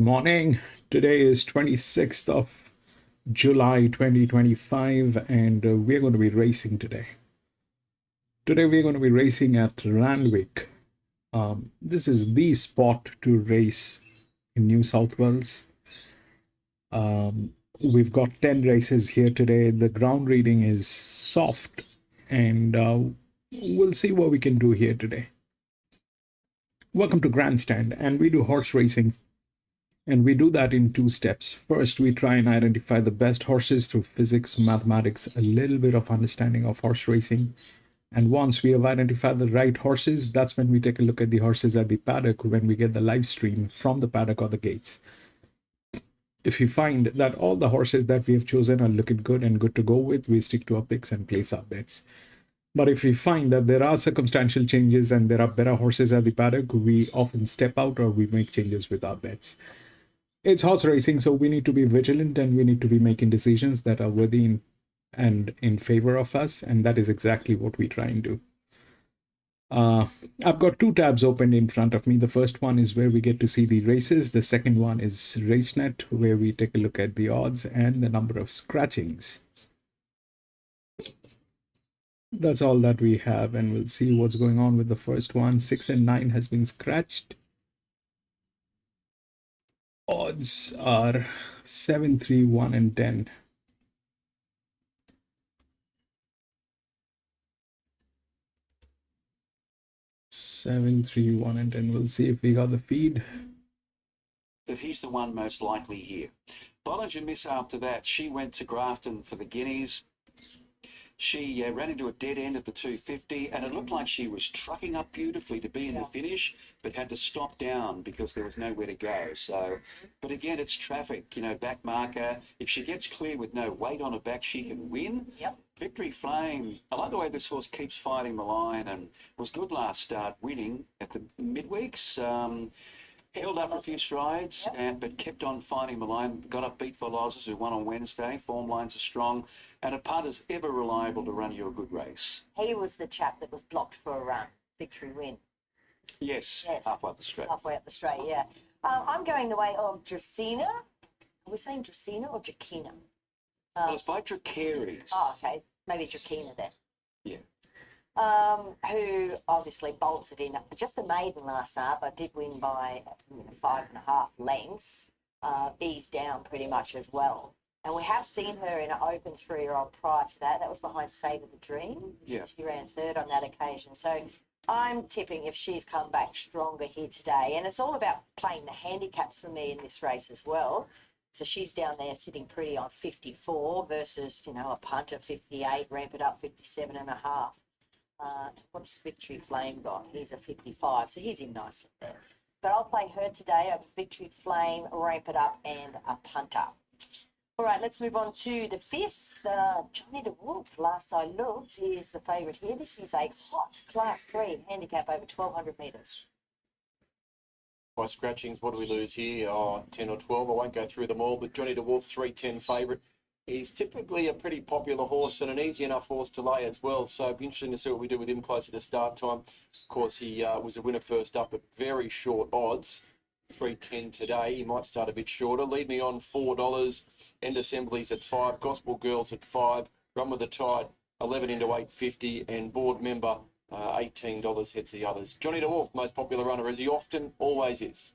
Morning. Today is 26th of July 2025, and we're going to be racing today. Today, we're going to be racing at Randwick. This is the spot to race in New South Wales. We've got 10 races here today. The ground reading is soft, and we'll see what we can do here today. Welcome to Grandstand, and we do horse racing. And we do that in two steps. First, we try and identify the best horses through physics, mathematics, a little bit of understanding of horse racing. And once we have identified the right horses, that's when we take a look at the horses at the paddock when we get the live stream from the paddock or the gates. If we find that all the horses that we have chosen are looking good and good to go with, we stick to our picks and place our bets. But if we find that there are circumstantial changes and there are better horses at the paddock, we often step out or we make changes with our bets. It's horse racing, so we need to be vigilant and we need to be making decisions that are worthy and in favor of us, and that is exactly what we try and do. I've got two tabs opened in front of me. The first one is where we get to see the races. The second one is RaceNet, where we take a look at the odds and the number of scratchings. That's all that we have, and we'll see what's going on with the first one. 6 and 9 has been scratched. Odds are 7, 3, 1, and 10. Seven, 3, 1, and 10. We'll see if we got the feed. That he's the one most likely here. Bollinger Miss after that, she went to Grafton for the Guineas. She ran into a dead end at the 250, and it looked like she was trucking up beautifully to be in the finish, but had to stop down because there was nowhere to go. So, but again, it's traffic, back marker. If she gets clear with no weight on her back, she can win. Yep. Victory Flame, I like the way this horse keeps fighting the line and was good last start, winning at the midweeks. Held up for a few strides, but kept on fighting the line. Got up beat for Lozers, who won on Wednesday. Form lines are strong. And a punter's ever reliable to run you a good race. He was the chap that was blocked for a victory win. Yes, halfway up the straight. Halfway up the straight, yeah. I'm going the way of Dracena. Are we saying Dracena or Drakina? Well, it's by Dracaris. Oh, okay. Maybe Drakina then. Yeah. Who obviously bolts it in. Just the maiden last start, but did win by 5.5 lengths. Eased down pretty much as well. And we have seen her in an open 3-year-old prior to that. That was behind Save the Dream. Yeah. She ran third on that occasion. So I'm tipping if she's come back stronger here today. And it's all about playing the handicaps for me in this race as well. So she's down there sitting pretty on 54 versus, a punter 58, ramp it up 57.5. What's Victory Flame got? He's a 55, so he's in nicely there. But I'll play her today, a Victory Flame, ramp it up, and a punter. All right, let's move on to the fifth. Johnny the Wolf, last I looked, is the favourite here. This is a hot Class 3 handicap over 1,200 metres. By scratchings, what do we lose here? 10 or 12. I won't go through them all, but Johnny the Wolf, 310 favourite. He's typically a pretty popular horse and an easy enough horse to lay as well. So it'll be interesting to see what we do with him closer to start time. Of course, he was a winner first up at very short odds. 310 today. He might start a bit shorter. Lead me on $4. End Assemblies at 5. Gospel Girls at 5. Run with the Tide 11 into 850, and board member $18 heads the others. Johnny the Wolf, most popular runner, as he often always is.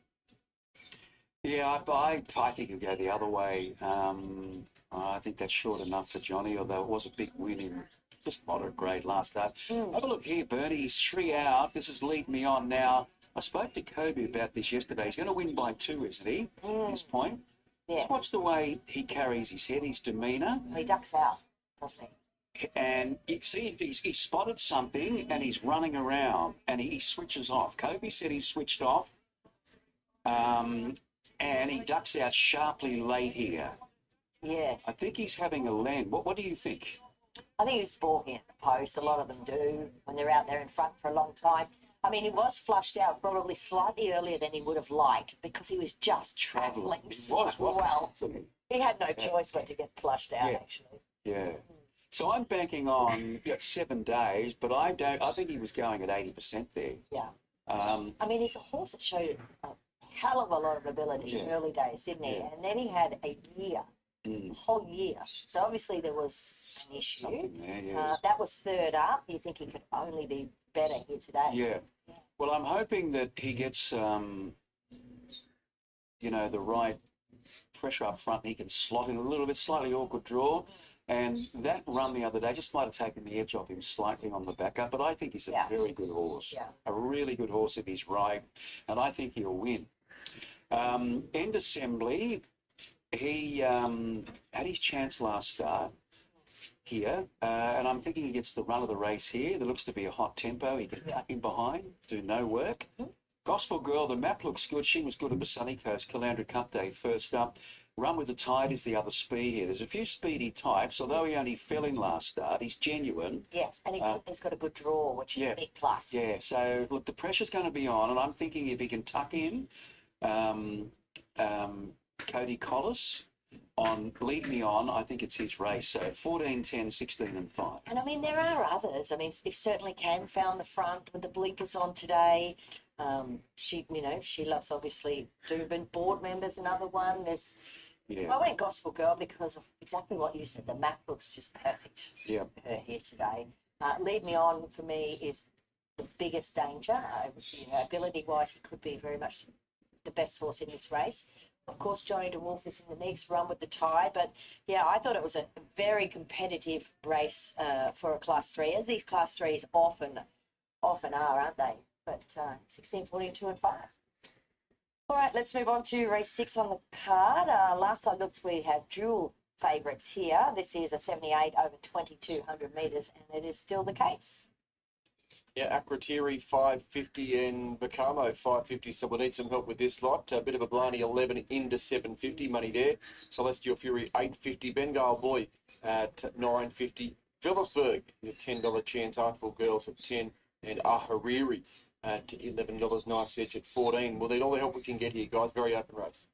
Yeah, I think he'll go the other way. I think that's short enough for Johnny, although it was a big win in just moderate grade last start. Have a look here, Bernie. He's 3 out. This is Lead Me On now. I spoke to Kobe about this yesterday. He's going to win by 2, isn't he, at this point? Yeah. Just watch the way he carries his head, his demeanour. He ducks out, doesn't he? And you see, he's spotted something and he's running around and he switches off. Kobe said he switched off. And he ducks out sharply late here. Yes. I think he's having a land. What do you think? I think he's balking at the post. A lot of them do when they're out there in front for a long time. I mean, he was flushed out probably slightly earlier than he would have liked because he was just travelling so well. He had no choice but to get flushed out, actually. Yeah. So I'm banking on 7 days, but I think he was going at 80% there. Yeah. I mean, he's a horse that showed a hell of a lot of ability in Yeah. early days, didn't he? Yeah. And then he had a year, a whole year. So obviously there was an issue. Something there, yeah. That was third up. You think he could only be better here today? Yeah. Well, I'm hoping that he gets, you know, the right pressure up front. And he can slot in a little bit, slightly awkward draw. And that run the other day just might have taken the edge off him slightly on the back up. But I think he's a very good horse. Yeah. A really good horse if he's right. And I think he'll win. End assembly, he had his chance last start here, and I'm thinking he gets the run of the race here. There looks to be a hot tempo. He can tuck in behind, do no work. Gospel Girl, the map looks good. She was good at the Sunny Coast, Caloundra Cup Day first up. Run with the Tide is the other speed here. There's a few speedy types, although he only fell in last start. He's genuine. Yes, and he's got a good draw, which is a big plus. Yeah, so look, the pressure's going to be on, and I'm thinking if he can tuck in Cody Collis on Lead Me On, I think it's his race. So 14, 10, 16 and 5. And I mean, there are others. I mean, if Certainly Can found the front with the blinkers on today. She loves obviously Dubin. Board Members, another one. I went Gospel Girl because of exactly what you said. The map looks just perfect for her here today. Lead Me On for me is the biggest danger. Ability-wise, he could be very much the best horse in this race. Of course, Johnny DeWolf is in the mix, Run with the Tide. But, yeah, I thought it was a very competitive race for a Class 3, as these Class 3s often are, aren't they? But 16, 14, 2 and 5. All right, let's move on to race 6 on the card. Last I looked, we had dual favourites here. This is a 78 over 2,200 metres, and it is still the case. Yeah, Akratiri 550 and Bacamo 550. So we'll need some help with this lot. A bit of a Blarney 11 into 750 money there. Celestial Fury 850. Bengal Boy at 950. Phillipsburg is a $10 chance. Artful Girls at 10, and Ahariri at $11. Knife's Edge at 14. We'll need all the help we can get here, guys. Very open race.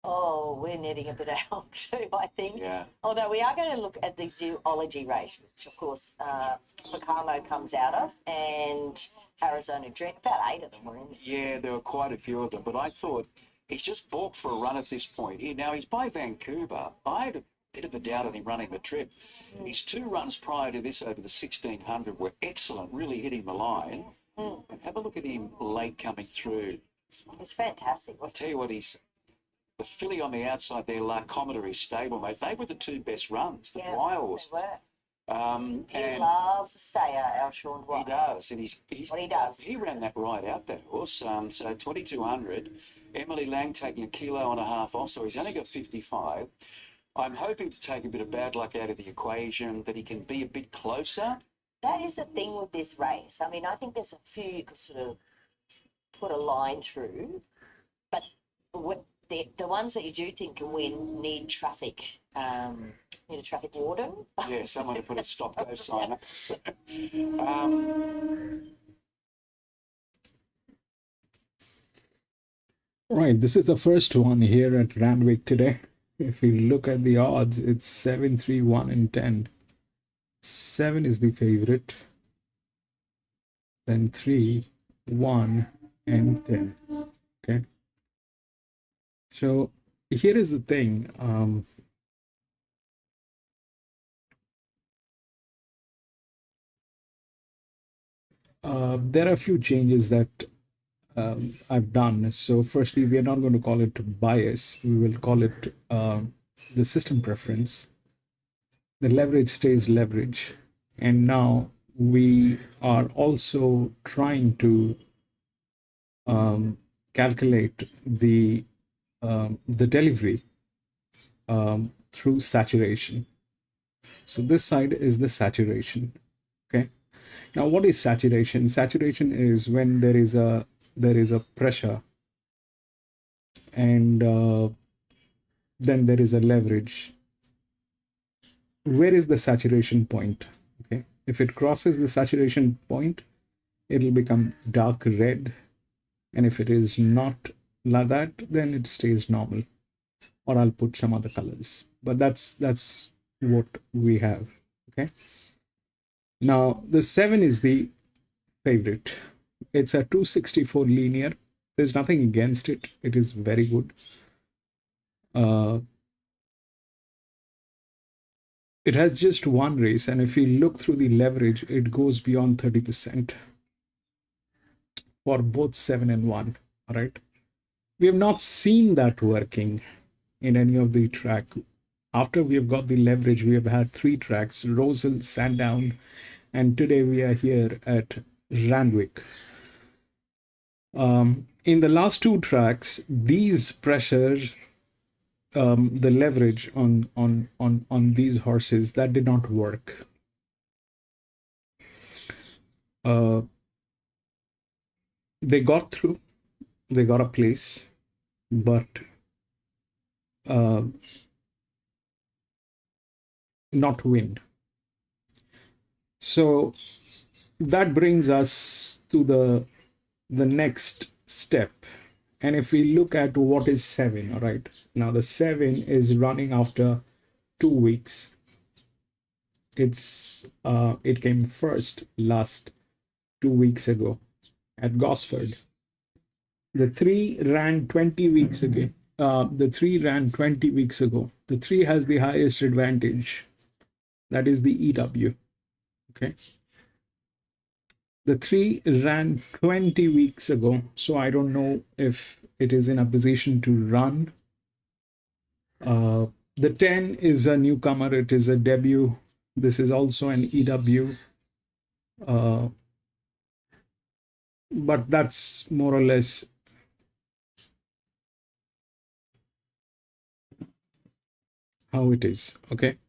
Oh, we're needing a bit of help too, I think. Yeah. Although we are going to look at the zoology race, which of course Bacamo comes out of, and Arizona Dream. About 8 of them were in this. Yeah, there were quite a few of them, but I thought he's just balked for a run at this point. Now he's by Vancouver. I had a bit of a doubt on him running the trip. His 2 runs prior to this over the 1600 were excellent, really hitting the line. And have a look at him late coming through. It's fantastic. I'll tell you what, the filly on the outside there, Larcometer, his stablemate, they were the 2 best runs, the Wiles. They were. He And loves a stayer, our Sean White. he does, and he's What he does. He ran that right out, that horse. So 2,200. Emily Lang taking 1.5 kilos off, so he's only got 55. I'm hoping to take a bit of bad luck out of the equation, that he can be a bit closer. That is the thing with this race. I mean, I think there's a few you could sort of put a line through, but the ones that you do think can win need traffic. Need a traffic warden. Yeah, someone to put a stop-go sign up. Right, this is the first one here at Randwick today. If we look at the odds, it's 7, 3, 1 and 10. 7 is the favorite. Then 3, 1 and 10. Okay. So here is the thing. There are a few changes that I've done. So firstly, we are not going to call it bias. We will call it the system preference. The leverage stays leverage. And now we are also trying to calculate the delivery through saturation. So this side is the saturation. Okay. Now, what is saturation? Saturation is when there is a pressure, and then there is a leverage. Where is the saturation point? Okay. If it crosses the saturation point, it will become dark red, and if it is not like that, then it stays normal, or I'll put some other colors. But that's what we have. Okay. Now the 7 is the favorite. It's a 264 linear. There's nothing against it. It is very good. It has just one race, and if you look through the leverage, it goes beyond 30% for both 7 and 1. All right. We have not seen that working in any of the track. After we have got the leverage, we have had 3 tracks, Rosehill, Sandown, and today we are here at Randwick. In the last 2 tracks, these pressures, the leverage on these horses, that did not work. They got through, they got a place, but not win. So that brings us to the next step. And if we look at what is 7, all right, now the 7 is running after 2 weeks. It came first last 2 weeks ago at Gosford. The 3 ran 20 weeks ago. The 3 ran 20 weeks ago. The 3 has the highest advantage. That is the EW. Okay. The 3 ran 20 weeks ago, so I don't know if it is in a position to run. The 10 is a newcomer. It is a debut. This is also an EW. But that's more or less how it is. Okay.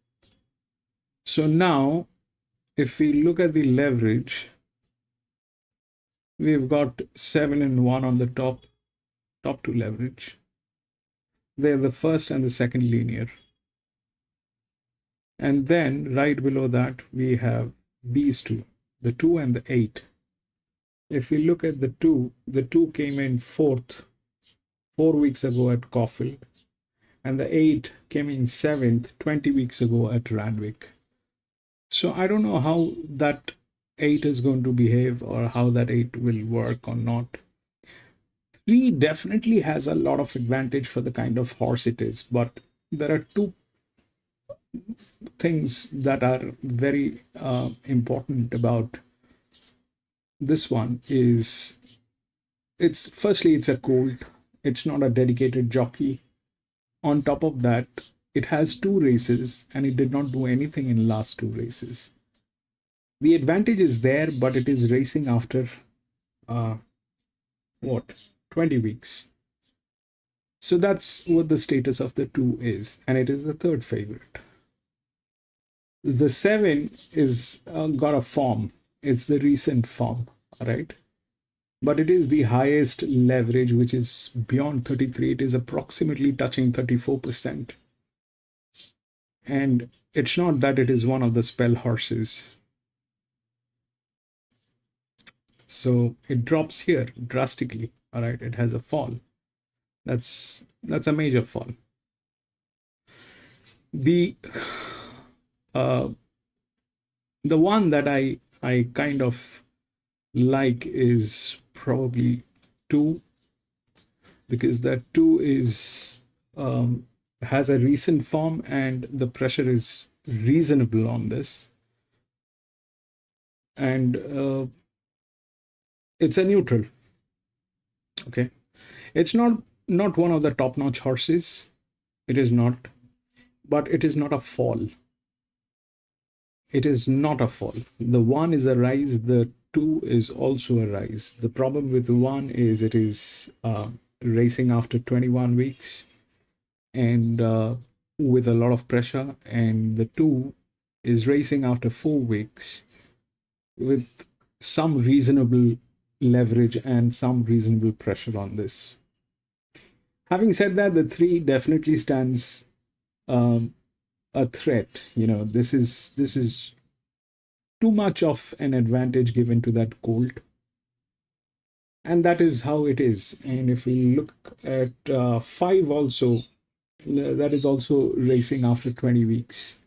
So now, if we look at the leverage, we've got 7 and 1 on the top 2 leverage. They're the first and the second linear. And then right below that, we have these 2, the 2 and the 8. If we look at the 2 came in 4th 4 weeks ago at Caulfield, and the 8 came in 7th 20 weeks ago at Randwick. So I don't know how that 8 is going to behave or how that 8 will work or not. 3 definitely has a lot of advantage for the kind of horse it is, but there are 2 things that are very important about this one. Is it's a colt. It's not a dedicated jockey. On top of that, it has 2 races and it did not do anything in last 2 races. The advantage is there, but it is racing after 20 weeks. So that's what the status of the 2 is, and it is the 3rd favorite. The 7 is got a form. It's the recent form, all right? But it is the highest leverage, which is beyond 33. It is approximately touching 34%. And it's not that it is one of the spell horses. So it drops here drastically, all right? It has a fall. That's a major fall. The one that I kind of like is probably 2, because that 2 is has a recent form and the pressure is reasonable on this, and it's a neutral. Okay, it's not one of the top-notch horses. It is not, but it is not a fall. It is not a fall. The 1 is a rise. The 2 is also a rise. The problem with the 1 is it is racing after 21 weeks and with a lot of pressure, and the 2 is racing after 4 weeks with some reasonable leverage and some reasonable pressure on this. Having said that, the 3 definitely stands a threat. You know, this is too much of an advantage given to that colt, and that is how it is. And if we look at 5 also, that is also racing after 20 weeks.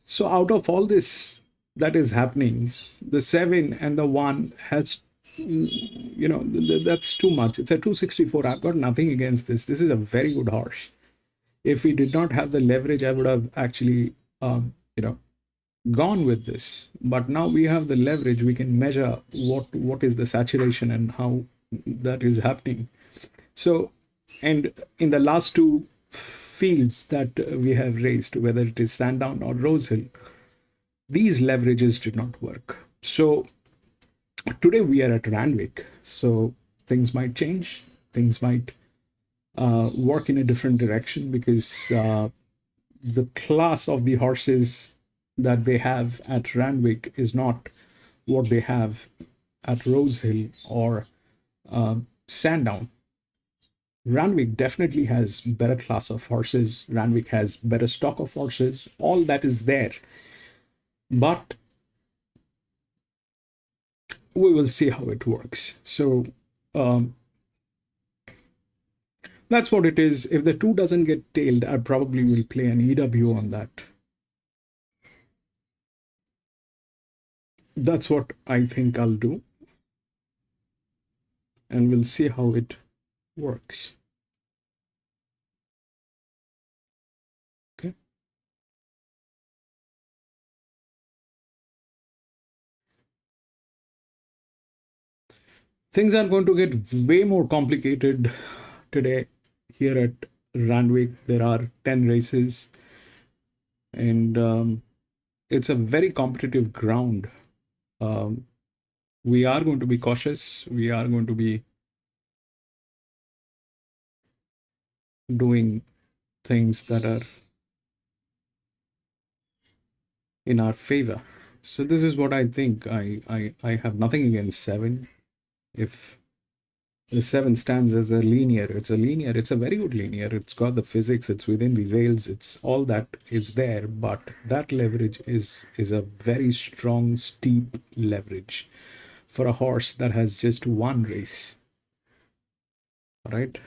So out of all this that is happening, the 7 and the 1 has that's too much. It's a 264. I've got nothing against this. This is a very good horse. If we did not have the leverage, I would have actually, gone with this. But now we have the leverage. We can measure what is the saturation and how that is happening. So, and in the last two fields that we have raised, whether it is Sandown or Rosehill, these leverages did not work. So today we are at Randwick, so things might change. Things might work in a different direction, because the class of the horses that they have at Randwick is not what they have at Rosehill or Sandown. Randwick definitely has better class of horses. Randwick has better stock of horses. All that is there. But we will see how it works. So that's what it is. If the 2 doesn't get tailed, I probably will play an EW on that. That's what I think I'll do. And we'll see how it works. Okay. Things are going to get way more complicated today here at Randwick. There are 10 races, and it's a very competitive ground. We are going to be cautious. We are going to be doing things that are in our favor. So this is what I think. I have nothing against 7. If the 7 stands as a linear, it's a linear. It's a very good linear. It's got the physics. It's within the rails. It's all that is there. But that leverage is a very strong, steep leverage for a horse that has just one race. All right.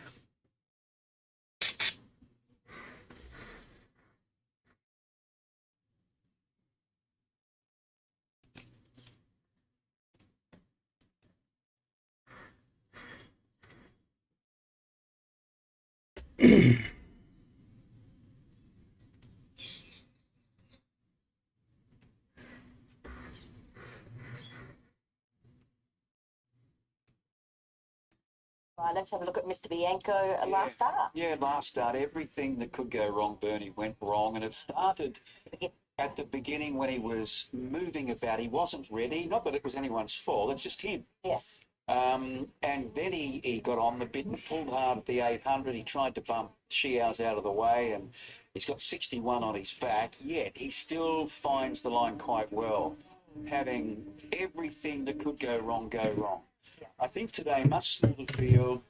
Right, let's have a look at Mr. Bianco last start. Yeah, last start, everything that could go wrong, Bernie, went wrong. And it started at the beginning when he was moving about. He wasn't ready. Not that it was anyone's fault, it's just him. Yes. And then he got on the bit and pulled hard at the 800. He tried to bump Shiao's out of the way, and he's got 61 on his back, yet he still finds the line quite well, having everything that could go wrong go wrong. I think today, much smoother field,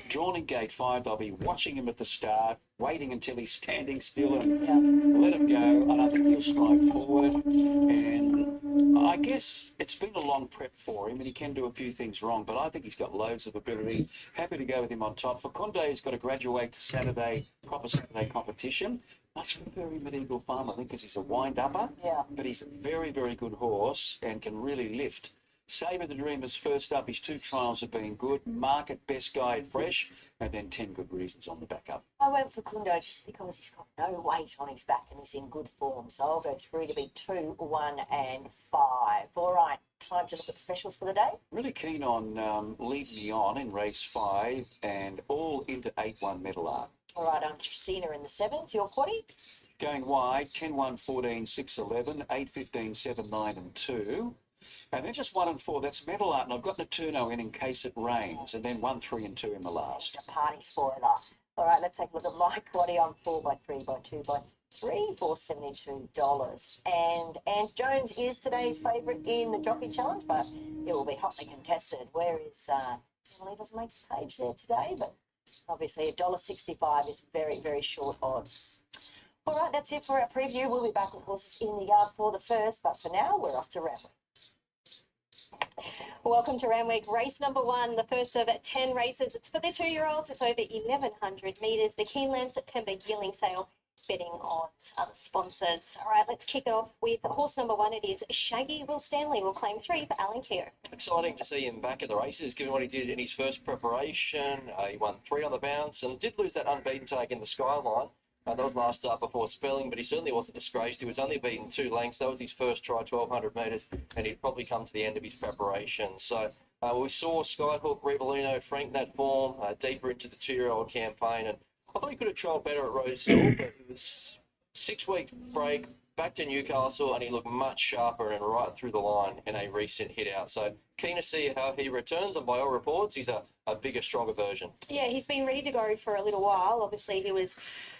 drawn in gate 5. They'll be watching him at the start, waiting until he's standing still and let him go. And I think he'll stride forward. And I guess it's been a long prep for him, and he can do a few things wrong, but I think he's got loads of ability. Happy to go with him on top. For Conde, he's got to graduate to Saturday, proper Saturday competition. Much prefer him at Eagle Farm, I think, because he's a wind-upper. Yeah. But he's a very, very good horse and can really lift. Sabre the Dreamer's first up. His 2 trials have been good. Market Best Guide Fresh, and then 10 Good Reasons on the back up. I went for Kundo just because he's got no weight on his back and he's in good form. So I'll go through to be 2, 1, and 5. All right, time to look at specials for the day. Really keen on Lead Me On in race 5 and all into 8-1 Metal Art. All right, I'm Trisina in the 7th. Your quaddy? Going wide, 10, 1, 14, 6, 11, 8, 15, 7, 9, and 2. And then just 1 and 4, that's Metal Art, and I've got Natuno in case it rains, and then 1, 3, and 2 in the last. It's a party spoiler. All right, let's take a look at my quaddy. I'm 4 by 3 by 2 by 3 for $72. And Jones is today's favourite in the Jockey Challenge, but it will be hotly contested. Where is Emily doesn't make the page there today, but obviously $1.65 is very, very short odds. All right, that's it for our preview. We'll be back with horses in the yard for the first, but for now, we're off to Randwick. Welcome to Randwick, race number 1, the first of 10 races. It's for the 2-year-olds. It's over 1,100 metres. The Keeneland September yearling sale betting odds, other sponsors. All right, let's kick it off with horse number 1. It is Shaggy Will Stanley. Will claim 3 for Alan Keogh. Exciting to see him back at the races, given what he did in his first preparation. He won 3 on the bounce and did lose that unbeaten tag in the Skyline. That was last start before spelling, but he certainly wasn't disgraced. He was only beaten 2 lengths. That was his first try, 1,200 metres, and he'd probably come to the end of his preparation. So we saw Skyhook, Rivellino frank that form deeper into the 2-year-old campaign, and I thought he could have trialled better at Rosehill, but it was 6-week break, back to Newcastle, and he looked much sharper and right through the line in a recent hit out. So keen to see how he returns, and by all reports, he's a bigger, stronger version. Yeah, he's been ready to go for a little while. Obviously, he was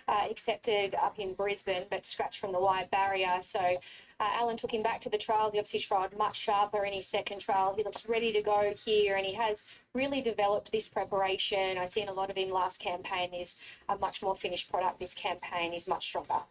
accepted up in Brisbane, but scratched from the wide barrier. So Alan took him back to the trial. He obviously trialled much sharper in his second trial. He looks ready to go here, and he has really developed this preparation. I've seen a lot of him last campaign. He's a much more finished product this campaign. He's much stronger.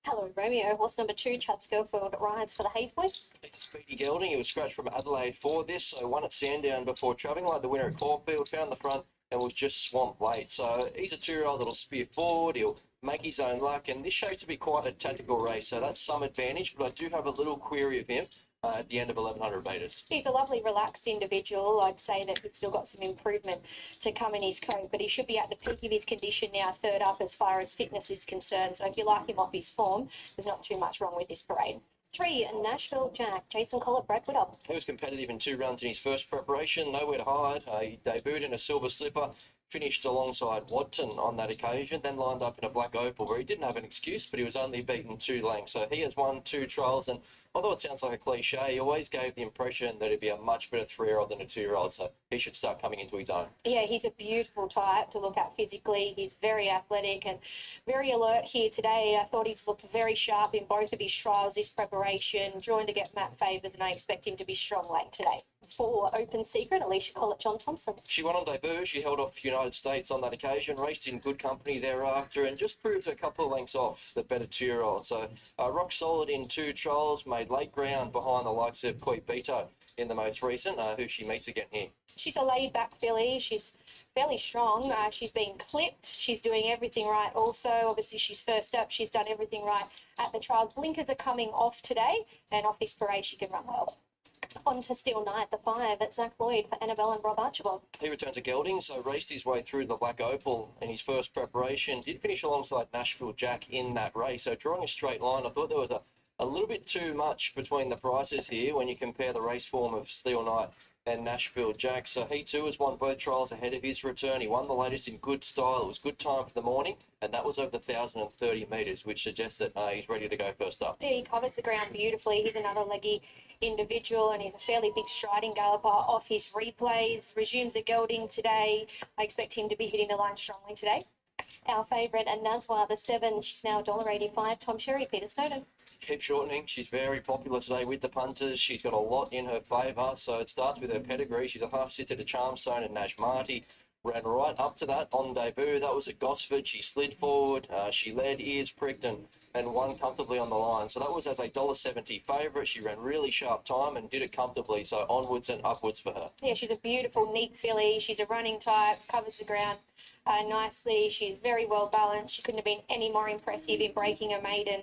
Hello, Romeo. Horse number 2, Chad Schofield, rides for the Hayes boys. It's a speedy gelding. He was scratched from Adelaide for this, so won at Sandown before travelling like the winner at Caulfield, found the front and was just swamped late. So he's a 2-year-old that'll spear forward. He'll make his own luck, and this shapes to be quite a tactical race, so that's some advantage, but I do have a little query of him at the end of 1,100 metres. He's a lovely, relaxed individual. I'd say that he's still got some improvement to come in his coat, but he should be at the peak of his condition now, third up as far as fitness is concerned. So if you like him off his form, there's not too much wrong with this parade. 3, Nashville Jack, Jason Collett, Brad Woodall. He was competitive in 2 runs in his first preparation, nowhere to hide. He debuted in a silver slipper, finished alongside Watson on that occasion, then lined up in a black opal where he didn't have an excuse, but he was only beaten 2 lengths. So he has won 2 trials, and although it sounds like a cliche, he always gave the impression that he'd be a much better 3-year-old than a 2-year-old, so he should start coming into his own. Yeah, he's a beautiful type to look at physically. He's very athletic and very alert here today. I thought he's looked very sharp in both of his trials this preparation, joined to get Matt Favours, and I expect him to be strong late today. 4, Open Secret, Alicia Collett, John Thompson. She won on debut. She held off United States on that occasion, raced in good company thereafter, and just proved a couple of lengths off the better 2-year-old. So rock solid in 2 trials, made late ground behind the likes of Koi Bito in the most recent, who she meets again here. She's a laid-back filly. She's fairly strong. She's been clipped. She's doing everything right also. Obviously, she's first up. She's done everything right at the trial. Blinkers are coming off today, and off this parade, she can run well. On to Steel Knight, the 5 at Zach Lloyd for Annabelle and Rob Archibald. He returned to gelding, so raced his way through the black opal in his first preparation. Did finish alongside Nashville Jack in that race. So drawing a straight line, I thought there was a little bit too much between the prices here when you compare the race form of Steel Knight and Nashville Jack. So he too has won both trials ahead of his return. He won the latest in good style. It was good time for the morning, and that was over the 1,030 metres, which suggests that he's ready to go first up. Yeah, he covers the ground beautifully. He's another leggy individual, and he's a fairly big striding galloper off his replays. Resumes a gelding today. I expect him to be hitting the line strongly today. Our favourite, and Nazwa, the 7, she's now $1.85. Tom Sherry, Peter Snowden. Keep shortening. She's very popular today with the punters. She's got a lot in her favour. So it starts with her pedigree. She's a half-sister to Charmstone and Nash Marty. Ran right up to that on debut. That was at Gosford. She slid forward. She led, ears pricked, and won comfortably on the line. So that was as a $1.70 favourite. She ran really sharp time and did it comfortably. So onwards and upwards for her. Yeah, she's a beautiful, neat filly. She's a running type, covers the ground nicely. She's very well balanced. She couldn't have been any more impressive in breaking a maiden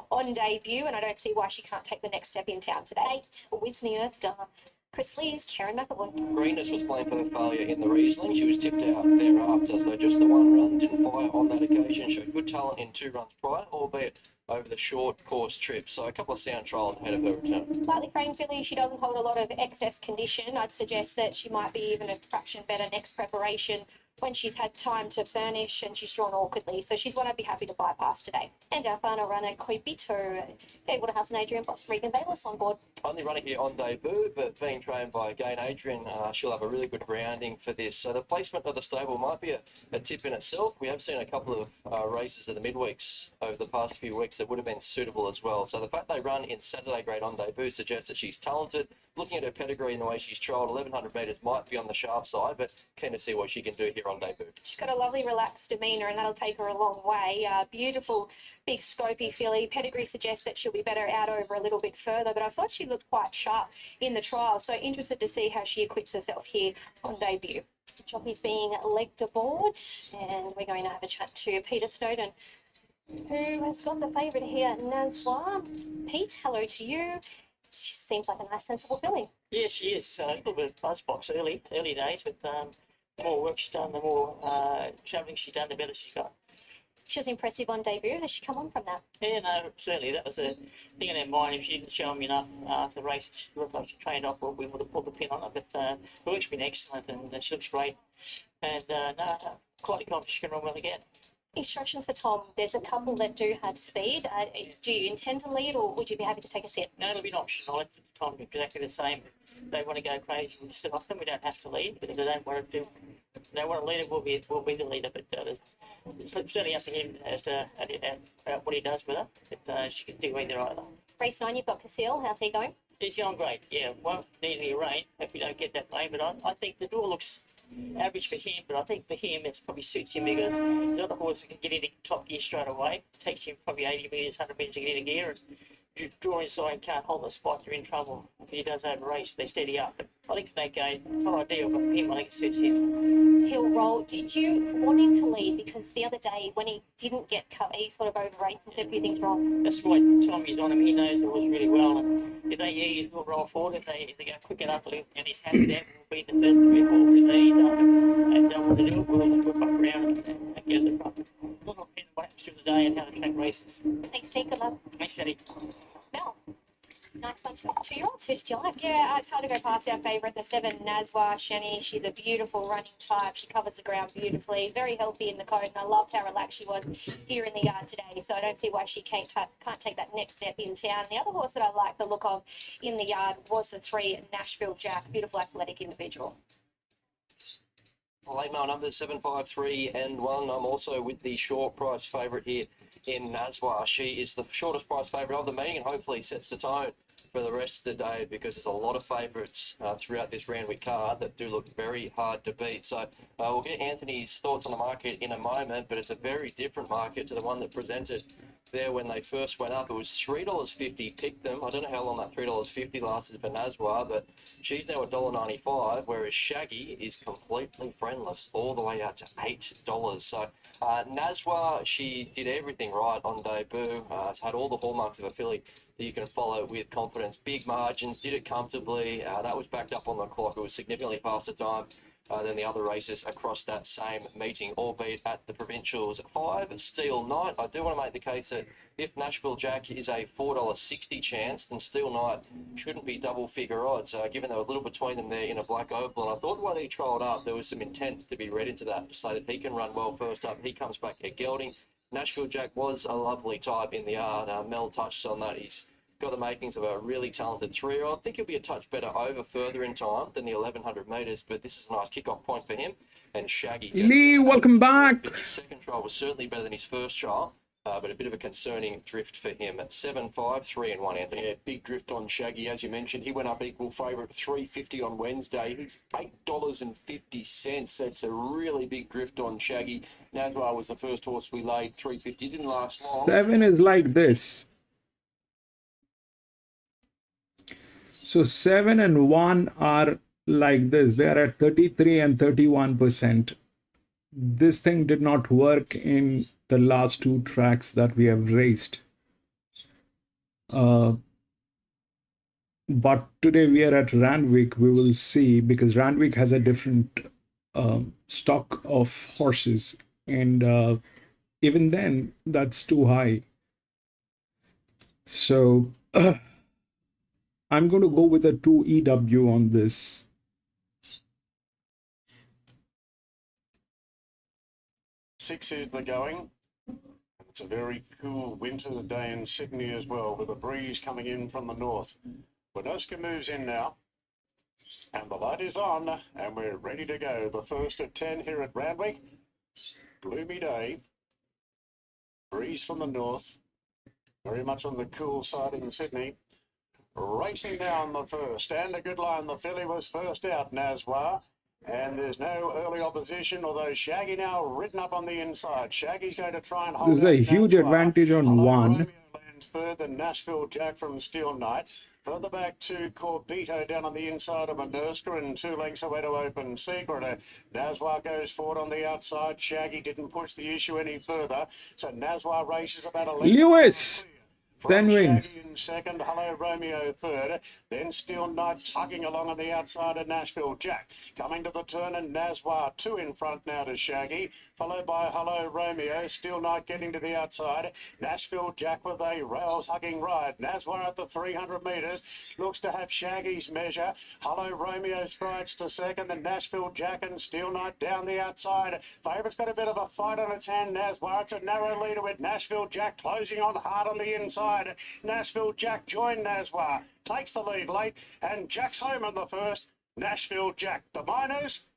on debut, and I don't see why she can't take the next step in town today. 8, Wisney Earthgar, Chris Lees, Karen McAvoy. Greenness was blamed for her failure in the Riesling. She was tipped out thereafter, so just the 1 run, didn't fire on that occasion. Showed good talent in 2 runs prior, albeit over the short course trip. So a couple of sound trials ahead of her return. Lightly framed filly, she doesn't hold a lot of excess condition. I'd suggest that she might be even a fraction better next preparation when she's had time to furnish and she's drawn awkwardly. So she's one I'd be happy to bypass today. And our final runner, Koibito, Gabe Waterhouse and Adrian Regan Bayless on board. Only running here on debut, but being trained by again Adrian, she'll have a really good grounding for this. So the placement of the stable might be a tip in itself. We have seen a couple of races at the midweeks over the past few weeks that would have been suitable as well. So the fact they run in Saturday grade on debut suggests that she's talented. Looking at her pedigree and the way she's trialled, 1,100 metres might be on the sharp side, but keen to see what she can do here on debut. She's got a lovely relaxed demeanour, and that'll take her a long way. Beautiful, big scopy filly. Pedigree suggests that she'll be better out over a little bit further, but I thought she looked quite sharp in the trial, so interested to see how she equips herself here on debut. Jockey's being legged aboard, and we're going to have a chat to Peter Snowden. Who has got the favourite here? Nazwa. Pete, hello to you. She seems like a nice, sensible filly. Yeah, she is. A little bit of buzzbox early days, but the more work she's done, the more travelling she's done, the better she's got. She was impressive on debut. Has she come on from that? Yeah, no, certainly that was a thing in her mind. If she didn't show me enough after the race, she looked like she trained off, well, we would have pulled the pin on her. But the work's been excellent, and she looks great. And quite confident she can run well again. Instructions for Tom. There's a couple that do have speed. Do you intend to lead, or would you be happy to take a sit? No, it'll be an option. I let the time exactly the same. If they want to go crazy, we'll sit off them. We don't have to lead. But if they don't want to do, they want to lead it, we'll be the leader. But it's certainly up to him as to what he does with her. But she can do either. Race 9, you've got Casil. How's he going? He's going great. Yeah, won't need any rain. Hope we don't get that rain. But I think the draw looks average for him. But I think for him, it probably suits him because the other horse can get into top gear straight away. It takes him probably 80 metres, 100 metres to get into gear. And if you draw inside and can't hold the spot, you're in trouble. If he does over race, they steady up. But I think they go not ideal, but for him, I think it suits him. He'll roll. Did you want him to lead? Because the other day, when he didn't get cut, he sort of over-raced and did a few things wrong. That's why Tommy's on him. He knows the horse really well. And if they ease, we'll roll forward. If they go quick enough, and he's happy there, we'll be the first to be forward. If they ease up and don't want to do it, we'll whip up around and get the front. We'll not depend on what happens through the day and how the track races. Thanks, Pete. Good luck. Thanks, Daddy. Mel. Nice bunch of 2-year-olds. Who did you like? Yeah, it's hard to go past our favourite, the 7, Nazwa Sheni. She's a beautiful running type. She covers the ground beautifully, very healthy in the coat, and I loved how relaxed she was here in the yard today. So I don't see why she can't take that next step in town. The other horse that I like the look of in the yard was the 3, Nashville Jack, beautiful athletic individual. Late mail numbers 753 and 1. I'm also with the short price favourite here in Nazwa. She is the shortest price favourite of the meeting and hopefully sets the tone for the rest of the day because there's a lot of favourites throughout this Randwick card that do look very hard to beat. So we'll get Anthony's thoughts on the market in a moment, but it's a very different market to the one that presented there when they first went up. It was $3.50 picked them. I don't know how long that $3.50 lasted for Nazwa, but she's now $1.95, whereas Shaggy is completely friendless all the way out to $8. So Nazwa, she did everything right on debut, had all the hallmarks of a filly that you can follow with confidence. Big margins, did it comfortably. That was backed up on the clock. It was significantly past the time than the other races across that same meeting, albeit at the Provincials. 5, Steel Knight. I do want to make the case that if Nashville Jack is a $4.60 chance, then Steel Knight shouldn't be double figure odds, given there was a little between them there in a black oval. And I thought when he trialled up, there was some intent to be read into that, to say that he can run well first up. He comes back at gelding. Nashville Jack was a lovely type in the yard. Mel touched on that. He's got the makings of a really talented 3-year-old. I think he'll be a touch better over further in time than the 1100 metres, but this is a nice kick-off point for him. And Shaggy. Lee, welcome back. His second trial was certainly better than his first trial, but a bit of a concerning drift for him at 7-5, 3 and 1, Anthony. Yeah, big drift on Shaggy, as you mentioned. He went up equal favourite $3.50 on Wednesday. He's $8.50. That's a really big drift on Shaggy. Nazwa was the first horse we laid $3.50. Didn't last long. 7 is like this. So 7 and 1 are like this. They are at 33 and 31%. This thing did not work in the last 2 tracks that we have raced. But today we are at Randwick. We will see, because Randwick has a different stock of horses. And even then, that's too high. So I'm going to go with a 2 EW on this. Six is the going. It's a very cool winter day in Sydney as well, with a breeze coming in from the north. Winoska moves in now, and the light is on, and we're ready to go. The first of 10 here at Randwick. Gloomy day. Breeze from the north. Very much on the cool side in Sydney. Racing down the first, and a good line. The filly was first out, Nazwa. And there's no early opposition, although Shaggy now written up on the inside. Shaggy's going to try and hold. There's a huge advantage on 1. Lands third, then Nashville Jack from Steel Knight. Further back to Corbito down on the inside of Manerska and 2 lengths away to Open Secret. Nazwa goes forward on the outside. Shaggy didn't push the issue any further. So Nazwa races about a length. Lewis, From then win. Shaggy in second, Hello Romeo third, then Steel Knight tugging along on the outside of Nashville Jack. Coming to the turn and Nazwa 2 in front now to Shaggy, followed by Hello Romeo, Steel Knight getting to the outside. Nashville Jack with a rails hugging ride. Nazwa at the 300 metres, looks to have Shaggy's measure. Hello Romeo strides to second, and Nashville Jack and Steel Knight down the outside. Favourite's got a bit of a fight on its hand, Nazwa. It's a narrow leader with Nashville Jack closing on hard on the inside. Nashville Jack joined Nazwa, takes the lead late, and Jack's home in the first. Nashville Jack, the minors.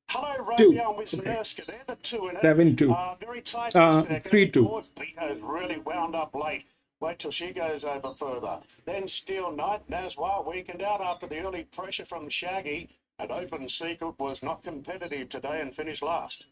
Hello Romeo and Wisniewski, they're the 2 in it. 7-2. Very tight. 3-2. Corbito's really wound up late. Wait till she goes over further. Then Steel Knight, Nazwa weakened out after the early pressure from Shaggy, and Open Secret was not competitive today and finished last.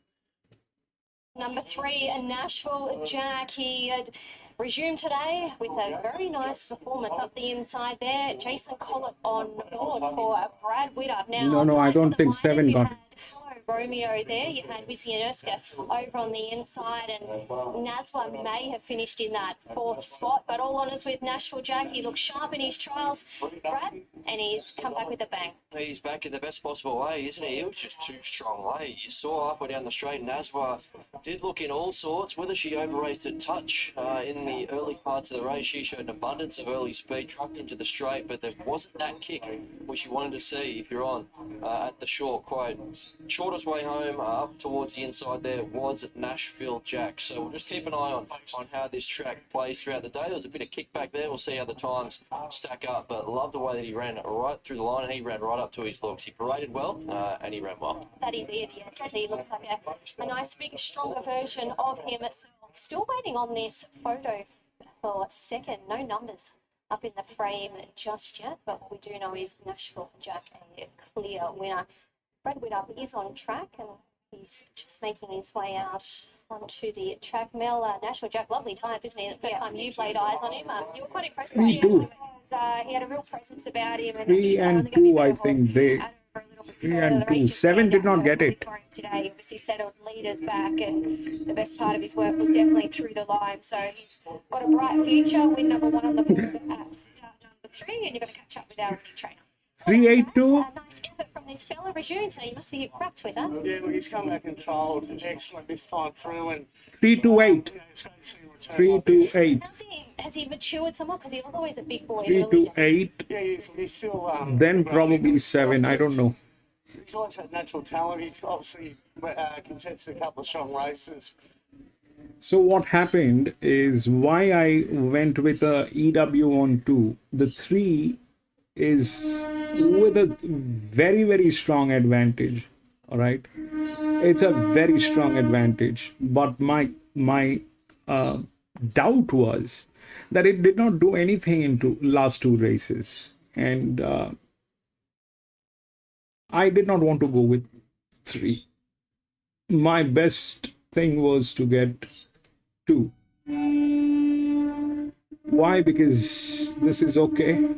Number 3, a Nashville Jack. He had resumed today with a very nice performance up the inside there. Jason Collett on board for Brad Whittup. Now, No, I don't think 7 got it. Hello Romeo there. You had Wisniewski over on the inside, and Nazwa may have finished in that 4th spot. But all honours with Nashville Jack. He looked sharp in his trials, Brad, and he's come back with a bang. He's back in the best possible way, isn't he? He was just too strong late. You saw halfway down the straight, Nazwa did look in all sorts. Whether she over-raced a touch in the early parts of the race, she showed an abundance of early speed, trucked into the straight, but there wasn't that kick which you wanted to see if you're on at the short quote. Shortest way home up towards the inside there was Nashville Jack. So we'll just keep an eye on how this track plays throughout the day. There was a bit of kickback there. We'll see how the times stack up, but love the way that he ran right through the line, and he ran right up to his looks. He paraded well and he ran well. That is it, yes. He looks like a nice, big, stronger version of him itself. Still waiting on this photo for second. No numbers up in the frame just yet, but we do know he's Nashville Jack a clear winner. Brad Whittup is on track, and he's just making his way out onto the track. Mel, Nashville Jack, lovely type, isn't he? The first time you laid eyes on him, you were quite impressed by him. He had a real presence about him. And 3 and 2, I think they. 3 and 2. 7 did not get it. Today, obviously settled leaders back, and the best part of his work was definitely through the line. So he's got a bright future. Win number 1 on the board at start number 3, and you're going to catch up with our running trainer. 3-8-2. Nice effort from this fella resumed today. You must be cracked with her. Yeah, look, he's come back and trialled excellent this time through, and 3-8. it's great to see him return like this. 3-8. Has he matured somewhat? Because he was always a big boy. 3-8. Yeah, he's still. Then probably 7. I don't know. He's always had natural talent. He obviously contested a couple of strong races. So what happened is why I went with a EW on 2. The 3 is with a very, very strong advantage. All right. It's a very strong advantage. But my doubt was that it did not do anything into last 2 races. And I did not want to go with 3. My best thing was to get 2. Why? Because this is okay.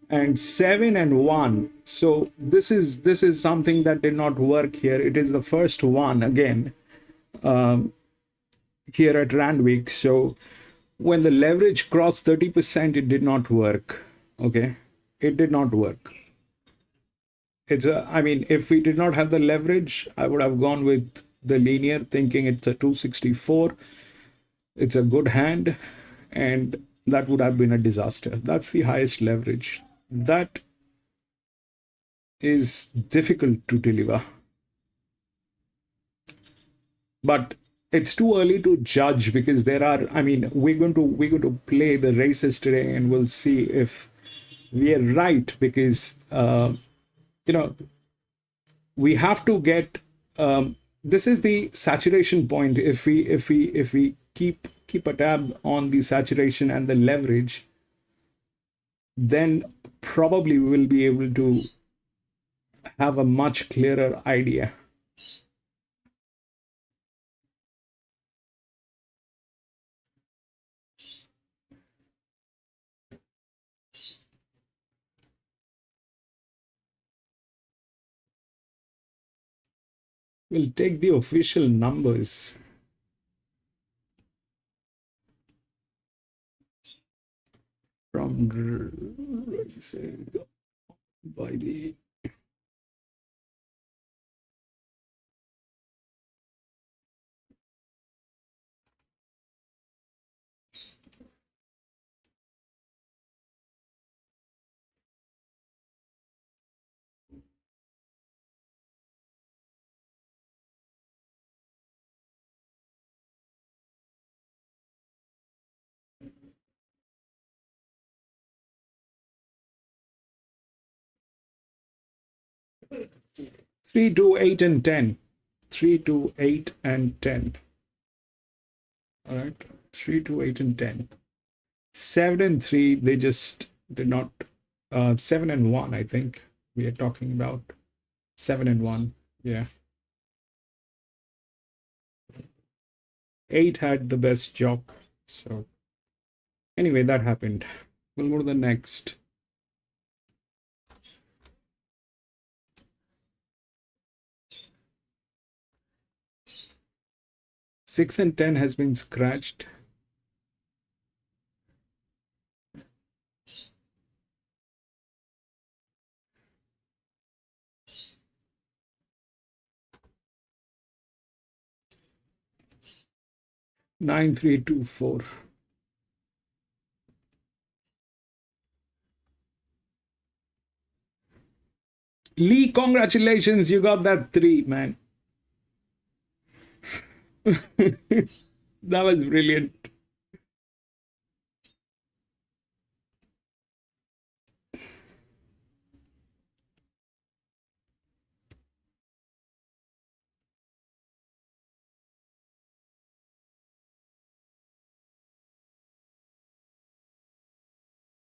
And 7 and 1. So this is something that did not work here. It is the first one again here at Randwick. So when the leverage crossed 30%, it did not work. Okay, it did not work. I mean, if we did not have the leverage, I would have gone with the linear, thinking it's a 264. It's a good hand, and that would have been a disaster. That's the highest leverage. That is difficult to deliver. But it's too early to judge, because there are, I mean, we're going to play the races today, and we'll see if we are right, because we have to get this is the saturation point. If we keep a tab on the saturation and the leverage, then probably we will be able to have a much clearer idea. We'll take the official numbers. From by the three to 8 and 10. 3 to 8 and 10. All right, 3 to 8 and 10. 7 and 3, they just did not. 7 and 1, I think we are talking about. 7 and 1, yeah. 8 had the best job. So anyway, that happened. We'll go to the next. Six and 10 has been scratched. Nine, 3, 2, 4. Lee, congratulations, you got that 3, man. That was brilliant.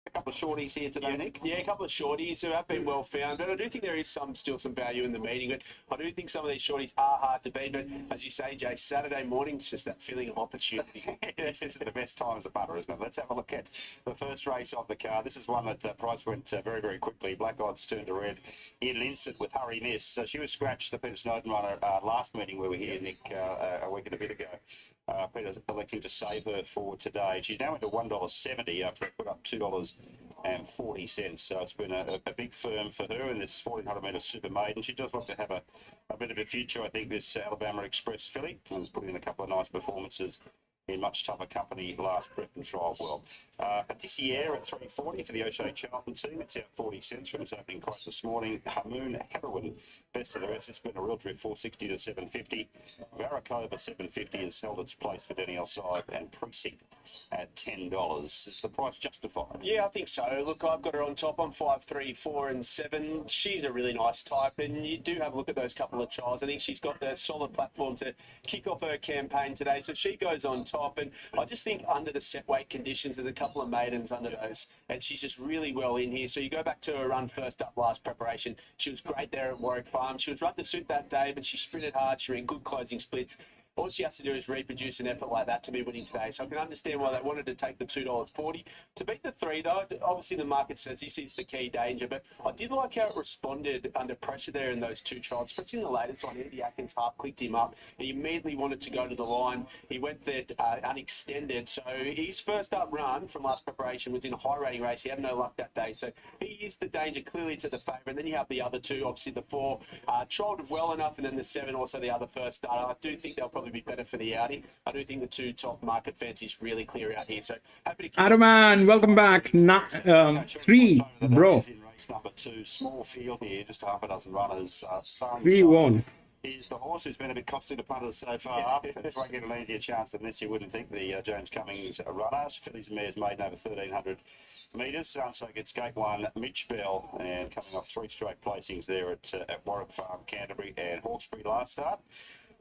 A couple of shorties here today, Nick. Yeah, a couple of shorties who have been well found, but I do think there is still some value in the meeting. But I do think some of these shorties are hard to beat. But as you say, Jay, Saturday morning, it's just that feeling of opportunity. Yes, this is the best time as a putter, isn't it? Let's have a look at the first race of the card. This is one that the price went very, very quickly. Black odds turned to red in an instant with Hurry Miss. So she was scratched, the Peter Snowden runner, last meeting we were here, Nick, a week and a bit ago. Peter's electing to save her for today. She's now into $1.70 after I put up $2.40. So it's been a big firm for her in this 1400 metre super maiden. She does look to have a bit of a future. I think this Alabama Express filly has put in a couple of nice performances in much tougher company last prep and trial well. Patissier at 340 for the O'Shea Charlton team. It's out 40 cents from its opening quote this morning. Hamoon Heroin, best of the rest. It's been a real drift, 460 to 750. Varicova 750 has held its place for Danielle Side, and Precinct at $10. Is the price justified? Yeah, I think so. Look, I've got her on top on 5, 3, 4, and 7. She's a really nice type, and you do have a look at those couple of trials. I think she's got the solid platform to kick off her campaign today, so she goes on top. And I just think under the set weight conditions, there's a couple of maidens under those, and she's just really well in here. So you go back to her run first up last preparation. She was great there at Warwick Farm. She was run to suit that day, but she sprinted hard. She ran good closing splits. All she has to do is reproduce an effort like that to be winning today. So I can understand why they wanted to take the $2.40. To beat the 3, though, obviously the market says this is the key danger, but I did like how it responded under pressure there in those 2 trials, especially in the latest one. Andy Atkins half clicked him up, and he immediately wanted to go to the line. He went there unextended. So his first up run from last preparation was in a high rating race. He had no luck that day. So he is the danger clearly to the favourite. And then you have the other 2, obviously the 4, trialled well enough, and then the 7 also the other first starter. I do think they'll probably be better for the outing. I do think the 2 top market fancies really clear out here. So happy to Adaman, welcome back. 3, bro. In race number 2, small field here, just half a dozen runners. 3-1. He's the horse who's been a bit costly to punters so far. If I get an easier chance than this, you wouldn't think the James Cummings runner. Fillies and mares maiden over 1,300 metres. So gets gate 1, Mitch Bell, and coming off 3 straight placings there at Warwick Farm, Canterbury, and Hawkesbury last start.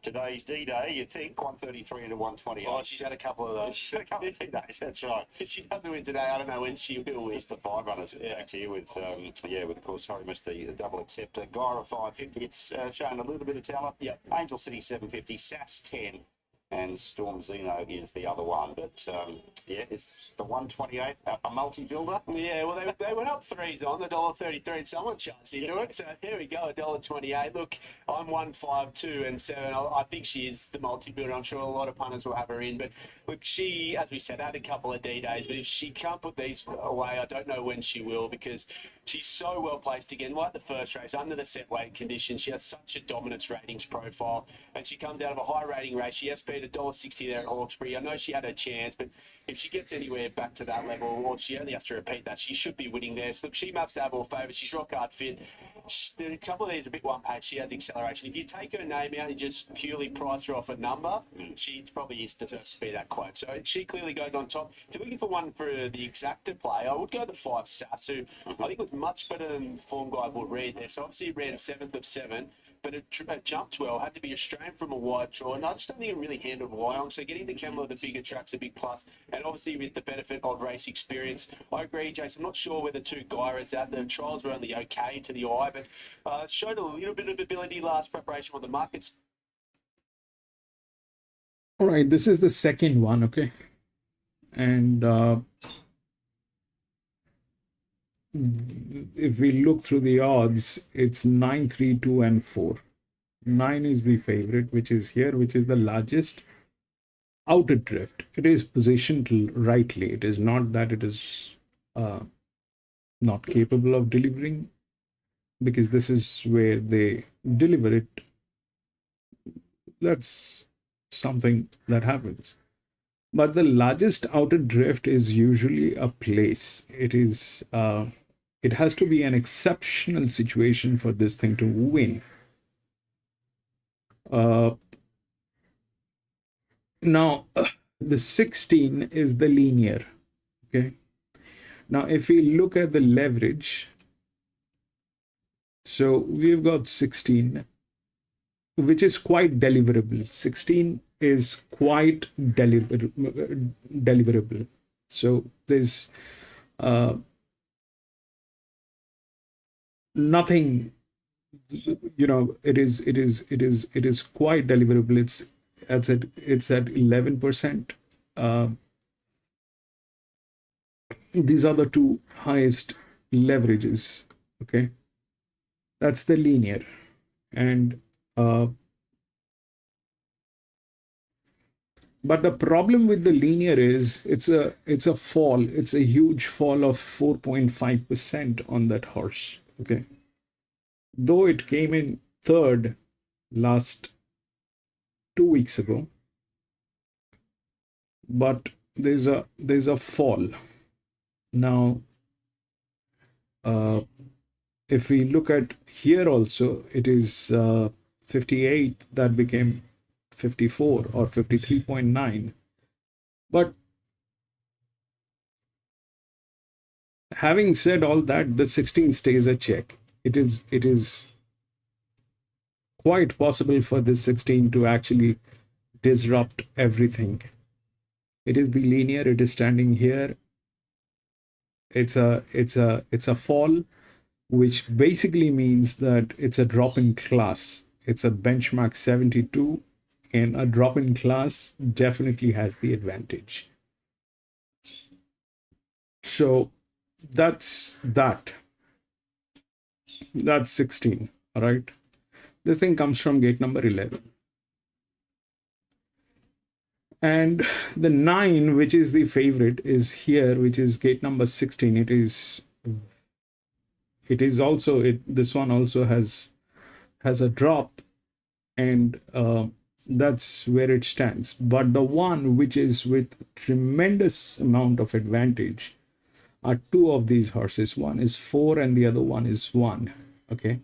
Today's D-Day, you'd think 133 into 128. Oh, she's had a couple of those. She's had a couple of D-Days, that's right. If she doesn't win today, I don't know when she will. It's the 5 runners back here with, with of course, Harry missed the double acceptor. Gyra 550, it's showing a little bit of talent. Yep. Angel City 750, Sass 10. and Storm Zeno is the other one. But yeah, it's the 128, a multi-builder. Yeah, well, they went up threes on the $1.33, and someone charged into it. So there we go, $1.28. Look, I'm 152 and 7. I think she is the multi-builder. I'm sure a lot of punters will have her in. But look, she, as we said, had a couple of D days. But if she can't put these away, I don't know when she will, because she's so well placed again. Like the first race, under the set weight conditions, she has such a dominance ratings profile, and she comes out of a high rating race. She has paid $1.60 there at Hawkesbury. I know she had a chance, but if she gets anywhere back to that level, or she only has to repeat that, she should be winning there. So look, she maps to have all favours. She's rock hard fit. A couple of these are a bit one page. She has acceleration. If you take her name out and just purely price her off a number, she probably deserves to be that quote. So she clearly goes on top. If you're looking for one for the exacta play, I would go the 5 Sass, who I think was much better than the form guide will read there. So obviously ran 7th of 7. But it jumped well, had to be Australian from a wide draw, and I just don't think it really handled Wyong. So getting the Camel of the bigger track's a big plus, and obviously with the benefit of race experience. I agree, Jason. I'm not sure where the two Gyras at. The trials were only okay to the eye, but showed a little bit of ability last preparation on the markets. All right, this is the second one, okay? And if we look through the odds, it's 9, 3, 2, and 4. 9 is the favorite, which is here, which is the largest. Outer drift. It is positioned rightly. It is not that it is not capable of delivering, because this is where they deliver it. That's something that happens. But the largest outer drift is usually a place. It is it has to be an exceptional situation for this thing to win. Now, the 16 is the linear. Okay. Now, if we look at the leverage, so we've got 16, which is quite deliverable. 16 is quite deliverable. So there's nothing, you know, it is quite deliverable. It's at 11%. These are the two highest leverages. Okay, that's the linear, and but the problem with the linear is it's a fall. It's a huge fall of 4.5% on that horse. Okay, though it came in third last 2 weeks ago, but there's a fall. Now, if we look at here also, it is 58 that became 54 or 53.9. But having said all that, the 16 stays a check. It is quite possible for this 16 to actually disrupt everything. It is the linear. It is standing here. It's a fall, which basically means that it's a drop in class. It's a benchmark 72, and a drop in class definitely has the advantage. So that's 16. All right, this thing comes from gate number 11. And the 9, which is the favorite, is here, which is gate number 16. It is also, this one also has a drop, and that's where it stands. But the one which is with tremendous amount of advantage are two of these horses. One is 4 and the other one is 1. Okay.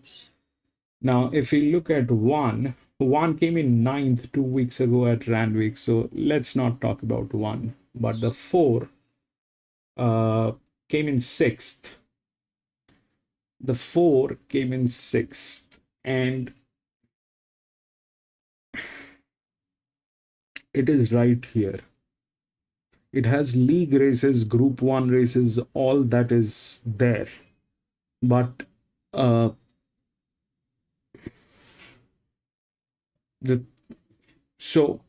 Now, if we look at 1 came in 9th 2 weeks ago at Randwick, so let's not talk about 1. But the 4 came in 6th. The 4 came in 6th, and it is right here. It has league races, group 1 races, all that is there. But so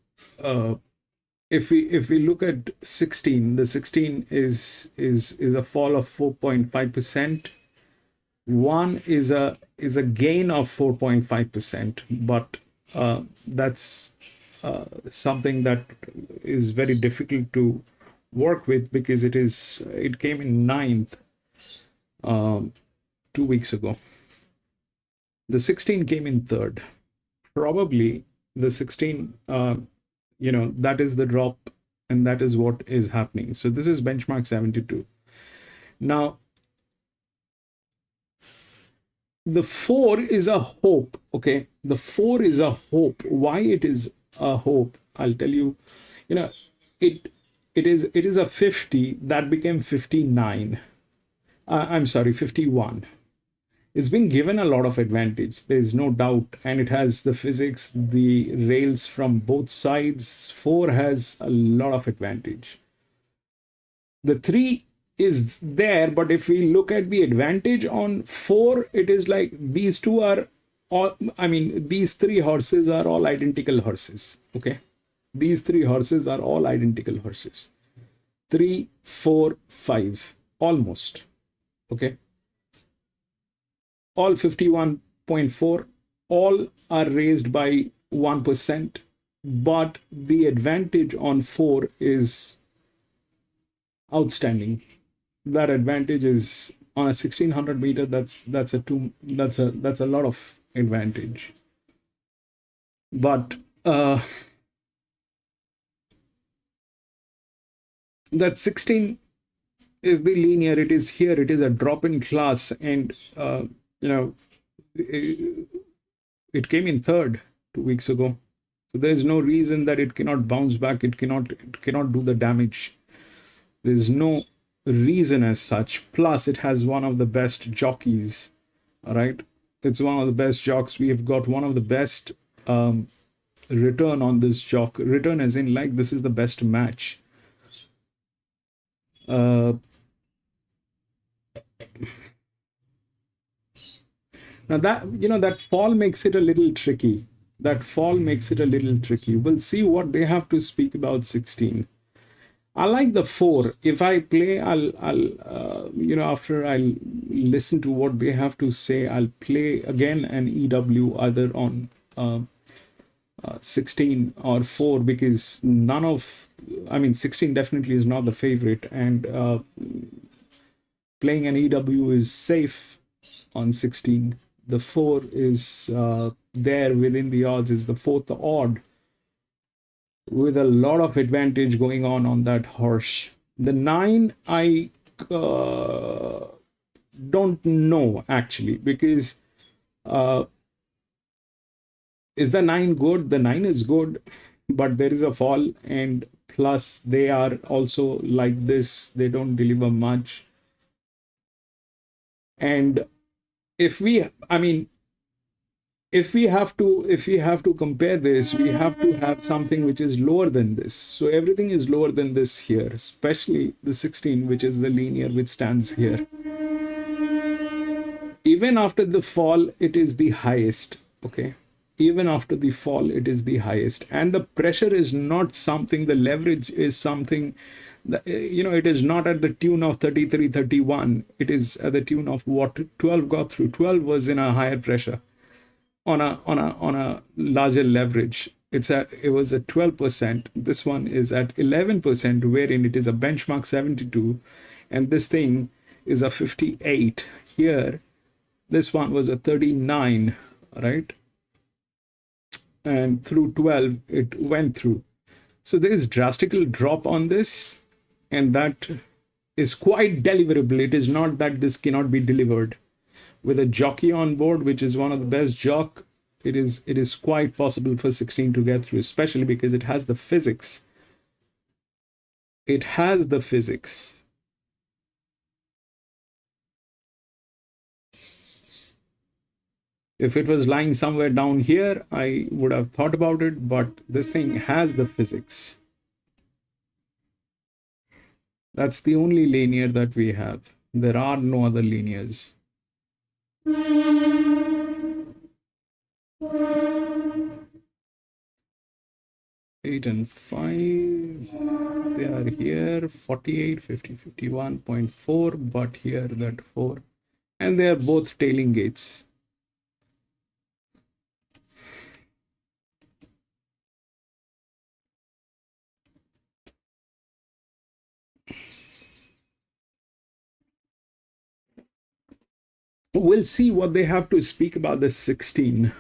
if we look at 16, the 16 is a fall of 4.5%. 1 is a gain of 4.5%, but that's something that is very difficult to work with because it came in ninth 2 weeks ago. The 16 came in third. Probably the 16, that is the drop, and that is what is happening. So this is benchmark 72. Now, the 4 is a hope. Okay, the 4 is a hope. Why it is a hope? I'll tell you. It is a 50 that became 59. I'm sorry, 51. It's been given a lot of advantage. There's no doubt, and it has the physics, the rails from both sides. 4 has a lot of advantage. The 3 is there, but if we look at the advantage on 4, it is like these two are all, these 3 horses are all identical horses. Okay, these 3 horses are all identical horses. 3, 4, 5, almost. Okay, all 51.4, all are raised by 1%, but the advantage on 4 is outstanding. That advantage is on a 1600 meter. That's a lot of advantage. But that 16 is the linear. It is here. It is a drop in class, and it came in third 2 weeks ago. So there is no reason that it cannot bounce back. It cannot do the damage. There is no reason as such. Plus, it has one of the best jockeys. All right, it's one of the best jocks. We have got one of the best return on this jock. Return as in like this is the best match. Now that fall makes it a little tricky. We'll see what they have to speak about 16. I like the 4. If I play, I'll after I'll listen to what they have to say, I'll play again an EW either on 16 or 4, because 16 definitely is not the favorite, and playing an EW is safe on 16. The 4 is there within the odds, is the 4th odd, with a lot of advantage going on that horse. The 9, I don't know actually, because is the 9 good? The 9 is good, but there is a fall, and plus they are also like this. They don't deliver much. And if we have to compare this, we have to have something which is lower than this. So everything is lower than this here, especially the 16, which is the linear, which stands here. Even after the fall, it is the highest. Okay, even after the fall, it is the highest, and the pressure is not something. The leverage is something. It is not at the tune of 33, 31. It is at the tune of what 12 got through. 12 was in a higher pressure, on a larger leverage. It was at 12%. This one is at 11%, wherein it is a benchmark 72, and this thing is a 58. Here, this one was a 39, right? And through 12, it went through. So there is drastical drop on this, and that is quite deliverable. It is not that this cannot be delivered. With a jockey on board, which is one of the best jock, it is quite possible for 16 to get through, especially because it has the physics. It has the physics. If it was lying somewhere down here, I would have thought about it, but this thing has the physics. That's the only linear that we have. There are no other linears. 8 and 5. They are here 48, 50, 51.4, but here that 4. And they are both tailing gates. We'll see what they have to speak about this 16.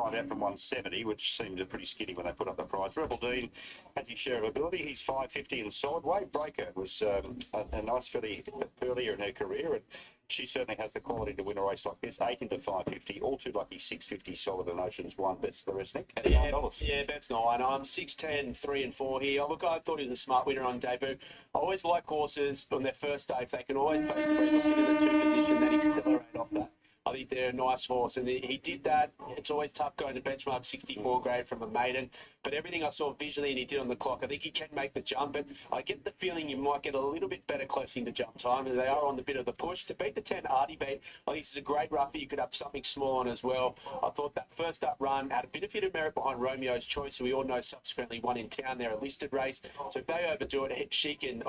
Out from 170, which seemed pretty skinny when they put up the price. Rebel Dean has his share of ability. He's 550 in solid weight. Breaker was a nice filly earlier in her career, and she certainly has the quality to win a race like this. 8 into 550, all too lucky 650 solid and Oceans 1 bets the rest, Nick. Yeah, bets 9. I'm 6, 10, 3 and 4 here. Look, I thought he was a smart winner on debut. I always like horses on their first day. If they can always face the breeze or sit in the 2 position, then accelerate off that. I think they're a nice horse, and he did that. It's always tough going to benchmark 64 grade from a maiden, but everything I saw visually and he did on the clock, I think he can make the jump, and I get the feeling you might get a little bit better close into jump time, and they are on the bit of the push. To beat the 10 Artie beat, I think this is a great roughie. You could have something small on as well. I thought that first up run had a benefit of merit behind Romeo's Choice, who we all know subsequently won in town. They're a listed race, so if they overdo it, she can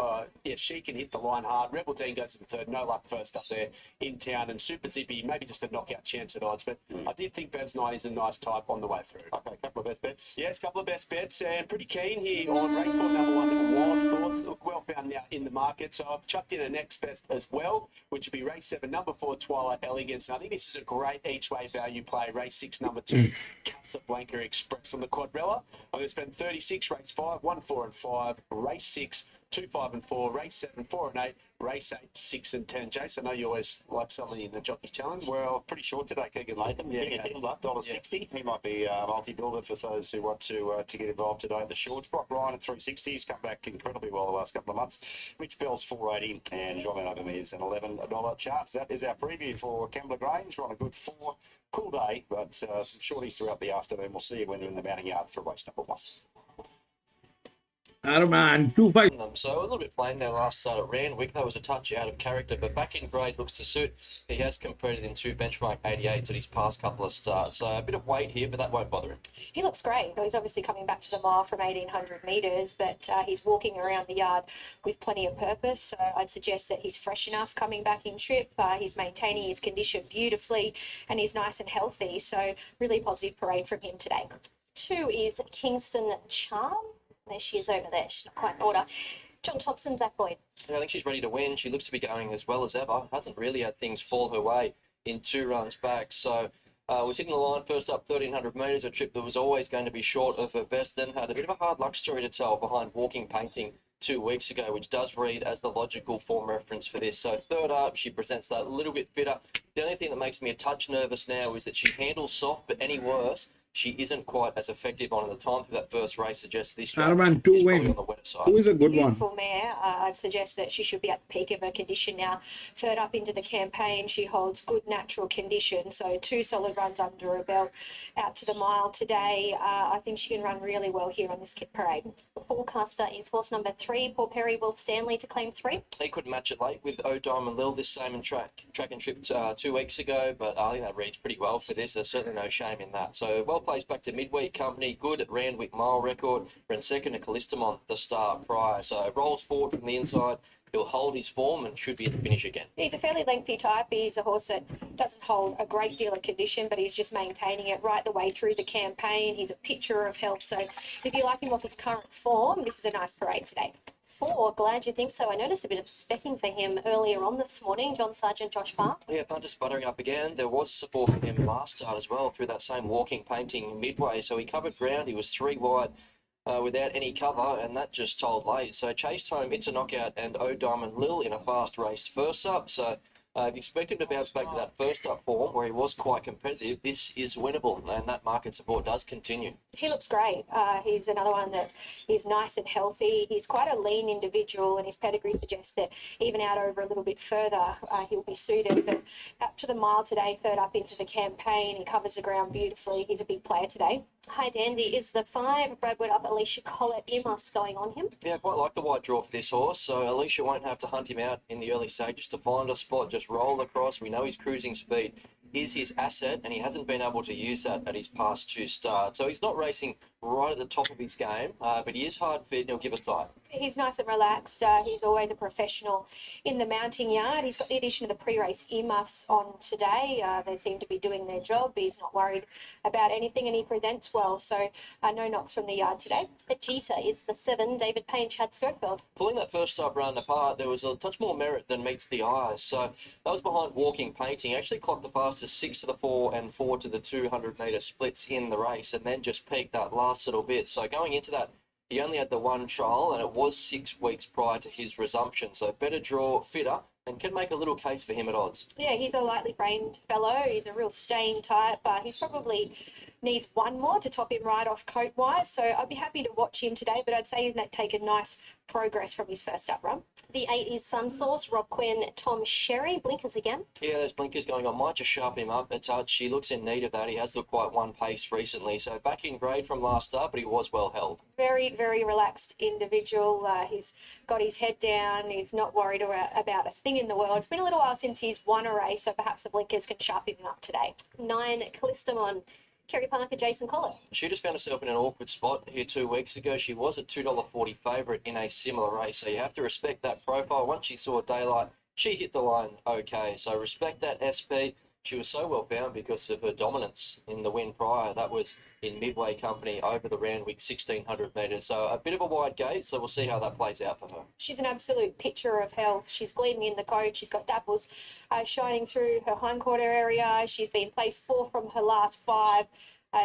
hit the line hard. Rebel Dean goes in third, no luck first up there in town, and Super Zippy, maybe just a knockout chance at odds, but I did think Bev's 9 is a nice type on the way through. Okay, a couple of best bets. Yes, a couple of best bets, and pretty keen here on race form number 1, Wild Thoughts. Look, well found now in the market, so I've chucked in a next best as well, which would be race 7, number 4, Twilight Elegance. And I think this is a great each-way value play. Race 6, number 2, Casablanca Express on the Quadrella. I'm going to spend 36, race 5, 1, 4 and 5, race 6, 2, 5 and 4, race 7, 4 and 8, race 8, 6 and 10. Jason, I know you always like something in the Jockey's Challenge. Well, pretty short today, Keegan Latham. Yeah, King of $1.60. He might be a multi-builder for those who want to get involved today. The shorts, Brock Ryan at 360. He's come back incredibly well the last couple of months. Rich Bell's 480 and John Adam is an $11 chance. That is our preview for Kembla Grange. We're on a good 4. Cool day, but some shorties throughout the afternoon. We'll see you when they're in the mounting yard for race number 1. Arman, 2-5. So a little bit plain their last start at Randwick. That was a touch out of character, but back in grade looks to suit. He has competed in 2 benchmark 88s at his past couple of starts. So a bit of weight here, but that won't bother him. He looks great. He's obviously coming back to the mile from 1,800 metres, but he's walking around the yard with plenty of purpose. So I'd suggest that he's fresh enough coming back in trip. He's maintaining his condition beautifully, and he's nice and healthy. So really positive parade from him today. 2 is Kingston Charm. There she is over there. She's not quite in order. John Thompson, Zach Boyd. Yeah, I think she's ready to win. She looks to be going as well as ever. Hasn't really had things fall her way in 2 runs back. So we're sitting the line first up 1,300 metres, a trip that was always going to be short of her best. Then had a bit of a hard luck story to tell behind Walking Painting 2 weeks ago, which does read as the logical form reference for this. So third up, she presents that a little bit fitter. The only thing that makes me a touch nervous now is that she handles soft, but any worse, she isn't quite as effective on. The time for that first race suggests this track Arman, is 2 probably win. on the wetter side. Who is a good one? Beautiful mare. I'd suggest that she should be at the peak of her condition now. Third up into the campaign, she holds good natural condition. So 2 solid runs under her belt out to the mile today. I think she can run really well here on this parade. The forecaster is horse number 3, Paul Perry, Will Stanley to claim 3. He couldn't match it late with O Diamond Lil this same in track and trip 2 weeks ago, but I think that reads pretty well for this. There's certainly no shame in that. So well placed back to midweek company, good at Randwick mile record, ran second to Callistamon the start prior. So rolls forward from the inside. He'll hold his form and should be at the finish again. He's a fairly lengthy type. He's a horse that doesn't hold a great deal of condition, but he's just maintaining it right the way through the campaign. He's a picture of health. So if you like him off his current form, this is a nice parade today. 4, glad you think so. I noticed a bit of specking for him earlier on this morning. John Sargent, Josh Farr. Yeah, punter sputtering up again. There was support from him last start as well through that same Walking Painting midway. So he covered ground. He was 3 wide without any cover, and that just told late. So chased home, It's a Knockout and O Diamond Lil in a fast race first up. So if you expect him to bounce back to that first up form where he was quite competitive, this is winnable, and that market support does continue. He looks great. He's another one that is nice and healthy. He's quite a lean individual, and his pedigree suggests that even out over a little bit further, he'll be suited. But up to the mile today, third up into the campaign, he covers the ground beautifully. He's a big player today. Hi, Dandy. Is the 5, Bradwood up, Alicia Collett, earmuffs going on him? Yeah, quite like the white draw for this horse. So Alicia won't have to hunt him out in the early stages to find a spot. Just just roll across. We know his cruising speed is his asset, and he hasn't been able to use that at his past 2 starts. So he's not racing right at the top of his game, but he is hard fit and he'll give it time. He's nice and relaxed. He's always a professional in the mounting yard. He's got the addition of the pre-race earmuffs on today. They seem to be doing their job. He's not worried about anything and he presents well. So no knocks from the yard today. Vegeta is the 7, David Payne, Chad Schofield. Pulling that first up run apart, there was a touch more merit than meets the eye. So that was behind Walking Painting. Actually clocked the fastest 6 to the 4 and 4 to the 200-metre splits in the race, and then just peaked that last little bit. So going into that, he only had the one trial, and it was 6 weeks prior to his resumption. So better draw, fitter, and can make a little case for him at odds. Yeah, he's a lightly framed fellow. He's a real staying type. He's probably needs one more to top him right off coat-wise. So I'd be happy to watch him today, but I'd say he's taken nice progress from his first up run. The 8 is Sunsource, Rob Quinn, Tom Sherry. Blinkers again. Yeah, those blinkers going on might just sharpen him up a touch. He looks in need of that. He has looked quite one pace recently. So back in grade from last start, but he was well held. Very, very relaxed individual. He's got his head down. He's not worried about a thing in the world. It's been a little while since he's won a race, so perhaps the blinkers can sharpen him up today. 9, Callistamon, Kerry Parker, Jason Collett. She just found herself in an awkward spot here 2 weeks ago. She was a $2.40 favourite in a similar race, so you have to respect that profile. Once she saw daylight, she hit the line okay. So respect that SP. She was so well found because of her dominance in the win prior. That was in Midway Company over the Randwick 1,600 metres. So a bit of a wide gate, so we'll see how that plays out for her. She's an absolute picture of health. She's gleaming in the coat. She's got dapples shining through her hindquarter area. She's been placed 4 from her last 5.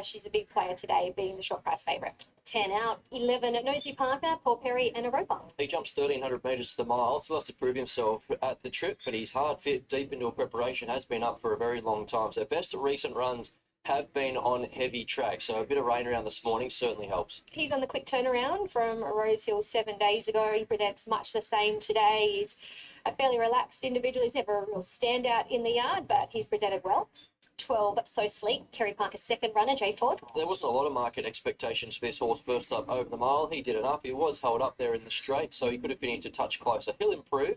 She's a big player today, being the short price favourite. 10 out, 11 at Nosy Parker, Paul Perry and Aropa. He jumps 1,300 metres to the mile. Still has to prove himself at the trip, but he's hard fit, deep into a preparation, has been up for a very long time. So best recent runs have been on heavy track. So a bit of rain around this morning certainly helps. He's on the quick turnaround from Rose Hill 7 days ago. He presents much the same today. He's a fairly relaxed individual. He's never a real standout in the yard, but he's presented well. 12, So Sleep, Kerry Parker's second runner, Jay Ford. There wasn't a lot of market expectations for this horse first up over the mile. He did it up. He was held up there in the straight, so he could have finished a touch closer. He'll improve,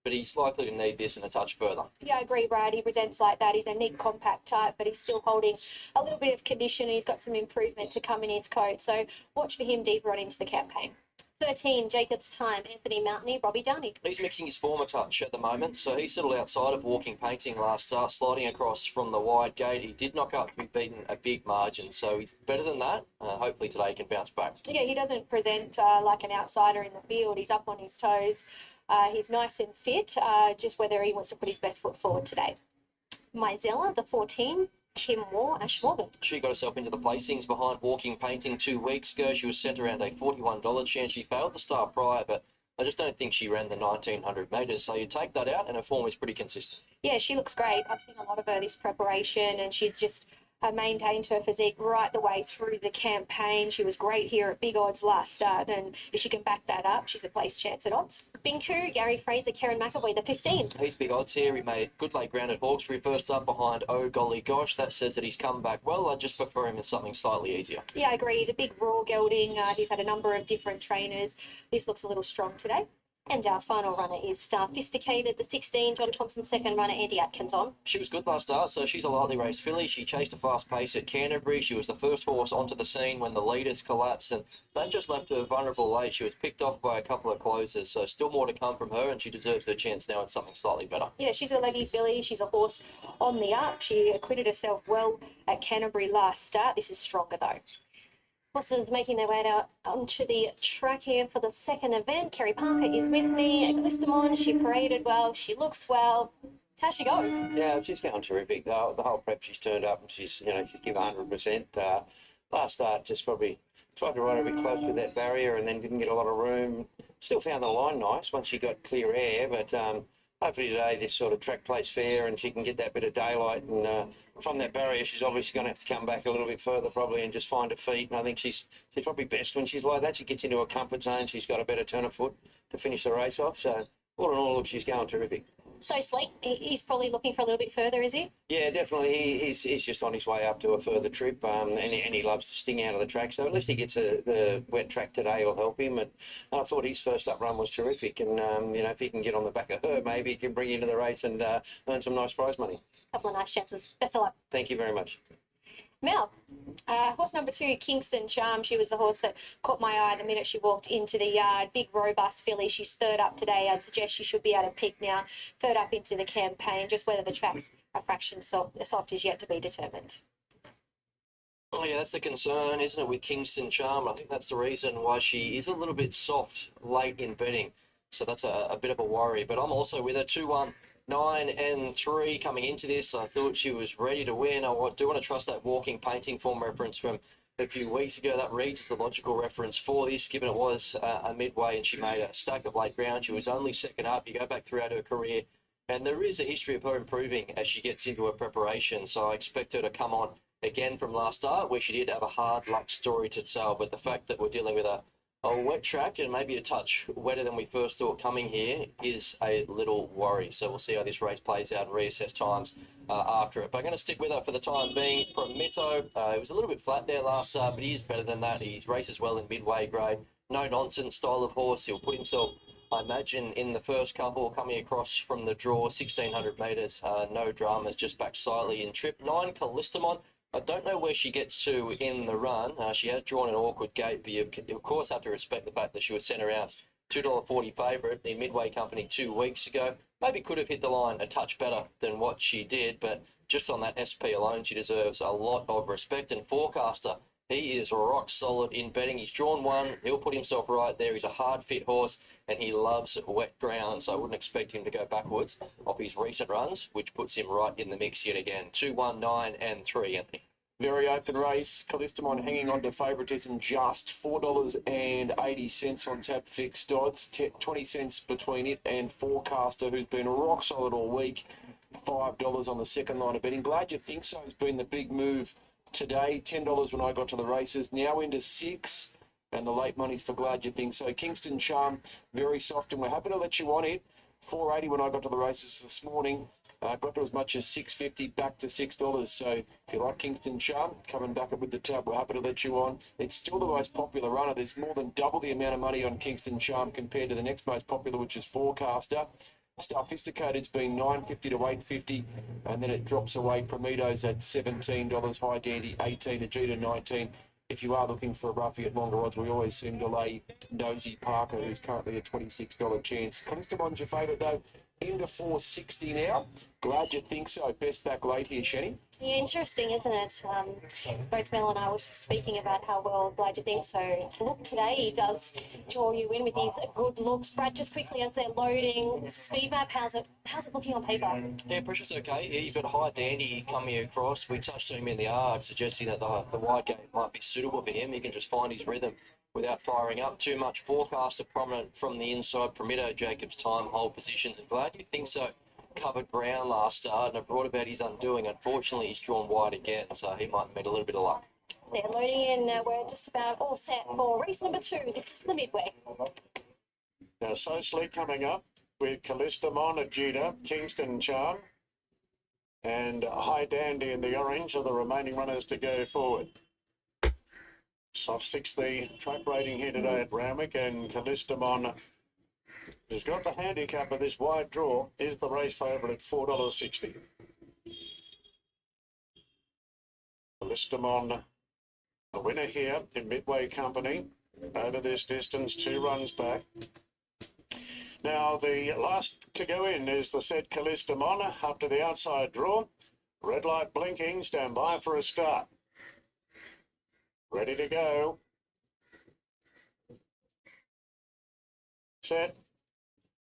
but he's likely to need this and a touch further. Yeah, I agree, Brad. He presents like that. He's a neat, compact type, but he's still holding a little bit of condition. He's got some improvement to come in his coat, so watch for him deeper on into the campaign. 13, Jacob's Time, Anthony Mountainy, Robbie Downey. He's mixing his form a touch at the moment, so he settled outside of Walking Painting last start, sliding across from the wide gate. He did knock up to be beaten a big margin, so he's better than that. Hopefully today he can bounce back. Yeah, he doesn't present like an outsider in the field. He's up on his toes. He's nice and fit, just whether he wants to put his best foot forward today. Mizella, the 14, Kim Moore, Ash Morgan. She got herself into the placings behind Walking Painting 2 weeks ago. She was sent around a $41 chance. She failed the start prior, but I just don't think she ran the 1,900 metres. So you take that out and her form is pretty consistent. Yeah, she looks great. I've seen a lot of her this preparation, and she's just maintained her physique right the way through the campaign. She was great here at big odds last start, and if she can back that up, she's a place chance at odds. Binku, Gary Fraser, Karen McAvoy, the 15. He's big odds here. He made good late ground at Hawkesbury first up behind Oh Golly Gosh. That says that he's come back well. I just prefer him in something slightly easier. Yeah, I agree. He's a big raw gelding. He's had a number of different trainers. This looks a little strong today. And our final runner is Sophisticated, the 16, John Thompson, second runner, Andy Atkins on. She was good last start, so she's a lightly raced filly. She chased a fast pace at Canterbury. She was the first horse onto the scene when the leaders collapsed, and that just left her vulnerable late. She was picked off by a couple of closers, so still more to come from her, and she deserves her chance now at something slightly better. Yeah, she's a leggy filly. She's a horse on the up. She acquitted herself well at Canterbury last start. This is stronger, though. Horses making their way out onto the track here for the second event. Kerry Parker is with me at Glistamon. She paraded well. She looks well. How's she go? Yeah, she's going terrific. The whole prep she's turned up and she's given 100%. Last start just probably tried to ride a bit close to that barrier and then didn't get a lot of room. Still found the line nice once she got clear air, but hopefully today this sort of track plays fair and she can get that bit of daylight, and from that barrier she's obviously going to have to come back a little bit further probably and just find her feet, and I think she's probably best when she's like that. She gets into a comfort zone, she's got a better turn of foot to finish the race off, so all in all, look, she's going terrific. So Sleek, he's probably looking for a little bit further, is he? Yeah, definitely. He's just on his way up to a further trip, and he loves to sting out of the track. So at least he gets the wet track today will help him. And I thought his first up run was terrific. And if he can get on the back of her, maybe he can bring you into the race and earn some nice prize money. Couple of nice chances. Best of luck. Thank you very much. Mel, horse number 2, Kingston Charm. She was the horse that caught my eye the minute she walked into the yard. Big, robust filly. She's third up today. I'd suggest she should be able to peak now. Third up into the campaign. Just whether the track's a fraction soft is yet to be determined. Oh yeah, that's the concern, isn't it, with Kingston Charm? I think that's the reason why she is a little bit soft late in betting. So that's a bit of a worry. But I'm also with her 2-1. 9 and 3 coming into this. I thought she was ready to win. I do want to trust that walking painting form reference from a few weeks ago. That reads as the logical reference for this, given it was a midway and she made a stack of late ground. She was only second up. You go back throughout her career, and there is a history of her improving as she gets into her preparation. So I expect her to come on again from last start, where she did have a hard luck story to tell. But the fact that we're dealing with a wet track and maybe a touch wetter than we first thought coming here is a little worry. So we'll see how this race plays out and reassess times after it. But I'm going to stick with her for the time being. Prometto, it was a little bit flat there last start, but he is better than that. He races well in midway grade. No nonsense style of horse. He'll put himself, I imagine, in the first couple coming across from the draw, 1,600 metres. No dramas, just back slightly in trip. 9, Callistamon. I don't know where she gets to in the run. She has drawn an awkward gate, but you of course have to respect the fact that she was sent around $2.40 favourite in Midway Company 2 weeks ago. Maybe could have hit the line a touch better than what she did, but just on that SP alone, she deserves a lot of respect. And Forecaster, he is rock solid in betting. He's drawn one. He'll put himself right there. He's a hard fit horse and he loves wet ground. So I wouldn't expect him to go backwards off his recent runs, which puts him right in the mix yet again. 2, 1, 9 and 3, Anthony. Very open race. Callistamon hanging on to favouritism, just $4.80 on tap fixed odds. 20 cents between it and Forecaster, who's been rock solid all week. $5 on the second line of betting. Glad You Think So has been the big move today. $10 when I got to the races. Now into 6. And the late money's for Glad You Think So. Kingston Charm, very soft, and we're happy to let you on it. $4.80 when I got to the races this morning. Got to as much as $6.50, back to $6. So if you like Kingston Charm, coming back up with the tab, we're happy to let you on. It's still the most popular runner. There's more than double the amount of money on Kingston Charm compared to the next most popular, which is Forecaster. Sophisticated's been $9.50 to $8.50, and then it drops away. Prometto's at $17, High Dandy $18, Ajita $19. If you are looking for a roughie at longer odds, we always seem to lay Nosy Parker, who's currently a $26 chance. Callistamon's your favourite though, into $4.60 now. Glad You Think So. Best back late here, Shenny. Yeah, interesting, isn't it? Both Mel and I were speaking about how well Glad You Think So look today. He does draw you in with these good looks. Brad, just quickly as they're loading, speed map, how's it looking on paper? Yeah, pressure's okay. You've got High Dandy coming across. We touched him in the yard, suggesting that the wide gate might be suitable for him. He can just find his rhythm without firing up too much. Forecaster prominent from the inside. Prometto, Jacob's time, hold positions. And Glad You Think So covered ground last start and it brought about his undoing. Unfortunately, he's drawn wide again, so he might meet a little bit of luck. They're loading in. We're just about all set for race number 2. This is the midway. Now, So Sleek coming up with Callistamon, Ajita, Kingston Charm, and High Dandy in the orange are the remaining runners to go forward. Soft 6 the track rating here today at Randwick, and Callistamon has got the handicap of this wide draw, is the race favourite at $4.60. Callistamon, the winner here in Midway Company, over this distance, 2 runs back. Now, the last to go in is the said Callistamon, up to the outside draw. Red light blinking, stand by for a start. Ready to go. Set.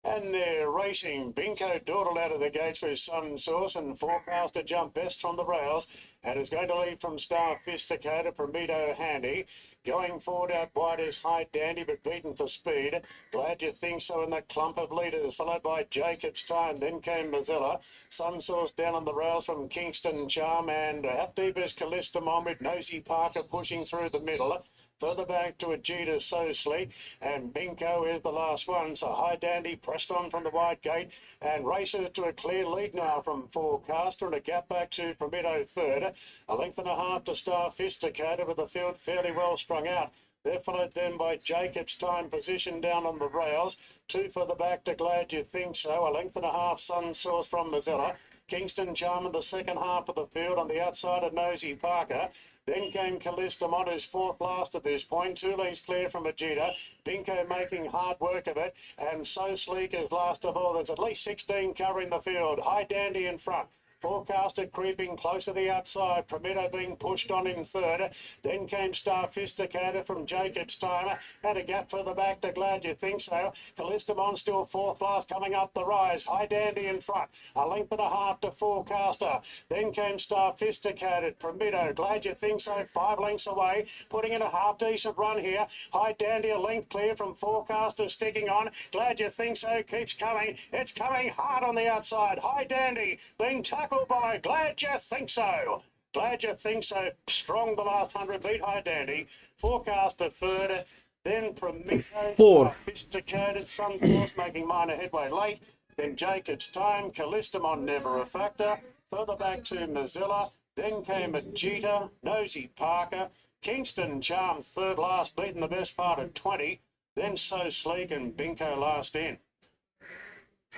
And they're racing. Binko dawdled out of the gates with Sun Source, and Forecaster jumped best from the rails and is going to lead from Sophisticated, Prometto Handy. Going forward out wide is High Dandy, but beaten for speed. Glad You Think So in that clump of leaders, followed by Jacob's Time. Then came Mozilla. Sun Source down on the rails from Kingston Charm, and out deep is Callistamon with Nosy Parker pushing through the middle. Further back to Ajita Sosley, and Binko is the last one. So High Dandy pressed on from the wide gate and races to a clear lead now from Forecaster, and a gap back to Prometo third. A length and a half to Star Fisticated, with the field fairly well strung out. They're followed then by Jacob's Time, position down on the rails. Two further back to Glad You Think So. A length and a half Sun Source from Mozilla. Kingston Charm in the second half of the field on the outside of Nosy Parker. Then came Callistamon, who's fourth last at this point. 2 lengths clear from Ajita. Dinko making hard work of it. And So Sleek is last of all. There's at least 16 covering the field. High Dandy in front. Forecaster creeping close to the outside. Prometo being pushed on in third. Then came Star Fisticated from Jacob's Time. Had a gap further back to Glad You Think So. Callistamon still fourth last, coming up the rise. High Dandy in front. A length and a half to Forecaster. Then came Star Fisticated. Prometo, Glad You Think So, 5 lengths away. Putting in a half decent run here. High Dandy a length clear from Forecaster, sticking on. Glad You Think So keeps coming. It's coming hard on the outside. High Dandy being tackled by Glad You Think So. Glad You Think So, strong the last 100, beat High Dandy. Forecaster third, then Prometo, Four. Sophisticated, Sunforce making minor headway late. Then Jacob's Time, Callistamon never a factor. Further back to Mozilla, then came Ajita, Nosy Parker, Kingston Charm third last, beating the best part of 20. Then So Sleek and Binko last in.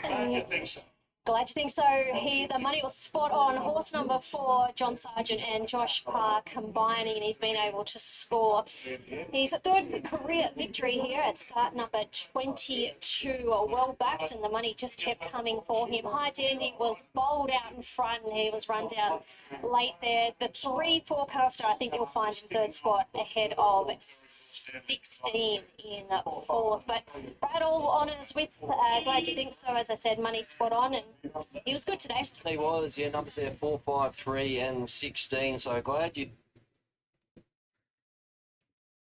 Glad You Think So. Glad you think so. The money was spot on. Horse number 4, John Sargent and Josh Parr combining, and he's been able to score his third career victory here at start number 22. Well backed, and the money just kept coming for him. High Dandy was bowled out in front, and he was run down late there. The 3 Forecaster, I think you'll find in third spot ahead of 16 in fourth. But Brad, all honours with Glad You Think So. As I said, money spot on, and he was good today. He was, yeah, numbers there 4, 5, 3 and 16. So glad you.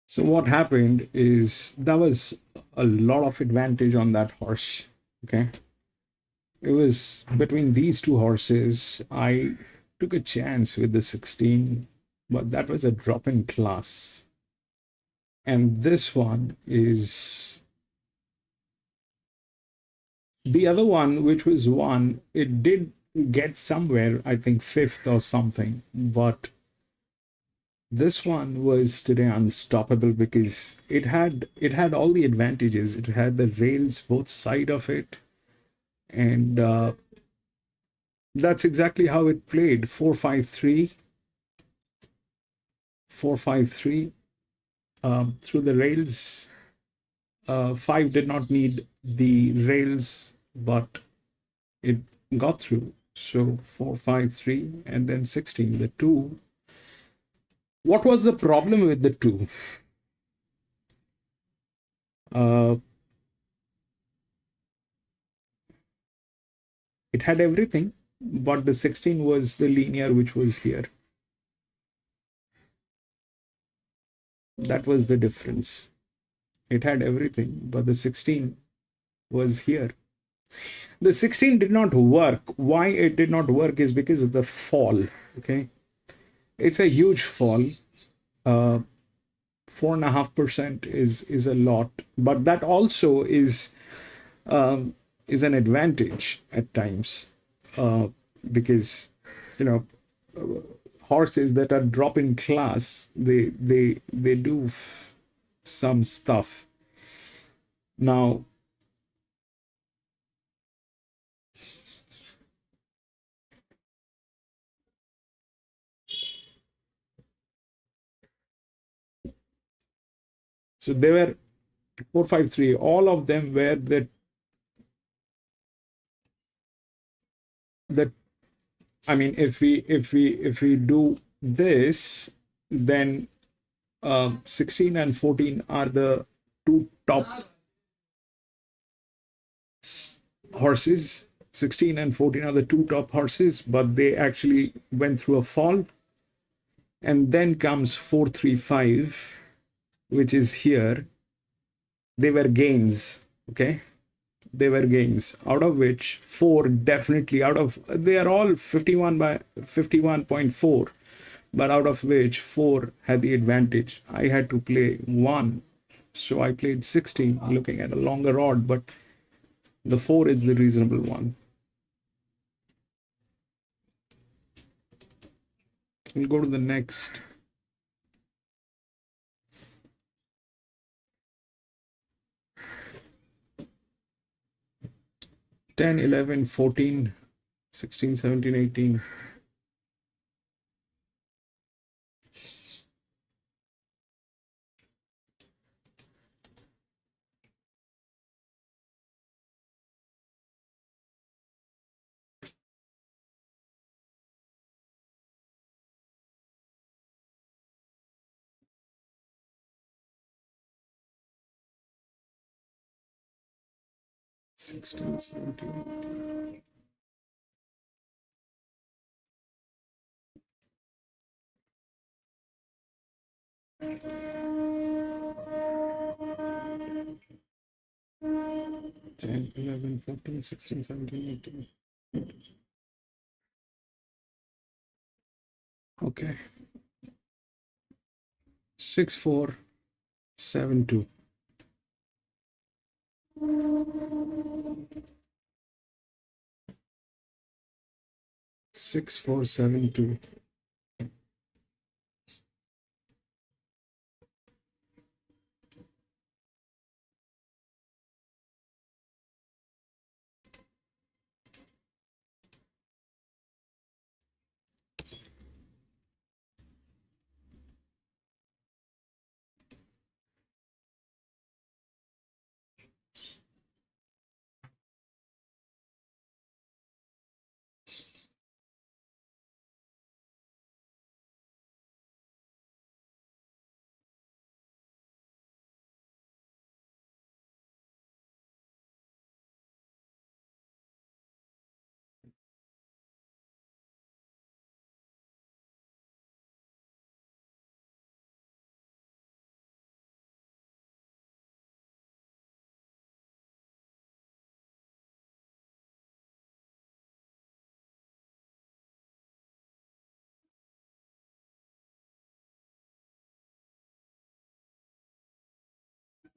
So what happened is there was a lot of advantage on that horse. Okay. It was between these two horses. I took a chance with the 16, but that was a drop in class. And this one is the other one, which was one, it did get somewhere, I think 5th or something, but this one was today unstoppable because it had all the advantages. It had the rails both side of it, and that's exactly how it played. 4-5-3 through the rails. 5 did not need the rails, but it got through. So 4-5-3 and then 16. The 2. What was the problem with the 2? It had everything, but the 16 was the linear, which was here. That was the difference. It had everything, but the 16 was here. The 16 did not work. Why it did not work is because of the fall. Okay, it's a huge fall. 4.5% is a lot, but that also is an advantage at times, because horses that are drop in class, they do some stuff. Now so they were 4-5-3. All of them were that I mean, if we do this, then 16 and 14 are the 2 top horses. 16 and 14 are the 2 top horses, but they actually went through a fall. And then comes 4-3-5, which is here. They were gains. Okay, they were gains, out of which 4 definitely, they are all 51 by 51.4, but out of which 4 had the advantage. I had to play 1, so I played 16, looking at a longer odd, but the 4 is the reasonable one. We'll go to the next. Ten, 11, 14, 16, 17, 18. Sixteen, 17, 10, 11, 14, 16, 17, 18. Okay. 6, 4, 7, 2. Six, 4, 7, 2.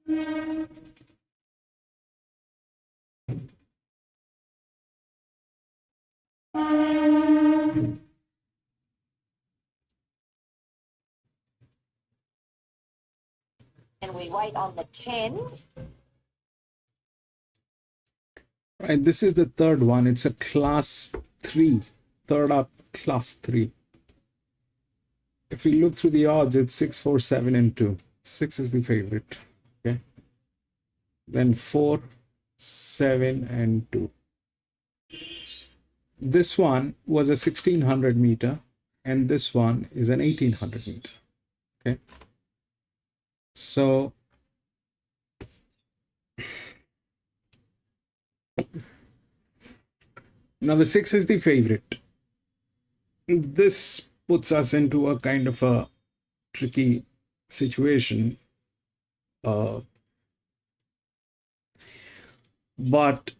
And we wait on the 10. Right, this is the third one. It's a class 3, third up, class 3. If we look through the odds, it's 6, 4, 7, and 2. 6 is the favorite. Okay. Then 4, 7, and 2. This one was a 1600 meter, and this one is an 1800 meter. Okay. So now the 6 is the favorite. This puts us into a kind of a tricky situation. But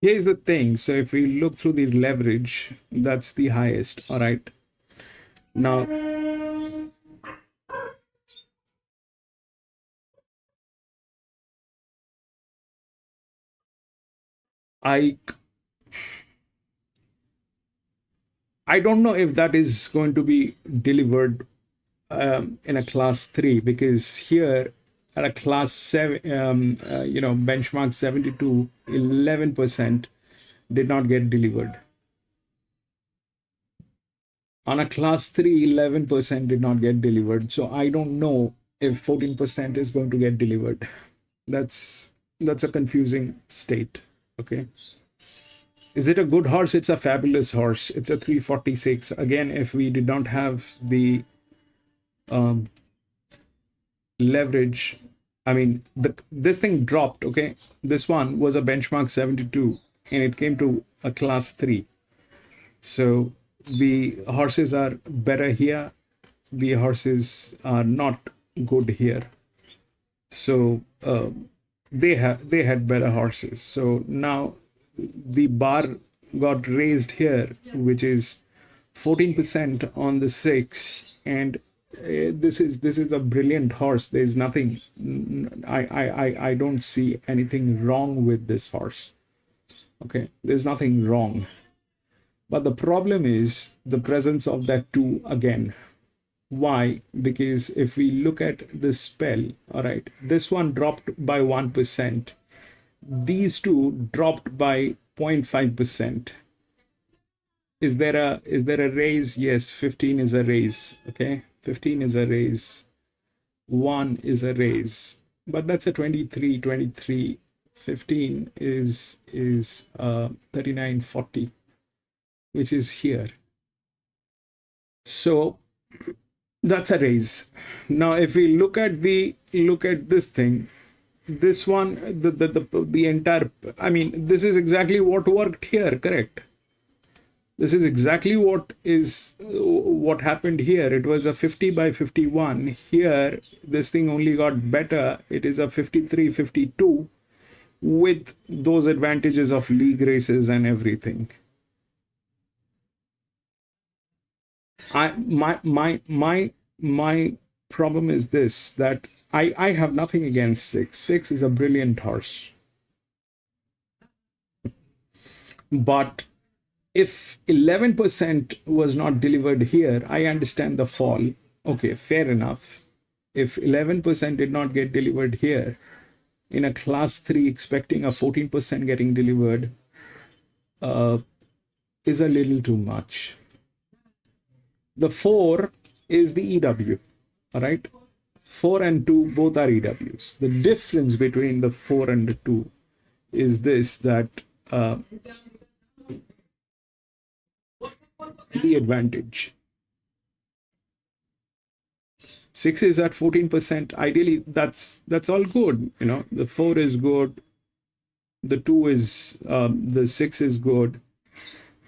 here's the thing. So if we look through the leverage, that's the highest. All right. Now, I don't know if that is going to be delivered in a class 3, because here at a class 7, benchmark 72, 11% did not get delivered. On a class 3, 11% did not get delivered. So I don't know if 14% is going to get delivered. That's a confusing state. Okay. Is it a good horse? It's a fabulous horse. It's a 346. Again, if we did not have the leverage, I mean, this thing dropped. Okay. This one was a benchmark 72 and it came to a class 3. So the horses are better here. The horses are not good here. So they had better horses. So now the bar got raised here, which is 14% on the 6, and this is a brilliant horse. There's nothing, I don't see anything wrong with this horse. Okay, there's nothing wrong. But the problem is the presence of that 2 again. Why? Because if we look at the spell, all right, this one dropped by 1%. These two dropped by 0.5%. Is there a raise? Yes, 15 is a raise. Okay, 15 is a raise. 1 is a raise. But that's a 23. 15 is 39.40, which is here. So that's a raise. Now if we look at this thing, this one, the entire, I mean, this is exactly what worked here, correct? This is exactly what happened here. It was a 50 by 51. Here this thing only got better. It is a 53, 52 with those advantages of league races and everything. My problem is this, that I have nothing against 6. 6 is a brilliant horse. But if 11% was not delivered here, I understand the fall. Okay, fair enough. If 11% did not get delivered here, in a class 3, expecting a 14% getting delivered is a little too much. The 4 is the EW, all right? 4 and 2 both are EWs. The difference between the 4 and the 2 is this, that the advantage. 6 is at 14%. Ideally, that's all good. You know, the 4 is good. The 2 is, the 6 is good.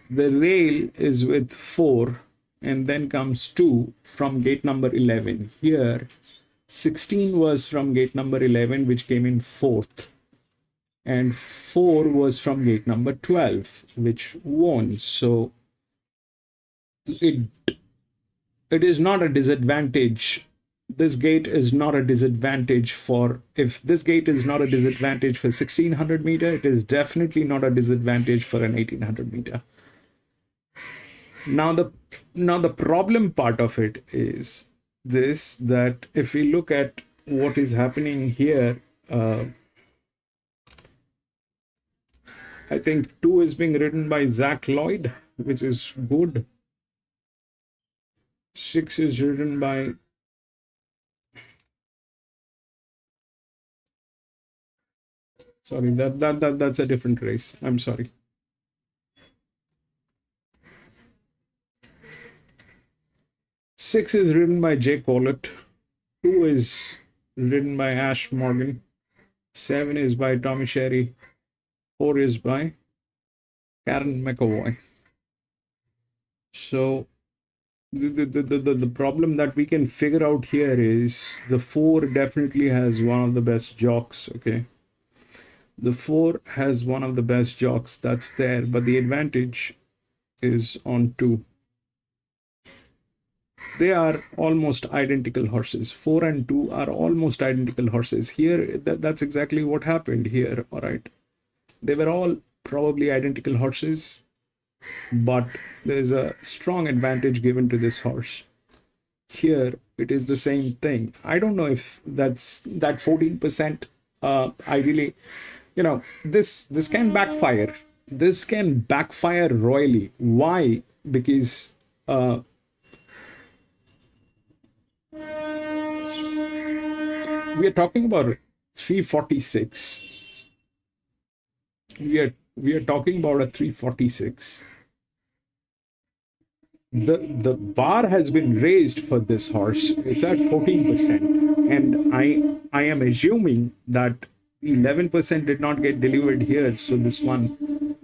The rail is with 4, and then comes 2 from gate number 11. Here, 16 was from gate number 11, which came in 4th. And 4 was from gate number 12, which won. So it is not a disadvantage. This gate is not a disadvantage for, if this gate is not a disadvantage for 1600 meter, it is definitely not a disadvantage for an 1800 meter. Now the problem part of it is this, that if we look at what is happening here, I think 2 is being ridden by Zach Lloyd, which is good. 6 is ridden by that's a different race. I'm sorry. Six is ridden by Jay Collett. 2 is ridden by Ash Morgan. 7 is by Tommy Sherry. 4 is by Karen McAvoy. So the problem that we can figure out here is the 4 definitely has one of the best jocks. Okay, the 4 has one of the best jocks that's there, but the advantage is on 2. They are almost identical horses. 4 and 2 are almost identical horses. Here, that's exactly what happened here. All right, they were all probably identical horses, but there is a strong advantage given to this horse. Here, it is the same thing. I don't know if that's that 14%. I really, you know, this can backfire. This can backfire royally. Why? Because we are talking about 346. We are talking about a 346. The bar has been raised for this horse. It's at 14%, and I am assuming that 11% did not get delivered here, so this one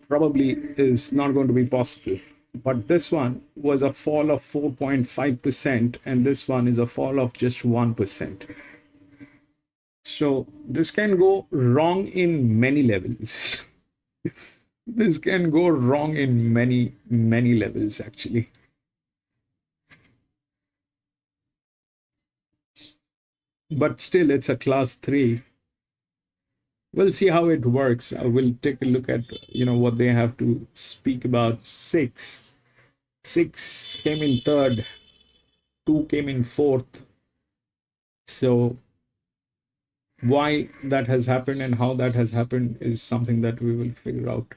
probably is not going to be possible. But this one was a fall of 4.5%, and this one is a fall of just 1%. So this can go wrong in many levels. This can go wrong in many, many levels, actually. But still, it's a class 3. We'll see how it works. I will take a look at, what they have to speak about. 6. 6 came in third. 2 came in fourth. So why that has happened and how that has happened is something that we will figure out.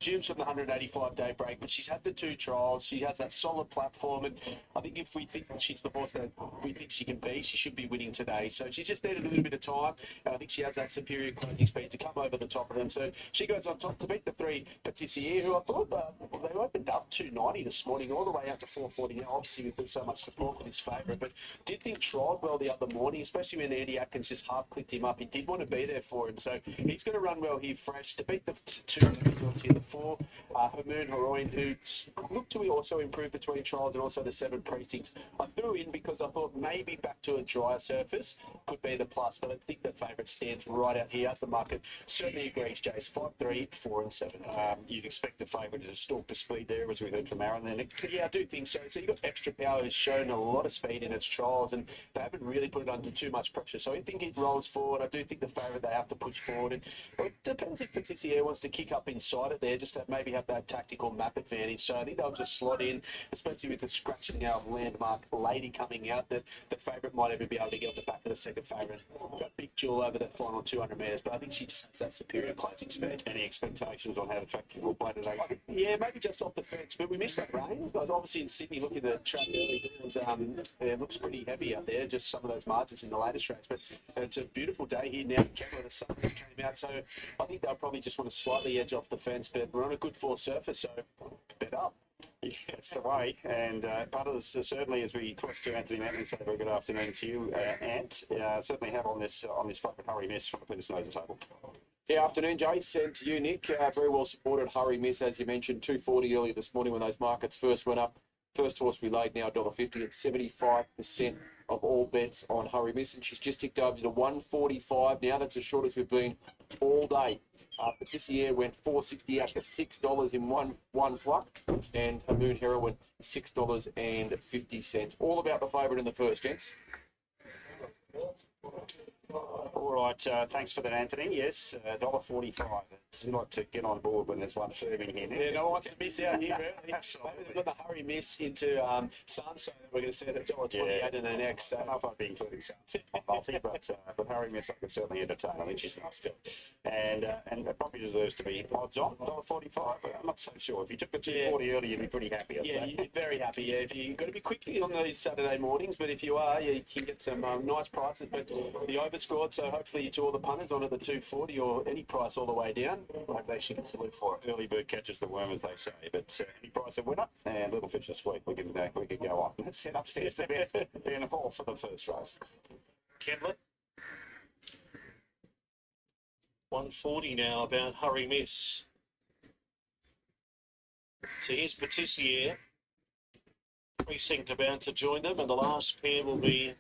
Resumes from the 185-day break, but she's had the 2 trials. She has that solid platform, and I think if we think that she's the horse that we think she can be, she should be winning today. So she just needed a little bit of time, and I think she has that superior closing speed to come over the top of them. So she goes on top to beat the 3 Patissier, who I thought they opened up 290 this morning, all the way up to 440. Now, obviously, with so much support for this favourite, but did think trialled well the other morning, especially when Andy Atkins just half clicked him up. He did want to be there for him, so he's going to run well here fresh to beat the 2 here, the 4, Hamoon Heroin, who looked to also improve between trials and also the 7 precincts. I threw in because I thought maybe back to a drier surface could be the plus, but I think the favourite stands right out here. As the market certainly agrees, Jace. 5, 3, 4 and 7. You'd expect the favourite to stalk the speed there, as we heard from Aaron. Then Yeah, I do think so. So you've got Extra Power who's shown a lot of speed in its trials, and they haven't really put it under too much pressure. So I think it rolls forward. I do think the favourite, they have to push forward. And it depends if Patissier wants to kick up inside it there, just to maybe have that tactical map advantage. So I think they'll just slot in, especially with the scratching now of Landmark Lady coming out, that the favourite might even be able to get on the back of the second favourite. Got big jewel over the final 200 metres, but I think she just has that superior closing speed. any expectations on how the track will play today? Yeah, maybe just off the fence, but we missed that rain. I was obviously in Sydney looking at the track early doors. It looks pretty heavy out there, just some of those margins in the latest tracks. But it's a beautiful day here now. The sun just came out, so I think they'll probably just want to slightly edge off the fence, but we're on a good force surface, so bet up. Yeah, that's the way. And punters, certainly, as we cross to Anthony Manton, say very good afternoon to you, Ant. Certainly have on this favourite Hurry Miss from the Peter Snowden table. Yeah, afternoon, Jace, and to you, Nick. Very well supported. Hurry Miss, as you mentioned, 240 earlier this morning when those markets first went up. First horse we laid now $1.50 at 75% of all bets on Hurry Miss, and she's just ticked over to 145 now. That's as short as we've been all day. Patissier went 460 out to $6 in one fluck, and Hamoon Heroin $6.50. All about the favourite in the first, gents. All right, thanks for that, Anthony. Yes, $1.45. You like to get on board when there's one serving here. Yeah, no one wants to miss out here, really. Absolutely. They've got the Hurry Miss into Sunshine that we're going to see at $1.28 in the next. I don't know if I'd be including Sunset multi, but Hurry Miss I could certainly entertain. I think she's a nice fit. And it probably deserves to be odds on, $1.45. I'm not so sure. If you took the 240 early, you'd be pretty happy. Yeah, you'd be very happy. Yeah, if you've got to be quickly on those Saturday mornings, but if you are, you can get some nice prices. But the overscored, so hopefully to all the punters on at the 240 or any price all the way down, like they should salute for it. Early bird catches the worm, as they say. But any price a winner, and Little Fish this week, we could go on. Let's head upstairs to Ben Hall for the first race. Kentlet. 140 now about Hurry Miss. So here's Patissier. Precinct about to join them, and the last pair will be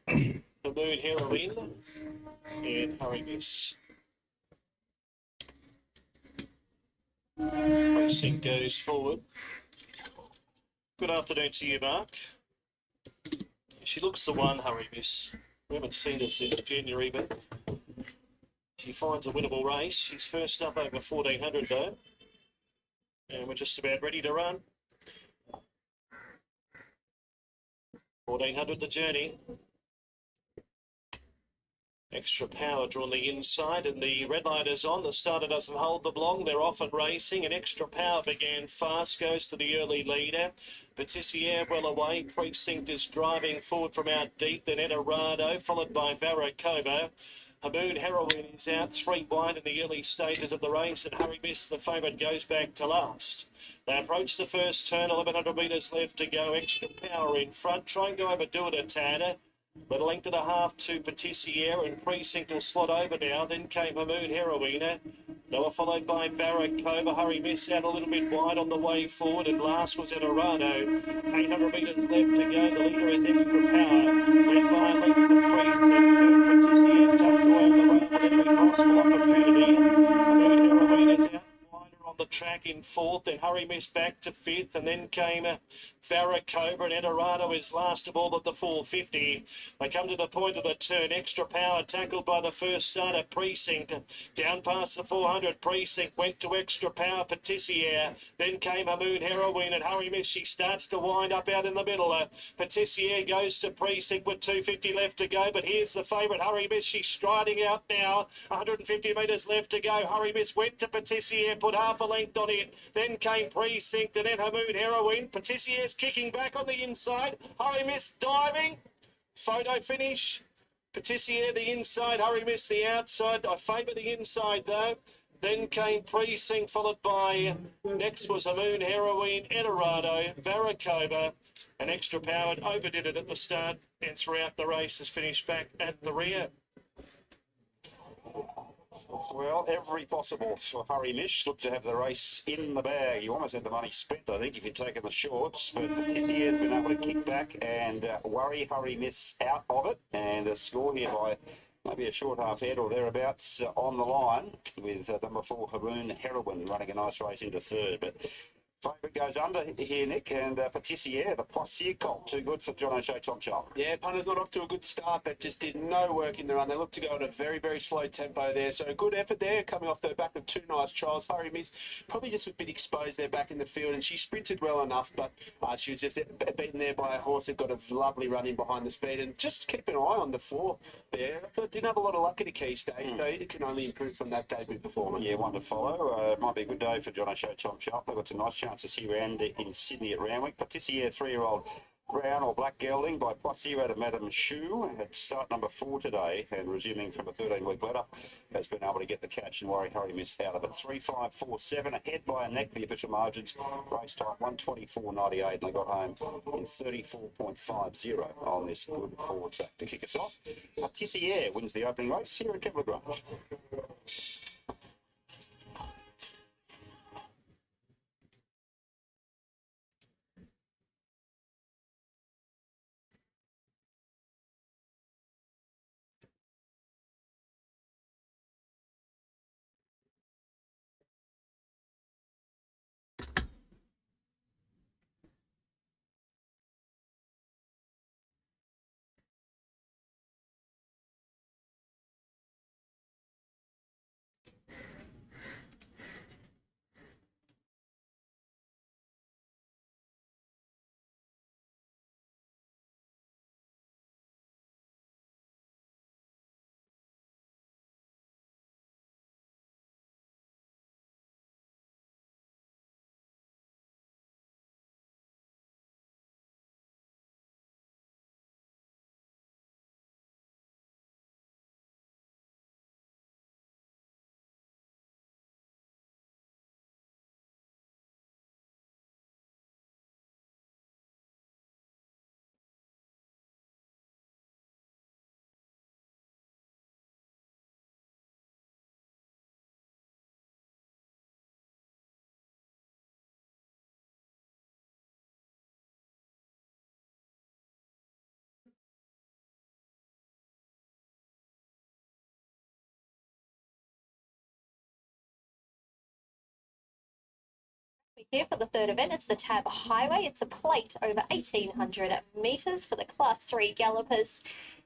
the Moon Heroine and Hurry Miss. Precinct goes forward. Good afternoon to you, Mark. She looks the one, Hurry Miss. We haven't seen her since January, but she finds a winnable race. She's first up over 1400 though. And we're just about ready to run. 1400 the journey. Extra Power drawn the inside, and the red light is on. The starter doesn't hold them long. They're off and racing, and Extra Power began fast, goes to the early leader. Patissier well away. Precinct is driving forward from out deep, then Edorado, followed by Varacovo. Hamoon Heroin is out 3 wide in the early stages of the race, and Hurry Miss, the favourite, goes back to last. They approach the first turn, 1100 metres left to go. Extra Power in front, trying to overdo it a tad. But a length and a half to Patissier, and Precinct will slot over now. Then came Hamoon Heroina. They were followed by Varacova. Hurry Miss out a little bit wide on the way forward, and last was Edorado. 800 metres left to go. The leader is Extra Power, led by a length to Precinct. Patissier tucked away on the rail with every possible opportunity. Hamoon Heroina is out wider on the track in fourth, then Hurry Miss back to fifth, and then came Varacova, and Edorado is last of all at the 450. They come to the point of the turn. Extra Power tackled by the first starter, Precinct. Down past the 400, Precinct went to Extra Power, Patissier. Then came Hamoon Heroine, and Hurry Miss, she starts to wind up out in the middle. Patissier goes to Precinct with 250 left to go, but here's the favourite, Hurry Miss. She's striding out now. 150 metres left to go. Hurry Miss went to Patissier, put half a length on it. Then came Precinct, and then Hamoon Heroine. Patissier's kicking back on the inside. Hurry Miss diving. Photo finish. Patissier the inside, Hurry Miss the outside. I favour the inside though. Then came Precinct, followed by, next was Hamoon Heroine, Edorado, Varacova, and Extra Powered overdid it at the start, and throughout the race has finished back at the rear. Well, every possible for Hurry Mish. Looked to have the race in the bag. You almost had the money spent, I think, if you'd taken the shorts. But Patissier's been able to kick back and worry Hurry Miss out of it. And a score here by maybe a short half head or thereabouts on the line, with number 4, Hamoon Heroine, running a nice race into third. But favourite goes under here, Nick, and Patissier, the Poissier colt, too good for John O'Shea Tom Chop. Yeah, punters not off to a good start, but just did no work in the run. They looked to go at a very, very slow tempo there. So a good effort there, coming off the back of 2 nice trials. Hurry Miss probably just a bit exposed there back in the field, and she sprinted well enough, but she was just beaten there by a horse that got a lovely run in behind the speed. And just keep an eye on the 4 there. I thought it didn't have a lot of luck at a key stage, so it can only improve from that debut performance. Yeah, one to follow. Might be a good day for John O'Shea Tom Chop. They've got some nice chances here around in Sydney at Randwick. Patissier, 3-year-old brown or black gelding by Poissier out of Madame Chou at start number 4 today, and resuming from a 13-week let-up, has been able to get the catch and worry Hurry Miss out of it. 3-5-4-7, ahead by a neck, the official margins. Race time 1:24.98, and they got home in 34.50 on this good forward track. To kick us off, Patissier wins the opening race here at Kevlar Grange. Here for the third event, it's the Tab Highway. It's a plate over 1,800 metres for the Class 3 gallopers.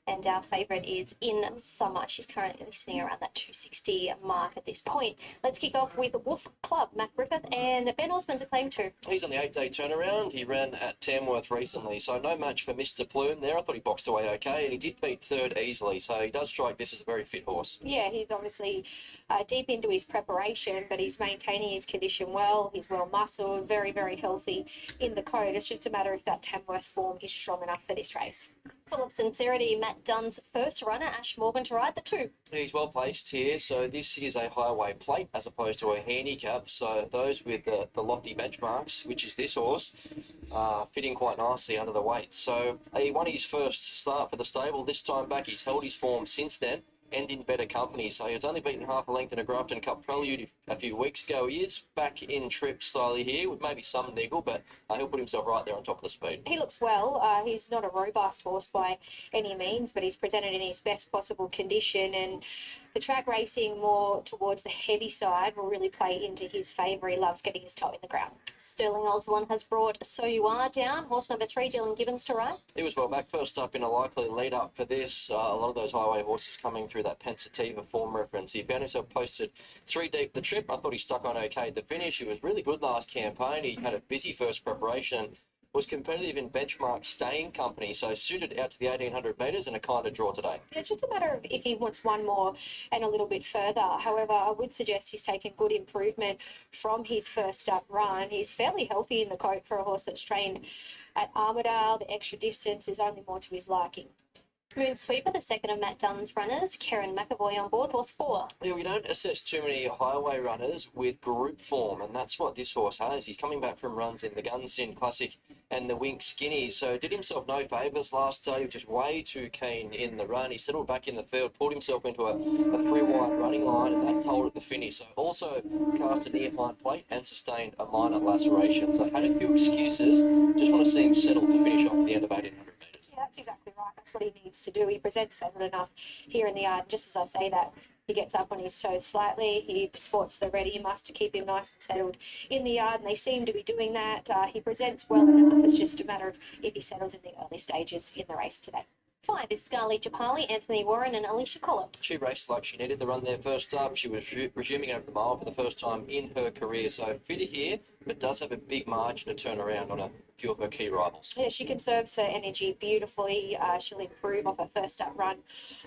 And our favourite is In Summer. She's currently sitting around that 260 mark at this point. Let's kick off with Wolf Club, Matt Griffith, and Ben Osmond to claim 2. He's on the 8-day turnaround. He ran at Tamworth recently, so no match for Mr. Plume there. I thought he boxed away okay, and he did beat third easily, so he does strike this as a very fit horse. Yeah, he's obviously deep into his preparation, but he's maintaining his condition well. He's well muscled, very, very healthy in the coat. It's just a matter if that Tamworth form is strong enough for this race. Full of sincerity, Matt Dunn's first runner, Ash Morgan, to ride the 2. He's well placed here, so this is a highway plate as opposed to a handicap. So those with the lofty benchmarks, which is this horse, fitting quite nicely under the weight. So he won his first start for the stable. This time back, he's held his form since then and in better company. So he was only beaten half a length in a Grafton Cup Prelude a few weeks ago. He is back in trip slowly here with maybe some niggle, but he'll put himself right there on top of the speed. He looks well. He's not a robust horse by any means, but he's presented in his best possible condition, and the track racing more towards the heavy side will really play into his favour. He loves getting his toe in the ground. Sterling Osland has brought So You Are down. Horse number 3, Dylan Gibbons, to ride. He was well back first up in a likely lead up for this. A lot of those highway horses coming through that Pensativa form reference. He found himself posted 3 deep the trip. I thought he stuck on okay at the finish. He was really good last campaign. He had a busy first preparation. Was competitive in benchmark staying company, so suited out to the 1800 metres and a kind of draw today. It's just a matter of if he wants one more and a little bit further. However, I would suggest he's taken good improvement from his first up run. He's fairly healthy in the coat for a horse that's trained at Armidale. The extra distance is only more to his liking. Moon Sweeper, the second of Matt Dunn's runners, Karen McAvoy on board, horse 4. Yeah, we don't assess too many highway runners with group form, and that's what this horse has. He's coming back from runs in the Gunsin Classic and the Wink Skinny, so did himself no favours last day. He was just way too keen in the run. He settled back in the field, pulled himself into a 3-wide running line, and that told at the finish. So also cast a near hind plate and sustained a minor laceration. So had a few excuses. Just want to see him settle to finish off at the end of 1800 metres. Yeah, that's exactly right. That's what he needs to do. He presents settled enough here in the yard. Just as I say that, he gets up on his toes slightly. He sports the ready must to keep him nice and settled in the yard, and they seem to be doing that. He presents well enough. It's just a matter of if he settles in the early stages in the race today. 5 is Scarlett Japali, Anthony Warren and Alicia Collett. She raced like she needed the run there first up. She was resuming over the mile for the first time in her career. So fitter here, but does have a big margin to turn around on a few of her key rivals. Yeah, she conserves her energy beautifully. She'll improve off her first up run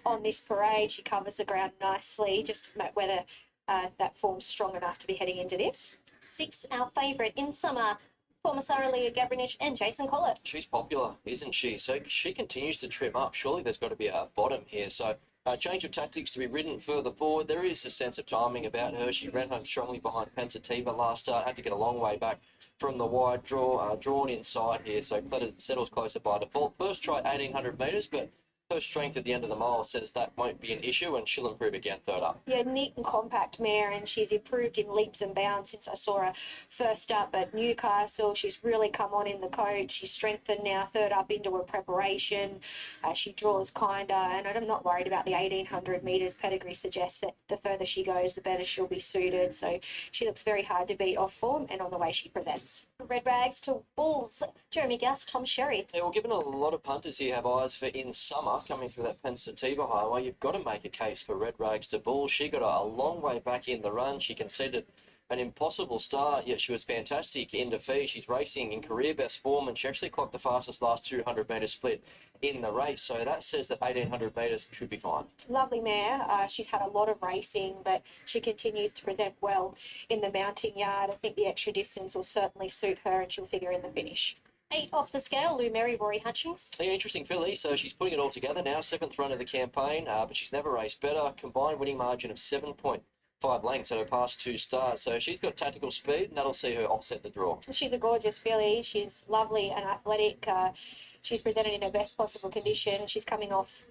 on this parade. She covers the ground nicely, just whether that form's strong enough to be heading into this. 6, our favourite in summer, former Sarah Leah Gabrinich and Jason Collett. She's popular, isn't she? So she continues to trim up. Surely there's got to be a bottom here. So change of tactics to be ridden further forward. There is a sense of timing about her. She ran home strongly behind Pensativa last start. Had to get a long way back from the wide draw, drawn inside here. So settles closer by default. First try 1800 metres, but her strength at the end of the mile says that won't be an issue, and she'll improve again third up. Yeah, neat and compact mare, and she's improved in leaps and bounds since I saw her first up at Newcastle. She's really come on in the coach. She's strengthened now, third up into her preparation. She draws kinder, and I'm not worried about the 1800 metres. Pedigree suggests that the further she goes, the better she'll be suited. So she looks very hard to beat off form and on the way she presents. Red Rags to Bulls, Jeremy Gus, Tom Sherry. Yeah, well, given a lot of punters here have eyes for in summer coming through that Pensativa highway, you've got to make a case for Red Rags to Bull. She got a long way back in the run. She conceded an impossible start, yet she was fantastic in defeat. She's racing in career best form, and she actually clocked the fastest last 200 metre split in the race. So that says that 1800 metres should be fine. Lovely mare. She's had a lot of racing, but she continues to present well in the mounting yard. I think the extra distance will certainly suit her, and she'll figure in the finish. 8 off the scale, Lou Mary, Rory Hutchings. Yeah, interesting filly. So she's putting it all together now. 7th run of the campaign, but she's never raced better. Combined winning margin of 7.5 lengths at her past 2 starts. So she's got tactical speed, and that'll see her offset the draw. She's a gorgeous filly. She's lovely and athletic. She's presented in her best possible condition. She's coming off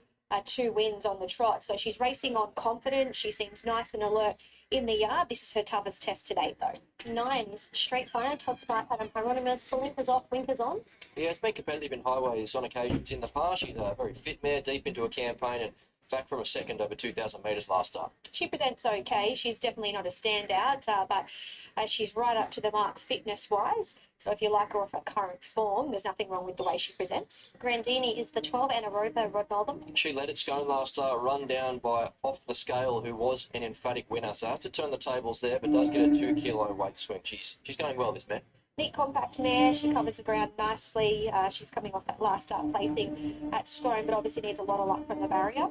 2 wins on the trot. So she's racing on confidence. She seems nice and alert in the yard. This is her toughest test to date, though. 9s, Straight Fire, Todd Smart, Adam Hieronymus, blinkers off, winkers on. Yeah, it's been competitive in highways on occasions in the past. She's a very fit mare, deep into a campaign, and back from a second over 2,000 metres last start. She presents okay. She's definitely not a standout, but she's right up to the mark fitness-wise. So if you like her off her current form, there's nothing wrong with the way she presents. Grandini is the 12, and Aropa, Rod Northam. She led its going last start, run down by Off the Scale, who was an emphatic winner. So has to turn the tables there, but does get a 2 kilo weight swing. She's going well, this man. Neat compact mare. She covers the ground nicely. She's coming off that last start placing at Scone, but obviously needs a lot of luck from the barrier.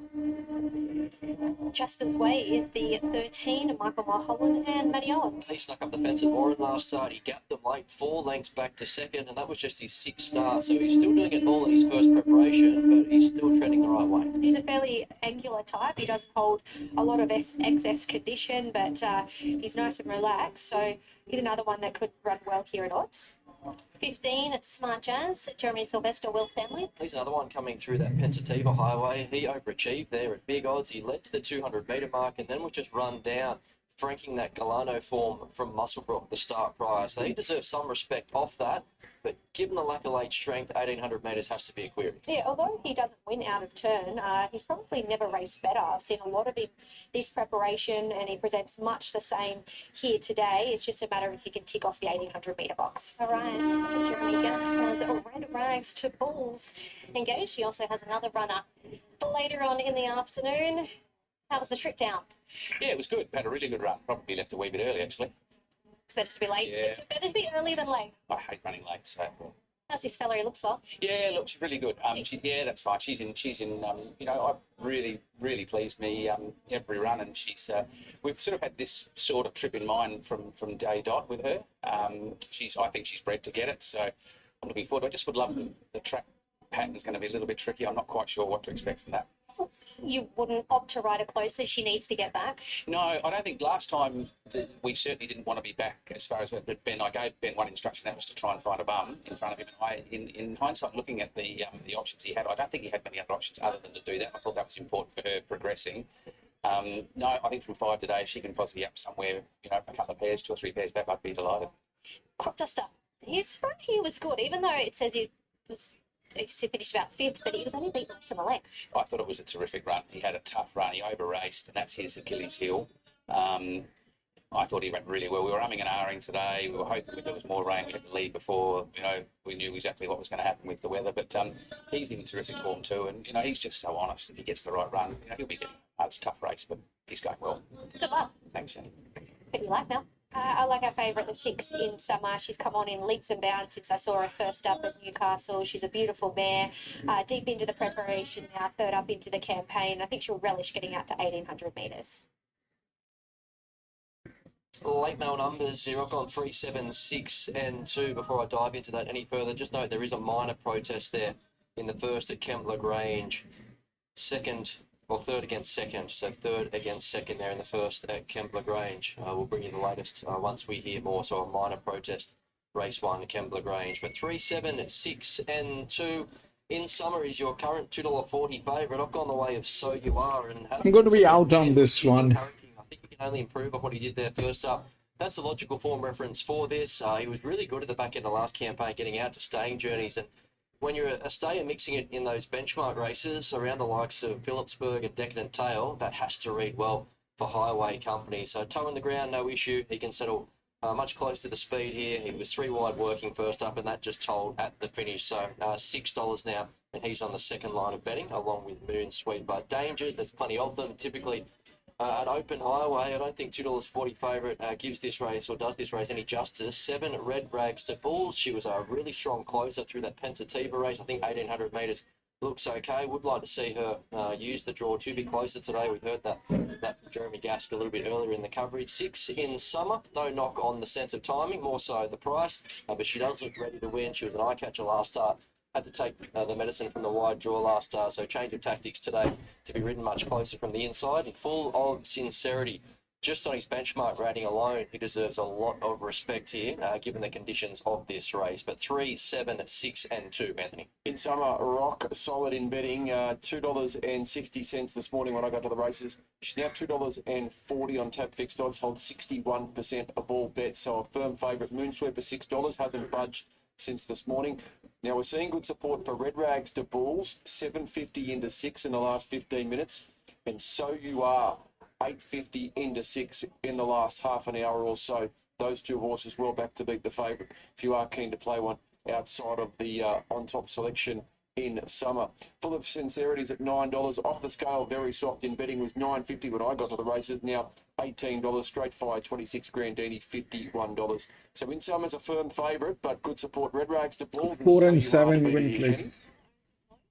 Jasper's Way is the 13, Michael Mulholland and Matty Owen. He snuck up the fence at Warren last start. He gapped them late, 4 lengths back to second, and that was just his 6th start. So he's still doing it all in his first preparation, but he's still treading the right way. He's a fairly angular type. He doesn't hold a lot of excess condition, but he's nice and relaxed. So he's another one that could run well here at odds. 15, Smart Jazz, Jeremy Sylvester, Will Stanley. He's another one coming through that Pensativa highway. He overachieved there at big odds. He led to the 200-metre mark and then was just run down, franking that Galano form from Musselbrook the start prior. So he deserves some respect off that. But given the lack of late strength, 1,800 metres has to be a query. Yeah, although he doesn't win out of turn, he's probably never raced better. I've seen a lot of him this preparation, and he presents much the same here today. It's just a matter if he can tick off the 1,800 metre box. All right, Jeremy Guest has Red Rags to Bulls engaged. He also has another runner later on in the afternoon. How was the trip down? Yeah, it was good. Had a really good run. Probably left a wee bit early, actually. It's better to be late. Yeah. It's better to be early than late. I hate running late, so. How's this fella? He looks well. Yeah, look, she's really good. Yeah, that's fine. She's in. You know, really pleased me every run, and she's. We've sort of had this sort of trip in mind from day dot with her. I think she's bred to get it, so I'm looking forward to it. I just would love the track pattern's going to be a little bit tricky. I'm not quite sure what to expect from that. You wouldn't opt to ride her closer. She needs to get back. No, I don't think last time we certainly didn't want to be back as far as Ben. I gave Ben one instruction, that was to try and find a bum in front of him. In hindsight, looking at the options he had, I don't think he had many other options other than to do that. I thought that was important for her progressing. No, I think from 5 today, she can possibly up somewhere, you know, a couple of pairs, 2 or 3 pairs back. I'd be delighted. Crop Duster. His front here was good, even though it says he finished about 5th, but he was only beaten less than a length. I thought it was a terrific run. He had a tough run. He over-raced, and that's his Achilles heel. I thought he went really well. We were umming and ahhing today. We were hoping there was more rain. We had to leave before, you know, we knew exactly what was going to happen with the weather. But he's in terrific form too, and, you know, he's just so honest. If he gets the right run, you know, he'll be getting it's a tough race, but he's going well. Good luck. Thanks, Shane. Who do you like, Mel? I like our favourite, the 6 in summer. She's come on in leaps and bounds since I saw her first up at Newcastle. She's a beautiful mare, deep into the preparation now, 3rd up into the campaign. I think she'll relish getting out to 1,800 metres. Late mail numbers, here I've gone 3, 7, 6 and 2. Before I dive into that any further, just note there is a minor protest there in the first at Kembla Grange. 3rd against second, so 3rd against second there in the first at Kembla Grange. We'll bring you the latest once we hear more, so a minor protest, race 1, Kembla Grange. But 3, 7, 6 and 2 in summer is your current $2.40 favourite. I've gone the way of So You Are. And I'm going to be out on this one. I think he can only improve on what he did there first up. That's a logical form reference for this. He was really good at the back end of last campaign, getting out to staying journeys, and when you're a stayer mixing it in those benchmark races around the likes of Phillipsburg and Decadent Tail, that has to read well for highway company. So toe in the ground, no issue. He can settle much close to the speed here. He was 3 wide working first up, and that just told at the finish. So $6 now, and he's on the second line of betting along with Moon Sweet. But dangers, there's plenty of them. Typically an open highway, I don't think $2.40 favourite gives this race or does this race any justice. 7 Red Rags to Bulls. She was a really strong closer through that Pensativa race. I think 1,800 metres looks okay. Would like to see her use the draw to be closer today. We've heard that from Jeremy Gask a little bit earlier in the coverage. 6 in summer. No knock on the sense of timing, more so the price. But she does look ready to win. She was an eye catcher last start. Had to take the medicine from the wide draw last start, so change of tactics today to be ridden much closer from the inside and full of sincerity. Just on his benchmark rating alone, he deserves a lot of respect here, given the conditions of this race. But 3, 7, 6 and 2, Anthony. In summer, rock solid in betting. $2.60 this morning when I got to the races. She's now $2.40 on tap fixed odds, holds 61% of all bets. So a firm favourite. Moonsweeper $6, hasn't budged since this morning. Now we're seeing good support for Red Rags to Bulls, 750 into 6 in the last 15 minutes. And So You Are, 850 into 6 in the last half an hour or so. Those 2 horses well back to beat the favourite. If you are keen to play one outside of the on-top selection in summer. Full of Sincerities at $9. Off the scale, very soft in betting, was $9.50 when I got to the races. Now $18. Straight Fire, 26. Grandini, $51. So in summer's a firm favourite, but good support. Red Rags to Bulls. 4 and 7 win place.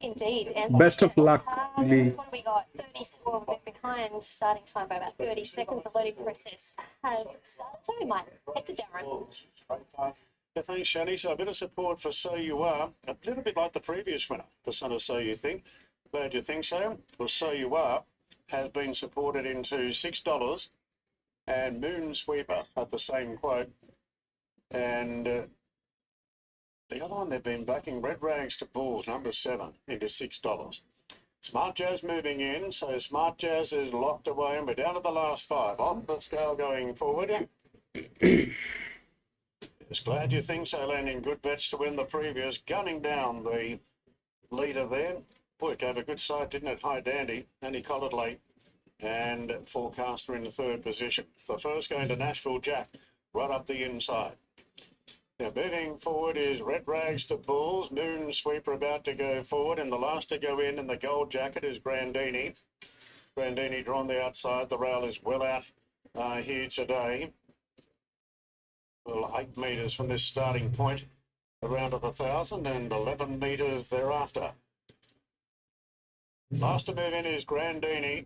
Indeed. And Best of luck, Lee. what have we got? 30, well, we're behind starting time by about 30 seconds. The loading process has started. So we might head to Darren. Yeah, thanks, Shani. So a bit of support for So You Are, a little bit like the previous winner, the son of So You Think. Glad you think so. Well, So You Are has been supported into $6, and Moon Sweeper at the same quote. And the other one they've been backing, Red Rags to Bulls, number 7, into $6. Smart Jazz moving in, so Smart Jazz is locked away, and we're down to the last 5. On the scale going forward. Just glad you think so, landing good bets to win the previous, gunning down the leader there. Boy, gave a good side, didn't it? High Dandy, and he collared late, and Forecaster in the 3rd position. The first going to Nashville Jack, right up the inside. Now moving forward is Red Rags to Bulls, Moon Sweeper about to go forward, and the last to go in the gold jacket is Grandini. Grandini drawn the outside, the rail is well out here today. Well, 8 metres from this starting point, around to the 1,000, and 11 metres thereafter. Last to move in is Grandini.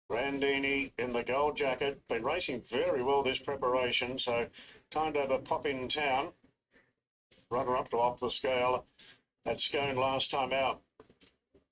Grandini in the gold jacket, been racing very well this preparation, so time to have a pop in town. Runner up to Off the Scale at Scone last time out.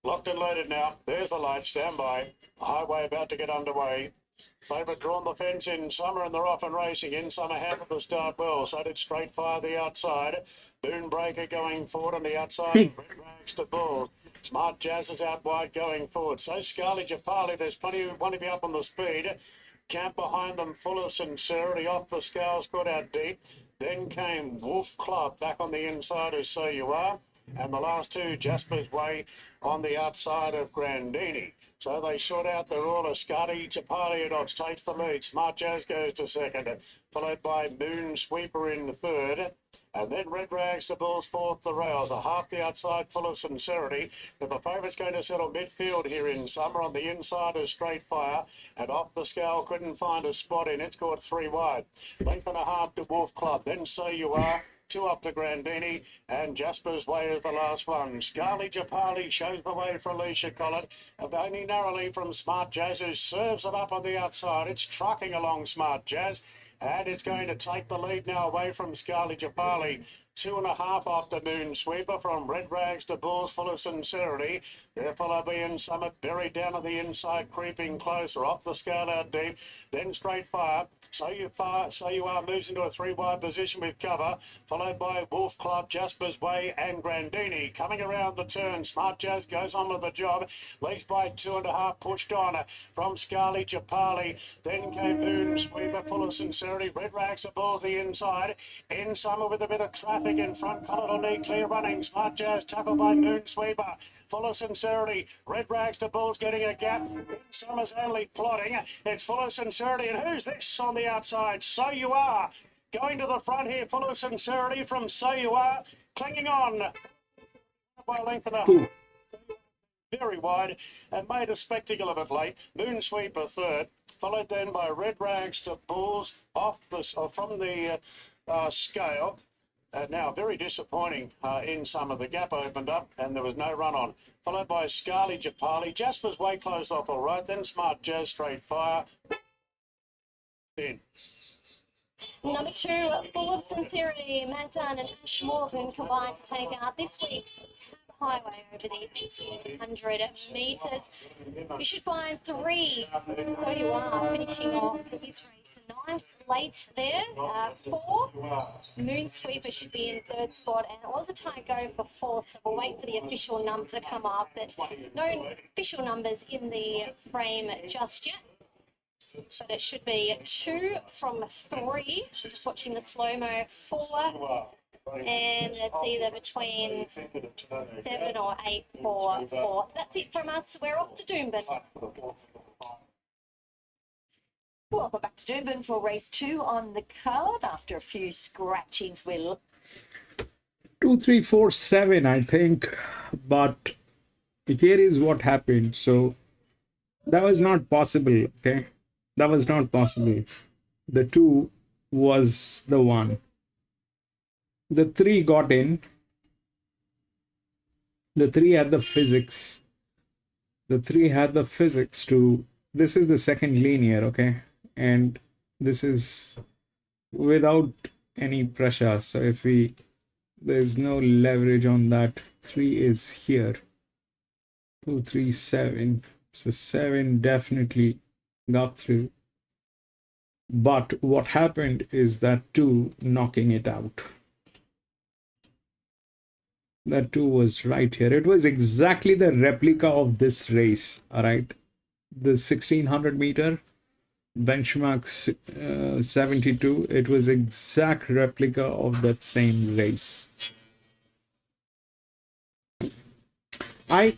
Locked and loaded now. There's the light, stand by. Highway about to get underway. Favourite drawn the fence in summer, and they're off and racing. In summer handled the start well. So did Straight Fire the outside. Moonbreaker going forward on the outside. Red Rags to Bulls. Smart Jazz is out wide going forward. So Scarly Japali, there's plenty who want to be up on the speed. Camp behind them, full of sincerity. Off the scales, got out deep. Then came Wolf Club back on the inside as So You Are. And the last 2, Jasper's Way on the outside of Grandini. So they sort out the ruler. Scotty Chapali at odds takes the lead. Smart Jazz goes to 2nd, followed by Moon Sweeper in the 3rd. And then Red Rags to Bulls 4th, the rails. A half the outside, full of sincerity. But the favourite's going to settle midfield here in summer. On the inside is Straight Fire. And Off the Scale couldn't find a spot in. It's caught 3 wide. Length and a half to Wolf Club. Then So You Are. 2 up to Grandini, and Jasper's Way is the last one. Scarly Japali shows the way for Alicia Collett, only narrowly from Smart Jazz, who serves it up on the outside. It's trucking along Smart Jazz, and it's going to take the lead now away from Scarly Japali. 2.5 after Moon Sweeper from Red Rags to Bulls, full of sincerity. There follow in Summit, buried down to the inside, creeping closer. Off the scale out deep, then Straight Fire. So You Are moves into a 3-wide position with cover, followed by Wolf Club, Jasper's Way, and Grandini. Coming around the turn, Smart Jazz goes on with the job. Leads by 2.5, pushed on from Scarly Japali. Then came Moon Sweeper, full of sincerity. Red Rags to Bulls the inside. In Summer with a bit of traffic in front. Collett will need clear running. Smart Jazz tackled by Moon Sweeper. Full of sincerity. Red Rags to Bulls getting a gap. Summer's only plotting. It's full of sincerity. And who's this on the outside? So You Are. Going to the front here. Full of sincerity from So You Are. Clinging on by length and a half. Very wide and made a spectacle of it late. Moon Sweeper 3rd. Followed then by Red Rags to Bulls from the scale. Now, very disappointing in some of the gap opened up and there was no run on. Followed by Scarly Japali. Jasper's Way closed off all right. Then Smart Jazz, Straight Fire. Then. Number 2, Full of Sincerity. Matt Dunn and Ash Morgan combined to take out this week's Tab Highway over the 1,800 metres. You should find 3. So You Are finishing off his race nice late there. 4, Moon Sweeper should be in 3rd spot, and it was a tight go for 4th, so we'll wait for the official number to come up, but no official numbers in the frame just yet. But it should be 2 from 3. Just watching the slow-mo. 4. And it's either between 7 or 8 for 4th. That's it from us. We're off to Doomben. Welcome back to Doomben for race 2 on the card. After a few scratchings, we're 2347, I think. But here is what happened. So that was not possible. Okay, that was not possible. The 2 was the 1. The 3 got in. The 3 had the physics. The 3 had the physics to. This is the second linear, okay, and this is without any pressure. So if we, there's no leverage on that. 3 is here. 237. So 7 definitely got through. But what happened is that 2 knocking it out. That 2 was right here. It was exactly the replica of this race. All right. The 1600 meter benchmark 72. It was exact replica of that same race. I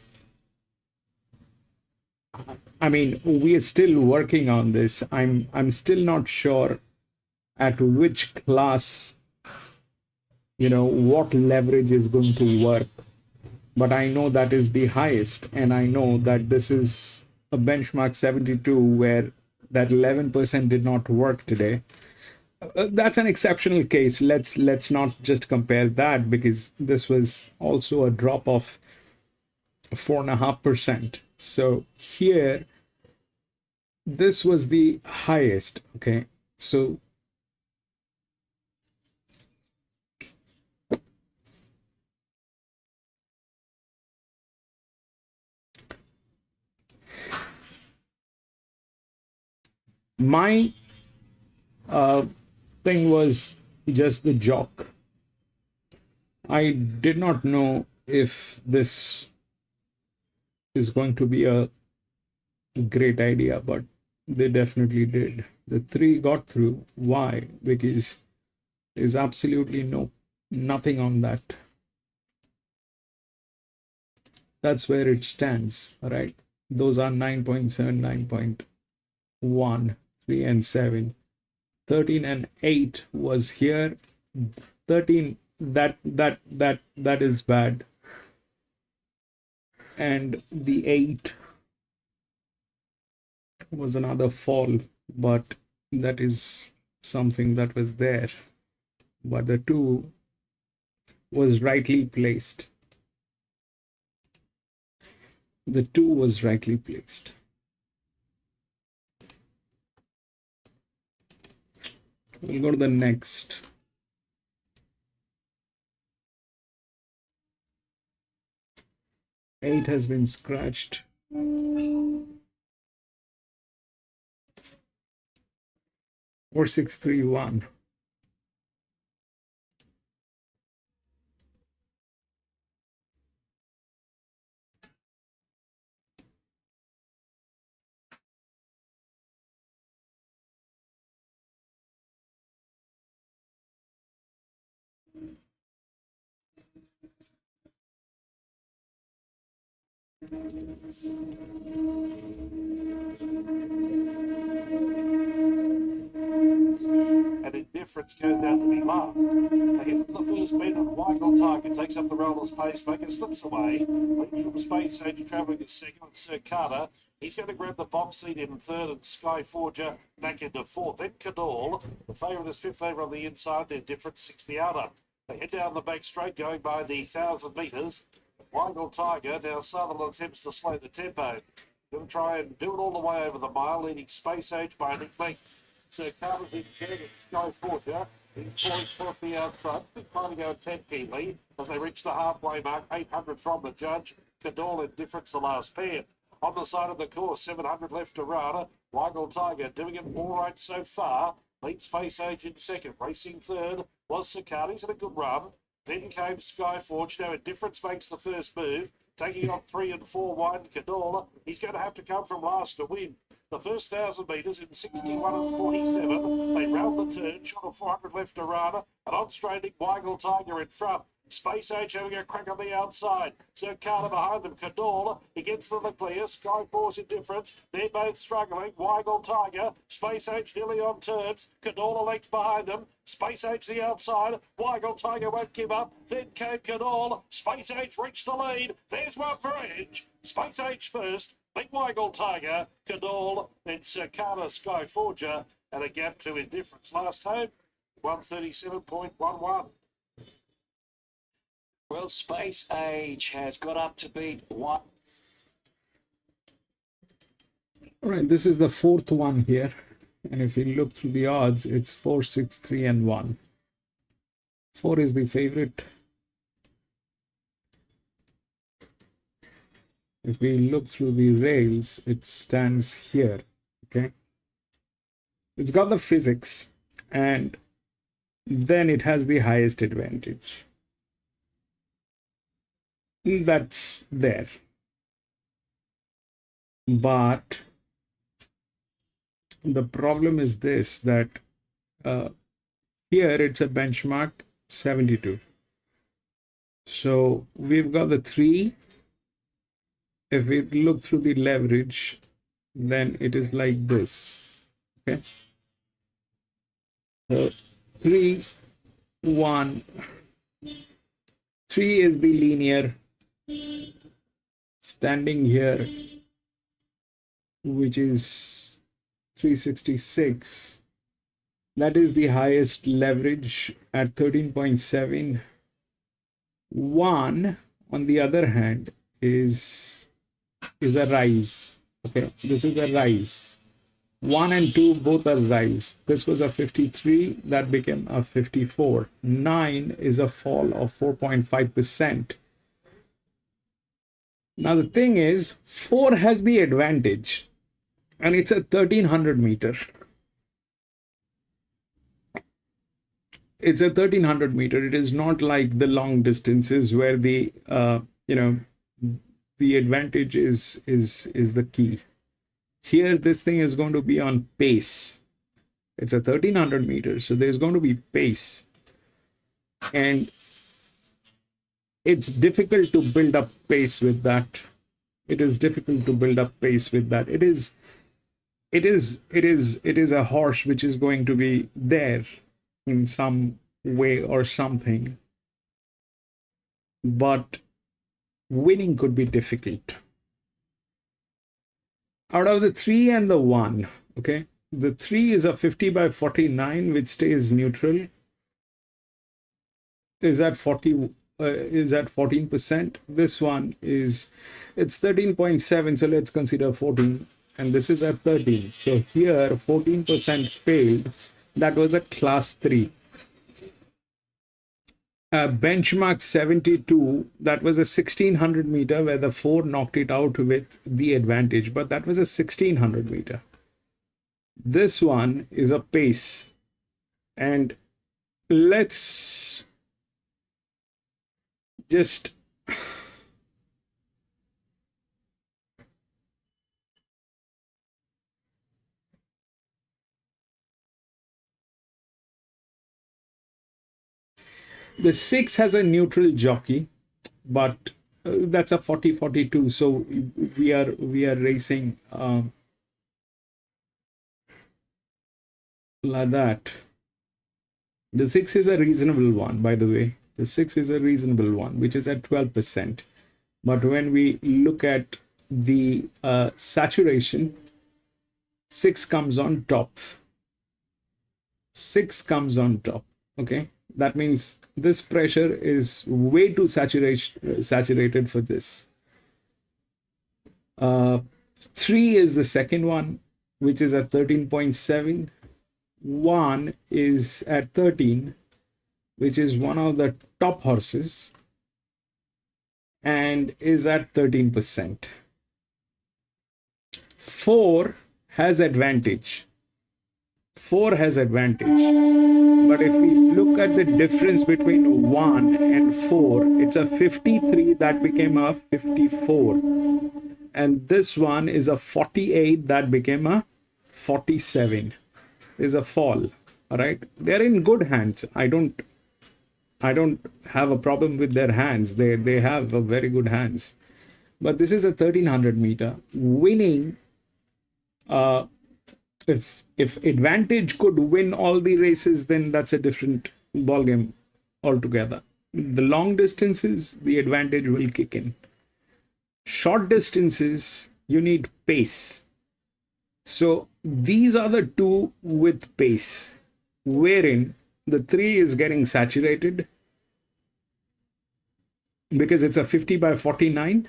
mean, we are still working on this. I'm still not sure at which class, what leverage is going to work. But I know that is the highest, and I know that this is a benchmark 72 where that 11% did not work today. That's an exceptional case. Let's not just compare that, because this was also a drop of 4.5%. So here, this was the highest. Okay, so my thing was just the jock. I did not know if this is going to be a great idea, but they definitely did. The 3 got through. Why? Because there's absolutely nothing on that. That's where it stands. All right. Those are 9.7, 9.1, 3 and 7. 13 and 8 was here. 13, that is bad. And the 8 was another fall, but that is something that was there. But the 2 was rightly placed. The 2 was rightly placed. We'll go to the next. Eight has been scratched. 4631. And indifference goes down to be marked. They hit the first meter, wide on target, takes up the roller's pacemaker, slips away. Leads from space age travelling is second, and Sir Carter. He's going to grab the box seat in third, and Sky Forger back into fourth. Then Cador, the favourite is fifth over on the inside, they're different, sixth the outer. They head down the back straight, going by the 1,000 metres. Wild Tiger, now Sutherland attempts to slow the tempo. Going to try and do it all the way over the mile, leading Space Age by an length. Sir Carter's in third, and Sky Forger. He's poised towards the outside. Trying to go 10 keenly as they reach the halfway mark, 800 from the judge. Cador in difference the last pair. On the side of the course, 700 left to run. Wild Tiger doing it all right so far. Lead Space Age in second. Racing third was Sicari's in a good run. Then came Skyforge. Now Indifference makes the first move. Taking on 3 and 4 wide Cador. He's going to have to come from last to win. The first 1,000 metres in 61 and 47. They round the turn, short of 400 left to run. And on straighting, Weigel Tiger in front. Space Age having a crack on the outside. Zerkana behind them. Cador, he gets to the clear. Skyforce indifference. They're both struggling. Weigel Tiger. Space Age nearly on terms. Cador legs behind them. Space Age the outside. Weigel Tiger won't give up. Then came Cador. Space Age reached the lead. There's one for Edge. Space Age first. Big Weigel Tiger. Cador. Then Zerkana Skyforger. And a gap to indifference. Last home, 137.11. Well, Space Age has got up to beat one. All right, this is the fourth one here. And if you look through the odds, it's 4, 6, 3, and 1. 4 is the favorite. If we look through the rails, it stands here. Okay. It's got the physics, and then it has the highest advantage. That's there. But the problem is this, that here it's a benchmark 72. So we've got the 3. If we look through the leverage, then it is like this. Okay. So 3, 1, 3 is the linear standing here, which is 366. That is the highest leverage at 13.7. 1, on the other hand, is a rise. Okay, this is a rise. 1 and 2 both are rise. This was a 53, that became a 54. 9 is a fall of 4.5%. Now the thing is, 4 has the advantage, and it's a 1300 meter. It's a 1300 meter. It is not like the long distances where the the advantage is the key. Here, this thing is going to be on pace. It's a 1300 meters, so there's going to be pace. And it's difficult to build up pace with that. It is difficult to build up pace with that. It is a horse which is going to be there in some way or something. But winning could be difficult. Out of the 3 and the 1, okay, the 3 is a 50 by 49, which stays neutral. Is at 40. Is at 14%. This one is, it's 13.7, so let's consider 14, and this is at 13. So here 14% failed. That was a class 3. Benchmark 72, that was a 1600 meter where the 4 knocked it out with the advantage, but that was a 1600 meter. This one is a pace, and let's just the 6 has a neutral jockey, but that's a 40-42. So we are racing like that. The 6 is a reasonable one, by the way. The 6 is a reasonable one, which is at 12%. But when we look at the saturation, 6 comes on top. 6 comes on top. Okay, that means this pressure is way too saturated for this. 3 is the second one, which is at 13.7. 1 is at 13, which is one of the top horses, and is at 13%. 4 has advantage. 4 has advantage. But if we look at the difference between 1 and 4, it's a 53 that became a 54. And this one is a 48 that became a 47. There's a fall. All right. They're in good hands. I don't I don't have a problem with their hands. They have a very good hands. But this is a 1300 meter. Winning, if Advantage could win all the races, then that's a different ballgame altogether. The long distances, the Advantage will kick in. Short distances, you need pace. So these are the two with pace, wherein the 3 is getting saturated because it's a 50 by 49,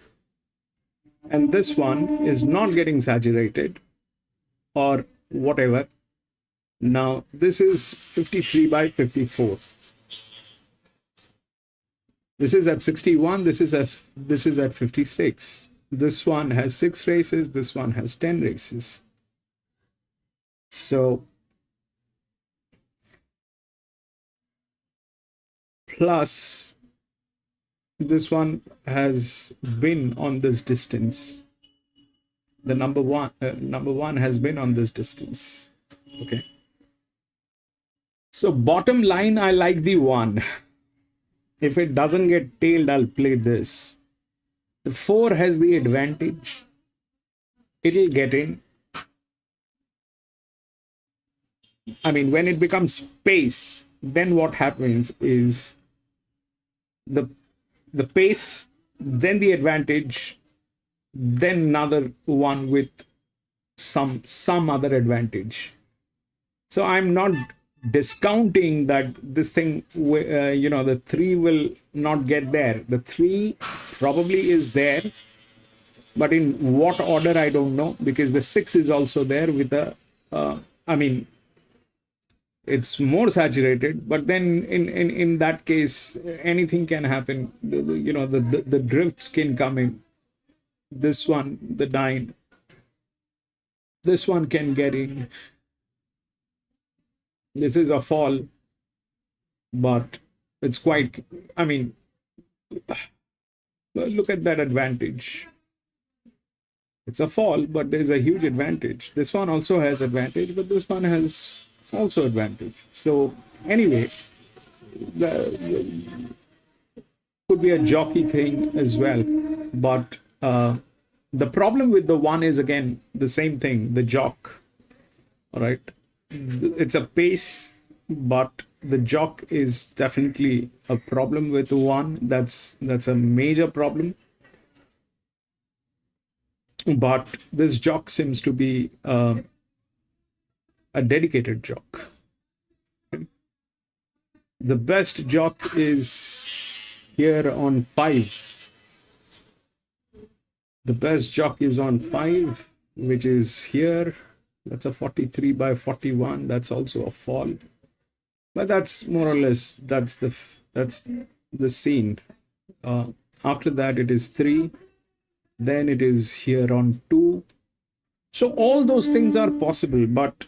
and this one is not getting saturated or whatever. Now this is 53 by 54. This is at 61, this is at 56. This one has 6 races, this one has 10 races. So plus this one has been on this distance. The number one has been on this distance. Okay. So bottom line, I like the 1. If it doesn't get tailed, I'll play this. The 4 has the advantage. It'll get in. I mean, when it becomes pace, then what happens is the pace, then the advantage, then another one with some other advantage. So I'm not discounting that this thing, the 3 will not get there. The 3 probably is there, but in what order I don't know, because the 6 is also there with a it's more saturated, but then in that case anything can happen. The drifts can come in. This one, the 9, this one can get in. This is a fall, but it's quite, look at that advantage. It's a fall, but there's a huge advantage. This one also has advantage, but this one has also advantage. So anyway, could be a jockey thing as well, but the problem with the 1 is again the same thing, the jock. All right, it's a pace, but the jock is definitely a problem with the 1. That's a major problem. But this jock seems to be a dedicated jock. The best jock is here on 5. The best jock is on 5, which is here. That's a 43 by 41. That's also a fall. But that's more or less, that's the scene. After that, it is 3. Then it is here on 2. So all those things are possible, but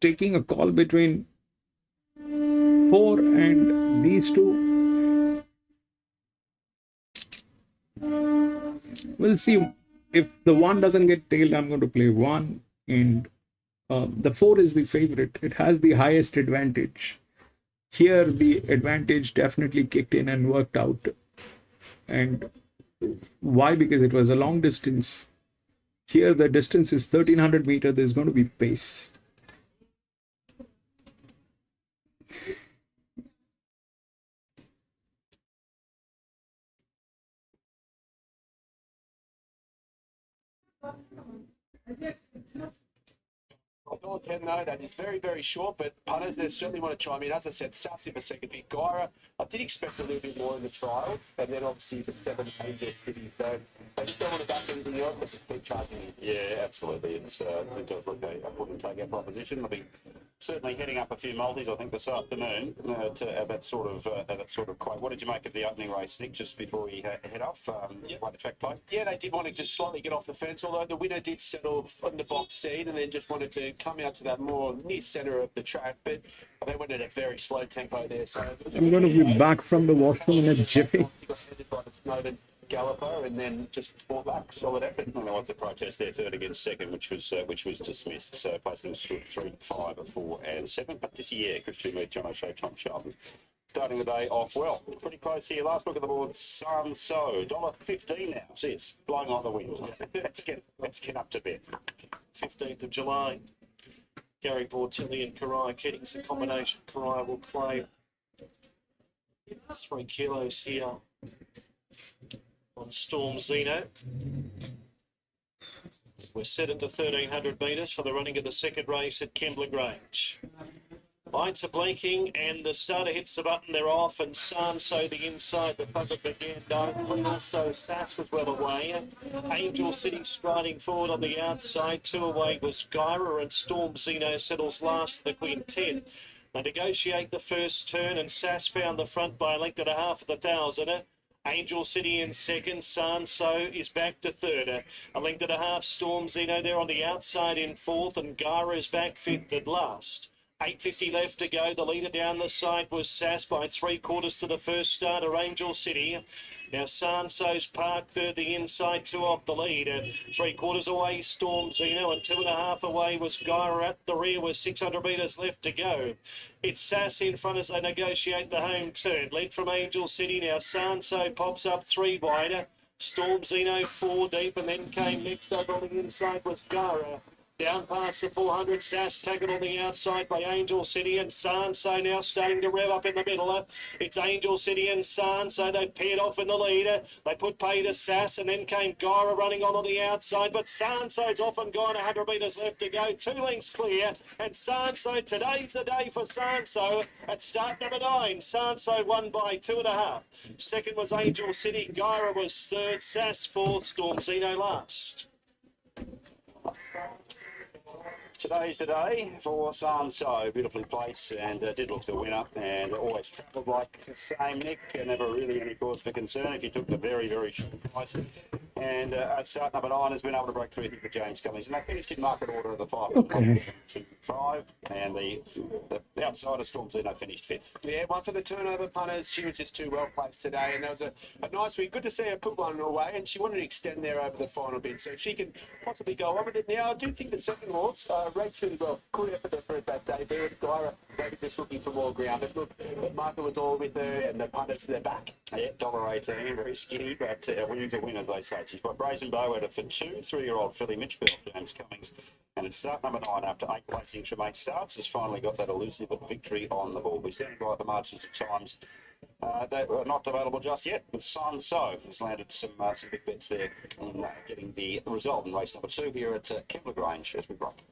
taking a call between 4 and these 2, we'll see. If the 1 doesn't get tailed, I'm going to play 1, and the 4 is the favorite. It has the highest advantage. Here the advantage definitely kicked in and worked out. And why? Because it was a long distance. Here the distance is 1300 meters. There's going to be pace. I thought 10 though, that is very, very short, but punters, they certainly want to chime in. As I said, Sassy for second pick. Gyra, I did expect a little bit more in the trial, and then obviously the 7 came there pretty. So I just don't want to back anything else, but just keep charging in. Yeah, absolutely. It does look a put and take our proposition. I'll be certainly heading up a few multis, I think, this afternoon to have that sort of quote. What did you make of the opening race, Nick, just before we head off? By the track play? Yeah, they did want to just slightly get off the fence, although the winner did settle on the box seat and then just wanted to come out to that more near centre of the track, but they went at a very slow tempo there. So I'm going to be back from the washroom in a jiffy. He got headed by the Snowden galloper and then just fought back. Solid effort. And there was the protest there, 3rd against 2nd, which was dismissed. So placing stood 3, 5, 4, and 7. But this year, Christian Mead, John O'Shea, Tom Shelton. starting the day off well. Pretty close here. Last look at the board, Sun So, $1.15 now. See, it's blowing on the wind. let's get up to bed. 15th of July. Gary Bortilli and Karai Kettings, the combination Karai will claim 3 kilos here on Storm Zeno. We're set at the 1,300 metres for the running of the second race at Kembla Grange. Lights are blinking and the starter hits the button, they're off, and Sanso the inside, the front of began down. Also Sass was well away. Angel City striding forward on the outside. 2 away was Gyra, and Storm Zeno settles last at the quintet. They negotiate the first turn and Sass found the front by a length and a half of the 1,000. Angel City in second. Sanso is back to third. A length and a half. Storm Zeno there on the outside in fourth, and Gyra is back fifth at last. 8.50 left to go. The leader down the side was Sass by 3/4 to the first starter, Angel City. Now Sanso's parked third, the inside 2 off the lead. 3/4 away, Storm Zeno, and 2.5 away was Gyra. At the rear was 600 metres left to go. It's Sass in front as they negotiate the home turn. Led from Angel City. Now Sanso pops up 3 wide. Storm Zeno 4 deep, and then came next over on the inside was Gyra. Down past the 400, Sass tackled on the outside by Angel City, and Sanso now starting to rev up in the middle. It's Angel City and Sanso. They've paired off in the lead. They put pay to Sass, and then came Gyra running on the outside, but Sanso's off and gone. 100 metres left to go. 2 lengths clear, and Sanso, today's the day for Sanso at start number 9. Sanso won by 2.5. Second was Angel City. Gyra was third. Sass fourth. Storm Zeno last. Today's the day for Sanso. Beautifully placed and did look the winner, and always travelled like the same Nick. Never really any cause for concern if you took the very, very short price. And at start number 9 has been able to break through, I think, for James Cummings. And they finished in market order of the 5. Okay. 5, and the outsider Storm Zeno finished 5th. Yeah, one for the turnover punters. She was just too well placed today, and that was a nice week. Good to see her put one away, and she wanted to extend there over the final bit, so she can possibly go on with it. Now, I do think the second horse, Rachel, as well, good effort for that debut. And Gyra maybe just looking for more ground. But look, the market was all with her, and the punters to their back. Yeah, $1.18, very skinny, but wins a win, as they say. She's got Brazen Bow at it for 2, 3-year-old filly Mitchfield, James Cummings. And it's start number 9 after 8 placings from 8 starts. Has finally got that elusive victory on the board. We're standing by at the margins at times. That are not available just yet, but Sun So has landed some big bets there in getting the result in race number 2 here at Kembla Grange as we break.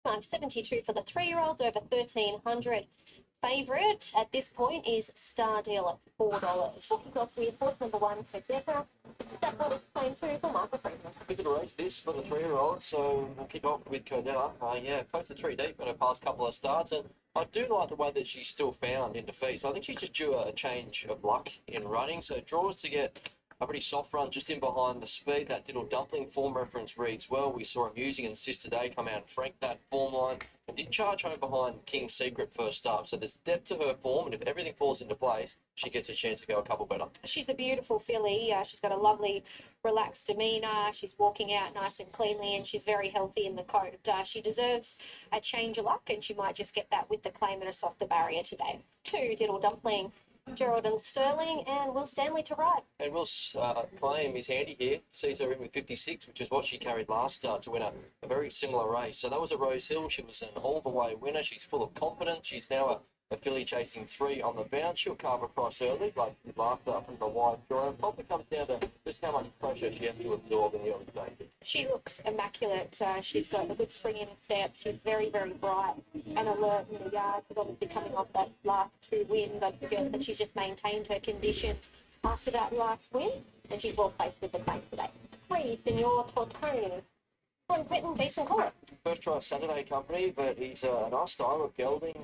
Mark 72 for the 3-year-olds, over 1,300. Favourite at this point is Star Deal at $4. Walking off with horse number 1 for Decker. That one is playing through for Michael Freeman. Big of a race this for the 3-year-old, so we'll kick off with Cordella. Yeah, posted 3 deep in her past couple of starts, and I do like the way that she's still found in defeat. So I think she's just due a change of luck in running. So draws to get a pretty soft run just in behind the speed. That Diddle Dumpling form reference reads well. We saw him using Insist today come out and frank that form line and did charge home behind King's Secret first up. So there's depth to her form, and if everything falls into place, she gets a chance to go a couple better. She's a beautiful filly. She's got a lovely, relaxed demeanour. She's walking out nice and cleanly, and she's very healthy in the coat. She deserves a change of luck, and she might just get that with the claim and a softer barrier today. 2, Diddle Dumpling, Gerald and Sterling, and Will Stanley to ride. And Will's claim is handy here. Sees her in with 56, which is what she carried last start to win a very similar race. So that was a Rose Hill. She was an all-the-way winner. She's full of confidence. She's now a filly chasing 3 on the bounce. She'll carve across early, like she laughed up from the wide draw. It probably comes down to just how much pressure she has to absorb in the early stages. She looks immaculate. She's got a good spring in her step. She's very, very bright and alert in the yard. She's obviously coming off that last 2 wins. I feel that she's just maintained her condition after that last win, and she's well placed with the claim today. 3, Senor Tortoni. Written decent colour. First try Saturday company, but he's a nice style of gelding.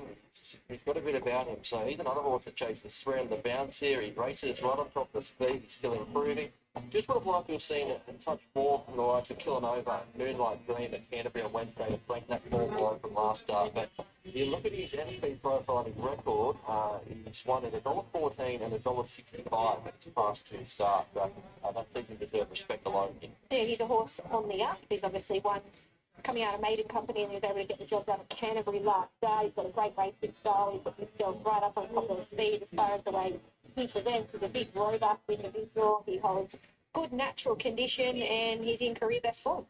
He's got a bit about him, so he's another horse that chases 3 on the bounce here. He races right on top of the speed. He's still improving. Just would have liked to have seen it and touch more from the likes of Killanova and Moonlight Dream at Canterbury on Wednesday to break that form line from last start. But if you look at his SP profile and his record, he's won at $1.14 and $1.65 at his past 2 starts. That season deserves respect alone. Yeah, he's a horse on the up. He's obviously won coming out of Maiden Company, and he was able to get the job done at Canterbury last start. He's got a great racing style. He puts himself right up on top of the speed as far as the way he presents. He's a big, robust individual. He holds good natural condition, and he's in career best form.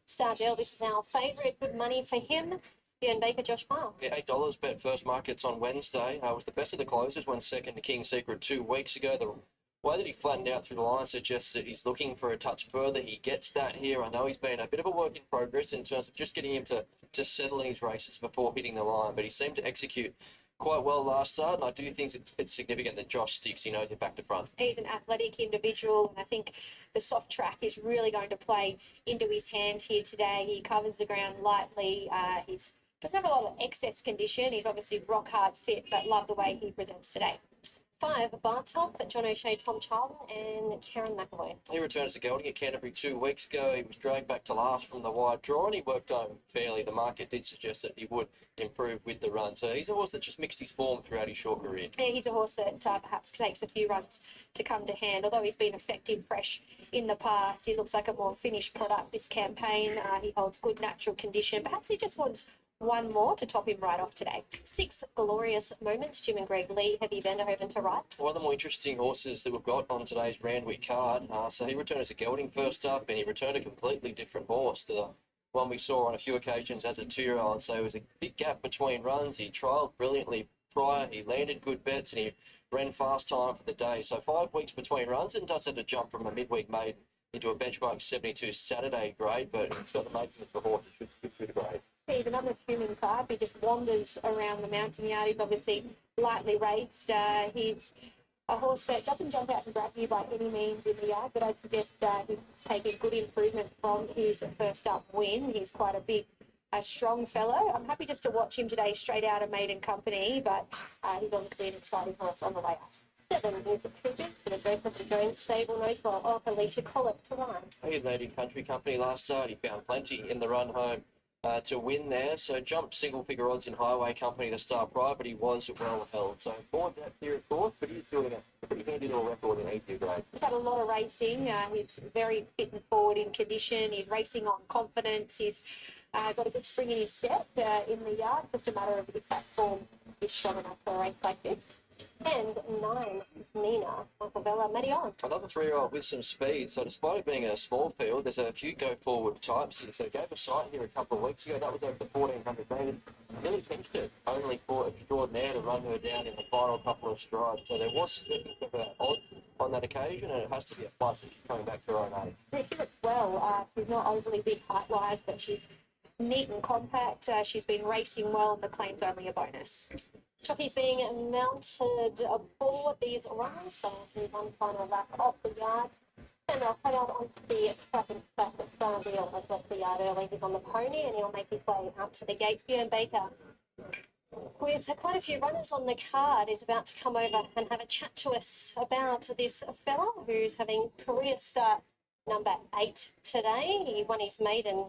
Stardale, this is our favourite. Good money for him. Ian Baker, Josh Palm. Yeah, $8 bet first markets on Wednesday. Was the best of the closers, won second to King's Secret 2 weeks ago. The way that he flattened out through the line suggests that he's looking for a touch further. He gets that here. I know he's been a bit of a work in progress in terms of just getting him to settle in his races before hitting the line, but he seemed to execute quite well last start, and I do think it's significant that Josh sticks. He knows it back to front. He's an athletic individual, and I think the soft track is really going to play into his hand here today. He covers the ground lightly. He doesn't have a lot of excess condition. He's obviously rock hard fit, but love the way he presents today. 5, Bartop, John O'Shea, Tom Charlton, and Karen McAvoy. He returned as a gelding at Canterbury 2 weeks ago. He was dragged back to last from the wide draw, and he worked home fairly. The market did suggest that he would improve with the run. So he's a horse that just mixed his form throughout his short career. Yeah, he's a horse that perhaps takes a few runs to come to hand. Although he's been effective fresh in the past, he looks like a more finished product this campaign. He holds good natural condition. Perhaps he just wants one more to top him right off today. 6, Glorious Moments, Jim and Greg Lee, Heavy Vanderhoven to ride. One of the more interesting horses that we've got on today's Randwick card. So he returned as a gelding first up, and he returned a completely different horse to the one we saw on a few occasions as a 2-year-old. So it was a big gap between runs. He trialled brilliantly prior. He landed good bets, and he ran fast time for the day. So 5 weeks between runs, and does have to jump from a midweek maiden into a benchmark 72 Saturday grade, but he's got the makings of the horse. It should be great. He's another human type. He just wanders around the mountain yard. He's obviously lightly raced. He's a horse that doesn't jump out and grab you by any means in the yard, but I suggest he's taking good improvement from his first up win. He's quite a big, strong fellow. I'm happy just to watch him today straight out of Maiden Company, but he's obviously an exciting horse on the way up. 7, Music Pigeons, for the Joseph and Jones stable, knows well of Alicia Collett to run. He led in Country Company last start. He found plenty in the run home to win there. So jumped single figure odds in Highway Company to start prior, but he was well held. So 4 depth here, of course, but he's doing a pretty handy little record in EQ grade. He's had a lot of racing. He's very fit and forward in condition. He's racing on confidence. He's got a good spring in his step in the yard. Just a matter of if that form is strong enough for a race like this. And 9, Mina, Michael Bella, Matty on. Another 3-year-old with some speed. So despite it being a small field, there's a few go-forward types here. So he gave a sight here a couple of weeks ago. That was over the 1,400 metres. Really pinched it. Only for extraordinaire to run her down in the final couple of strides. So there was odds on that occasion, and it has to be a plus if she's coming back to her own age. Yeah, she looks well. She's not overly big height-wise, but she's neat and compact. She's been racing well, and the claim's only a bonus. Jockeys being mounted aboard these runs. They do one final lap off the yard. And they'll head out onto the track and track that Stardale has left the yard early. He's on the pony, and he'll make his way out to the gates. Bjorn Baker, with quite a few runners on the card, is about to come over and have a chat to us about this fella who's having career start number 8 today. He won his maiden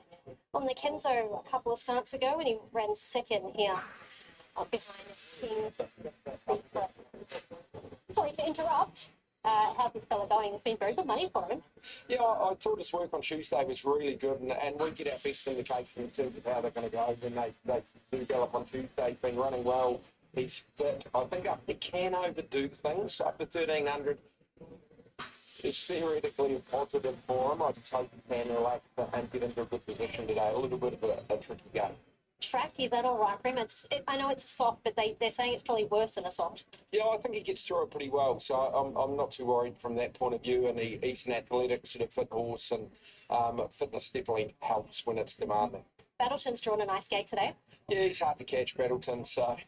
on the Kenzo a couple of starts ago, and he ran second here behind King. Sorry to interrupt. How's this fella going? It's been very good money for him. Yeah, I thought his work on Tuesday was really good, and we get our best indication in terms of how they're going to go when they do gallop on Tuesday. He's been running well. He's fit. I think he can overdo things up to 1300. It's theoretically positive for him. I just hope he can relax and get into a good position today. A little bit of a tricky game. Track, is that all right for him? I know it's a soft, but they're saying it's probably worse than a soft. Yeah, I think he gets through it pretty well, so I'm not too worried from that point of view. And he's an athletic, sort of fit horse, and fitness definitely helps when it's demanding. Battleton's drawn a nice gate today. Yeah, he's hard to catch, Battleton, so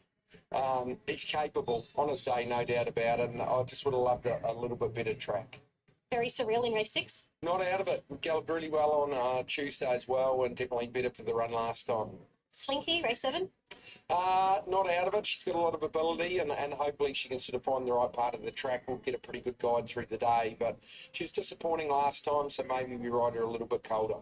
he's capable on his day, no doubt about it. And I just would have loved a little bit better track. Very surreal in race 6. Not out of it. We galloped really well on Tuesday as well, and definitely better for the run last time. Slinky, race 7. Not out of it. She's got a lot of ability, and hopefully she can sort of find the right part of the track. We'll get a pretty good guide through the day, but she was disappointing last time, so maybe we ride her a little bit colder.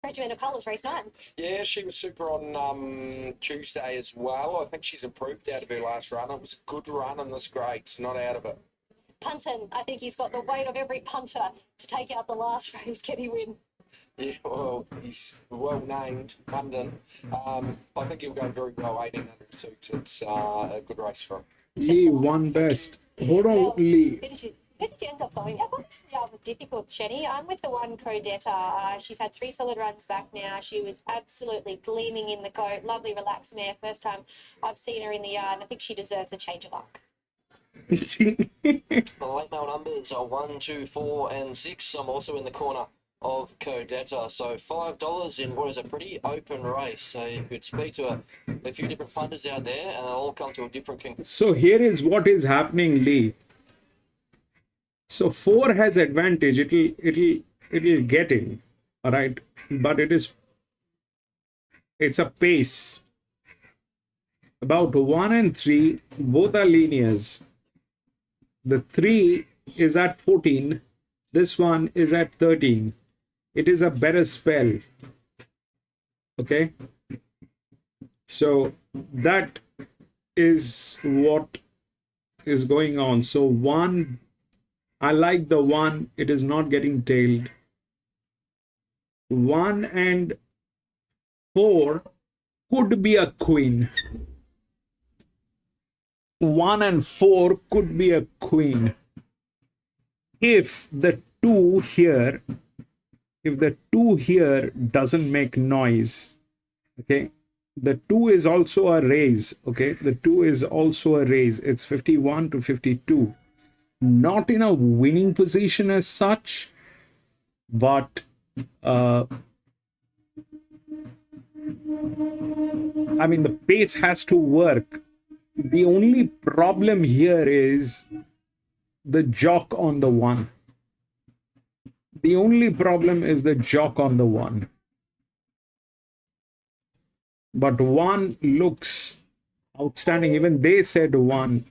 Regimental Colours, race 9. Yeah, she was super on Tuesday as well. I think she's improved out of her last run. It was a good run in this grade, so not out of it. Punton, I think he's got the weight of every punter to take out the last race. Can he win? Yeah, well, he's well named, London. I think he'll go very well, 1800 suits. It's a good race for him. Lee won best. Hold on, Lee. Who did you end up going? Yeah, this was difficult, Jenny. I'm with the one Codetta. She's had 3 solid runs back now. She was absolutely gleaming in the coat. Lovely, relaxed mare. First time I've seen her in the yard, and I think she deserves a change of luck. The late mail numbers are 1, 2, 4, and 6. I'm also in the corner of Codetta. So $5 in what is a pretty open race. So you could speak to a few different punters out there, and they'll all come to a different conclusion. So here is what is happening, Lee. So 4 has advantage. It'll get in, all right. But it's a pace. About 1 and 3, both are linears. The 3 is at 14. This one is at 13. It is a better spell. Okay. So that is what is going on. So 1, I like the 1. It is not getting tailed. 1 and 4 could be a queen. 1 and 4 could be a queen. If the 2 here, doesn't make noise, okay, the 2 is also a raise, okay, the 2 is also a raise. It's 51 to 52. Not in a winning position as such, but I mean, the pace has to work. The only problem here is the jock on the 1. The only problem is the jock on the 1. But 1 looks outstanding. Even they said 1.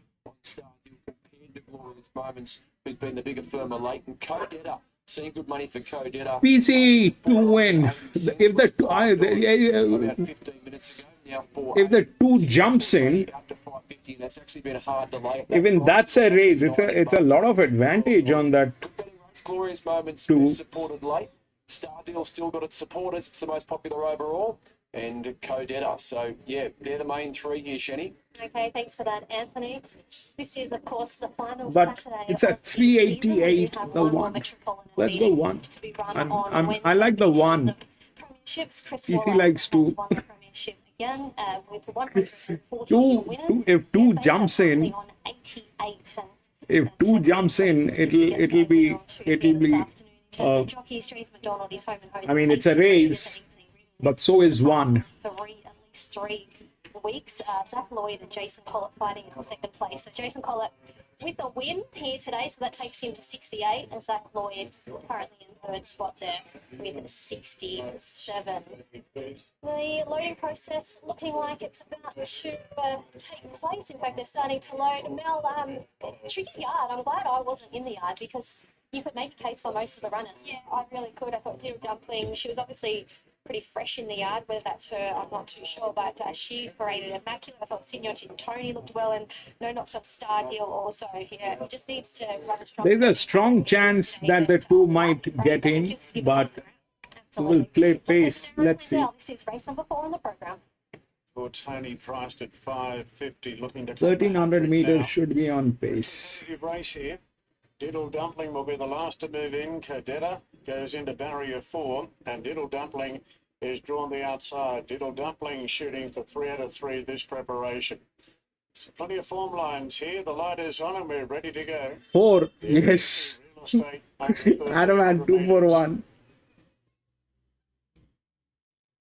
Moments, who's been the bigger firm of late, and Codetta, seeing good money for Codetta. PC to win. If the about 15 minutes ago, now 4. if the 2 jumps in, Up to 550, and that's actually been a hard delay. even that's a raise. It's a lot of advantage on that. Glorious Moments 2. is supported late. Star Deal still got its supporters. It's the most popular overall. And Codetta. So, yeah, they're the main 3 here, Shani. Okay, thanks for that, Anthony. This is, of course, the final But Saturday. it's at 388. The 1. Let's go 1. I like the 1. PC likes 2. Again, with 2. If 2 jumps in, it'll be. I mean, it's a race, but so is 1. At least 3 weeks. Zach Lloyd and Jason Collett fighting in second place. So Jason Collett with a win here today, so that takes him to 68, and Zach Lloyd currently in third spot there with 67. The loading process looking like it's about to take place. In fact, they're starting to load. Mel, tricky yard. I'm glad I wasn't in the yard because you could make a case for most of the runners. Yeah, I really could. I thought Diddle Dumpling, she was obviously pretty fresh in the yard. Whether that's her, I'm not too sure, but she paraded immaculate. I thought Senior Tony looked well, and no knocks on Star Deal also. Yeah, he just needs to run a strong. There's a strong chance that the two might get in, but we'll play pace. Let's see. This is race number 4 on the program. For Tony priced at 550, looking to 1300 meters should be on pace. race here. Diddle Dumpling will be the last to move in. Codetta goes into barrier 4, and Diddle Dumpling is drawn the outside. Diddle Dumpling shooting for 3 out of 3 this preparation. So plenty of form lines here. The light is on and we're ready to go. 4, yes. Adam had 2 for 1.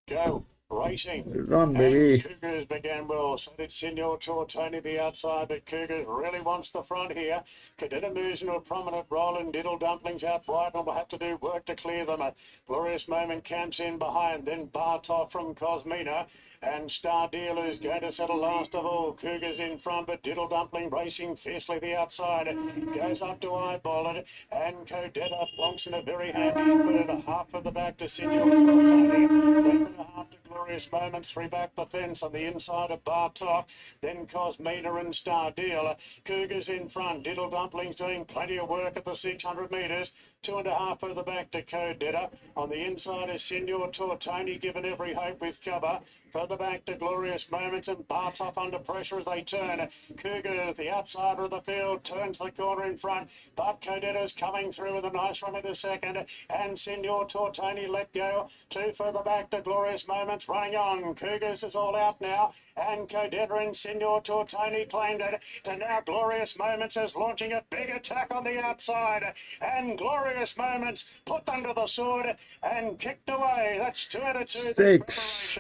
Go. Racing. Run, baby. Cougars began well. So did Senor Tortoni the outside, but Cougars really wants the front here. Cadetta moves into a prominent role, and Diddle Dumplings out wide and will have to do work to clear them. A glorious moment camps in behind, then Bartov from Cosmina. And Star Deal is going to settle last of all. Cougars in front, but Diddle Dumpling racing fiercely the outside. Goes up to eyeball it. And Codetta plonks in a very handy third. Half of the back to Senor Tortoni. Left and a half to Glorious Moments. 3 back the fence on the inside of Bartov. Then Cosmina and Star Deal. Cougars in front. Diddle Dumplings doing plenty of work at the 600 metres. 2.5 further back to Codetta. On the inside is Senor Tortoni, given every hope with cover. Further back to Glorious Moments, and Bartov under pressure as they turn. Cougar, the outsider of the field, turns the corner in front, but Codetta's coming through with a nice run into second, and Senor Tortoni let go. 2 further back to Glorious Moments, running on. Cougars is all out now, and Codetta and Senor Tortoni claimed it, and now Glorious Moments is launching a big attack on the outside, and Glorious Moments put them to the sword and kicked away. That's 2 out of 2. 6.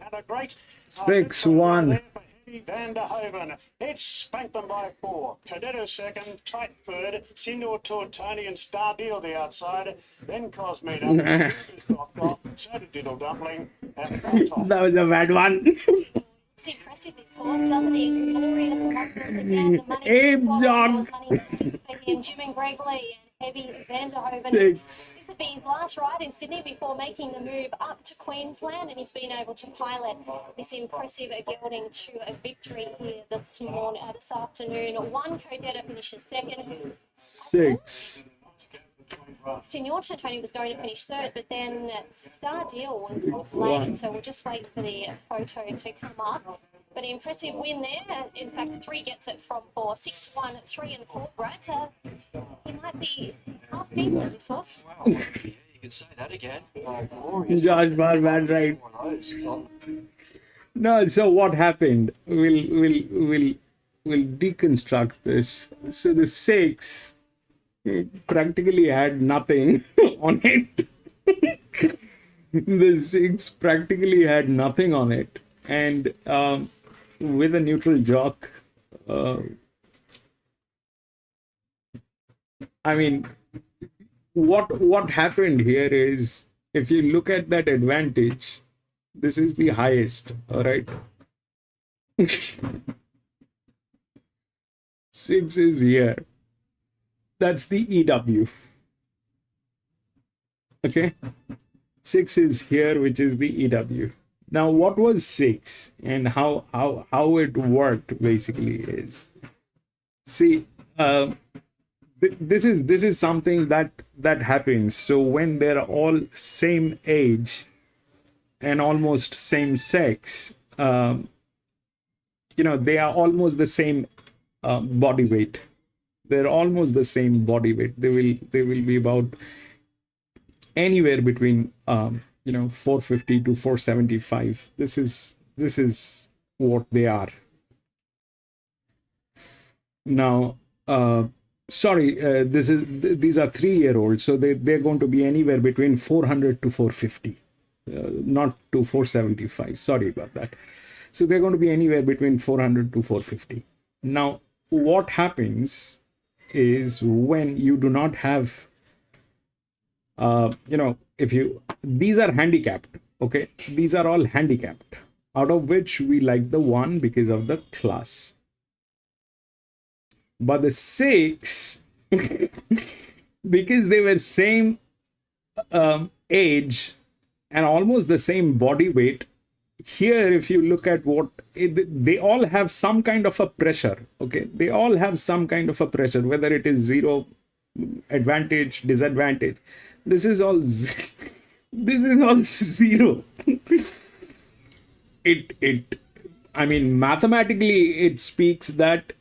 And a great 6-1. Van der Hoven. It spanked them by 4. Cadetta second, tight third. Senor Tortoni and Star Deal the outside. Then Cosmina. So did Diddle Dumpling. And that was a bad one. It's impressive, this horse, doesn't he? Glorious. The money. Abe John. Jim and Greg Lee and Heavy Van der Hoven. 6. This would be his last ride in Sydney before making the move up to Queensland, and he's been able to pilot this impressive gelding to a victory here this morning, this afternoon. One Codetta finishes second. 6. Senor Tony was going to finish third, but then Star Deal was off late, so we'll just wait for the photo to come up. But an impressive win there. In fact, 3 gets it from 4. 6-1, 3 and 4, Brett. He might be half decent, this horse. Wow. Yeah, you can say that again. Josh Barman, right? No, so what happened? We'll deconstruct this. So the 6 practically had nothing on it. The 6 practically had nothing on it, and with a neutral jock, I mean, what happened here is, if you look at that advantage, this is the highest, all right? 6 is here. That's the EW. Okay? 6 is here, which is the EW. Now, what was 6 and how it worked basically is, see, this is something that happens. So when they're all same age and almost same sex, they are almost the same body weight. They're almost the same body weight. They will be about anywhere between 450 to 475. This is what they are. Now, these are 3-year-olds, so they're going to be anywhere between 400 to 450, not to 475. Sorry about that. So they're going to be anywhere between 400 to 450. Now, what happens is when you do not have, if you, these are handicapped, okay? These are all handicapped, out of which we like the 1 because of the class. But the 6, because they were same age and almost the same body weight, here if you look at what they all have some kind of a pressure, okay? They all have some kind of a pressure, whether it is 0, advantage, disadvantage. This is all this is all 0. I mean, mathematically it speaks that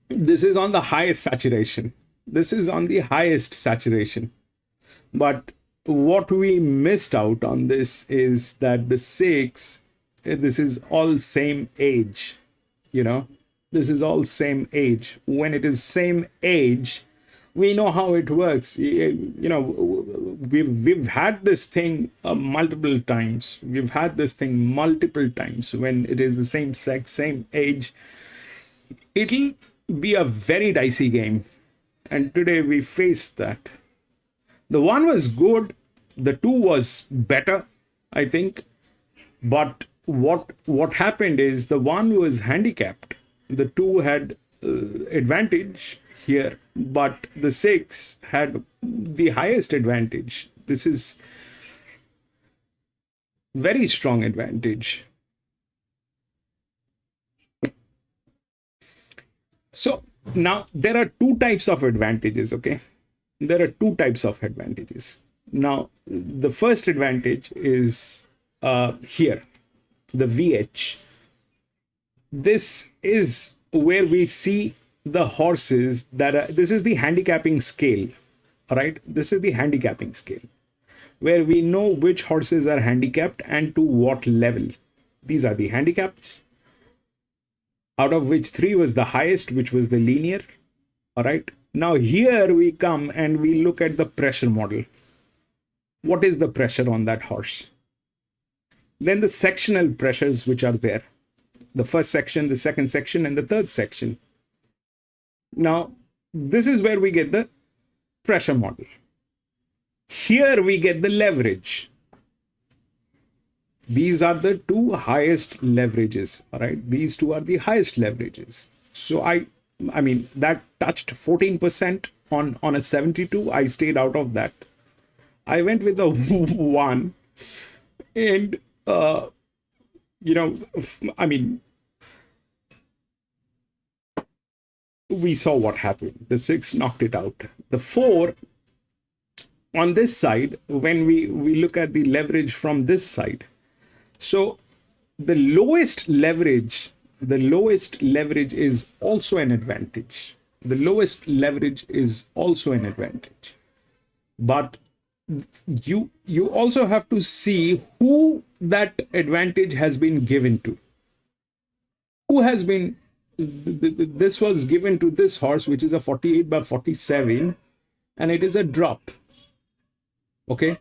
this is on the highest saturation. This is on the highest saturation. But what we missed out on this is that the 6, this is all same age, this is all same age. When it is same age, we know how it works. We've had this thing multiple times. We've had this thing multiple times. When it is the same sex, same age, it'll be a very dicey game. And today we faced that. The 1 was good, the 2 was better, I think. But what happened is the 1 was handicapped. The 2 had advantage here, but the 6 had the highest advantage. This is very strong advantage. So now there are 2 types of advantages, okay? There are 2 types of advantages. Now, the first advantage is here, the VH. This is where we see the horses that are, this is the handicapping scale, all right? This is the handicapping scale, where we know which horses are handicapped and to what level. These are the handicaps, out of which 3 was the highest, which was the linear, all right? Now here we come and we look at the pressure model. What is the pressure on that horse? Then the sectional pressures which are there. The first section, the second section, and the third section. Now, this is where we get the pressure model. Here we get the leverage. These are the 2 highest leverages, all right? These 2 are the highest leverages. So I mean, that touched 14% on a 72. I stayed out of that. I went with a 1. And, I mean, we saw what happened. The 6 knocked it out. The 4, on this side, when we look at the leverage from this side. So the lowest leverage is also an advantage. The lowest leverage is also an advantage. But you also have to see who that advantage has been given to. Who has been, this was given to this horse, which is a 48 by 47, and it is a drop. Okay.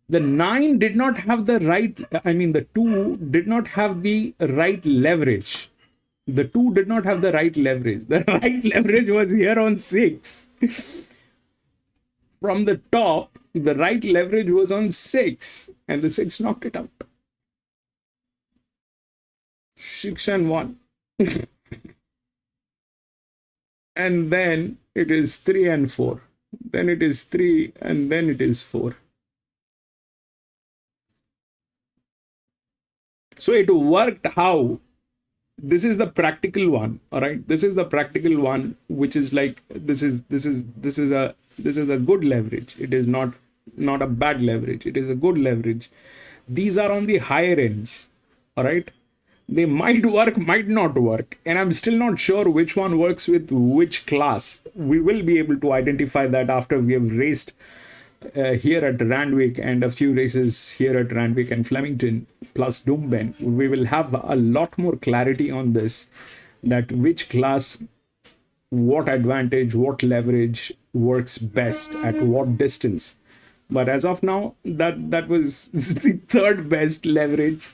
The 9 did not have the right, the 2 did not have the right leverage. The 2 did not have the right leverage. The right leverage was here on 6. From the top, the right leverage was on 6, and the 6 knocked it out. 6 and 1. And then it is 3 and 4. Then it is 3, and then it is 4. So it worked how? This is the practical one, all right? This is the practical one, which is like, this is a good leverage. It is not a bad leverage. It is a good leverage. These are on the higher ends, all right? They might work, might not work. And I'm still not sure which one works with which class. We will be able to identify that after we have raced here at Randwick and a few races here at Randwick and Flemington plus Doomben. We will have a lot more clarity on this, that which class, what advantage, what leverage works best at what distance. But as of now, that was the 3rd best leverage.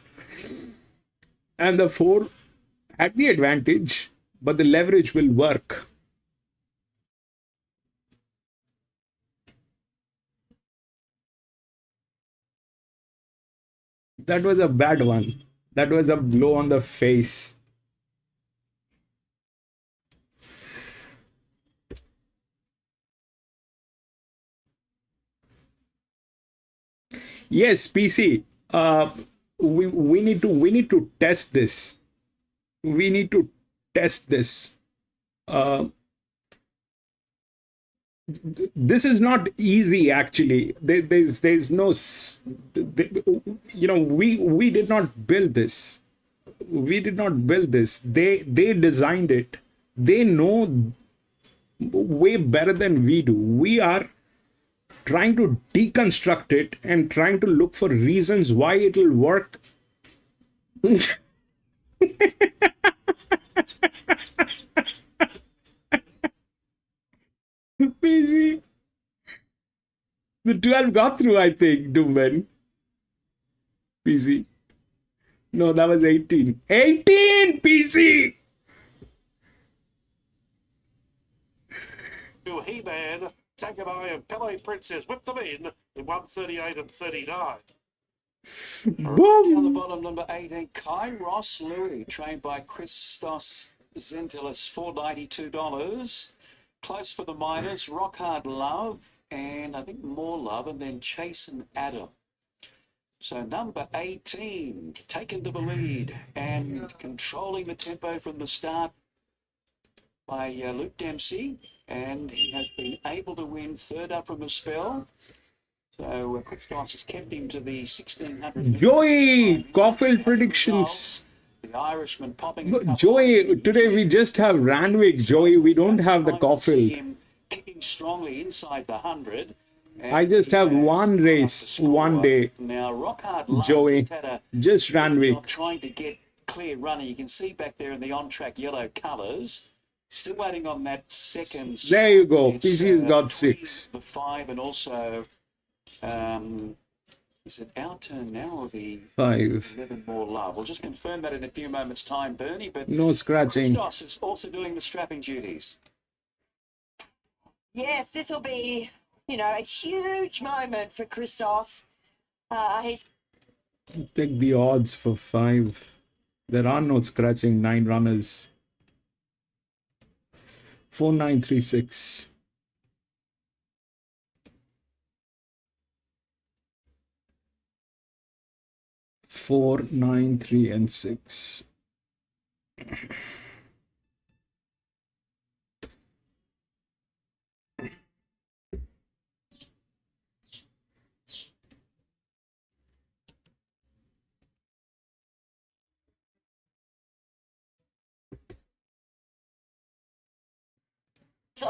And the 4 had the advantage, but the leverage will work. That was a bad one. That was a blow on the face. Yes, PC. We need to test this. We need to test this. This is not easy actually. There's no we did not build this. We did not build this. They designed it. They know way better than we do. We are trying to deconstruct it and trying to look for reasons why it'll work. PC. The 12 got through, I think, Doomben. PC. No, that was 18. 18, PC! He-Man, taken by a Pele Princess, whipped them in 138 and 39. Boom! Down the bottom, number 18, Kai Ross Louis, trained by Christos Zentelis, $492. Close for the minors, Rock Hard Love, and I think More Love, and then Chase and Adam. So number 18, taken to the lead and controlling the tempo from the start by Luke Dempsey, and he has been able to win third up from a spell. So Christos has kept him to the 1600. Joey! Caulfield predictions. The Irishman popping a couple. Joey, today we just have Randwick, Joey. We don't have the Caulfield. Kicking strongly inside the 100. I just have one race, one day. Now, Rockhard Joey, just had a just Randwick. Trying to get clear running. You can see back there in the on-track yellow colours. Still waiting on that second. There you go. PC's got 6. The 5 and also, is it our turn now or the 5? 11 More Love? We'll just confirm that in a few moments' time, Bernie. But no scratching. Christos is also doing the strapping duties. Yes, this will be, a huge moment for Christos. He's Take the odds for 5. There are no scratching 9 runners. 4936. Four, 9, 3, and 6.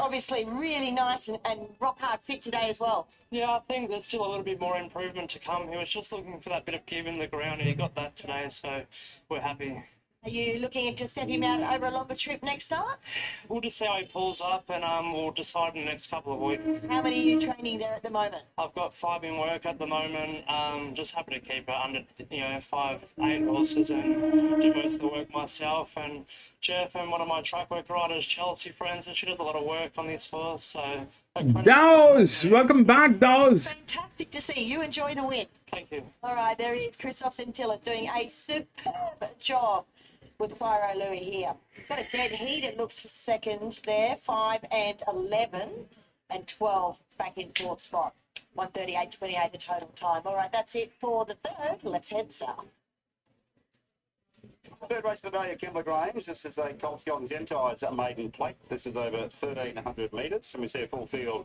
obviously really nice and rock hard fit today as well. Yeah, I think there's still a little bit more improvement to come. He was just looking for that bit of give in the ground, and he got that today, so we're happy. Are you looking to step him out over a longer trip next start? We'll just see how he pulls up, and we'll decide in the next couple of weeks. How many are you training there at the moment? I've got 5 in work at the moment. Just happy to keep it under, 5, 8 horses and do most of the work myself. And Jeff and one of my track work riders, Chelsea friends, and she does a lot of work on this horse. So Dawes, welcome back, Dawes. Fantastic to see you. Enjoy the win. Thank you. All right, there he is, Christos Antillas doing a superb job with Pyro Louis here. Got a dead heat, it looks, for second there. 5 and 11 and 12 back in fourth spot. 1:38.28 the total time. All right, that's it for the third. Let's head south. Third race of the day at Kembla Grange. This is a Colts Young Gentiles maiden plate. This is over 1,300 metres, and we see a full field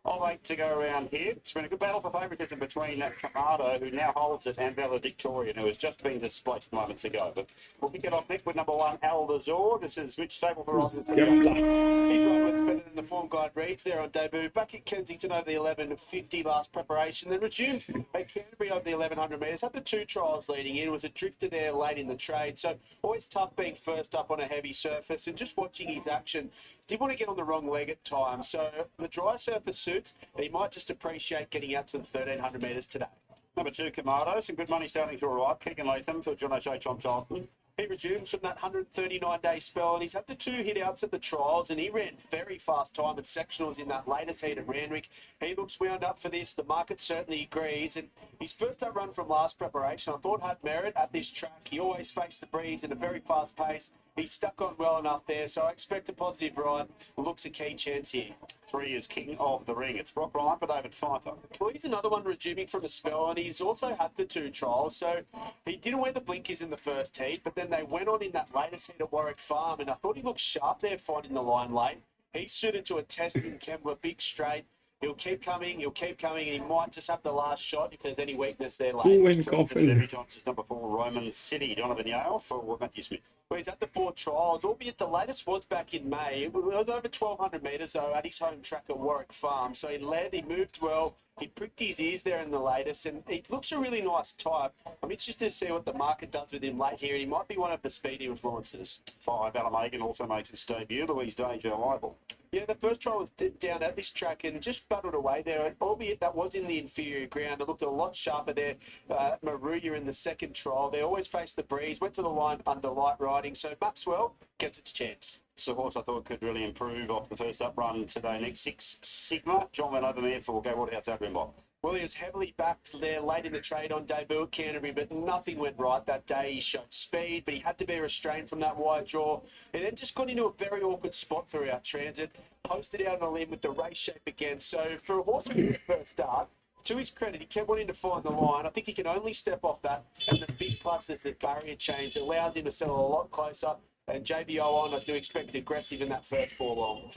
of 8 to go around here. It's been a good battle for favouritism between Kamado, who now holds it, and Valedictorian, who has just been displaced moments ago. But we'll kick it off, Nick, with number 1, Aldazor. This is which stable for Robin? He's right with better than the form guide reads there on debut. Back at Kensington over the 11.50 last preparation, then resumed at Canterbury over the 1,100 metres. Had the 2 trials leading in. It was a drifter there late in the trade. So always tough being first up on a heavy surface, and just watching his action, did want to get on the wrong leg at times. So the dry surface suits, and he might just appreciate getting out to the 1,300 metres today. Number 2, Kamado. Some good money starting to arrive. Keegan Latham for John O'Shea Chomp Chomp. He resumes from that 139-day spell, and he's had the 2 hit-outs at the trials, and he ran very fast time at sectionals in that latest heat at Randwick. He looks wound up for this. The market certainly agrees, and his first up run from last preparation I thought had merit at this track. He always faced the breeze at a very fast pace. He's stuck on well enough there, so I expect a positive ride. Looks a key chance here. 3 is king of the ring. It's Brock Ryan for David Pfeiffer. Well, he's another one resuming from a spell, and he's also had the 2 trials. So he didn't wear the blinkers in the first heat, but then they went on in that latest heat at Warwick Farm, and I thought he looked sharp there finding the line late. He's suited to a test in Kembla, big straight. He'll keep coming, and he might just have the last shot if there's any weakness there late. Win Caulfield. Debutants is number 4, Roman City. Donovan Yale for Matthew Smith. Well, he's at the 4 trials, albeit the latest was back in May. It was over 1,200 metres, though, at his home track at Warwick Farm. So he led, he moved well, he pricked his ears there in the latest, and he looks a really nice type. I'm interested to see what the market does with him late here, and he might be one of the speedy influences. 5, Alamagan also makes his debut. Louise Deja Libel. Yeah, the first trial was down at this track and just battled away there, albeit that was in the inferior ground. It looked a lot sharper there. Maruya in the second trial. They always faced the breeze, went to the line under light riding, so Maxwell gets its chance. It's a horse I thought could really improve off the first up run today. Next 6, Sigma. John Van Overmeer for Go Water outside Greenbot. Well, he was heavily backed there late in the trade on debut at Canterbury, but nothing went right that day. He showed speed, but he had to be restrained from that wide draw. And then just got into a very awkward spot throughout transit, posted out on a limb with the race shape again. So for a horse in the first start, to his credit, he kept wanting to find the line. I think he can only step off that. And the big plus is the barrier change. It allows him to settle a lot closer. And JBO on, I do expect aggressive in that first furlong.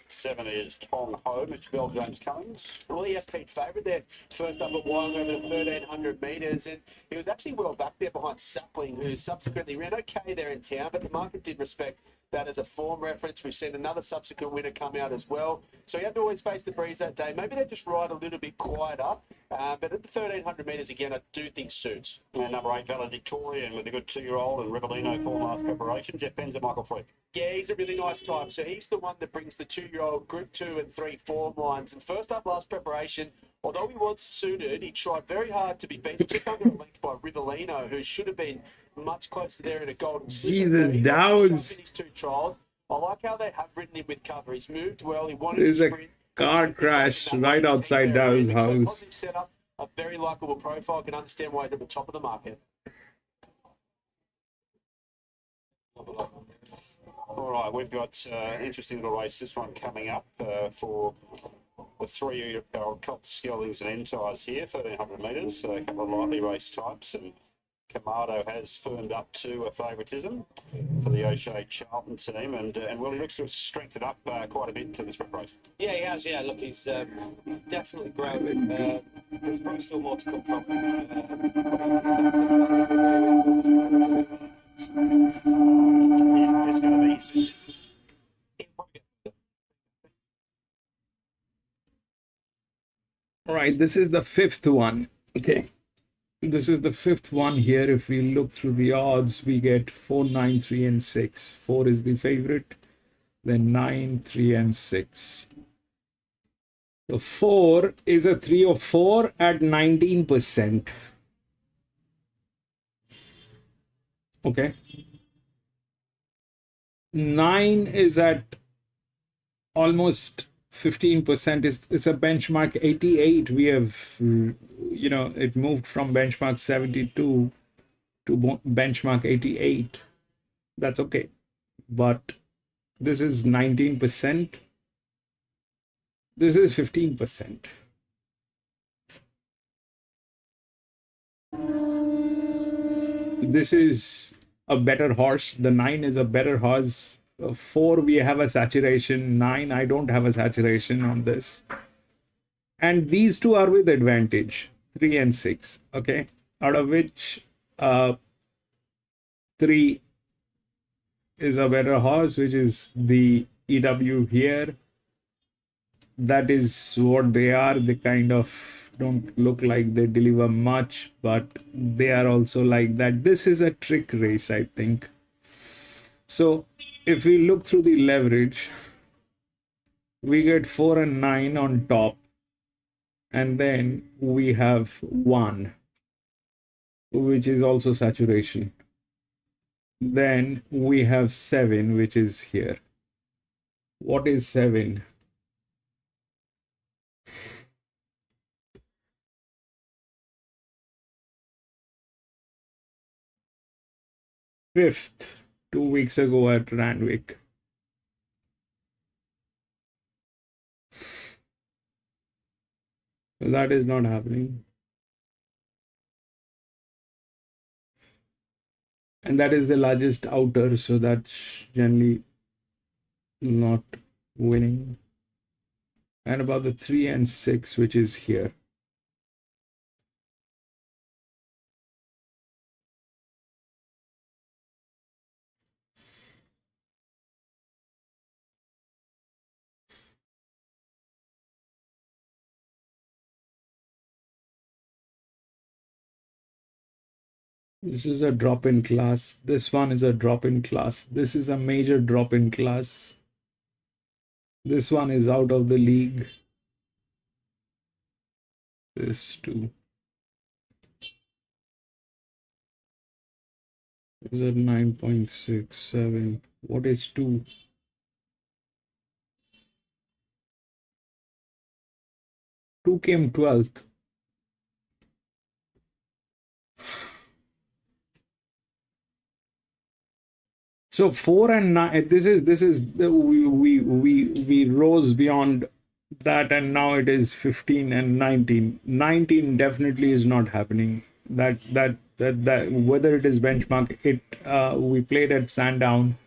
7 is Tong Ho, Mr. Bell, James Cummings. Well, he has been favourite there. First up at Wyong over the 1,300 metres. And he was actually well back there behind Sapling, who subsequently ran okay there in town. But the market did respect that as a form reference. We've seen another subsequent winner come out as well. So he had to always face the breeze that day. Maybe they just ride a little bit quieter. But at the 1,300 metres, again, I do think suits. And number 8, Valedictorian with a good 2-year-old and Rebellino for last preparation. Jeff Benz and Michael Freak. Yeah, he's a really nice type. So he's the one that brings the 2-year-old Group 2 and 3 form lines. And first up last preparation, although he was suited, he tried very hard to be beaten just under a length by Rivellino, who should have been much closer there in a golden slipper. Jesus, Dowds. In his 2 trials. I like how they have ridden him with cover. He's moved well. He wanted There's to a sprint. car crash right outside Dow's house. Positive setup, a very likeable profile. Can understand why he's at the top of the market. All right, we've got interesting little race. This one coming up for the 3-year-old Colt Skeldings and Entires here, 1,300 metres, a couple of lightly raced types, and Kamado has firmed up to a favouritism for the O'Shea Charlton team, and Willie looks to have strengthened up quite a bit to this preparation. Yeah, he has. Yeah, look, he's definitely grown. There's probably still more to come from him. It's going to be. All right, this is the 5th one. Okay. This is the 5th one here. If we look through the odds, we get 4, 9, 3, and 6. 4 is the favorite, then 9, 3, and 6. So 4 is a 3 of 4 at 19%. Okay. 9 is at almost 15%. It's a benchmark 88. We have, it moved from benchmark 72 to benchmark 88. That's okay. But this is 19%. This is 15%. This is a better horse. The 9 is a better horse. 4, we have a saturation. 9, I don't have a saturation on this. And these two are with advantage, 3 and 6. Okay, out of which 3 is a better horse, which is the EW here. That is what they are. They kind of don't look like they deliver much, but they are also like that. This is a trick race, I think. So if we look through the leverage, we get 4 and 9 on top, and then we have 1, which is also saturation. Then we have 7, which is here. What is 7? Fifth, 2 weeks ago at Randwick. So that is not happening. And that is the largest outer, so that's generally not winning. And about the 3 and 6, which is here. This is a drop-in class. This one is a drop-in class. This is a major drop-in class. This one is out of the league. This too. Is at 9.67. What is 2? 2 came 12th. So 4 and 9. This is we rose beyond that, and now it is 15 and 19. 19 definitely is not happening. That whether it is benchmark, we played at Sandown.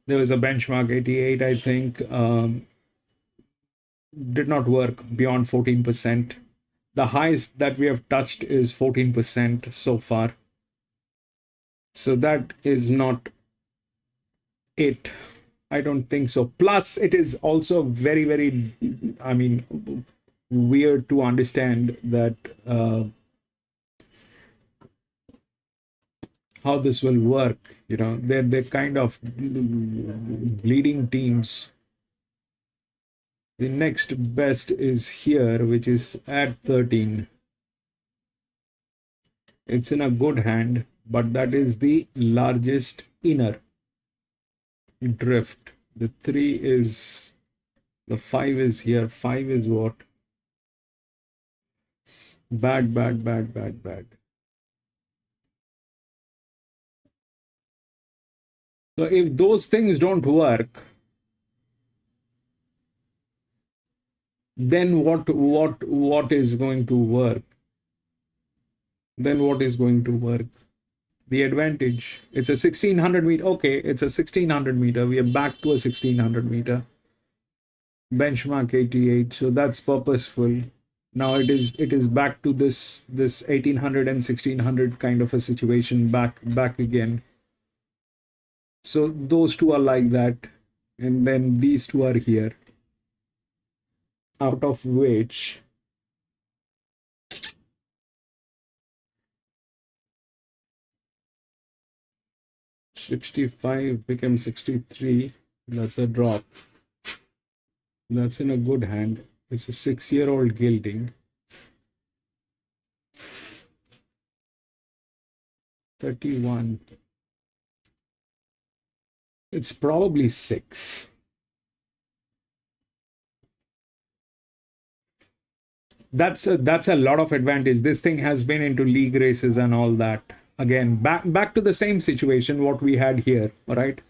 There was a benchmark 88, I think. Did not work beyond 14%. The highest that we have touched is 14% so far. So that is not it. I don't think so. Plus, it is also very, very, I mean, weird to understand that how this will work. You know, they're kind of bleeding teams. The next best is here, which is at 13. It's in a good hand, but that is the largest inner drift. The 3 is, the 5 is here. 5 is what? Bad. So if those things don't work, then what is going to work? Then what is going to work? The advantage. It's a 1600 meter. Okay, it's a 1600 meter. We are back to a 1600 meter. Benchmark 88. So that's purposeful. Now it is back to this 1800 and 1600 kind of a situation, back again. So those two are like that, and then these two are here, out of which $65 became 63. That's a drop. That's in a good hand. It's a 6-year-old gilding. 31. It's probably 6. That's a lot of advantage. This thing has been into league races and all that. Again, back to the same situation what we had here, right?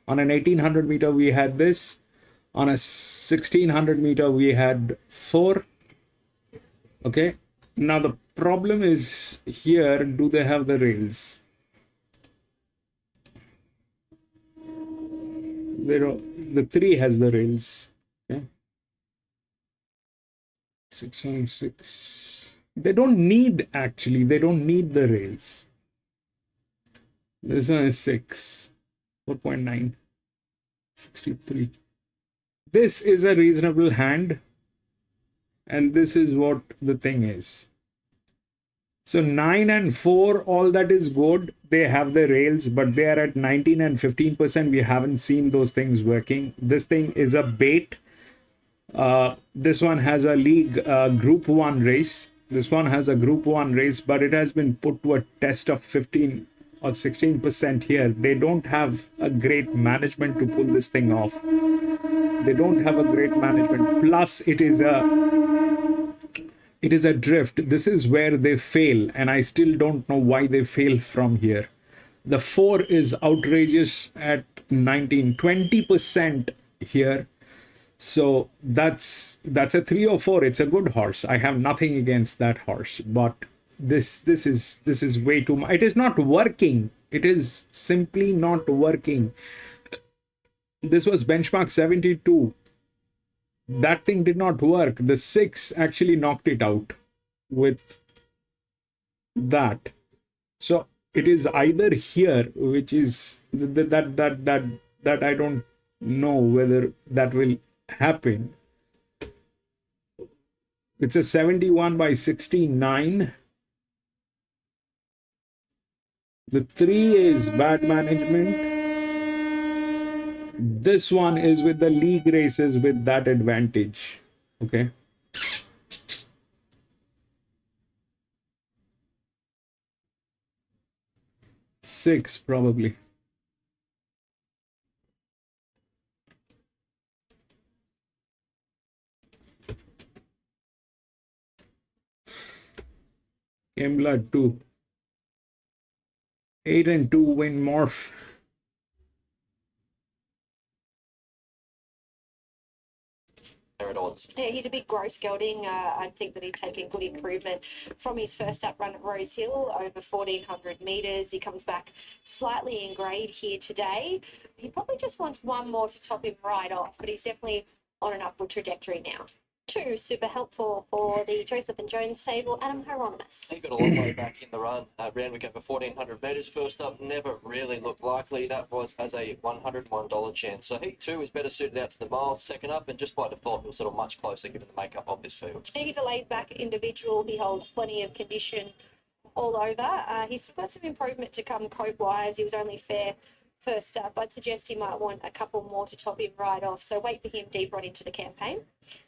On an 1800 meter we had this. On a 1600 meter we had 4. Okay. Now the problem is here, do they have the rails? They don't. The 3 has the rails. Okay. 616. They don't need, actually, they don't need the rails. This one is 6. 4.9. 63. This is a reasonable hand. And this is what the thing is. So 9 and 4, all that is good. They have the rails, but they are at 19 and 15%. We haven't seen those things working. This thing is a bait. This one has a league group 1 race. This one has a group 1 race, but it has been put to a test of 15 or 16% here. They don't have a great management to pull this thing off. They don't have a great management. Plus, it is a drift. This is where they fail, and I still don't know why they fail from here. The 4 is outrageous at 19, 20% here. So that's a 3 or 4. It's a good horse. I have nothing against that horse, but this is way too much. It is not working. It is simply not working. This was benchmark 72. That thing did not work. The 6 actually knocked it out with that. So it is either here, which is that I don't know whether that will happen. It's a 71 by 69. The 3 is bad management. This one is with the league races with that advantage. Okay. Six, probably. Blood 2. 8 and 2 win morph. Yeah, he's a big gross gelding. I think that he's taken good improvement from his first up run at Rose Hill, over 1,400 metres. He comes back slightly in grade here today. He probably just wants one more to top him right off, but he's definitely on an upward trajectory now. 2, super helpful for the Joseph and Jones stable, Adam Hieronymus. He got a long way back in the run. Randwick over 1,400 metres first up, never really looked likely. That was as a $101 chance. So he too is better suited out to the miles second up, and just by default, he'll settle much closer given the makeup of this field. He's a laid-back individual. He holds plenty of condition all over. He's got some improvement to come coat-wise. He was only fair first up. I'd suggest he might want a couple more to top him right off. So wait for him deep right into the campaign.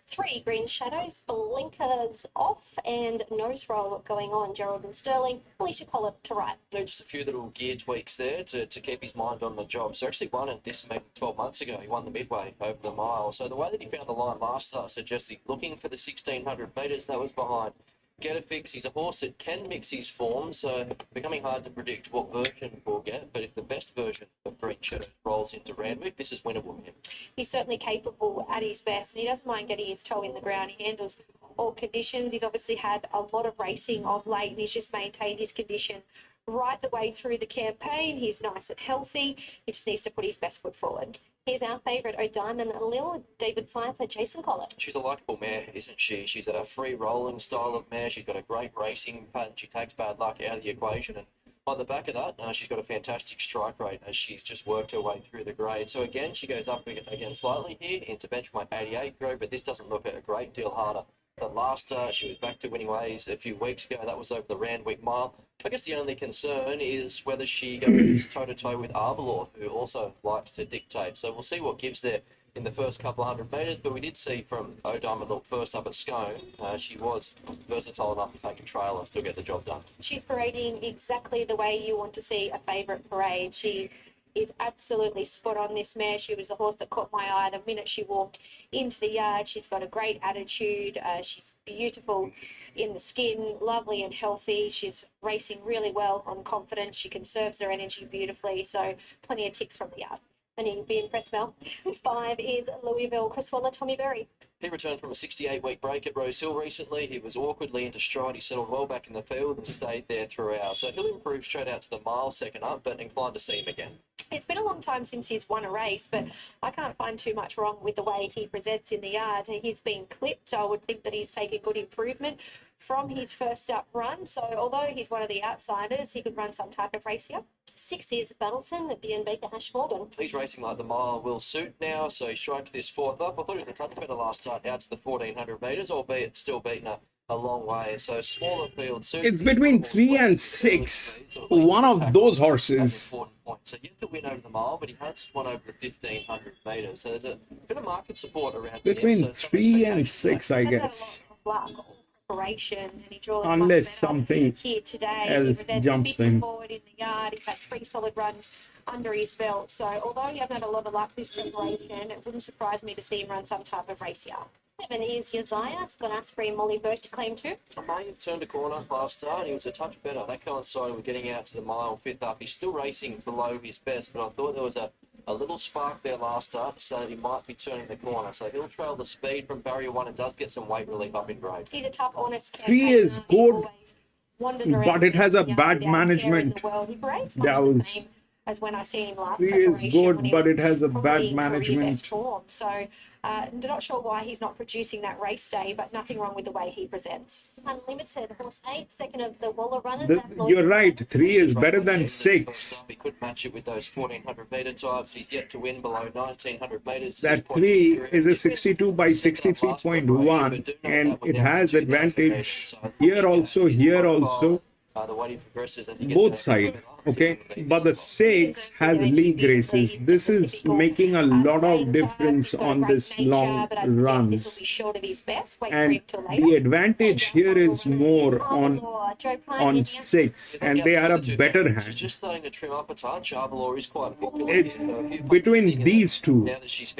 3, Green Shadows, blinkers off and nose roll going on. Gerald and Sterling, Alicia Collett to right. Just a few little gear tweaks there to keep his mind on the job. So actually won at this meeting 12 months ago. He won the midway over the mile. So the way that he found the line last start suggests he's looking for the 1,600 metres that was behind. Get a fix. He's a horse that can mix his forms, so becoming hard to predict what version we'll get. But if the best version of Green Shadows rolls into Randwick, this is winnable for him. He's certainly capable at his best, and he doesn't mind getting his toe in the ground. He handles all conditions. He's obviously had a lot of racing of late, and he's just maintained his condition right the way through the campaign. He's nice and healthy. He just needs to put his best foot forward. Here's our favourite, O'Diamond Lil, David Pfeiffer, Jason Collett. She's a likeable mare, isn't she? She's a free rolling style of mare. She's got a great racing pattern. She takes bad luck out of the equation. And on the back of that, she's got a fantastic strike rate as she's just worked her way through the grade. So again, she goes up again slightly here into benchmark 88 grade, but this doesn't look a great deal harder than last start. She was back to winning ways a few weeks ago. That was over the Randwick mile. I guess the only concern is whether she goes toe-to-toe with Arbalorth, who also likes to dictate. So we'll see what gives there in the first couple of hundred metres. But we did see from O'Diamond first up at Scone, she was versatile enough to take a trail and still get the job done. She's parading exactly the way you want to see a favourite parade. She is absolutely spot on, this mare. She was the horse that caught my eye the minute she walked into the yard. She's got a great attitude. She's beautiful in the skin, lovely and healthy. She's racing really well on confidence. She conserves her energy beautifully. So plenty of ticks from the yard. And you'd be impressed, Mel. 5 is Louisville, Chris Waller, Tommy Berry. He returned from a 68-week break at Rose Hill recently. He was awkwardly into stride. He settled well back in the field and stayed there throughout. So he'll improve straight out to the mile second up, but inclined to see him again. It's been a long time since he's won a race, but I can't find too much wrong with the way he presents in the yard. He's been clipped. I would think that he's taken good improvement from his first up run. So although he's one of the outsiders, he could run some type of race here. 6 is Battleton at Bjorn Baker Hash Morgan. He's racing like the mile will suit now, so he striked this fourth up. I thought he was a touch better last start out to the 1,400 metres, albeit still beaten a long way. So smaller field suits. It's between 3 and 6. One of those horses. So yet to win over the mile, but he has won over the 1,500 metres. So there's a bit of market support around Between him. So 3 and 6, I guess. Luck preparation, and he draws unless much better something here today. He else presents jumps big in. forward in the yard. He's had 3 solid runs under his belt. So although he hasn't had a lot of luck this preparation, it wouldn't surprise me to see him run some type of race here. 7 is Uzziah. It's got Asprey and Molly Burke to claim 2. May turned a corner last start. He was a touch better. That coincided with getting out to the mile 5th up. He's still racing below his best, but I thought there was a little spark there last start, so he might be turning the corner. So he'll trail the speed from barrier 1 and does get some weight relief up in grade. He's a tough, honest 3 is good, but it has a bad down management. here in the world. He parades much That the was same as when I seen him last 3 is preparation when good, he but was it has a probably bad in career management. best form. So not sure why he's not producing that race day, but nothing wrong with the way he presents. Unlimited, horse 8, second of the Waller runners. You're right, 3 is better than 6. He could match it with those 1400 metre types. He's yet to win below 1900 metres. That 3 is a 62 by 63.1, and it has advantage here also, The way he progresses as he gets both sides. Okay, but the 6 has league races. This is making a lot of difference on this long runs, and the advantage here is more on 6, and they are a better She's hand. just starting to trim up a touch. Arbor is quite popular. It's between these two.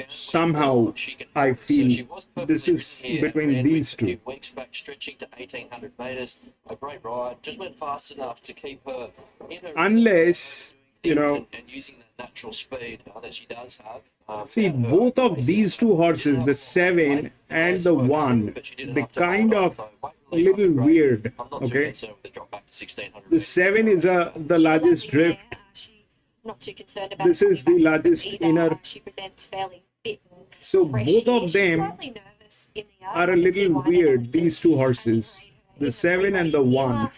Somehow I feel this is between these A two. few weeks back, stretching to 1800 metres. A great ride. Just went fast enough to keep her in her Unless, you know, and using that natural speed that she does have. see, both of these two horses, the 7 and the 1, they kind of little weird. Okay, the 7 is the largest drift. Not too concerned about This is the largest either. inner. She presents fairly fit and So fresh both here. of She's them slightly nervous in the yard. are a I can see little why they're weird. not doing These two horses, the 7 and the 1.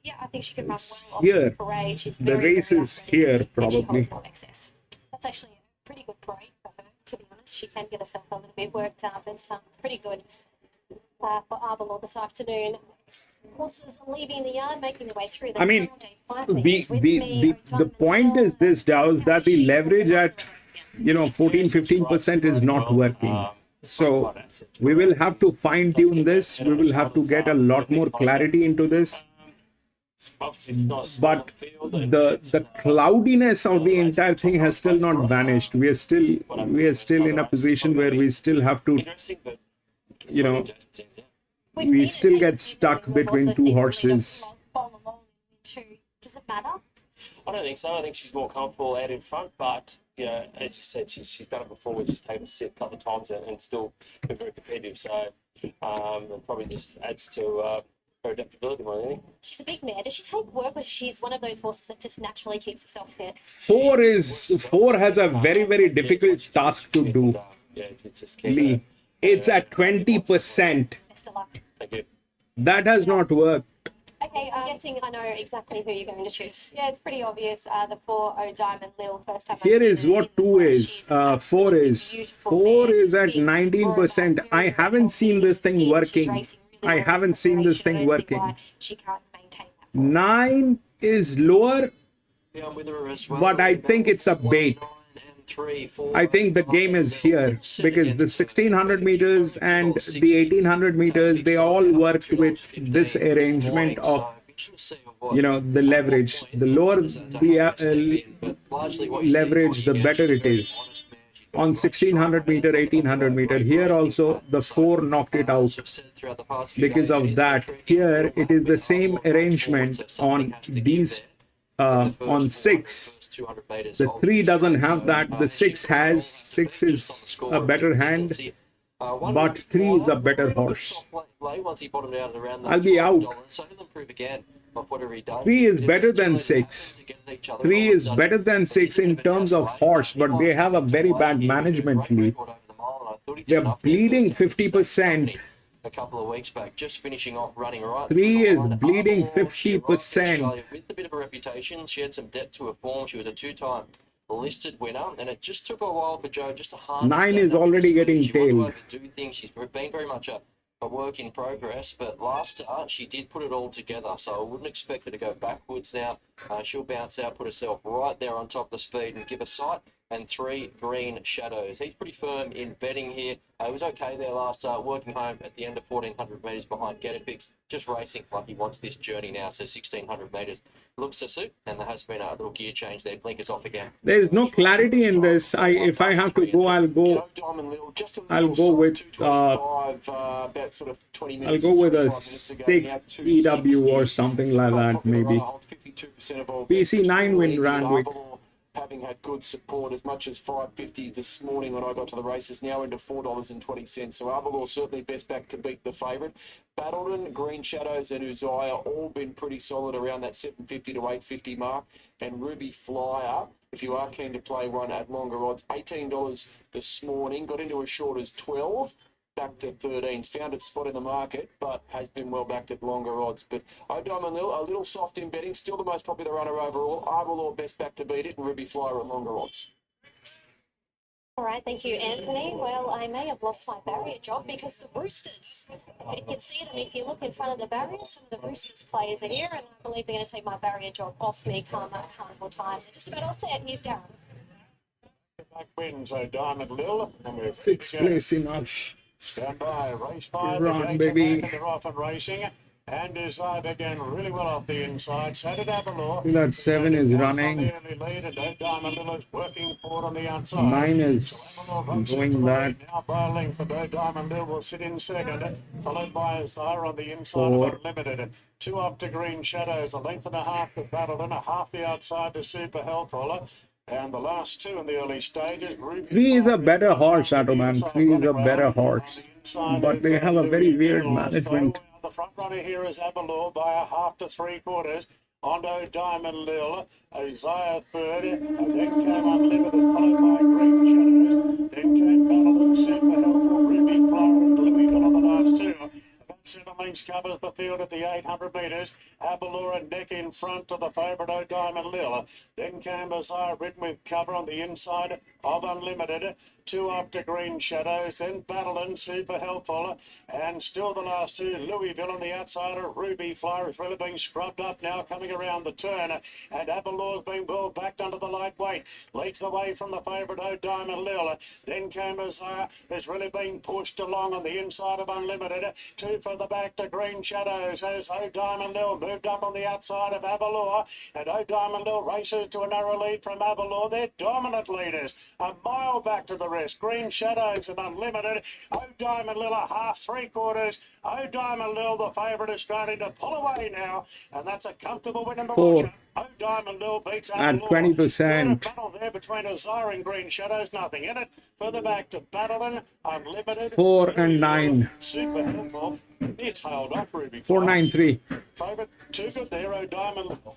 Yeah, I think she can run well off Here, this parade. She's the very, race very is athletic, here and she probably. holds no excess. That's actually a pretty good parade for her, to be honest. She can get herself a little bit worked up, but pretty good for Arbor this afternoon. Horses leaving the yard, making their way through the I mean, town. Day 5, the please, with me, the point is this, Dow's, that the leverage at 14-15% is not working. So we will have to fine tune this. We will have to get a lot more clarity into this. But the cloudiness of the entire thing has still not vanished. We are still in a position where we still have to, you know, we still get stuck between two horses. Does it matter? I don't think so. I think she's more comfortable out in front, but you know, as you said, she's done it before. She's taken a sit a couple of times and still been very competitive. So it probably just adds to her adaptability more than anything. She's a big mare. Does she take work, or she's one of those horses that just naturally keeps herself fit? 4 has a very difficult task to do. Yeah, it's just Lee. It's at 20%. Best of luck. Thank you. That has not worked. Okay, I'm guessing I know exactly who you're going to choose. Yeah, it's pretty obvious. The 4 O Diamond Lil, first time. Here is what 2 is. 4 is. 4 is at 19%. I haven't seen this thing working. I haven't seen this thing working. She can't maintain that. 9 is lower, but I think it's a bait. I think the game is here because the 1600 meters and the 1800 meters, they all worked with this arrangement of, you know, the leverage. The lower the leverage, the better it is. On 1600 meter, 1800 meter, here also the 4 knocked it out. Because of that, here it is the same arrangement on these. On 6, the 3 doesn't have that. The 6 has. 6 is a better hand, but 3 is a better horse. I'll be out. 3 is better than 6. 3 is better than 6 in terms of horse, but they have a very bad management lead. They're bleeding 50%. A couple of weeks back, just finishing off running right. 3 is bleeding 50%. With a bit of a reputation, she had some depth to her form. She was a 2-time listed winner, and it just took a while for Jo just to harness 9 that is already getting she wanted tailed. to do things. She's been very much a work in progress, but last start she did put it all together, so I wouldn't expect her to go backwards now. She'll bounce out, put herself right there on top of the speed and give a sight. and 3 Green Shadows. He's pretty firm in betting here. He was okay there last working home at the end of 1400 metres behind Getafix, just racing like he wants this journey now. So 1600 metres looks to suit, and there has been a little gear change there. Blinkers off again. There's no clarity in this. If I have to go, I'll go. I'll go with about sort of 20 I'll minutes. go with a 25 minutes ago, now 6 260. EW or something like that, maybe. 52% of all PC 9 win easy with Randwick. Arbor, having had good support as much as $5.50 this morning when I got to the races, now into $4.20. So Arbalor certainly best back to beat the favourite. Battleton, Green Shadows and Uzziah all been pretty solid around that $7.50 to $8.50 mark. And Ruby Flyer, if you are keen to play one at longer odds, $18 this morning, got into as short as 12. Back to 13's found its spot in the market, but has been well backed at longer odds. But Diamond Lil, a little soft in betting, still the most popular runner overall. Arbalor best back to beat it, and Ruby Flyer at longer odds. All right, thank you, Anthony. Well, I may have lost my barrier job because the Roosters, if you can see them, if you look in front of the barrier, some of the Roosters players are here, and I believe they're going to take my barrier job off me come carnival time. They're just about all set. Here's Darren. Back wins Diamond Lil. 6th place enough. Stand by, race 5. Run, the gates baby. Are back and they're off and racing. And Desire began really well off the inside. So did Avalor. That 7 is On running. the early lead, and Diamond Lil is working forward on the outside. 9 is So Avalor runs doing into that. the lead now by a length. And Diamond Lil will sit in second, followed by Desire on the inside 4. of Unlimited. 2 up to Green Shadows, a length and a half to Battle, and a half the outside to Super Helpful. And the last 2 in the early stages. 3 is a better horse, Automan. 3 is a better horse. But they have a very weird management. The front runner here is Avalor by a half to 3/4. Ondo Diamond Lil, Isaiah third, and then came Unlimited, followed by Green Shadows. Then came Battle and Super Helpful, Ruby Flyer and Louisville on the last 2. About 7 lengths covers the field at the 800 metres. Avalor and neck in front of the favourite Diamond Lil. Then came Isaiah ridden with cover on the inside of Unlimited. 2 after Green Shadows, then Battle and Super Helpful, and still the last 2, Louisville on the outside. Ruby Flyer is really being scrubbed up now, coming around the turn, and Avalor's been well backed under the lightweight, leads the way from the favourite Diamond Lil. Then came Isaiah, who's really been pushed along on the inside of Unlimited. 2 further back to Green Shadows as Diamond Lil moved up on the outside of Avalor, and Diamond Lil races to a narrow lead from Avalor. They're dominant leaders, a mile back to the rest. Green Shadows and Unlimited. Diamond Lil a half 3/4. Diamond Lil, the favourite, is starting to pull away now, and that's a comfortable win in the 4 Diamond Lil beats at Avalor. 20%. Battle there between Azar and Green Shadows, nothing in it. Further back to Battleton, Unlimited. 4 and 9. Super Helpful. It's tailed off Ruby. 493. Favourite, 2 good there, Diamond Lil.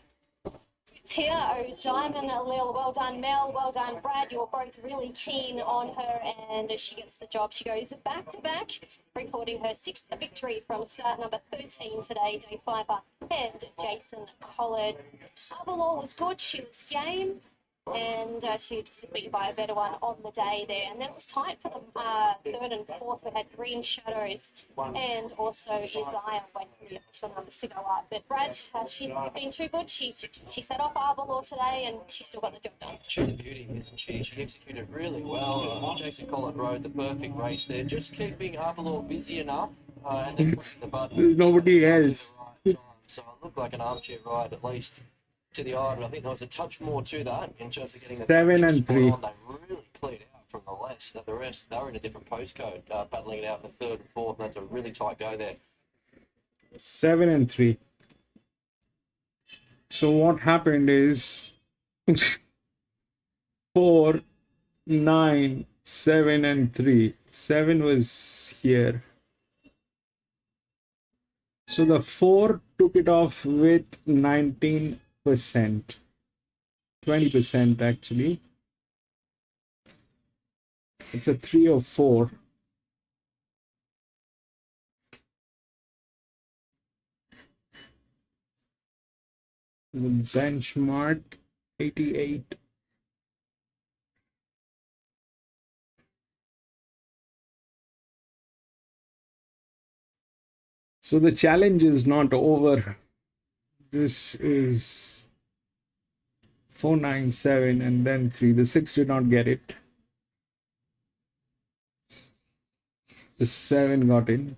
Here, Diamond Lil, well done, Mel, well done, Brad. You're both really keen on her, and she gets the job. She goes back to back, recording her 6th victory from start number 13 today, day 5 and Jason Collard. Avalor was good, she was game, and she just was beaten by a better one on the day there. And then it was tight for the 3rd and 4th. We had Green Shadows and also Isaiah went for the official numbers to go up. But Brad, she's been too good. She set off Avalor today, and she still got the job done. She's a beauty, isn't she? She executed really well. Jason Collard rode the perfect race there, just keeping Arbalor busy enough. And then pushing the button. There's nobody else. So it looked like an armchair ride, at least to the eye, but I think there was a touch more to that in terms of getting the 7 tactics and spot 3. on. They really cleared out from the rest. The rest, they were in a different postcode, battling it out for 3rd and 4th, and that's a really tight go there. 7 and 3. So what happened is 4, 9, 7 and 3. 7 was here. So the 4 took it off with 19%. 20% actually. It's a 3 or 4. The benchmark 88. So the challenge is not over. This is 497 and then 3. The 6 did not get it. The 7 got in.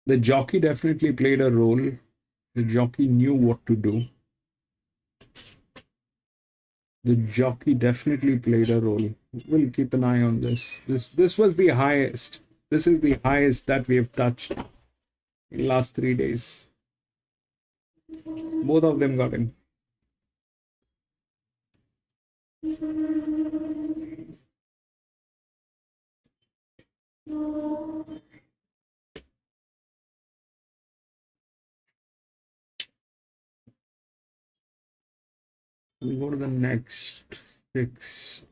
The jockey definitely played a role. The jockey knew what to do. The jockey definitely played a role. We'll keep an eye on this. This was the highest. This is the highest that we have touched in last 3 days. Both of them got in. We'll go to the next 6.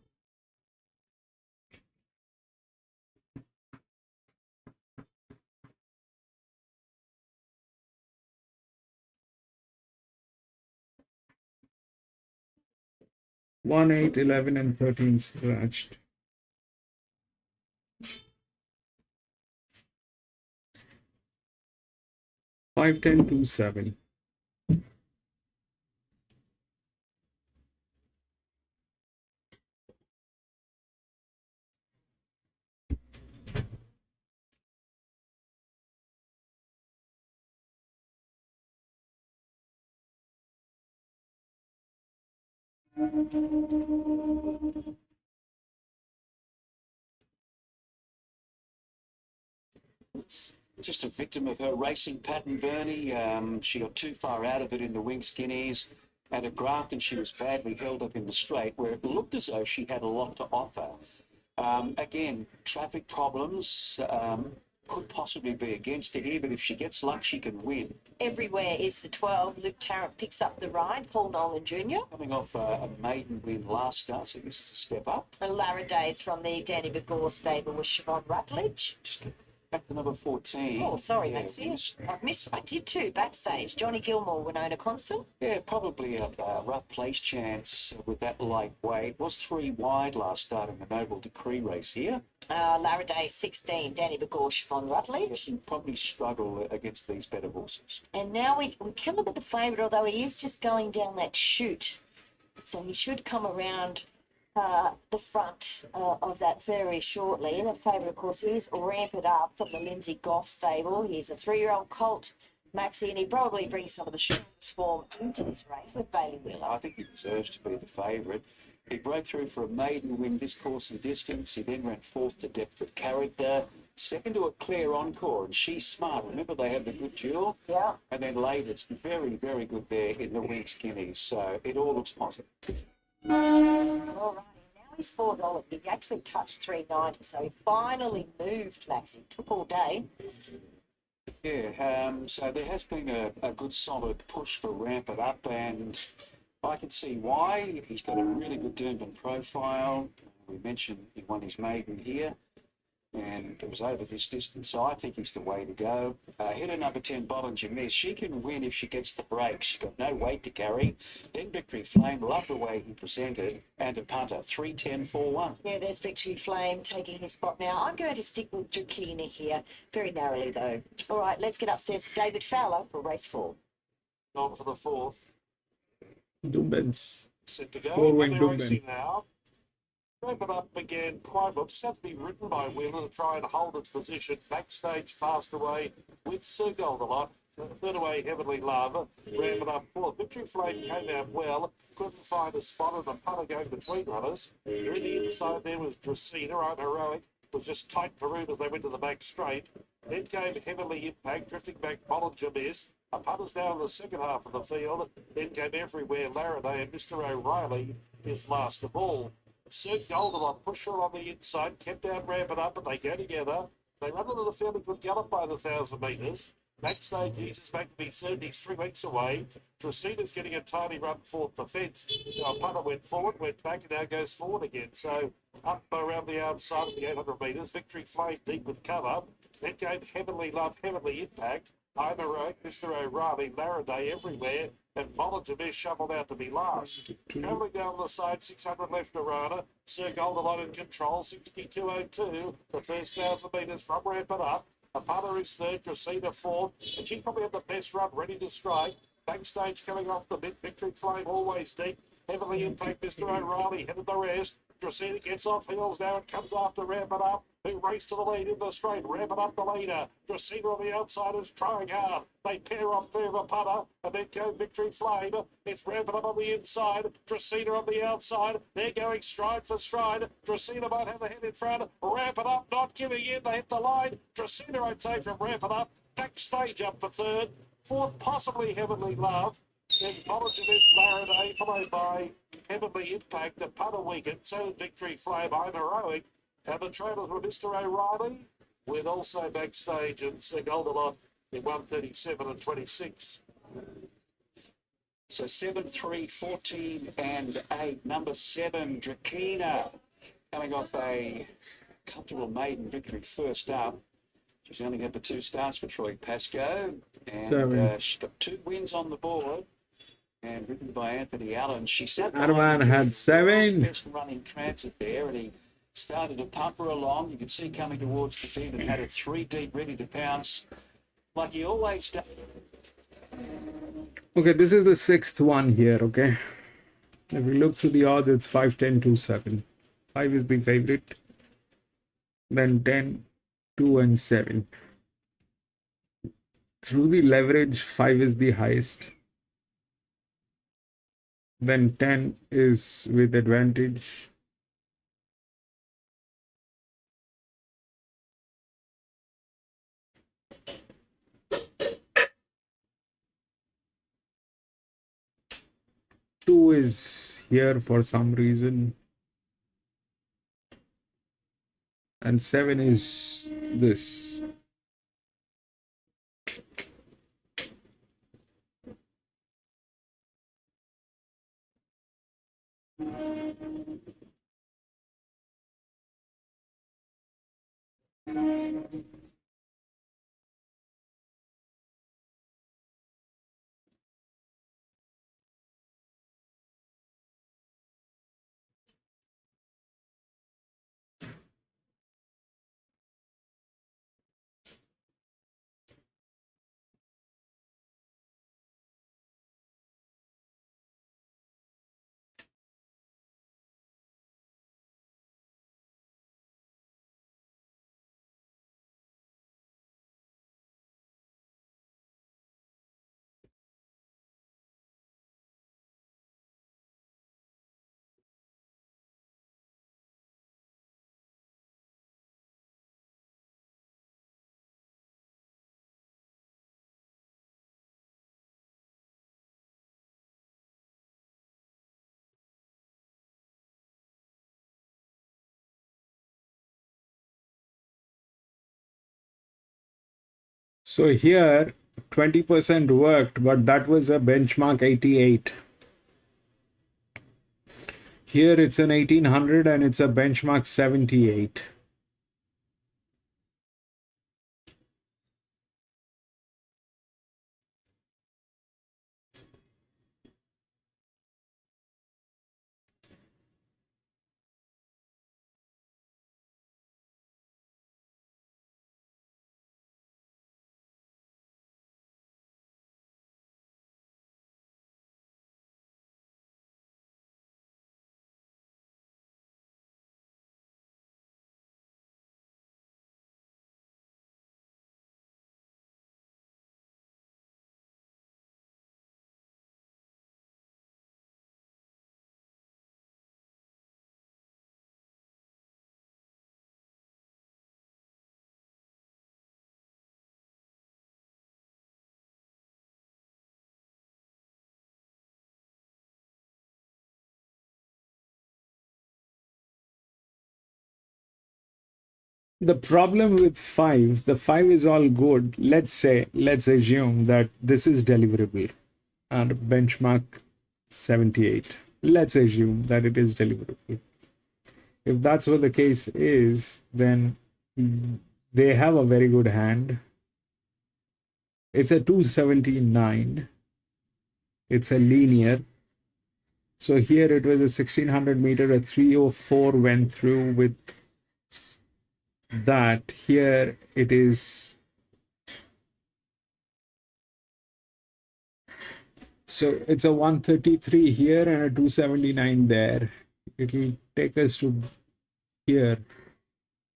One, 8, 11, and 13 scratched. 5, 10, 2, 7. Just a victim of her racing pattern, Bernie. She got too far out of it in the wing skinnies. And at Grafton, she was badly held up in the straight, where it looked as though she had a lot to offer. Again, traffic problems could possibly be against it here, but if she gets luck, she can win. Everywhere is the 12. Luke Tarrant picks up the ride. Paul Nolan Jr. Coming off a maiden win last start, so this is a step up. And Lara Days from the Danny Begore stable with Siobhan Rutledge. Just back to number 14. Oh, sorry, Maxie. I did too, backstage. Johnny Gilmore, Winona Constant. Yeah, probably a rough place chance with that lightweight. Was 3 wide last start in the Noble Decree race here. Lara Day 16, Danny Begore, Siobhan Rutledge. He'll probably struggle against these better horses. And now we can look at the favourite, although he is just going down that chute. So he should come around the front of that very shortly. And the favourite, of course, is Ramp It Up from the Lindsay Goff stable. He's a 3-year-old colt, Maxie, and he probably brings some of the shortest form into this race with Bailey Wheeler. I think he deserves to be the favourite. He broke through for a maiden win this course and distance. He then ran 4th to Depth of Character, 2nd to a Claire Encore, and She's Smart. Remember, they had the good duel? Yeah. And then Later's very, very good there in the wing skinnies. So it all looks positive. All right, now he's $4. He actually touched $3.90, so he finally moved, Maxie. Took all day. Yeah, so there has been a good solid push for Ramp It Up, and I can see why. He's got a really good Doomben profile. We mentioned he won his maiden here, and it was over this distance, so I think he's the way to go. Hitter number 10, Bollinger Miss. She can win if she gets the break. She's got no weight to carry. Then Victory Flame, love the way he presented, and a punter, 3-10-4-1. Yeah, there's Victory Flame taking his spot now. I'm going to stick with Drakina here, very narrowly though. All right, let's get upstairs to David Fowler for race 4. On for the 4th. Doomben's Set to go. 4-wing They're racing Doomben. now. Ramp It Up began quite well. Just had to be ridden by Wheeler to try and hold its position. Backstage, fast away with Sir Goldenlot. Third away, Heavenly Lava. Ramp It Up 4th. Victory Flame came out well. Couldn't find a spot and a putter going between runners. In the inside there was Dracena, right heroic. Was just tight Peru as they went to the back straight. Then came Heavenly Impact, drifting back Bollinger Miss. A putter's down in the second half of the field. Then came Everywhere Laraday, and Mr. O'Reilly is last of all. Sir Goldenlot pushed her on the inside, kept out Ramp It Up, and they go together. They run a fairly good gallop by the 1,000 metres. Backstage eases back to be 3 weeks away. Tracina's getting a tiny run fourth the fence. Punter went forward, went back, and now goes forward again. So up around the outside of the 800 metres. Victory Flame deep with cover. Then came Heavenly Love, Heavenly Impact. I'm a Rogue, Mr. O'Reilly, Laraday everywhere, and Bollinger Miss shuffled out to be last. Travelling down the side, 600 left to Rana. Sir Goldenlight in control, 62.02. The first 1,000 metres from Ramp It Up. Apana is third, Gracina fourth, and she probably had the best run, ready to strike. Backstage coming off the mid, Victory Flame always deep. Heavily Impact, Mr. O'Reilly headed the rest. Gracina gets off heels now and comes after Ramp It Up, who race to the lead in the straight. Ramp It Up the leader. Gracina on the outside is trying hard. They pair off there of Apana, and then go Victory Flame. It's Ramp It Up on the inside. Gracina on the outside. They're going stride for stride. Gracina might have the head in front. Ramp It Up not giving in. They hit the line. Gracina, I'd say, from Ramp It Up. Backstage up for third. Fourth, possibly Heavenly Love. Then Bollinger Miss Laraday, followed by Heavenly Impact, the putter weakened, so Victory Flame, I'm heroic. And the trailers were Mr. O'Reilly, with also backstage and Sir Goldenlight in 137 and 26. So 7, 3, 14 and 8. Number 7, Drakina, coming off a comfortable maiden victory first up. She's only had the 2 starts for Troy Pascoe, and she's got 2 wins on the board. And written by Anthony Allen. She sat Arman had 7. Best running transit there, and he started to pump her along. You could see coming towards the feet and had a 3 deep ready to pounce, like he always does. Okay, this is the 6th one here, okay? If we look through the odds, it's 5, 10, 2, 7. 5 is the favorite. Then 10, 2, and 7. Through the leverage, 5 is the highest. Then 10 is with advantage. Two is here for some reason. And 7 is this. So here 20% worked, but that was a benchmark 88. Here it's an 1800 and it's a benchmark 78. The problem with five, the five is all good. Let's assume that this is deliverable and benchmark 78. Let's assume that it is deliverable. If that's what the case is, then they have a very good hand. It's a 279. It's a linear. So here it was a 1600 meter, a 304 went through with that. Here it is. So it's a 133 here and a 279 there. It will take us to here.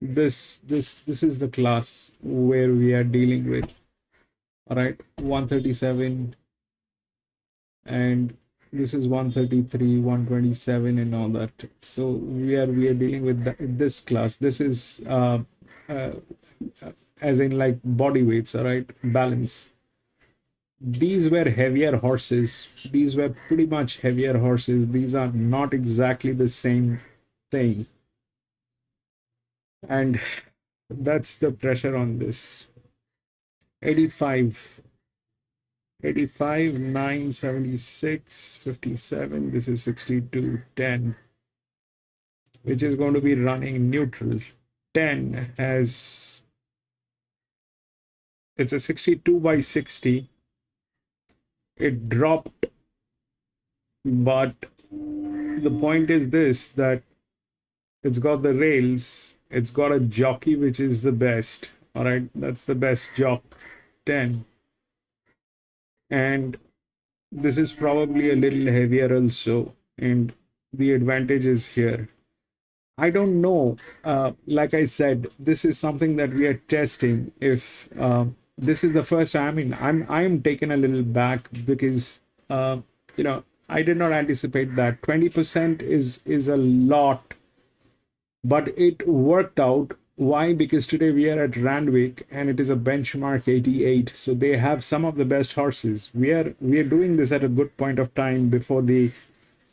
This is the class where we are dealing with. All right, 137, and this is 133, 127, and all that. So we are dealing with this class. This is as in like body weights. All right, balance. These were heavier horses. These were pretty much heavier horses. These are not exactly the same thing, and that's the pressure on this. 85, 976, 57. This is 62, 10, which is going to be running neutral. 10 has, it's a 62 by 60. It dropped, but the point is this, that it's got the rails, it's got a jockey, which is the best. All right, that's the best jock, 10. And this is probably a little heavier also, and the advantage is here. I don't know. Like I said, this is something that we are testing. If this is the first time, I mean, I'm taken a little back because you know, I did not anticipate that 20% is a lot, but it worked out. Why? Because today we are at Randwick and it is a benchmark 88. So they have some of the best horses. We are doing this at a good point of time before the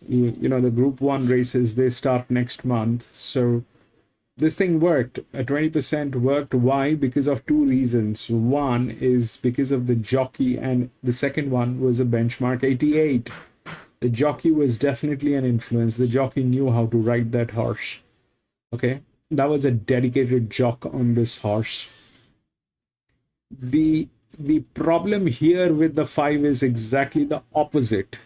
the Group 1 races. They start next month. So this thing worked. 20% worked. Why? Because of two reasons. One is because of the jockey, and the second one was a benchmark 88. The jockey was definitely an influence. The jockey knew how to ride that horse. Okay, that was a dedicated jock on this horse. The problem here with the 5 is exactly the opposite.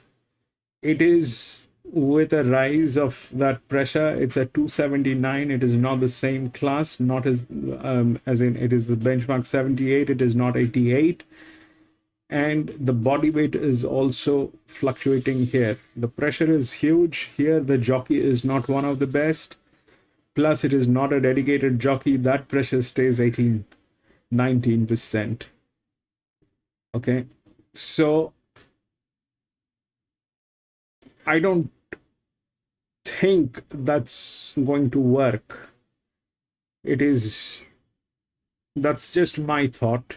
It is with a rise of that pressure. It's a 279. It is not the same class, not as in it is the benchmark 78. It is not 88. And the body weight is also fluctuating here. The pressure is huge. Here the jockey is not one of the best. Plus it is not a dedicated jockey. That pressure stays 18, 19%. Okay. So I don't think that's going to work. That's just my thought.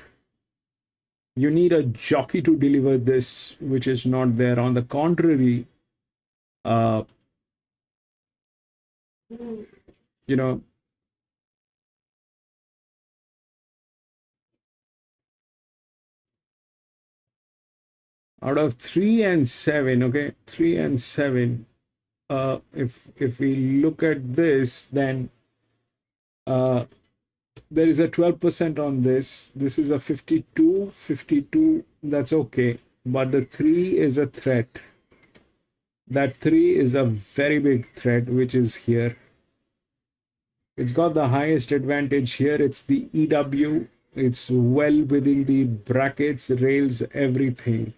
You need a jockey to deliver this, which is not there. On the contrary, out of 3 and 7, okay, 3 and 7, if we look at this, then there is a 12% on this. This is a 52, that's okay. But the 3 is a threat. That 3 is a very big threat, which is here. It's got the highest advantage here. It's the EW. It's well within the brackets, rails, everything.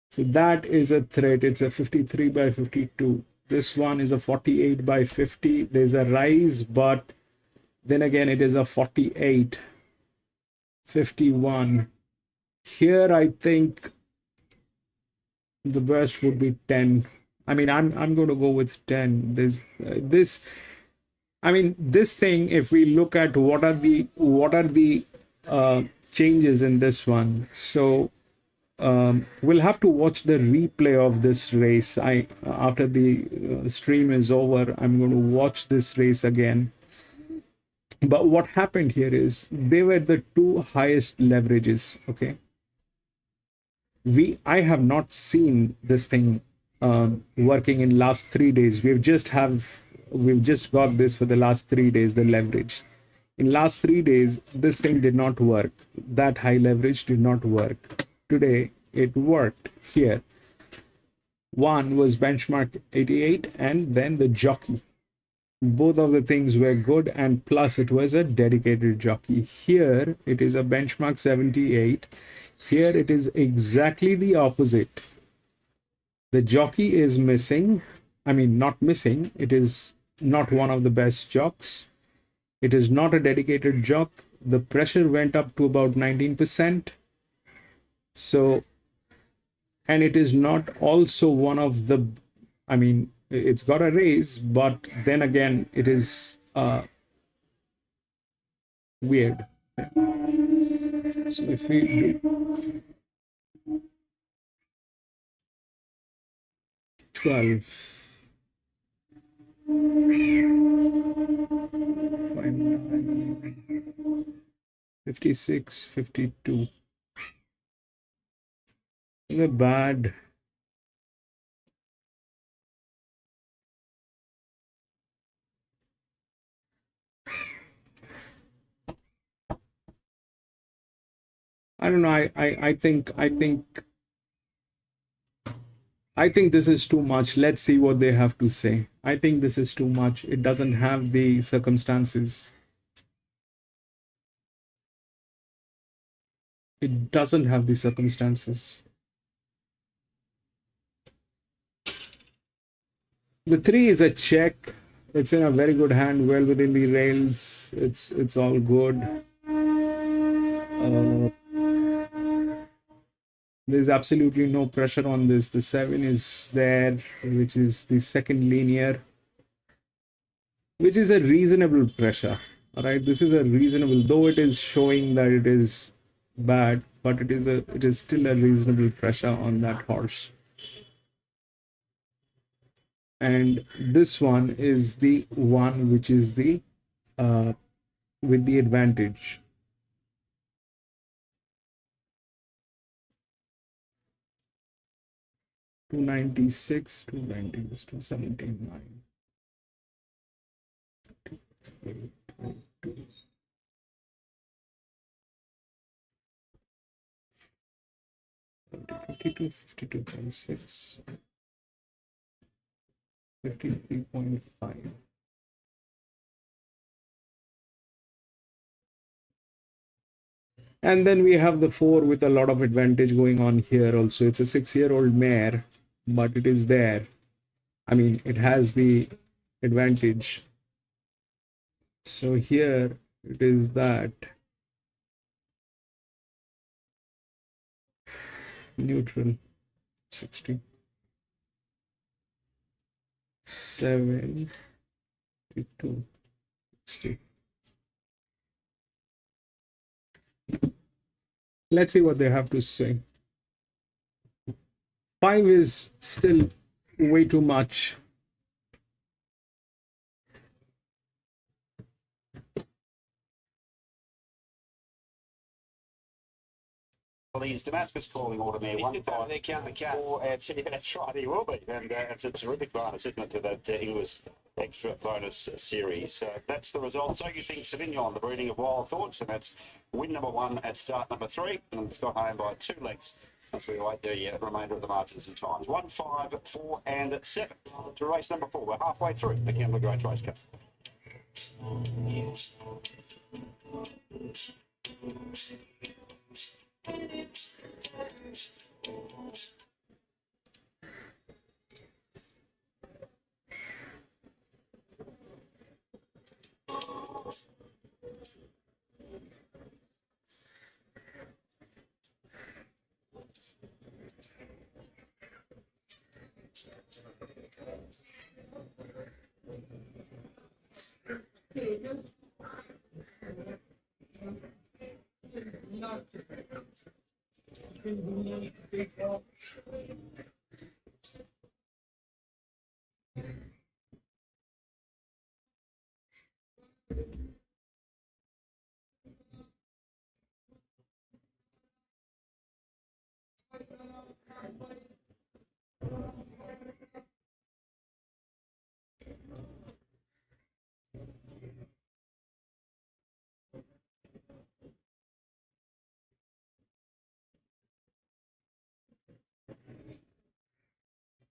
So that is a threat. It's a 53 by 52. This one is a 48 by 50. There's a rise, but then again, it is a 48, 51. Here, I think the best would be 10. I mean, I'm going to go with 10. This thing, if we look at what are the changes in this one. So we'll have to watch the replay of this race. After the stream is over, I'm going to watch this race again. But what happened here is they were the two highest leverages. Okay, I have not seen this thing working in last 3 days. We've just got this for the last 3 days, the leverage. In last 3 days, this thing did not work. That high leverage did not work. Today, it worked here. One was benchmark 88 and then the jockey. Both of the things were good, and plus it was a dedicated jockey. Here, it is a benchmark 78. Here, it is exactly the opposite. The jockey is missing. I mean, not missing. It is not one of the best jocks. It is not a dedicated jock. The pressure went up to about 19%. So, and it is not also one of the, I mean, it's got a raise, but then again, it is weird. So if we do 12, 56, 52. They're bad. I don't know. I think this is too much. Let's see what they have to say. I think this is too much. It doesn't have the circumstances. It doesn't have the circumstances. The 3 is a check. It's in a very good hand, well within the rails. It's all good. There's absolutely no pressure on this. The 7 is there, which is the second linear, which is a reasonable pressure. All right, this is a reasonable, though it is showing that it is bad, but it is still a reasonable pressure on that horse. And this one is the one which is the with the advantage. $296, $290, $279. 52, 52.6, 53.5. And then we have the 4 with a lot of advantage going on here also. It's a 6-year-old mare, but it is there. I mean, it has the advantage. So here it is that neutral 60, 72, 60. Let's see what they have to say. 5 is still way too much. He's Damascus calling order there. One five. They're counting the cat. That's right, he will be. And it's a terrific bonus, isn't it, to that English extra bonus series. That's the result. So you think Sauvignon, the breeding of Wild Thoughts, and that's win number 1 at start number 3, and it's got home by 2 lengths. As we await the remainder of the margins and times. 1, 5, 4, and 7 to race number 4. We're halfway through the Kembla Great Race Cup.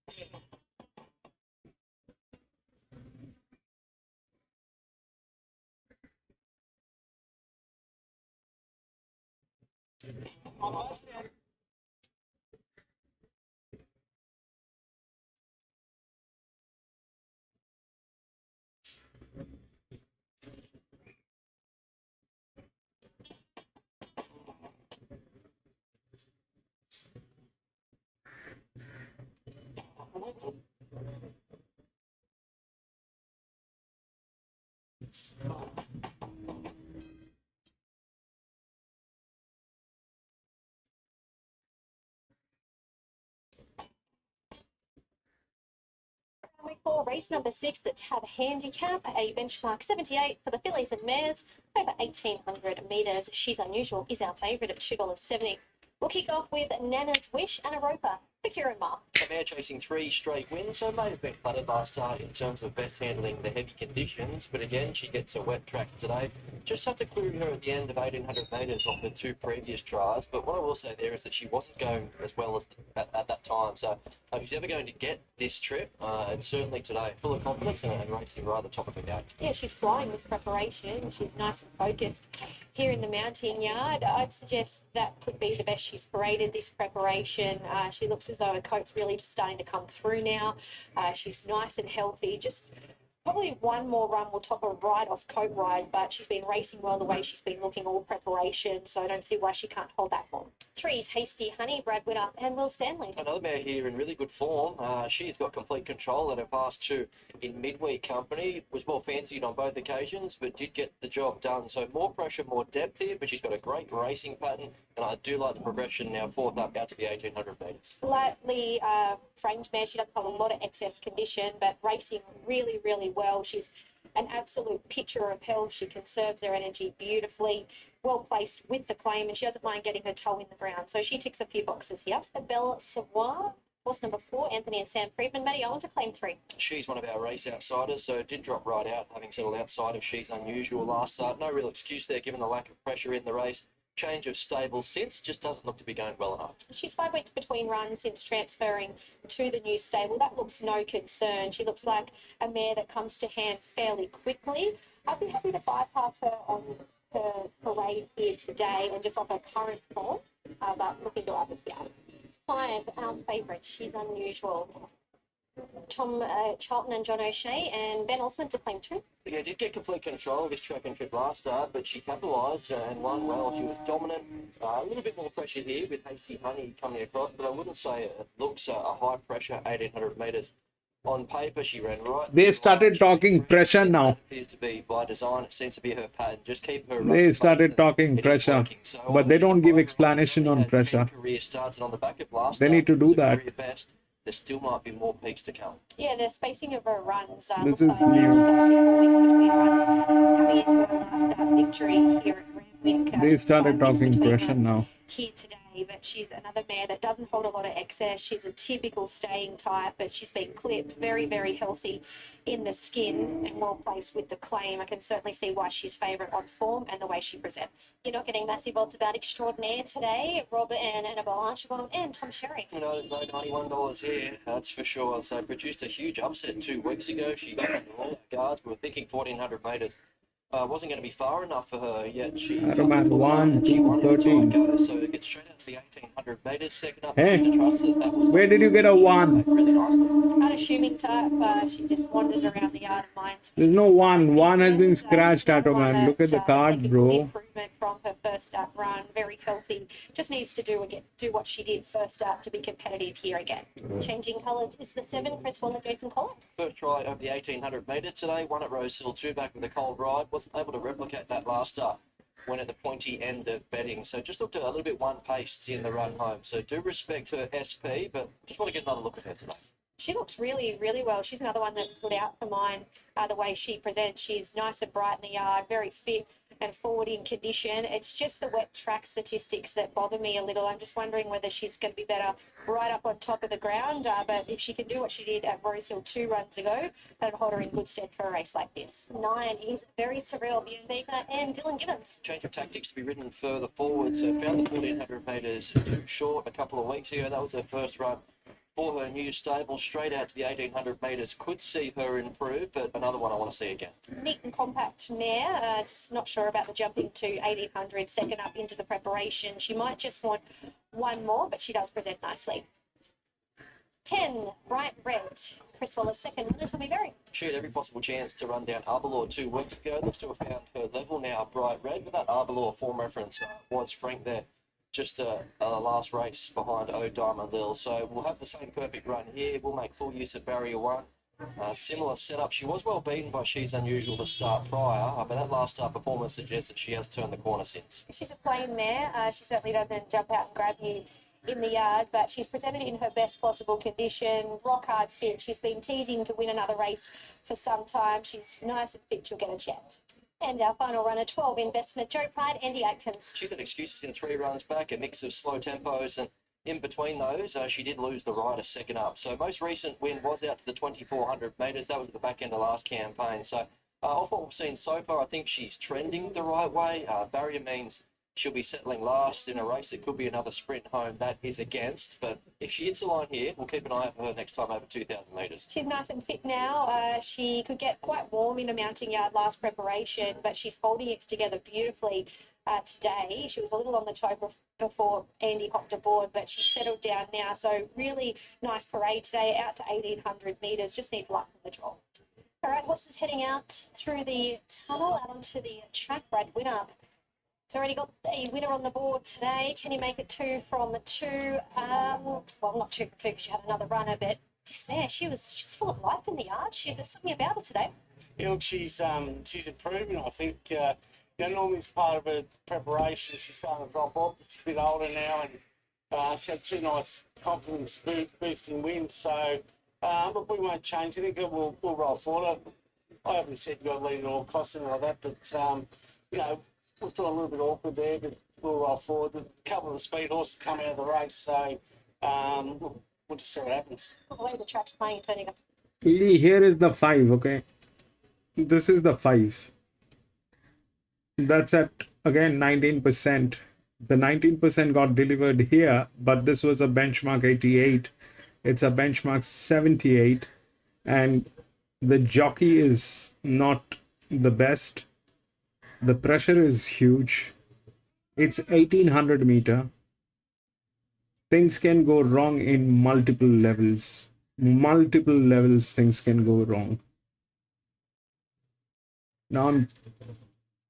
We call race number 6 that have a handicap, a benchmark 78 for the fillies and mares, over 1,800 metres. She's Unusual is our favourite at $2.70. We'll kick off with Nana's Wish and a roper for Kieran Ma. The mare chasing 3 straight wins, so may have been cluttered last start in terms of best handling the heavy conditions, but again, she gets a wet track today. Just have to query her at the end of 1,800 metres off her 2 previous tries, but what I will say there is that she wasn't going as well as at that time, so if she's ever going to get this trip, it's certainly today. Full of confidence and racing right at the top of her game. Yeah, she's flying this preparation. She's nice and focused here in the mounting yard. I'd suggest that could be the best she's paraded this preparation. She looks as though her coat's really just starting to come through now. She's nice and healthy. Just probably one more run will top her right off coat ride, but she's been racing well the way she's been looking all preparation, so I don't see why she can't hold that form. 3's Hasty Honey, Brad Winner and Will Stanley. Another mare here in really good form. She's got complete control at her past 2 in midweek company. Was well fancied on both occasions, but did get the job done. So more pressure, more depth here, but she's got a great racing pattern, and I do like the progression now, 4th up out to the 1,800 metres. Slightly framed mare. She doesn't have a lot of excess condition, but racing really, really well. She's an absolute picture of health. She conserves her energy beautifully, well placed with the claim, and she doesn't mind getting her toe in the ground. So she ticks a few boxes here. Belle Savoie, horse number 4, Anthony and Sam Friedman. Matty, I want to claim 3. She's one of our race outsiders, so did drop right out, having settled outside of She's Unusual last start. No real excuse there, given the lack of pressure in the race. Change of stable since, just doesn't look to be going well enough. She's 5 weeks between runs since transferring to the new stable. That looks no concern. She looks like a mare that comes to hand fairly quickly. I'd be happy to bypass her on her parade here today and just off her current form, but looking to others, yeah. 5, our favourite, She's Unusual. Tom Charlton and John O'Shea and Ben Osmond to claim 2. Yeah, did get complete control of his track and trip last start, but she capitalised and won well. She was dominant. A little bit more pressure here with Hasty Honey coming across, but I wouldn't say it looks a high pressure 1,800 metres. On paper, she ran right. They started talking pressure now. That appears to be by design. It seems to be her pattern. Just keep her. They started talking pressure, but they don't give explanation on pressure. Career started on the back of last. They need to do that. Best. There still might be more peaks to come. Yeah, the spacing of her runs. This is new. 4 weeks between runs, coming into her last start victory here at Randwick. They started talking pressure now. Here today, but she's another mare that doesn't hold a lot of excess. She's a typical staying type, but she's been clipped, very, very healthy in the skin and well placed with the claim. I can certainly see why she's favourite on form and the way she presents. You're not getting massive odds about Extraordinaire today. Robert and Annabelle Archibald and Tom Sherry. You know, no $91 here, that's for sure. So produced a huge upset 2 weeks ago. She got all guards. We were thinking 1,400 metres. Wasn't going to be far enough for her, yet she... Automat 1, 2, 13. So it gets straight out to the 1,800 metres. Second up, Hey, to trust that was where did you get a 1? really nicely. Unassuming type, she just wanders around the yard and minds. There's no 1. 1 has been scratched, Automat. Look at the card, Making bro. improvement from her first start run, very healthy. Just needs to do what she did first start to be competitive here again. Changing colours is the 7, Chris Fuller, Jason Collins. First try over the 1,800 metres today. One at Rosehill, 2 back with a cold ride. Wasn't able to replicate that last start. Went at the pointy end of betting. So just looked a little bit one-paced in the run home. So do respect her SP, but just want to get another look at her today. She looks really, really well. She's another one that's put out for mine, the way she presents. She's nice and bright in the yard, very fit and forward in condition. It's just the wet track statistics that bother me a little. I'm just wondering whether she's going to be better right up on top of the ground. But if she can do what she did at Rosehill 2 runs ago, that'll hold her in good stead for a race like this. 9 is Very Surreal, Bjorn Baker and Dylan Gibbons. Change of tactics to be ridden further forward. So found the 1,400 metres too short a couple of weeks ago. That was her first run for her new stable, straight out to the 1800 metres. Could see her improve, but another one I want to see again. Neat and compact mare. Just not sure about the jumping to 1800, second up into the preparation. She might just want one more, but she does present nicely. 10, Bright Red. Chris Wallace, second runner, Tommy Berry. She had every possible chance to run down Arbalaw 2 weeks ago. Looks to have found her level now, Bright Red. But that Arbalaw form reference was Frank there. Just a last race behind O Diamond Lil. So we'll have the same perfect run here. We'll make full use of barrier 1. Similar setup. She was well beaten by She's Unusual to start prior, but that last start performance suggests that she has turned the corner since. She's a plain mare. She certainly doesn't jump out and grab you in the yard, but she's presented in her best possible condition, rock hard fit. She's been teasing to win another race for some time. She's nice and fit. She'll get a chance. And our final runner, 12, Investment, Joe Pride, Andy Atkins. She's had excuses in 3 runs back, a mix of slow tempos, and in between those, she did lose the rider second up. So most recent win was out to the 2400 metres. That was at the back end of last campaign. So off what we've seen so far, I think she's trending the right way. Barrier means she'll be settling last in a race. It could be another sprint home. That is against. But if she hits the line here, we'll keep an eye out for her next time over 2,000 metres. She's nice and fit now. She could get quite warm in a mounting yard last preparation, but she's holding it together beautifully today. She was a little on the toe before Andy hopped aboard, but she's settled down now. So really nice parade today, out to 1,800 metres. Just needs luck from the draw. All right, horses heading out through the tunnel, out onto the track. Brad Winner. He's already got a winner on the board today. Can you make it 2 from 2? Well, not 2 from 2 because she had another runner, but this mare, she's full of life in the yard. There's something about her today. Yeah, look, she's improving. I think normally as part of her preparation, she's starting to drop off. She's a bit older now, and she had 2 nice confidence boosting wins. So, but we won't change anything. We'll roll forward. I haven't said you've got to lead at all costs and all that, but we've drawn a little bit awkward there, but we'll roll forward. A couple of the speed horses come out of the race, so we'll just see what happens. The way the track's playing, it's only got... Lee, here is the 5, okay? This is the 5. That's at, again, 19%. The 19% got delivered here, but this was a benchmark 88. It's a benchmark 78. And the jockey is not the best. The pressure is huge. It's 1800 meter. Things can go wrong in multiple levels. Multiple levels things can go wrong. Now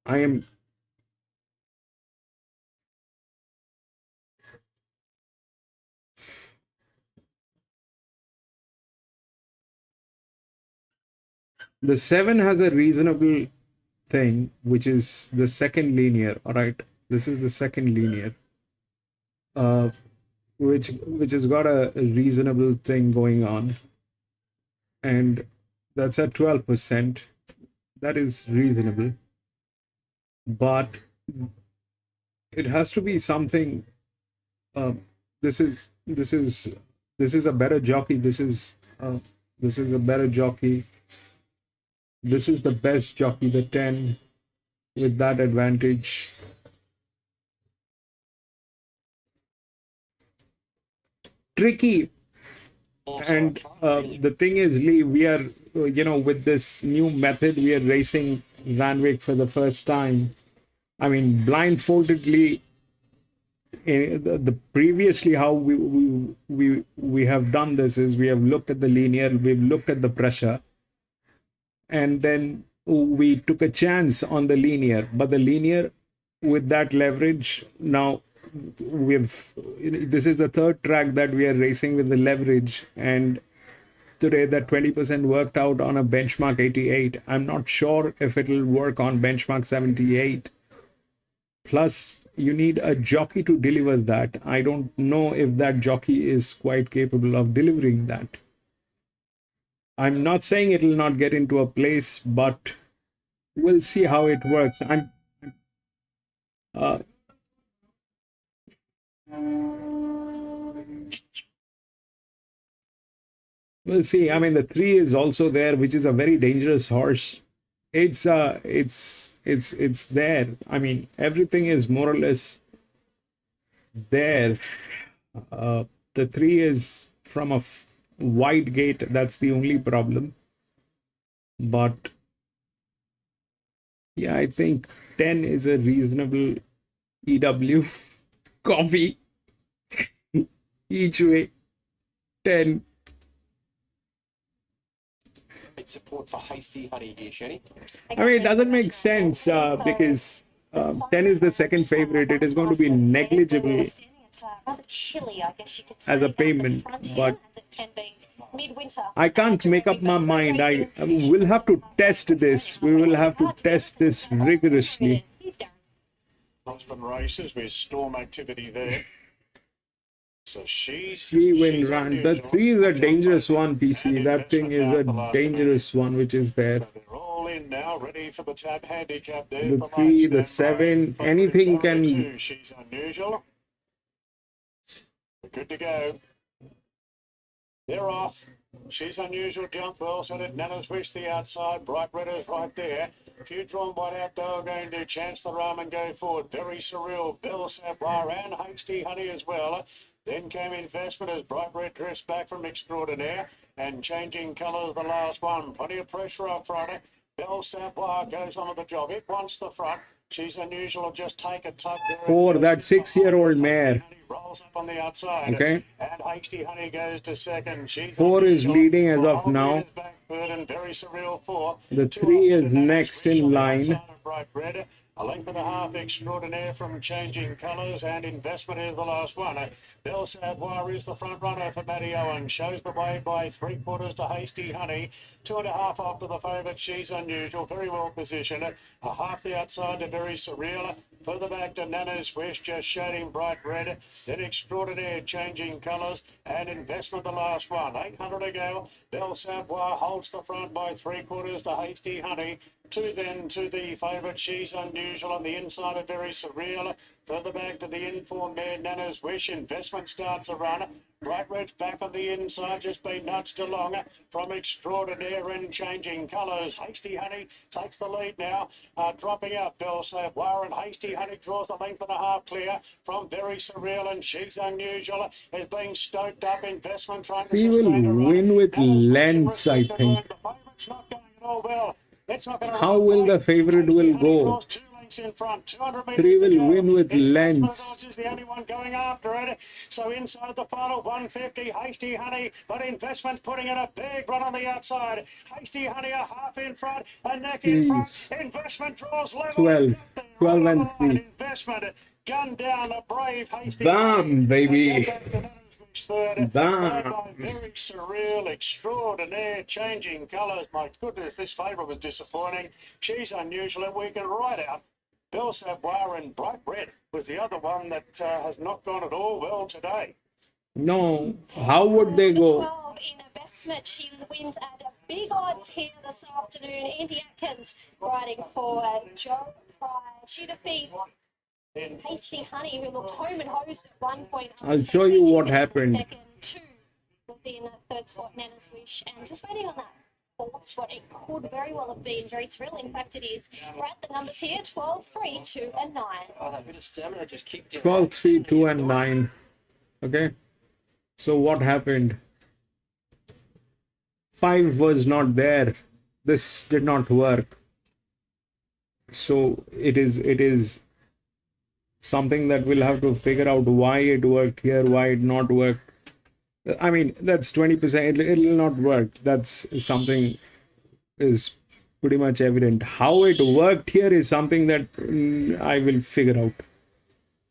I am the 7 has a reasonable thing, which is the second linear. All right, this is the second linear, which has got a reasonable thing going on, and that's at 12%. That is reasonable, but it has to be something. This is a better jockey. This is a better jockey. This is the best jockey, the 10, with that advantage. Tricky. And the thing is, Lee, we are, with this new method, we are racing Randwick for the first time. I mean, blindfoldedly, the previously how we have done this is we have looked at the linear, we've looked at the pressure, and then we took a chance on the linear. But the linear, with that leverage, now this is the third track that we are racing with the leverage, and today that 20% worked out on a benchmark 88. I'm not sure if it'll work on benchmark 78. Plus, you need a jockey to deliver that. I don't know if that jockey is quite capable of delivering that. I'm not saying it will not get into a place, but we'll see how it works. We'll see. I mean, the 3 is also there, which is a very dangerous horse. It's there. I mean, everything is more or less there. The 3 is from a wide gate. That's the only problem. But yeah, I think 10 is a reasonable EW. Coffee each way. 10. Support for Hasty Honey here, Shenny. I mean, it doesn't make sense because 10 is the second favorite. It is going to be negligible It's rather chilly, I guess you could say. as a down the payment, front here, but as it can be midwinter. I can't make up my mind. I will have to test this. We will have to test this rigorously. Husband races with storm activity there. So she's 3-win run. The 3 is a dangerous one, PC. That thing is a dangerous one, which is there. So they're all in now, ready for the tab handicap there. The 3, the 7, anything can. She's unusual. They're good to go. They're off. She's unusual. Jump well set it. Nana's Wish the outside. Bright Red is right there. A few drawn by out though, going to chance the rum and go forward. Very Surreal, Bell Sapphire and Hasty Honey as well. Then came Investment as Bright Red dressed back from Extraordinaire and changing colours the last one. Plenty of pressure up front. Bell Sapphire goes on with the job. It wants the front. She's unusual. Just take a tug there. 4, that 6-year-old mare. Rolls up on the outside. Okay. And Hasty Honey goes to second. She's 4 is unusual. leading as of now. Third and Very Surreal 4. The 3 is next in line. Bright Red. A length and a half Extraordinaire from Changing Colours, and Investment is the last one. Bell Savoir is the front runner for Matty Owen. Shows the way by 3/4 to Hasty Honey. 2.5 off to the favourite. She's Unusual. Very well positioned. A half the outside to Very Surreal. Further back to Nana's Wish, just shading Bright Red. Then Extraordinaire Changing Colours, and Investment the last one. 800 to go. Bell Savoir holds the front by 3/4 to Hasty Honey. 2 then to the favourite, She's Unusual on the inside of Very Surreal. Further back to the informed mare, Nana's Wish. Investment starts a run. Bright Red's back on the inside, just been nudged along from Extraordinaire and Changing Colours. Hasty Honey takes the lead now, dropping out Bell Savoir, and Hasty Honey draws the length and a half clear from Very Surreal, and She's Unusual is being stoked up. Investment trying to He will sustain a run. win with lengths, I think. The favourite's not going at all well. It's not going to How will the favorite will go? 3 will win with lengths. Is the only one going after it. So inside the final 150, Hasty Honey, but Investment's putting in a big run on the outside. Hasty Honey a half in front, a neck in front. Investment draws level. 12 and 3. Investment gun down a brave Hasty. Bam, baby. Third, Bam. Very Surreal, Extraordinaire, Changing Colours. My goodness, this favourite was disappointing. She's Unusual, and we can ride out. Bell Savoir and Bright Red was the other one that has not gone at all well today. No, how would they go? 12 in Investment. She wins at a big odds here this afternoon. Andy Atkins riding for Joe Pryor. She defeats Hasty Honey, who looked home and hosed at one point. I'll show you what happened. Second, 2 was in third spot, Nana's Wish, and just waiting on that fourth spot. It could very well have been Very Surreal. In fact, it is. We're at the numbers here: 12, 3, 2, and 9. Oh, that bit of stamina just kicked in. 12, 3, 2, and 9. Okay. So what happened? 5 was not there. This did not work. So it is something that we'll have to figure out why it worked here, why it not worked. I mean, that's 20%. It'll not work. That's something is pretty much evident. How it worked here is something that I will figure out.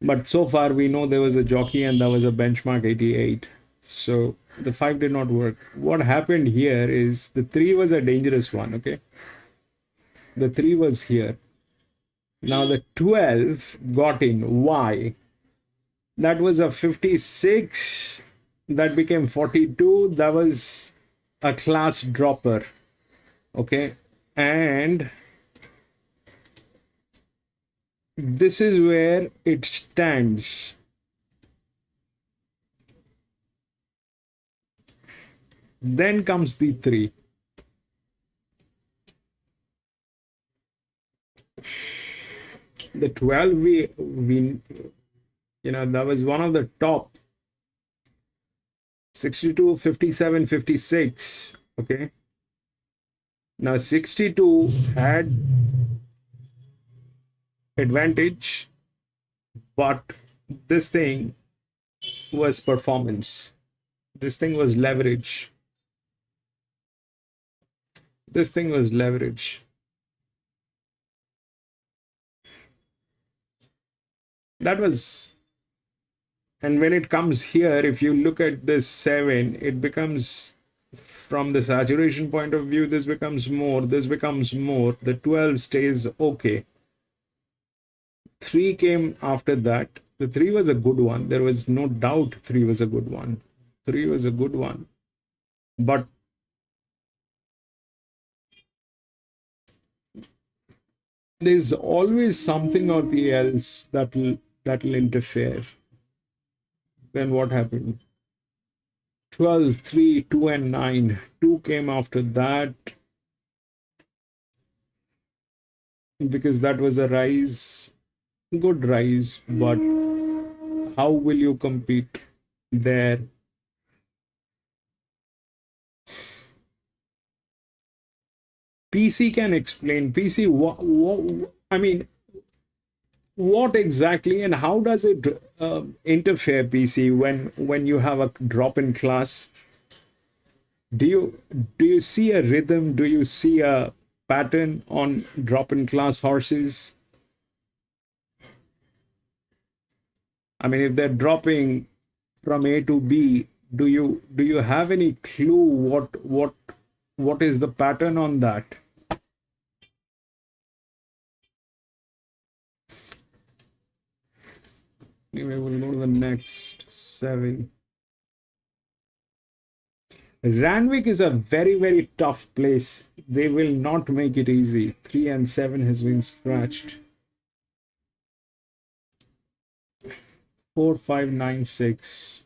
But so far we know there was a jockey and there was a benchmark 88. So the 5 did not work. What happened here is the 3 was a dangerous one, okay? The 3 was here. Now the 12 got in. Why? That was a 56. That became 42. That was a class dropper. Okay. And this is where it stands. Then comes the 3. The 12, we you know, that was one of the top 62, 57, 56. Okay. Now 62 had advantage, but this thing was performance. This thing was leverage. This thing was leverage. That was, and when it comes here, if you look at this 7, it becomes, from the saturation point of view, this becomes more, this becomes more. The 12 stays okay. 3 came after that. The 3 was a good one. There was no doubt 3 was a good one. 3 was a good one. But there's always something or the else that'll interfere. Then what happened? 12, 3, 2, and 9. 2 came after that because that was a rise, good rise, but how will you compete there? PC can explain. PC, I mean, what exactly and how does it interfere, PC, when you have a drop in class? Do you see a rhythm? Do you see a pattern on drop in class horses? I mean, if they're dropping from A to B, do you have any clue what is the pattern on that? Anyway, we'll go to the next 7. Randwick is a very, very tough place. They will not make it easy. 3 and 7 has been scratched. 4, 5, 9, 6.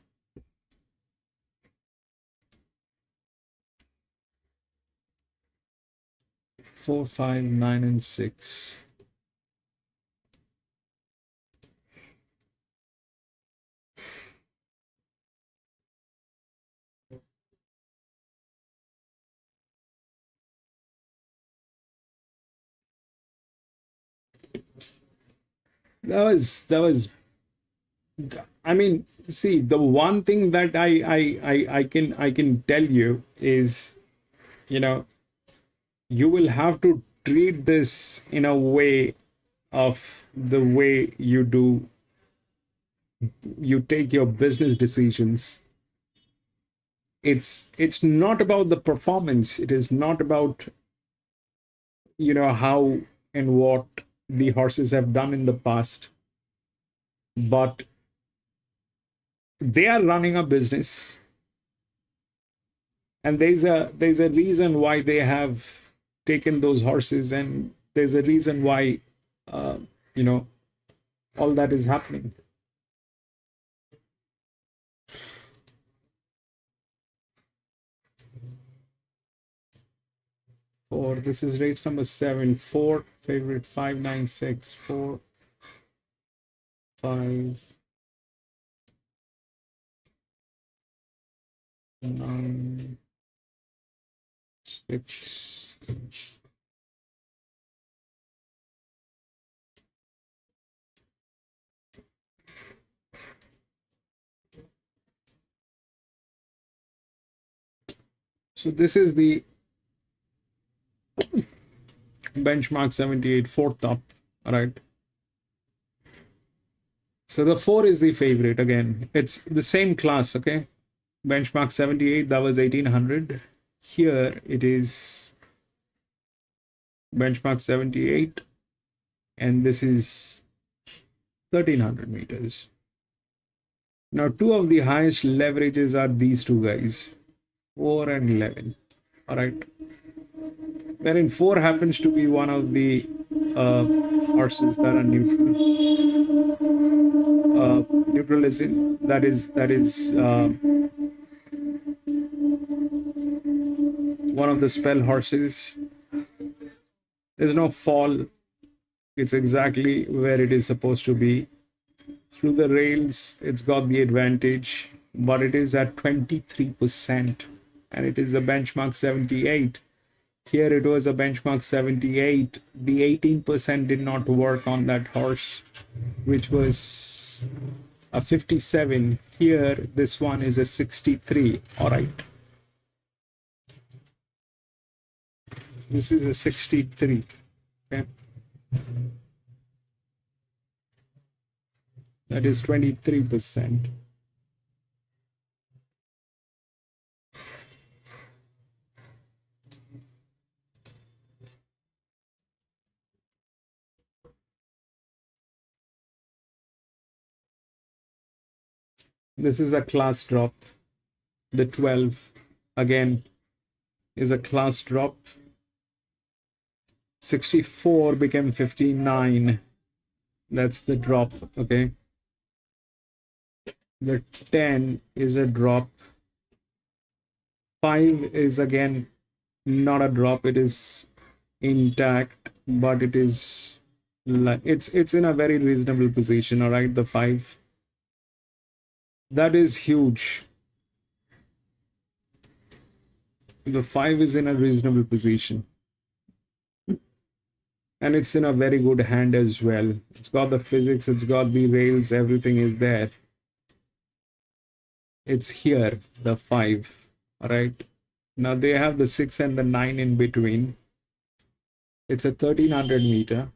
4, 5, 9, and 6. That was, I mean, see, the one thing that I can tell you is, you will have to treat this in a way of the way you take your business decisions. It's not about the performance. It is not about how and what the horses have done in the past, but they are running a business, and there's a reason why they have taken those horses, and there's a reason why all that is happening. Four, this is race number 7. 4, favorite 596. 4, 5, 9, 6. So this is the benchmark 78, 4th up. All right. So the 4 is the favorite again. It's the same class, okay? Benchmark 78, that was 1800. Here it is benchmark 78, and this is 1300 meters. Now, 2 of the highest leverages are these 2 guys, 4 and 11. All right. Wherein 4 happens to be one of the horses that are neutral. Neutral is in, that is one of the spell horses. There's no fall. It's exactly where it is supposed to be. Through the rails, it's got the advantage. but it is at 23%, and it is the benchmark 78. Here it was a benchmark 78. The 18% did not work on that horse, which was a 57. Here, this one is a 63. All right. This is a 63. Okay. That is 23%. This is a class drop. The 12 again is a class drop. 64 became 59. That's the drop. Okay. The 10 is a drop. 5 is again not a drop. It is intact, but it is like it's in a very reasonable position. All right. The 5. That is huge. The 5 is in a reasonable position. And it's in a very good hand as well. It's got the physics, it's got the rails, everything is there. It's here, the 5. All right. Now they have the 6 and the 9 in between. It's a 1300 meter.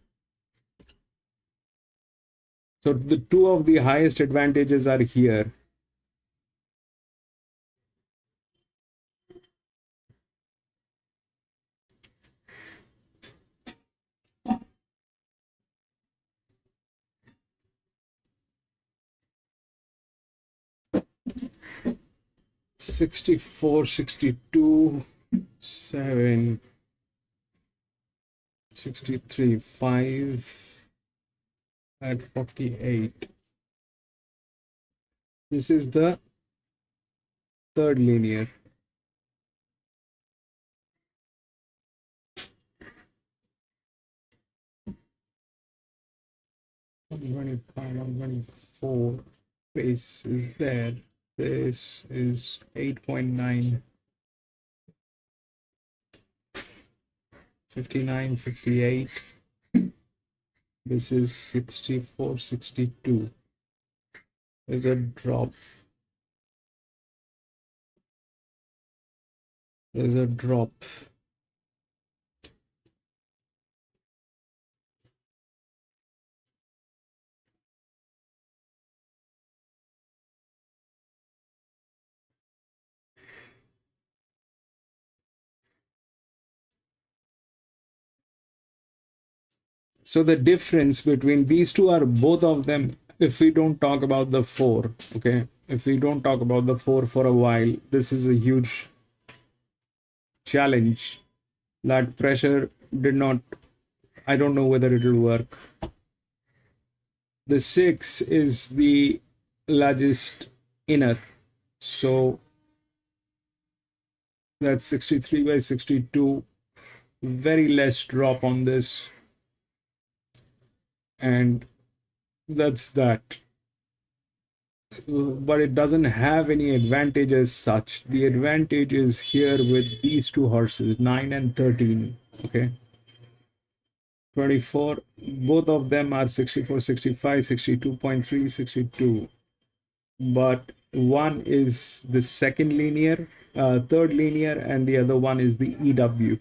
So the two of the highest advantages are here. $64, $62, $7, $63, $5 at $48. This is the third linear. $125, $124. Base is there. This is 8.9. 59, 58. This is 64, 62. There's a drop. There's a drop. So the difference between these two are both of them, if we don't talk about the 4, okay? If we don't talk about the 4 for a while, this is a huge challenge. That pressure did not, I don't know whether it will work. The 6 is the largest inner. So that's 63 by 62. Very less drop on this. And that's that. But it doesn't have any advantage as such. The advantage is here with these two horses, 9 and 13. Okay. 24. Both of them are 64, 65, 62.3, 62. But one is the second linear, third linear, and the other one is the EW.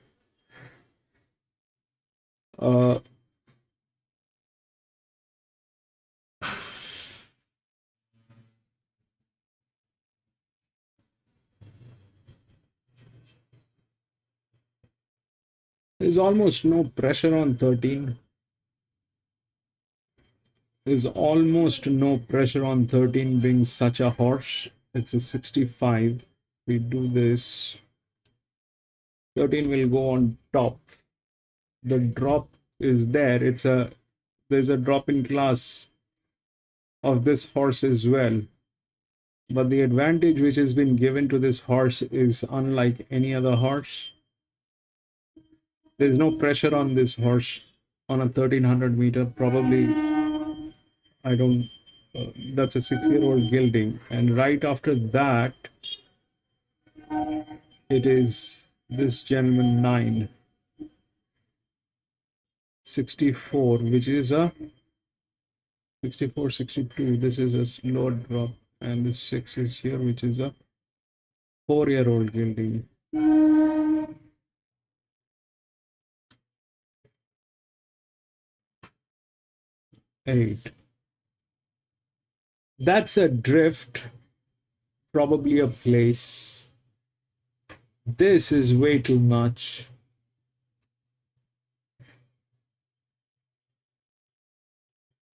There's almost no pressure on 13. There's almost no pressure on 13 being such a horse. It's a 65. We do this. 13 will go on top. The drop is there. There's a drop in class of this horse as well. But the advantage which has been given to this horse is unlike any other horse. There's no pressure on this horse on a 1300 meter. Probably, I don't that's a 6-year-old gilding, and right after that, it is this gentleman 964, which is a 64, 62. This is a slow drop, and the 6 is here, which is a 4-year-old gilding. 8. That's a drift, probably a place. This is way too much.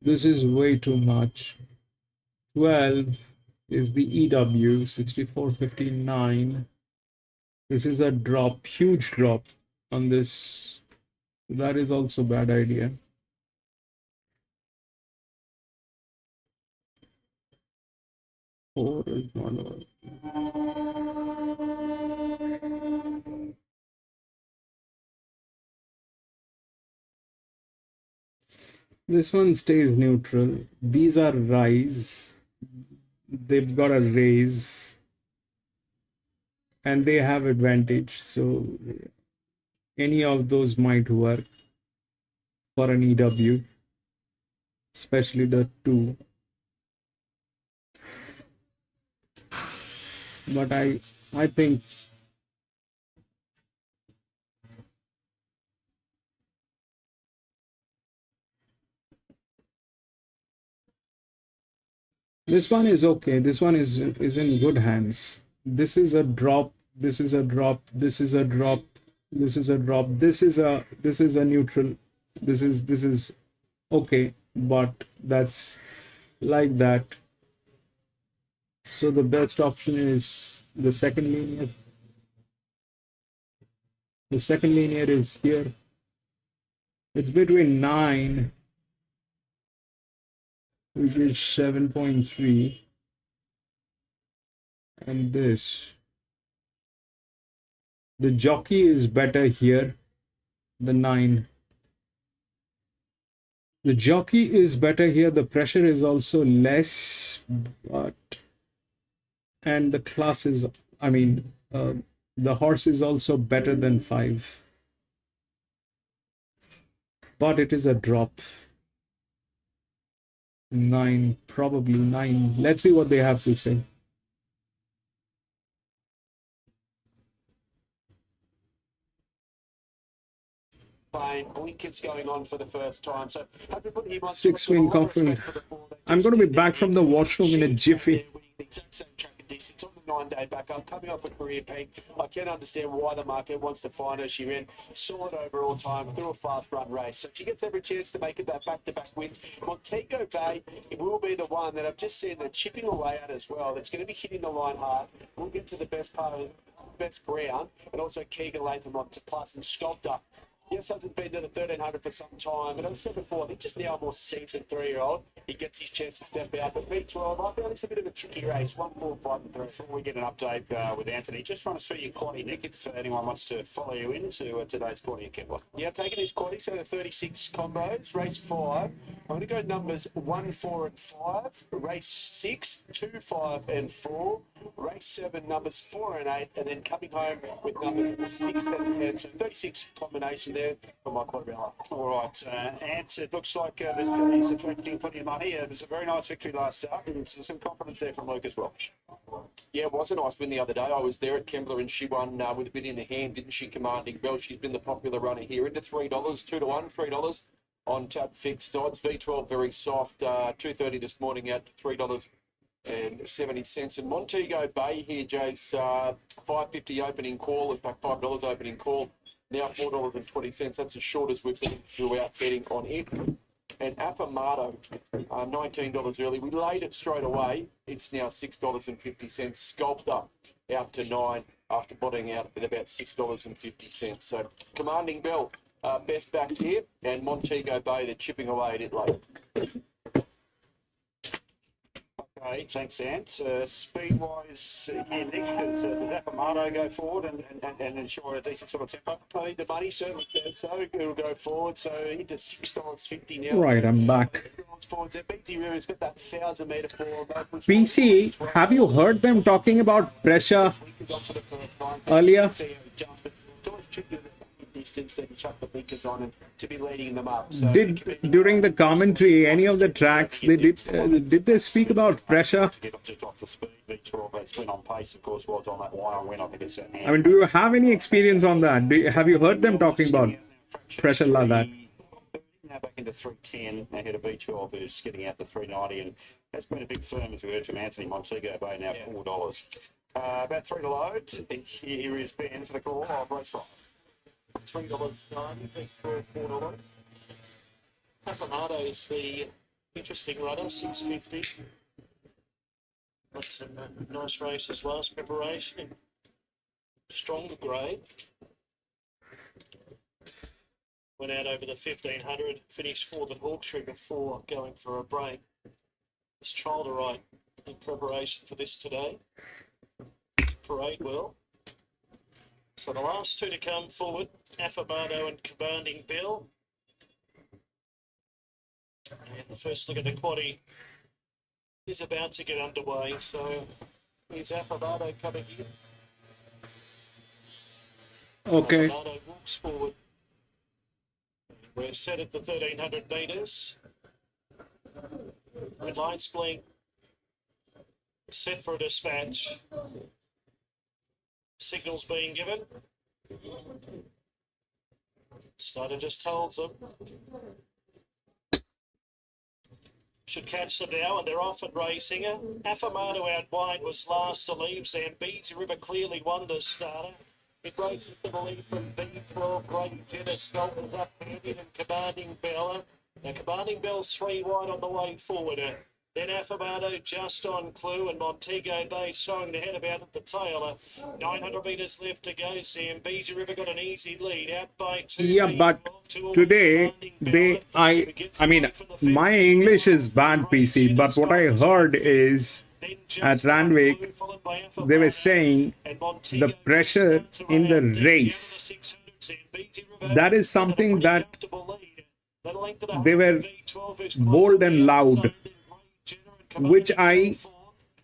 This is way too much. 12 is the EW, 64.59. This is a drop, huge drop on this. That is also bad idea. Four is not. This one stays neutral. These are rise. They've got a raise, and they have advantage. So any of those might work for an EW, especially the 2. But I think this one is okay. This one is in good hands. This is a drop. This is a drop. This is a drop. This is a drop. This is a neutral. This is okay, but that's like that. So the best option is the second linear. The second linear is here. It's between 9, which is 7.3, and this. The jockey is better here, the 9. The jockey is better here. The pressure is also less, but and the class is, I mean, the horse is also better than 5, but it is a drop. 9, probably 9. Let's see what they have to say. Blinkers going on for the first time. So 6 win confident. I'm going to be back from the washroom in a jiffy. The exact same track and distance on the 9-day back up, coming off a career peak. I can understand why the market wants to find her. She ran solid overall time through a fast run race. So she gets every chance to make it that back-to-back wins. Montego Bay, it will be the one that I've just seen the chipping away at as well. That's going to be hitting the line hard. We'll get to the best part of best ground, and also Keegan Latham on to plus and Sculptor. Yes, hasn't been to the 1300 for some time, but as I said before, I think just now a more seasoned 3-year-old, he gets his chance to step out. But V12, I feel it's a bit of a tricky race. 1, 4, 5, and 3. Before we get an update with Anthony, just run us through your quaddy, Nick, if anyone wants to follow you into today's quaddy, Kembla. Yeah, taking his quaddy, so the 36 combos, race 5. I'm going to go numbers 1, 4, and 5. Race 6, 2, 5, and 4. Race 7, numbers 4 and 8, and then coming home with numbers 6 and 10. So 36 combination there for my quadrilla. All right, Ant, it looks like this is attracting plenty of money. It was a very nice victory last start, and some confidence there from Luke as well. Yeah, it was a nice win the other day. I was there at Kembla and she won with a bit in the hand, didn't she? Commanding Bell. She's been the popular runner here. Into $3, 2 to 1, $3 on tap fixed odds. V12 very soft. 2.30 this morning at $3.70. And Montego Bay here, Jace, $5.50 opening call. In fact, $5 opening call. Now $4.20. That's as short as we've been throughout betting on it. And Affirmato, $19 early. We laid it straight away. It's now $6.50. Sculptor out to 9 after bottoming out at about $6.50. So Commanding Bell, best back here, and Montego Bay, they're chipping away at it late. Great, thanks, Ant. Speed-wise, yeah, Nick, does Apamato go forward and ensure a decent sort of tempo? I think the money certainly says so. It'll go forward. So into $6.50 now. Right, I'm back. Forward. So BT River's got that 1,000-metre forward. PC, have you heard them talking about pressure earlier? Distance, then chuck the blinkers on and to be leading them up. So Did during the commentary any of the tracks did they speak about pressure? Just off the speed, V12, that's went on pace, of course, was on that wire win. I think it's at I mean, do you have any experience on that? Have you heard them talking about pressure like that? Now back into 310 ahead of V12, who's getting out to 390, and that's been a big firm as we heard from Anthony Montego Bay, now $4. About 3 to load. Here is Ben for the call of race 5. $3.90 for $4. Apamato is the interesting runner, $6.50. Got some nice races last preparation in stronger grade. Went out over the 1500, finished fourth at Hawkesbury before going for a break. Was trial to ride in preparation for this today. Parade well. So the last two to come forward, Afamato and Commanding Bill. And the first look at the quaddie is about to get underway. So here's Afamato coming in. Okay. Afamato walks forward. We're set at the 1,300 metres. Red lights blink. Set for a dispatch. Signals being given. Starter just holds them. Should catch them now, and they're off and racing. Afamato out wide was last to leave. Zambezi River clearly won the starter. It races to the lead from B12. Great Jenna Scott is up handed and Commanding Bell. Now Commanding Bell's 3 wide on the way forward. Then Afamato just on clue, and Montego Bay showing the head about at the tail. 900 metres left to go. Zambezi River got an easy lead out by 2. Yeah, but today I mean, my English is bad, PC, but what I heard is at Randwick they were saying the pressure in the race, that is something that they were bold and loud, which I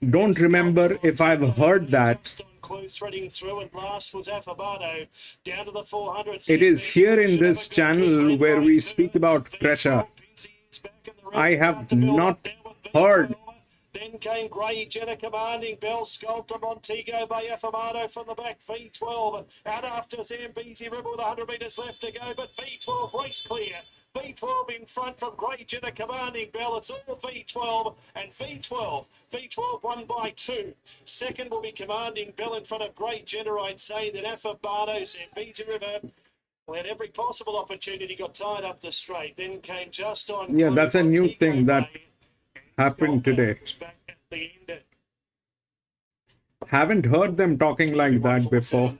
don't remember if I've heard that. It is here in this channel where we speak about pressure. I have not heard. Then came Grey Jenna Commanding Bell, Sculptor, Montego Bay, Afamato from the back, V12. Out after Zambezi River with 100 metres left to go, but V12 race clear. V12 in front from Grey Jenna Commanding Bell. It's all V12 and V12. V12 won by 2. Second will be Commanding Bell in front of Grey Jenna. I'd say that Afamato, Zambezi River had every possible opportunity, got tied up the straight. Then came just on. Yeah, that's a new thing that happened today. Haven't heard them talking like that before.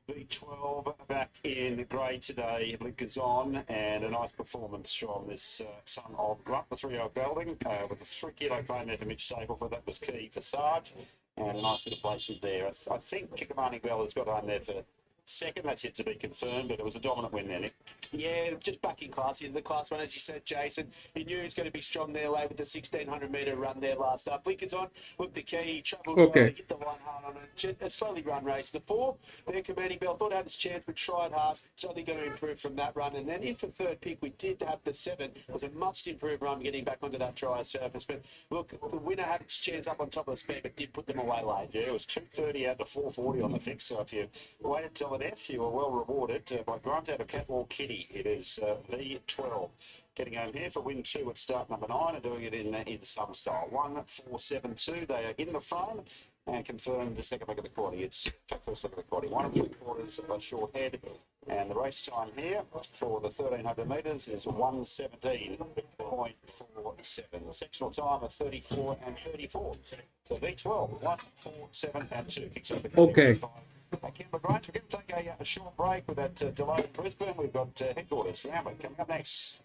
V12 back in grade today. Blinkers on, and a nice performance from this son of Grunt, the 3-0 gelding, with a 3 kilo claim there for Mitch Stapleford. That was key for Sarge, and a nice bit of placement there. I think Commanding Bell has got on there for second. That's yet to be confirmed, but it was a dominant win there, Nick. Yeah, just back in class, into the class run, as you said, Jason. You knew he was going to be strong there, late with the 1,600 metre run there last up. Blinkers on, looked the key, travelled well, hit the line hard on a slowly run race. The 4, there, Commanding Bell, thought had his chance, but tried hard. Certainly going to improve from that run. And then in for third pick, we did have the 7. It was a much improved run getting back onto that trial surface. But look, the winner had its chance up on top of the speed, but did put them away late. Yeah, it was 230 out to 440 on the fix. So if you waited till the death, you were well rewarded by Grunt out of Catwalk Kitty. It is V12 getting home here for win 2 at start number 9 and doing it in some style. 1-4-7-2. They are in the front and confirmed the second look at the quaddie. It's first look at the quaddie. 1 3/4 of a short head, and the race time here for the 1,300 metres is 1:17.47. The sectional time of 34 and 34. So V12 1, 4, 7 and 2 kicks off. Okay. We're going to take a short break with that delay in Brisbane. We've got headquarters Randwick coming up next.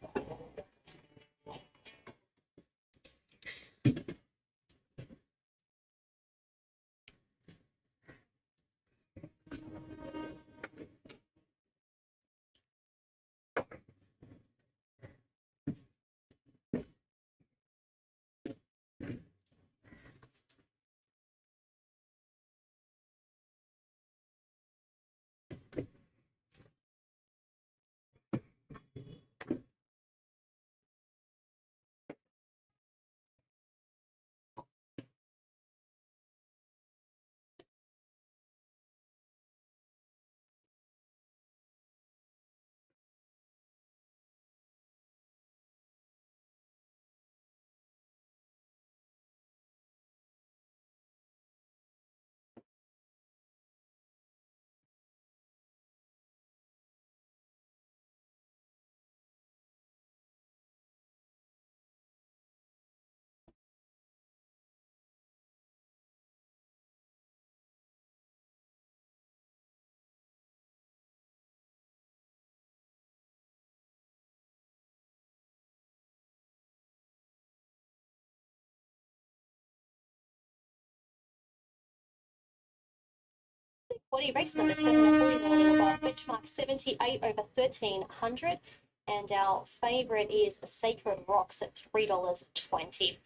Body race number 7 at 40 millimetre above, benchmark 78 over 1300. And our favourite is Sacred Rocks at $3.20.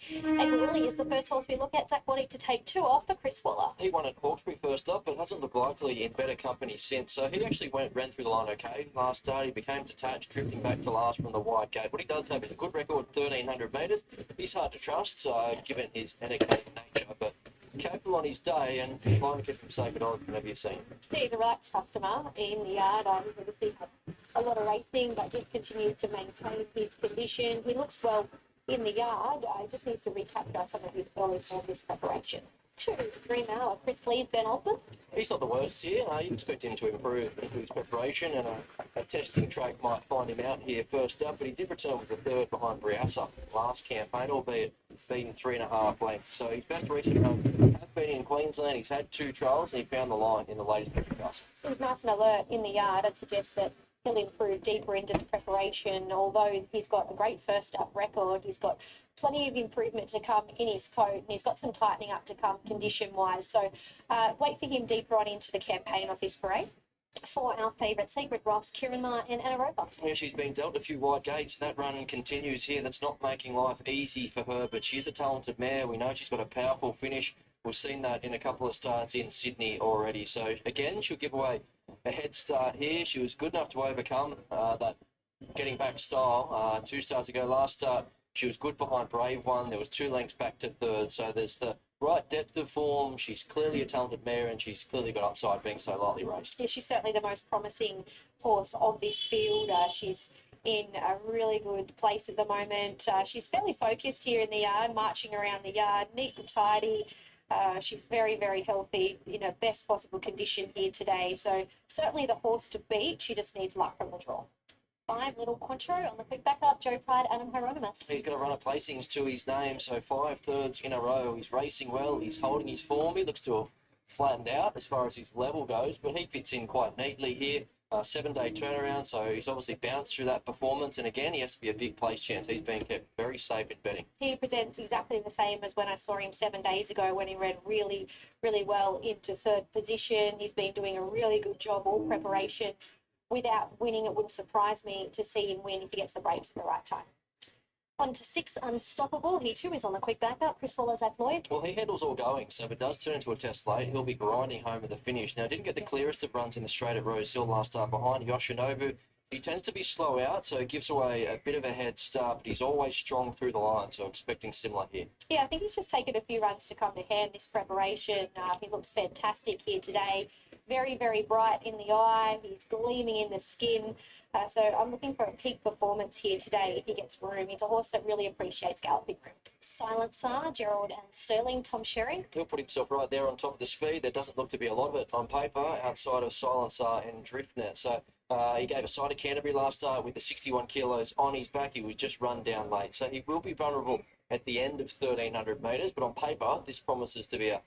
April Willie is the first horse we look at. Zach Waddy to take 2 off for Chris Waller. He won at Hawkesbury first up, but hasn't looked likely in better company since. So he actually ran through the line okay last start. He became detached, drifting back to last from the wide gate. What he does have is a good record, 1,300 metres. He's hard to trust, given his energetic nature, but capable on his day, and he might get from Sacred Odds whenever you see him. He's a relaxed customer in the yard. He's obviously had a lot of racing, but just continues to maintain his condition. He looks well in the yard. He just needs to recapture some of his early form this preparation. 2, 3 now. Chris Lee's Ben Osmond. He's not the worst here. You'd expect him to improve into his preparation, and a testing track might find him out here first up, but he did return with the third behind Briassa last campaign, albeit beaten 3.5 lengths. So his best recent runs have been in Queensland. He's had 2 trials, and he found the line in the latest class. He's nice and alert in the yard. I'd suggest that he'll improve deeper into the preparation. Although he's got a great first up record, he's got plenty of improvement to come in his coat, and he's got some tightening up to come condition wise. So wait for him deeper on into the campaign of this parade. For our favourite Sacred Rocks, Kieran Ma and Anna Roper. Yeah, she's been dealt a few wide gates. That run continues here. That's not making life easy for her, but she's a talented mare. We know she's got a powerful finish. We've seen that in a couple of starts in Sydney already. So again, she'll give away a head start here. She was good enough to overcome that getting back style 2 starts ago. Last start, she was good behind Brave One. There was 2 lengths back to third. So there's the right depth of form. She's clearly a talented mare, and she's clearly got upside being so lightly raced. Yeah, she's certainly the most promising horse of this field. She's in a really good place at the moment. She's fairly focused here in the yard, marching around the yard, neat and tidy. She's very, very healthy, in her best possible condition here today. So certainly the horse to beat. She just needs luck from the draw. 5 Little Quantro on the quick backup. Joe Pride, Adam Hieronymus. He's got a run of placings to his name, so 5 thirds in a row. He's racing well. He's holding his form. He looks to have flattened out as far as his level goes, but he fits in quite neatly here. 7-day turnaround, so he's obviously bounced through that performance, and again, he has to be a big place chance. He's being kept very safe in betting. He presents exactly the same as when I saw him 7 days ago, when he ran really, really well into 3rd position. He's been doing a really good job all preparation. Without winning, it wouldn't surprise me to see him win if he gets the breaks at the right time. On to 6 Unstoppable. He too is on the quick backup. Chris Waller, Zach Lloyd. Well, he handles all going, so if it does turn into a test late, he'll be grinding home at the finish. Now, didn't get the clearest of runs in the straight at Rose Hill last start behind Yoshinobu. He tends to be slow out, so it gives away a bit of a head start, but he's always strong through the line, so expecting similar here. Yeah, I think he's just taken a few runs to come to hand this preparation. He looks fantastic here today. Very, very bright in the eye. He's gleaming in the skin. So I'm looking for a peak performance here today if he gets room. He's a horse that really appreciates galloping room. Silencer, Gerald and Sterling, Tom Sherry. He'll put himself right there on top of the speed. There doesn't look to be a lot of it on paper outside of Silencer and Driftnet. So he gave a side of Canterbury last start with the 61 kilos on his back. He was just run down late. So he will be vulnerable at the end of 1,300 metres. But on paper, this promises to be a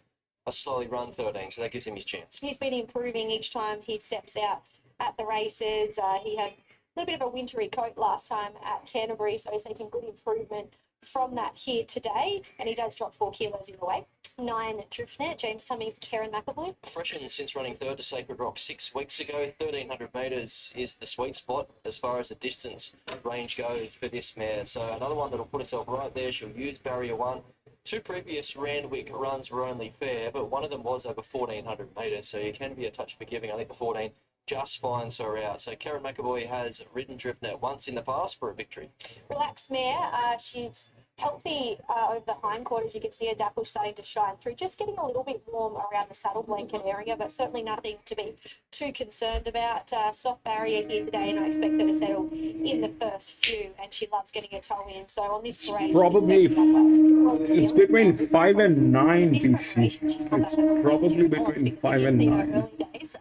slowly run 13, so that gives him his chance. He's been improving each time he steps out at the races. He had a little bit of a wintry coat last time at Canterbury, so he's taking good improvement from that here today, and he does drop 4 kilos in the way. 9 Driftnet, James Cummings, Karen McAvoy. Freshened since running 3rd to Sacred Rock 6 weeks ago. 1,300 metres is the sweet spot as far as the distance range goes for this mare. So another one that'll put herself right there. She'll use barrier 1. 2 previous Randwick runs were only fair, but one of them was over 1,400 metres, so you can be a touch forgiving. I think the 14 just finds her out. So Karen McAvoy has ridden Driftnet once in the past for a victory. Relaxed mare. She's healthy over the hindquarters. You can see her dapple starting to shine through. Just getting a little bit warm around the saddle blanket area, but certainly nothing to be too concerned about. Soft barrier here today, and I expect her to settle in the first few, and she loves getting her toe in. So on this parade, Probably it's between 5 and 9 BC. It's probably between 5 and 9. Early days,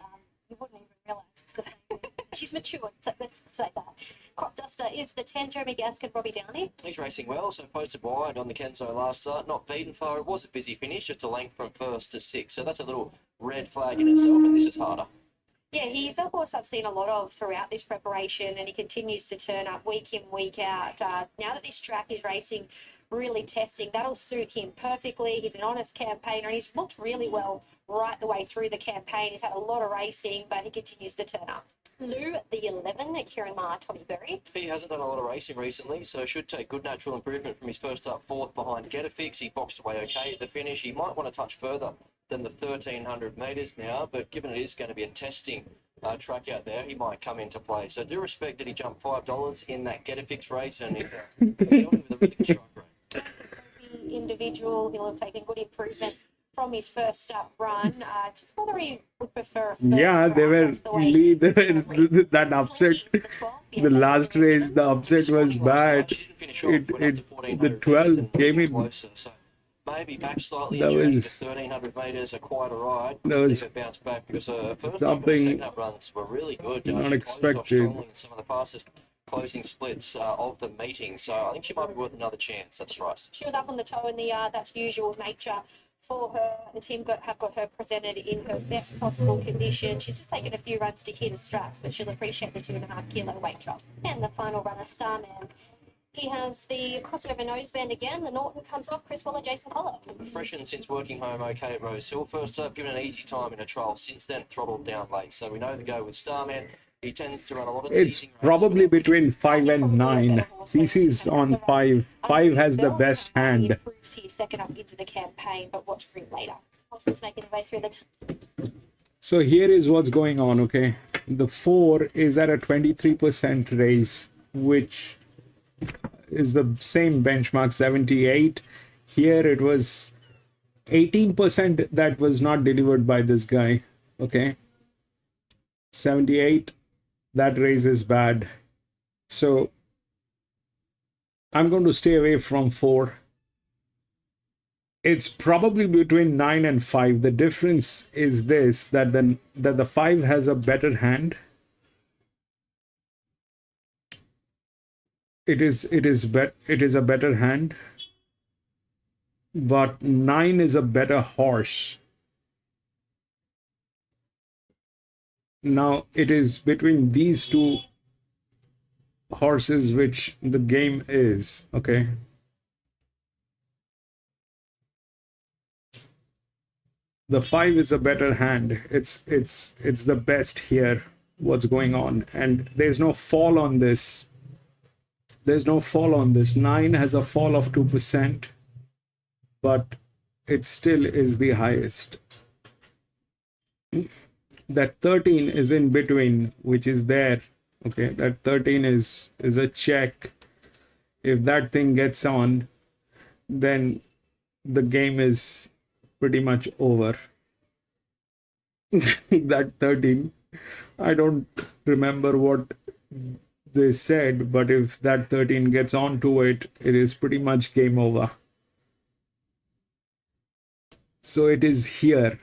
you wouldn't even realise it's the same. She's matured, so let's say that. Crop Duster is the 10, Jeremy Gaskin, Robbie Downey. He's racing well, so posted wide on the Kenzo last start. Not beaten far. It was a busy finish, just a length from 1st to 6th. So that's a little red flag in itself, and this is harder. Yeah, he's a horse I've seen a lot of throughout this preparation, and he continues to turn up week in, week out. Now that this track is racing, really testing, that'll suit him perfectly. He's an honest campaigner, and he's looked really well right the way through the campaign. He's had a lot of racing, but he continues to turn up. Lou, the 11, Kieran Maher, Tommy Berry. He hasn't done a lot of racing recently, so should take good natural improvement from his first up fourth behind Get a Fix. He boxed away okay at the finish. He might want to touch further than the 1,300 metres now, but given it is going to be a testing track out there, he might come into play. So do respect that he jumped $5 in that Get a Fix race, and he's dealing with a really good strike rate. Individual, he'll have taken good improvement from his first up run. Just whether he would prefer a Yeah, they were that upset. The last race, the upset was bad. The 12 came in. Maybe back slightly. That was 1,300 metres are quite a ride. That was It bounced back because first something and second up runs were really good. not She expected. closed off strongly in some of the fastest closing splits of the meeting. So I think she might be worth another chance. That's right. She was up on the toe in the yard. That's usual nature for her. The team have got her presented in her best possible condition. She's just taken a few runs to hit the straps, but she'll appreciate the 2.5 kilo weight drop. And the final runner, Starman. He has the crossover noseband again. The Norton comes off. Chris Waller, Jason Collett. Freshened since working home okay at Rose Hill. First up, given an easy time in a trial. Since then, throttled down late. So we know the go with Starman. He tends to run a lot of It's teasing probably between 5 and 9. PC's on 5. 5 has the best hand. Improves here second up into the campaign, but watch for him later. Horses making their way through the So here is what's going on, okay? The 4 is at a 23% raise, which is the same benchmark, 78. Here it was 18% that was not delivered by this guy, okay? 78, that raise is bad. So I'm going to stay away from 4. It's probably between 9 and 5. The difference is this, that the 5 has a better hand. It is a better hand, but 9 is a better horse. Now it is between these two horses which the game is, okay? The 5 is a better hand. It's the best here. What's going on? And there's no fall on this. There's no fall on this. 9 has a fall of 2%, but it still is the highest. That 13 is in between, which is there. Okay, that 13 is a check. If that thing gets on, then the game is pretty much over. That 13, I don't remember what they said, but if that 13 gets onto it, it is pretty much game over. So it is here.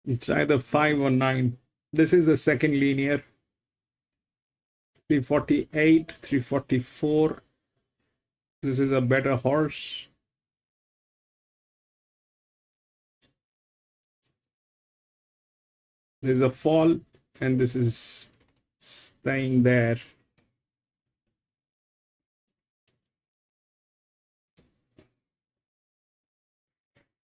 It's either 5 or 9. This is the second linear. 348, 344. This is a better horse. There's a fall, and this is staying there.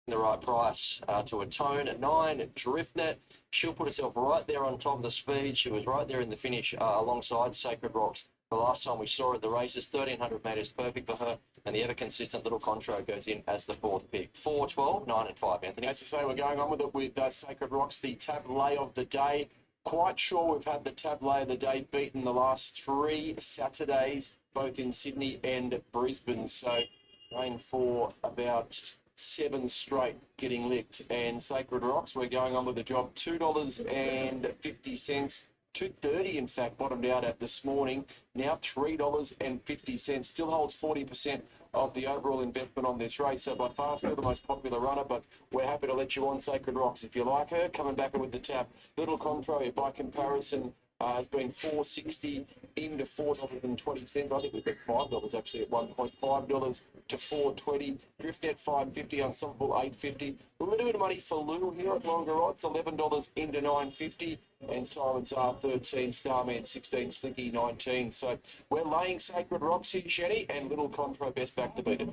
The right price to a tone at 9. Driftnet, she'll put herself right there on top of the speed. She was right there in the finish alongside Sacred Rocks. The last time we saw her at the races, 1,300 metres, perfect for her. And the ever-consistent little Contro goes in as the 4th pick. 4, 12, 9 and 5, Anthony. As you say, we're going on with it with Sacred Rocks, the tableau of the day. Quite sure we've had the tableau of the day beaten the last 3 Saturdays, both in Sydney and Brisbane. So going for about 7 straight getting licked. And Sacred Rocks, we're going on with the job, $2.50. $2.30 in fact bottomed out at this morning. Now $3.50. Still holds 40% of the overall investment on this race. So by far still the most popular runner, but we're happy to let you on Sacred Rocks if you like her. Coming back with the tap, Little Contro by comparison Has been $4.60 into $4.20. I think we've got $5 actually at $1.5 to $4.20. Driftnet $5.50, Unstoppable $8.50. A little bit of money for Lou here at longer odds, $11 into $9.50. And Silence R 13, Starman 16, Slinky 19. So we're laying Sacred Rocks here, Shenny, and Little Contra best back to beat it.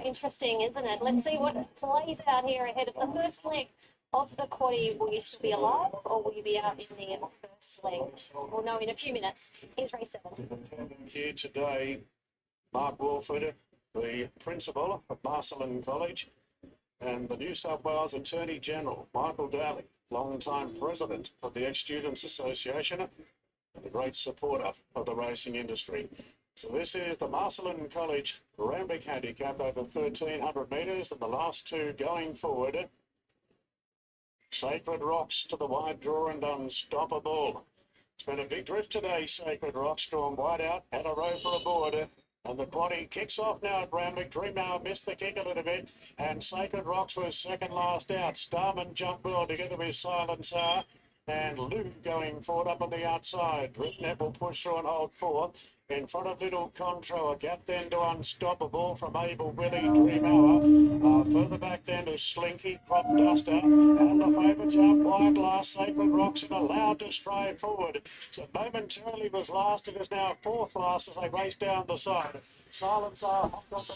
Interesting, isn't it? Let's see what plays out here ahead of the first leg of the quaddie. Will you still be alive, or will you be out in the first leg? We'll know in a few minutes. Here's race 7. Here today, Mark Wolford, the principal of Marcelin College, and the New South Wales Attorney General, Michael Daly, long-time president of the Ex-Students Association, and a great supporter of the racing industry. So this is the Marcelin College Randwick handicap over 1,300 metres, and the last two going forward. Sacred Rocks to the wide draw and Unstoppable. It's been a big drift today, Sacred Rocks, drawn wide out, had a roper aboard. And the quaddie kicks off now at Randwick. Dream Hour missed the kick a little bit. And Sacred Rocks was second last out. Starman jumped well together with Silence R. And Lou going forward up on the outside. Driftnet will push through and hold fourth. In front of Little Contro, a gap then to Unstoppable from Able Willie, Dream Hour. Further back then to Slinky, Crop Duster. And the favourites out wide last, Sacred Rocks, and allowed to stride forward. So momentarily was last, it is now fourth last as they race down the side. Silence R hopped off the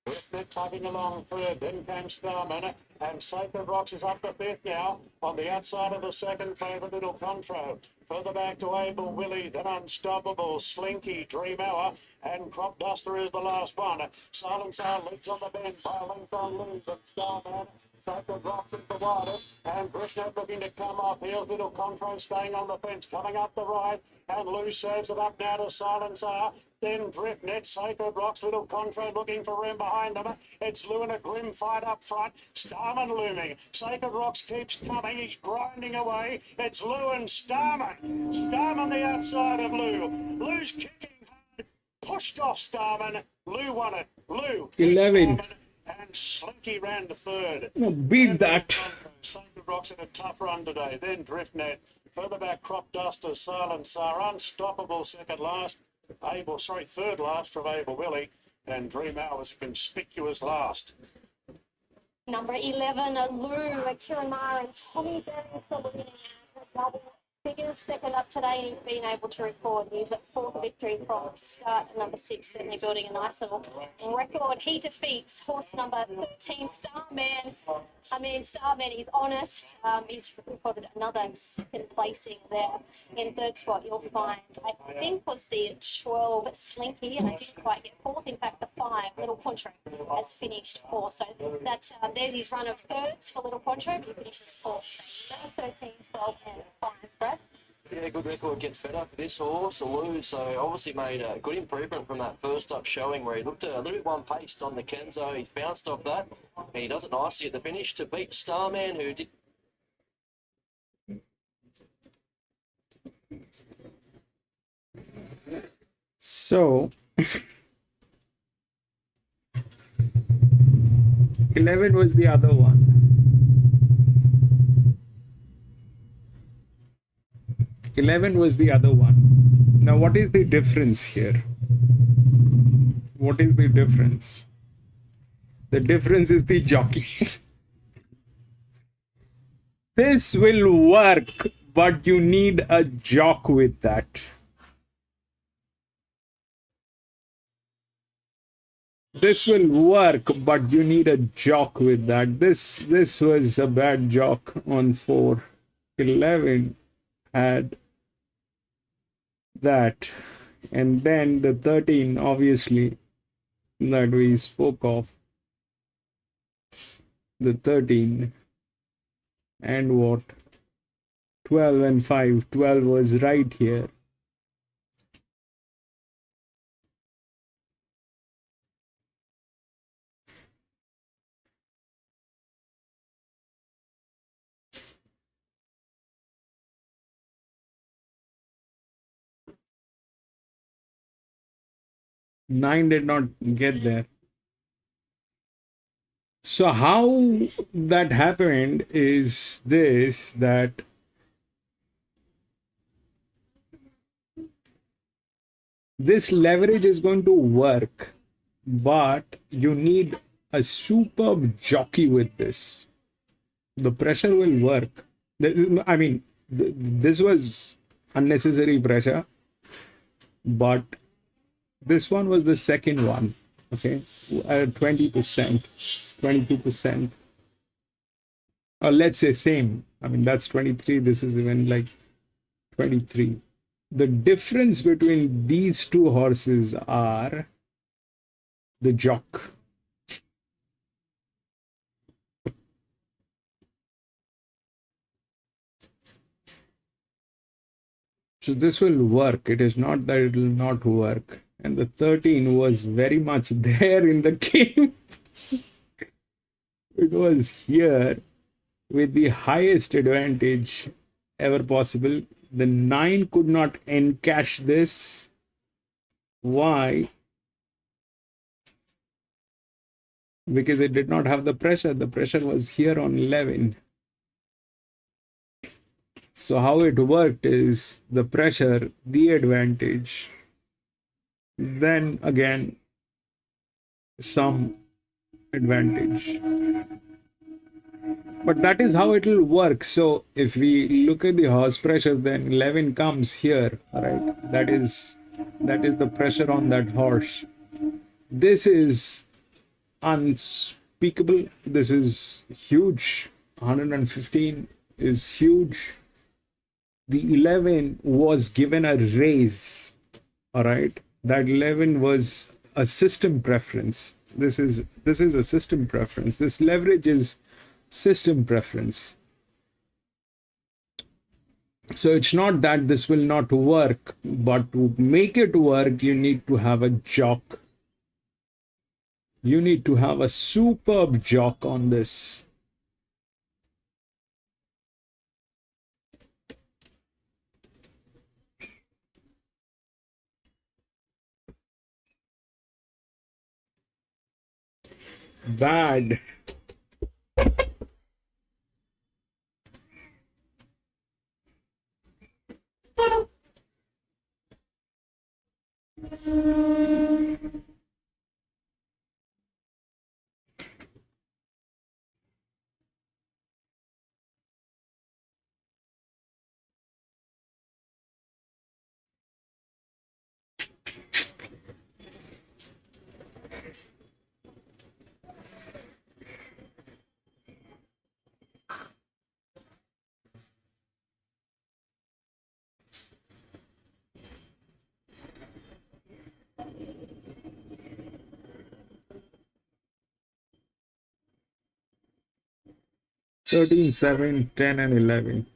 Driftnet tugging along third, then came Starman, and Sacred Rocks is up to fifth now on the outside of the second favourite, Little Contro. Further back to Able Willie, then Unstoppable, Slinky, Dream Hour, and Crop Duster is the last one. Silence R leads on the bend by a length on Lou, but Starman, Sacred Rocks is the widest, and Driftnet looking to come up here. Little Contro staying on the fence, coming up the right, and Lou serves it up now to Silence R. Then Driftnet, Sacred Rocks, Little Contro looking for room behind them. It's Lou in a grim fight up front. Starman looming. Sacred Rocks keeps coming. He's grinding away. It's Lou and Starman. Starman the outside of Lou. Lou's kicking hard. Pushed off Starman. Lou won it. Lou. 11. Starman, and Slinky ran to third. No, beat that. Sacred Rocks in a tough run today. Then Driftnet. Further back, Crop Duster, Silence R. Unstoppable second last. Third last from Able Willie, and Dream Hour was a conspicuous last. Number 11, Lou, Kieran Maher and Tommy Berry for the winning double figures. Second up today, and he's been able to record. He's at fourth victory from start. Number 6, certainly building a nice little record. He defeats horse number 13, Starman. Starman is honest. He's recorded another second placing there. In third spot, you'll find, I think, was the 12 Slinky, and I didn't quite get fourth. In fact, the 5 Little Contro has finished fourth. So that's there's his run of thirds for Little Contro. He finishes fourth. So 13, 12, and 5. Brad? Yeah, good record gets better for this horse, Lou. So obviously made a good improvement from that first up showing where he looked a little bit one-paced on the Kenzo. He bounced off that, and he does it nicely at the finish to beat Starman, who did. So 11 was the other one. 11 was the other one. Now, what is the difference here? What is the difference? The difference is the jockey. This will work, but you need a jock with that. This will work, but you need a jock with that. This was a bad jock on 4. 11 had that, and then the 13, obviously, that we spoke of, the 13, and what, 12 and 5. 12 was right here. Nine did not get there. So how that happened is this, that this leverage is going to work, but you need a superb jockey with this. The pressure will work. I mean, this was unnecessary pressure, but this one was the second one. Okay, 20%, 22%, or let's say same. I mean, that's 23. This is even like 23. The difference between these two horses are the jock. So this will work. It is not that it will not work. And the 13 was very much there in the game. It was here with the highest advantage ever possible. The 9 could not encash this. Why? Because it did not have the pressure. The pressure was here on 11. So how it worked is the pressure, the advantage, then again some advantage. But that is how it will work. So if we look at the horse pressure, then 11 comes here, right? That is the pressure on that horse. This is unspeakable. This is huge. 115 is huge. The 11 was given a raise, all right? That 11 was a system preference. This is a system preference. This leverage is system preference. So it's not that this will not work, but to make it work, you need to have a jock. You need to have a superb jock on this. Bad. Thirteen, 7, 10, and 11.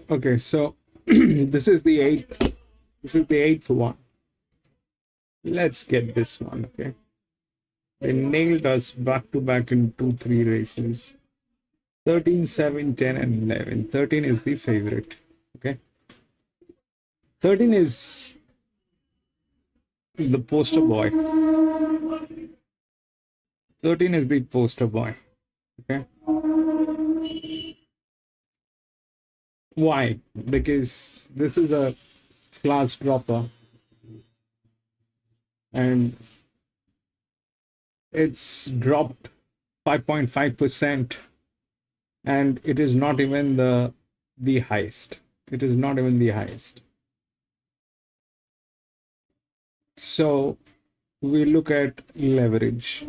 Okay, so this is the eighth one. Let's get this one. Okay, they nailed us back to back in 2-3 races. 13, 7, 10, and 11. 13 is the favorite. Okay, 13 is the poster boy. 13 is the poster boy. Okay, why? Because this is a class dropper and it's dropped 5.5%, and it is not even the highest. It is not even the highest. So we look at leverage.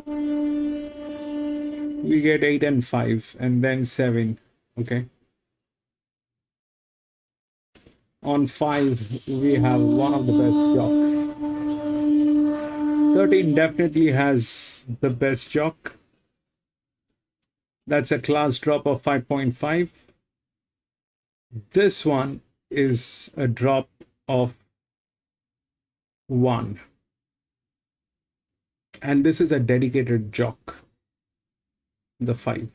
We get 8 and 5 and then 7. Okay, on 5 we have one of the best jocks. 13 definitely has the best jock. That's a class drop of 5.5. This one is a drop of 1. And this is a dedicated jock, the 5.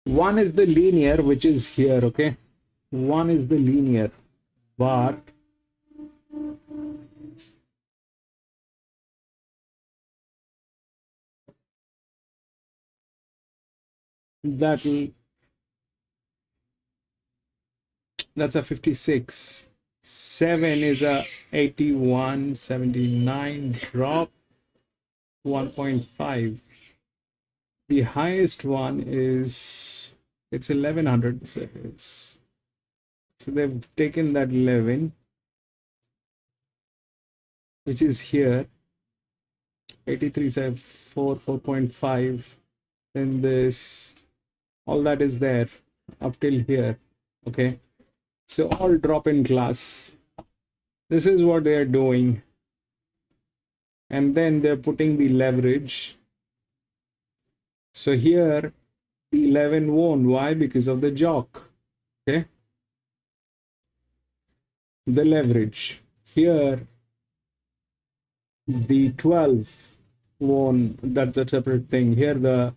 One is the linear, which is here, okay? One is the linear, but that's a 56. 7 is a 81, 79 drop, 1.5. The highest one is, it's 1100. So they've taken that 11, which is here, 83, 4.5. Then this, all that is there up till here. Okay, so all drop in class. This is what they are doing. And then they're putting the leverage. So here the 11 won. Why? Because of the jock. Okay, the leverage. Here the 12 won. That's a separate thing. Here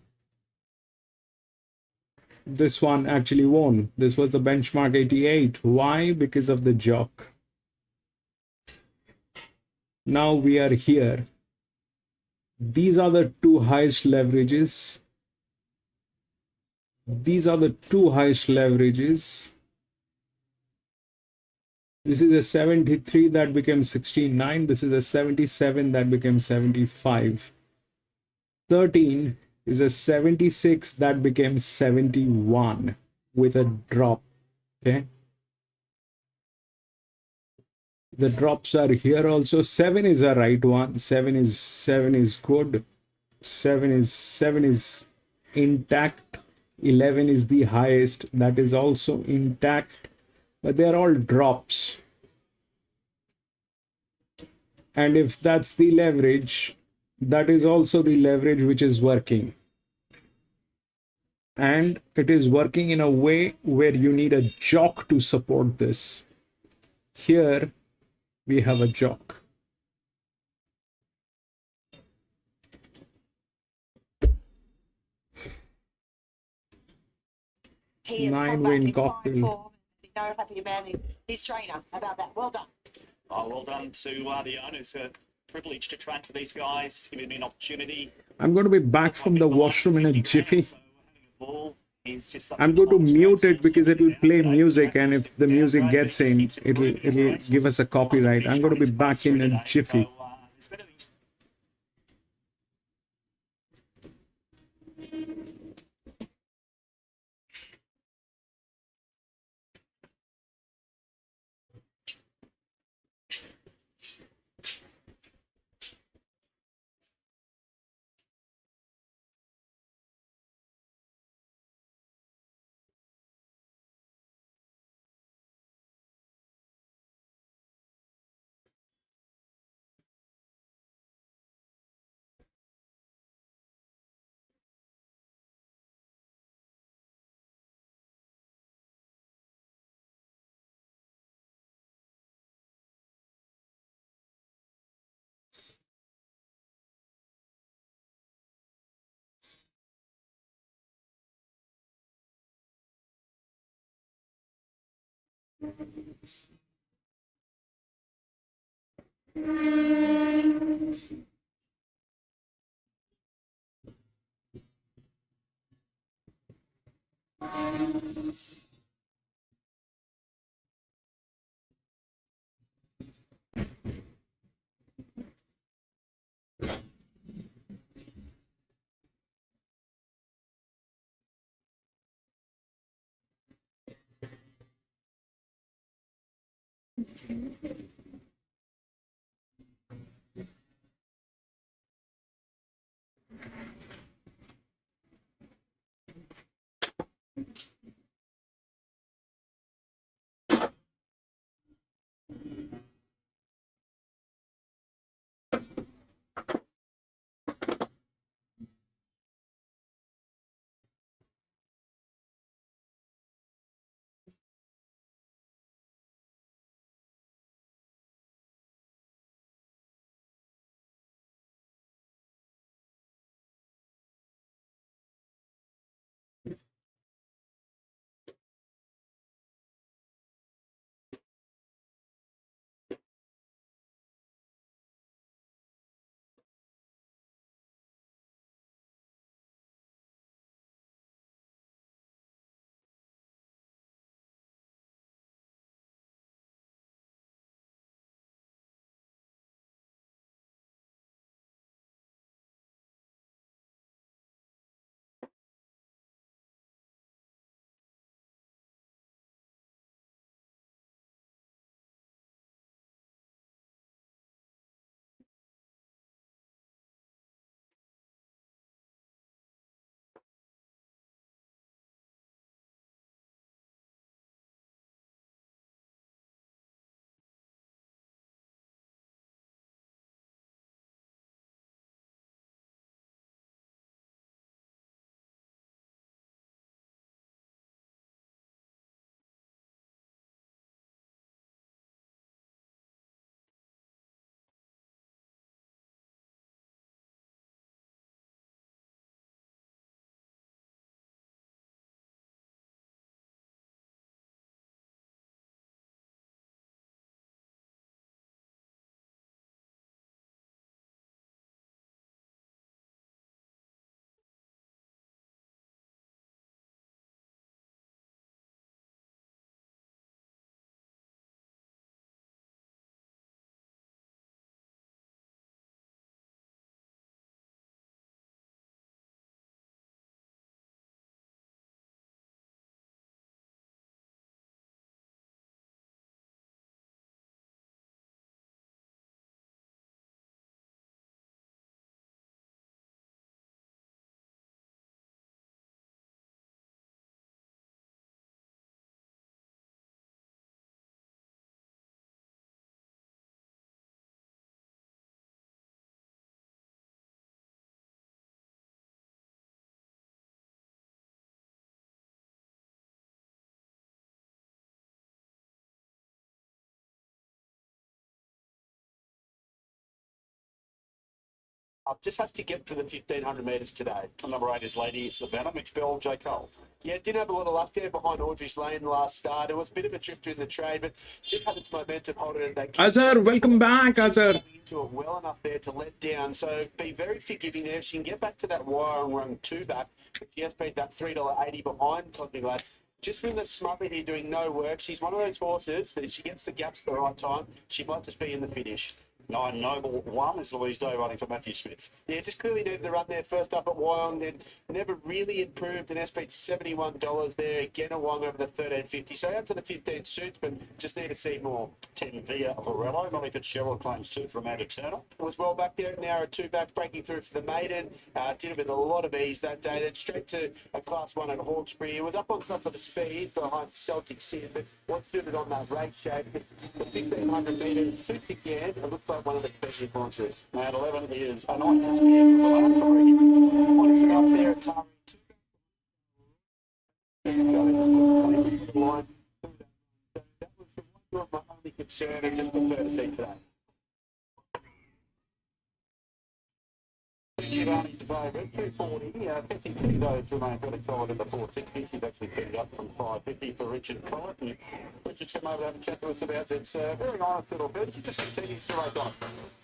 this one actually won. This was the benchmark 88. Why? Because of the jock. Now we are here. These are the two highest leverages. These are the two highest leverages. This is a 73 that became 69. This is a 77 that became 75. 13 is a 76 that became 71 with a drop. Okay, the drops are here also. 7 is a right one. 7 is good. 7 is intact. 11 is the highest, that is also intact, but they are all drops. And if that's the leverage, that is also the leverage which is working. And it is working in a way where you need a jock to support this. Here we have a jock. He has Nine come back win in fine cocktail. form. No happy about his trainer about that. Well done. Oh, well done to the owners. A privilege to track for these guys, giving me an opportunity. I'm going to be back from the washroom in a jiffy. Ball is just such I'm going to mute it because it will play music, and if the music gets in, it'll give us a copyright. I'm going to be back in a jiffy. Just has to get to the 1,500 metres today. Number 8 is Lady Savannah, Mitch Bell, J. Cole. Yeah, didn't have a lot of luck there behind Audrey's Lane last start. It was a bit of a drifter in the trade, but just had its momentum holding at that. Azhar, welcome back, Azhar. Into it well enough there to let down. So be very forgiving there. If she can get back to that wire and run 2 back, she has beat that $3.80 behind Cosmic Lad. Just from the smother here doing no work. She's one of those horses that if she gets the gaps at the right time, she might just be in the finish. 9 Noble 1 is Louise Doe running for Matthew Smith. Yeah, just clearly needed to run there first up at Wyong, then never really improved, and SP $71 there. Again, a Wyong over the 13.50. So out to the 15 suits, but just need to see more. 10 Via Varello, Molly Fitzgerald claims 2 from Amanda Turner. Was well back there, now a 2 back, breaking through for the maiden. Did it with a lot of ease that day. Then straight to a class 1 at Hawkesbury. It was up on top of the speed behind Celtic Sin, but was suited on that race shape. The 1,500 metres suits again. It looks like one of the best influences. At 11 is a night test here for Balloon 3. Points it up there at Tari. That was the one of my only concern and just prefer to see today. Giovanni's the favourite, 240. Tessie Tito's remained fairly solid in the 460. She's actually turned up from 550 for Richard Collett. And Richard's come over to have a chat to us about this very nice little bit. She just continues to race on.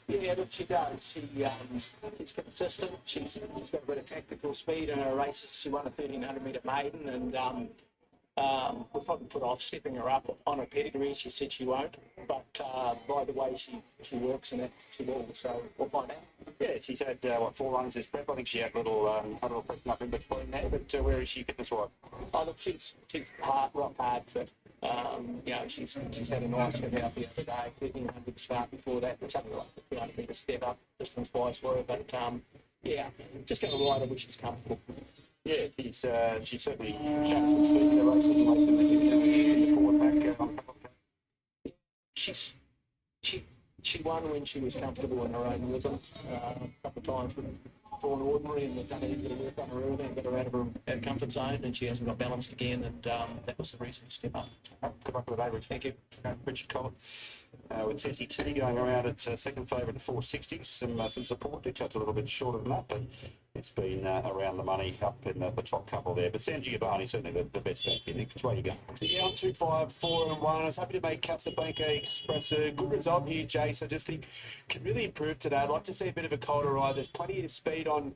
Yeah, look, she does. She's consistent. She's got a bit of tactical speed in her races. She won a 1,300 metre maiden, and we'll probably put off stepping her up on her pedigree. She said she won't, but by the way she works in it, she will. So we'll find out. Yeah, she's had 4 runs this prep. I think she had a little question up in between there. But where is she fitness-wise? Oh, look, she's rock hard fit. She's had a nice hit out the other day, 1,300 start before that, but something like the 200 metre step up distance-wise for her. But just going to ride her where she's comfortable. Yeah, she's certainly changed some speed in the race in the forward back. She won when she was comfortable in her own rhythm. A couple of times with Dawn Ordinary, and they've done a bit of work on her early and got her out of her comfort zone, and she hasn't got balanced again, and that was the reason to step up. Good luck with the day, Rich. Thank you. Richard Collett. With Tessie T going around at second favourite at 460. Some support. Did touch a little bit shorter than that, but it's been around the money up in the top couple there. But San Giovanni certainly the best bet for you, Nick. Which way you going? Yeah, I'm 2, 5, 4 and 1. I was happy to make Casablanca Express a good result here, Jace. I just think can really improve today. I'd like to see a bit of a colder ride. There's plenty of speed on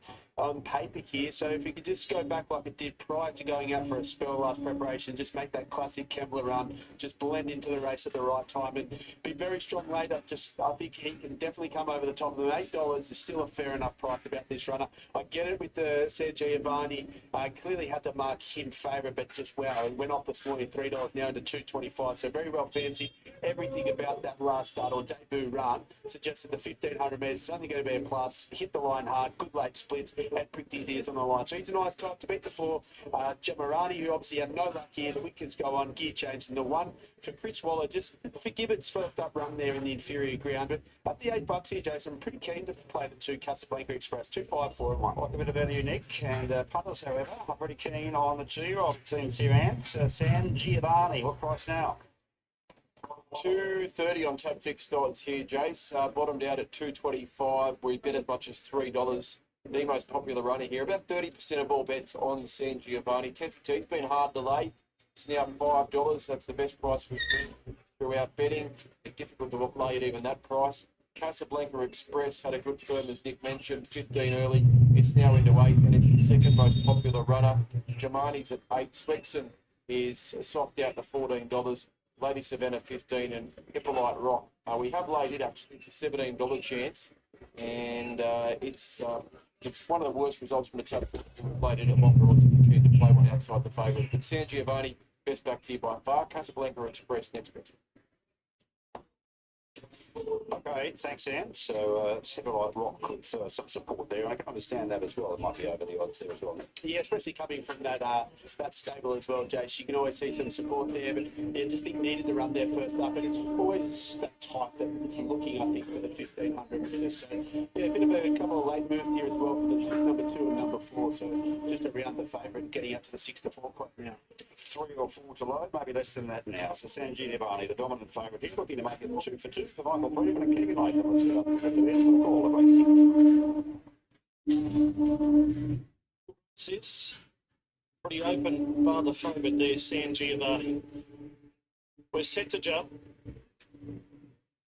paper here, so if we could just go back like it did prior to going out for a spell last preparation, just make that classic Kembler run, just blend into the race at the right time and be very strong later. I think he can definitely come over the top of them. $8 is still a fair enough price about this runner. I get it with the San Giovanni. I clearly had to mark him favourite, but just wow, it went off this morning, $3 now into $2.25, so very well fancy. Everything about that last start or debut run suggested the 1,500 metres is only going to be a plus. Hit the line hard, good late splits, and pricked his ears on the line. So he's a nice type to beat the 4. Jamarani, who obviously had no luck here. The wickets go on, gear change in the 1. For Chris Waller, just forgive its first up run there in the inferior ground. But at the $8 here, Jason, I'm pretty keen to play the 2 Casablanca Express, 2, 5, 4 and 1. Like a bit of value, Nick. And punters, however, I'm pretty keen on the 2-year-old. It seems here, Ant. San Giovanni, what price now? 2.30 on tap fixed odds here, Jace. Bottomed out at 2.25. We bet as much as $3. The most popular runner here. About 30% of all bets on San Giovanni. Tessie T's been hard to lay. It's now $5. That's the best price we've seen throughout betting. It's difficult to lay at even that price. Casablanca Express had a good firm, as Nick mentioned, 15 early. It's now into 8, and it's the second most popular runner. Germani's at 8. Swexon is soft out to $14. Lady Savannah 15, and Hippolyte Rock. We have laid it actually. It's a $17 chance, and it's one of the worst results from the tap. We've played it at longer odds if you're keen to play one outside the favourite. But San Giovanni, best back here by far. Casablanca Express next best. Okay, thanks, Sam. So Hippolyte Rock with some support there. I can understand that as well. It might be over the odds there as well. Yeah, especially coming from that stable as well, Jace. You can always see some support there, but yeah, just think needed to run there first up. And it's always that type that's looking, I think, for the 1,500 metres. So yeah, a bit of a couple of late moves here as well for the number 2 and number 4. So just around the favourite, getting out to the 6 to 4 quite now. 3 or 4 to load, maybe less than that now. So San Giovanni, the dominant favourite, he's looking to make it 2 for 2 for Michael Freeman and Keegan Nathan. Let's get up at the end of the call of race 6. Sits pretty open by the favourite there, San Giovanni. We're set to jump.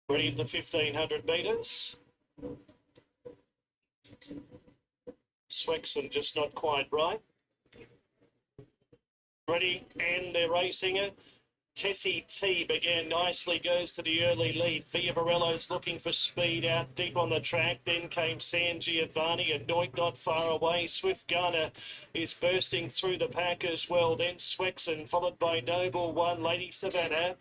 Ready at the 1500 metres. Swexon just not quite right. Ready, and they're racing it. Tessie T began nicely, goes to the early lead. Via Varello's looking for speed out deep on the track. Then came San Giovanni and Noit not far away. Swift Gunner is bursting through the pack as well. Then Swexon, followed by Noble One, Lady Savannah.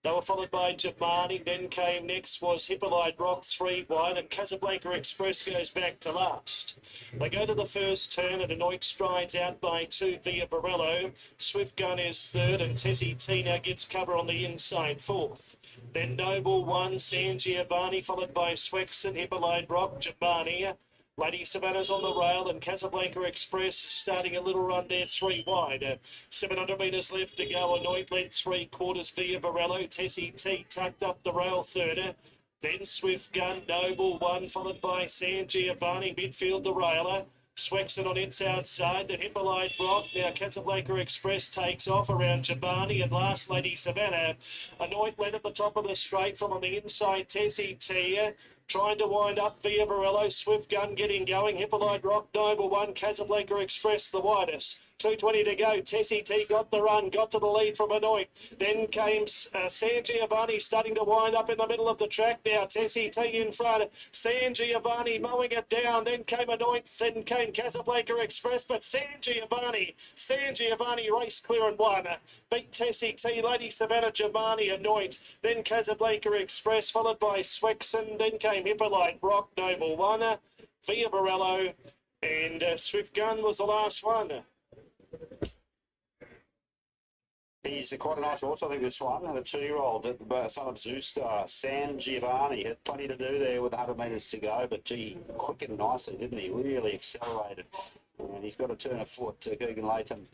They were followed by Jamani. Then came next was Hippolyte Rock, 3 wide, and Casablanca Express goes back to last. They go to the first turn, and Anoit strides out by 2 via Varello. Swift Gun is third, and Tessie Tina gets cover on the inside, fourth. Then Noble One, San Giovanni, followed by Swexon, Hippolyte Rock, Jamani. Lady Savannah's on the rail, and Casablanca Express starting a little run there, 3 wide. 700 metres left to go. Anoit led 3/4 via Varello. Tessie T tucked up the rail, third. Then Swift Gun, Noble One, followed by San Giovanni, midfield the railer. Swexon on its outside, then Hippolyte Rock. Now Casablanca Express takes off around Jabani and last Lady Savannah. Anoit led at the top of the straight from on the inside, Tessie T. Trying to wind up via Varello. Swift Gun getting going. Hippolyte Rock, Noble One, Casablanca Express the widest. 2:20 to go. Tessie T got the run, got to the lead from Anoit. Then came San Giovanni starting to wind up in the middle of the track now. Tessie T in front. San Giovanni mowing it down. Then came Anoit. Then came Casablanca Express. But San Giovanni race clear and won. Beat Tessie T, Lady Savannah, Giovanni, Anoit. Then Casablanca Express followed by Swexon. Then came Hippolyte Rock, Noble One, via Varello. And Swift Gun was the last one. He's quite a nice horse, I think, this one. The 2-year-old, son of Zeus, San Giovanni, had plenty to do there with 100 metres to go, but gee, quickened nicely, didn't he? Really accelerated. And he's got a turn of foot to Keegan Latham.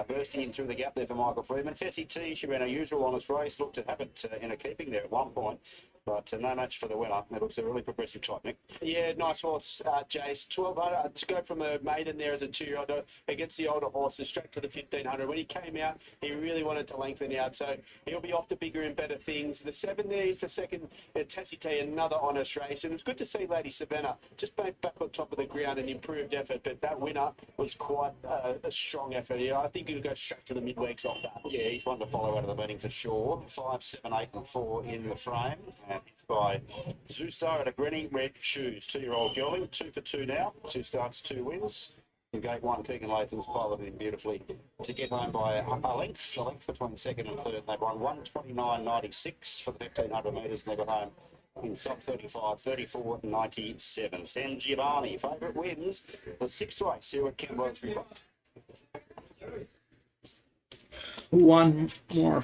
Bursting in through the gap there for Michael Freeman. Tessie T, she ran a usual honest race, looked to have it in a keeping there at one point, but no match for the winner. It looks a really progressive type, Nick. Yeah, nice horse, Jace. 1200 to go from a maiden there as a 2-year-old against the older horses straight to the 1500. When he came out, he really wanted to lengthen out, so he'll be off to bigger and better things. The 7 there for second, Tessie T, another honest race, and it was good to see Lady Savannah just back on top of the ground and improved effort, but that winner was quite a strong effort. Yeah, I think he'll go straight to the midweeks off that. Yeah, he's one to follow out of the meeting for sure. 5, 7, 8 and 4 in the frame. And it's by Zustar at a grinny red shoes. 2-year-old gelding, 2 for 2 now. 2 starts, 2 wins. In gate 1, Keegan Latham's piloted him beautifully to get home by a length between second and third. They run 1:29.96 for the 1500 metres, and they got home in sub 35, 34.97. San Giovanni, favourite, wins the 6th race here at Kembro's River. One more.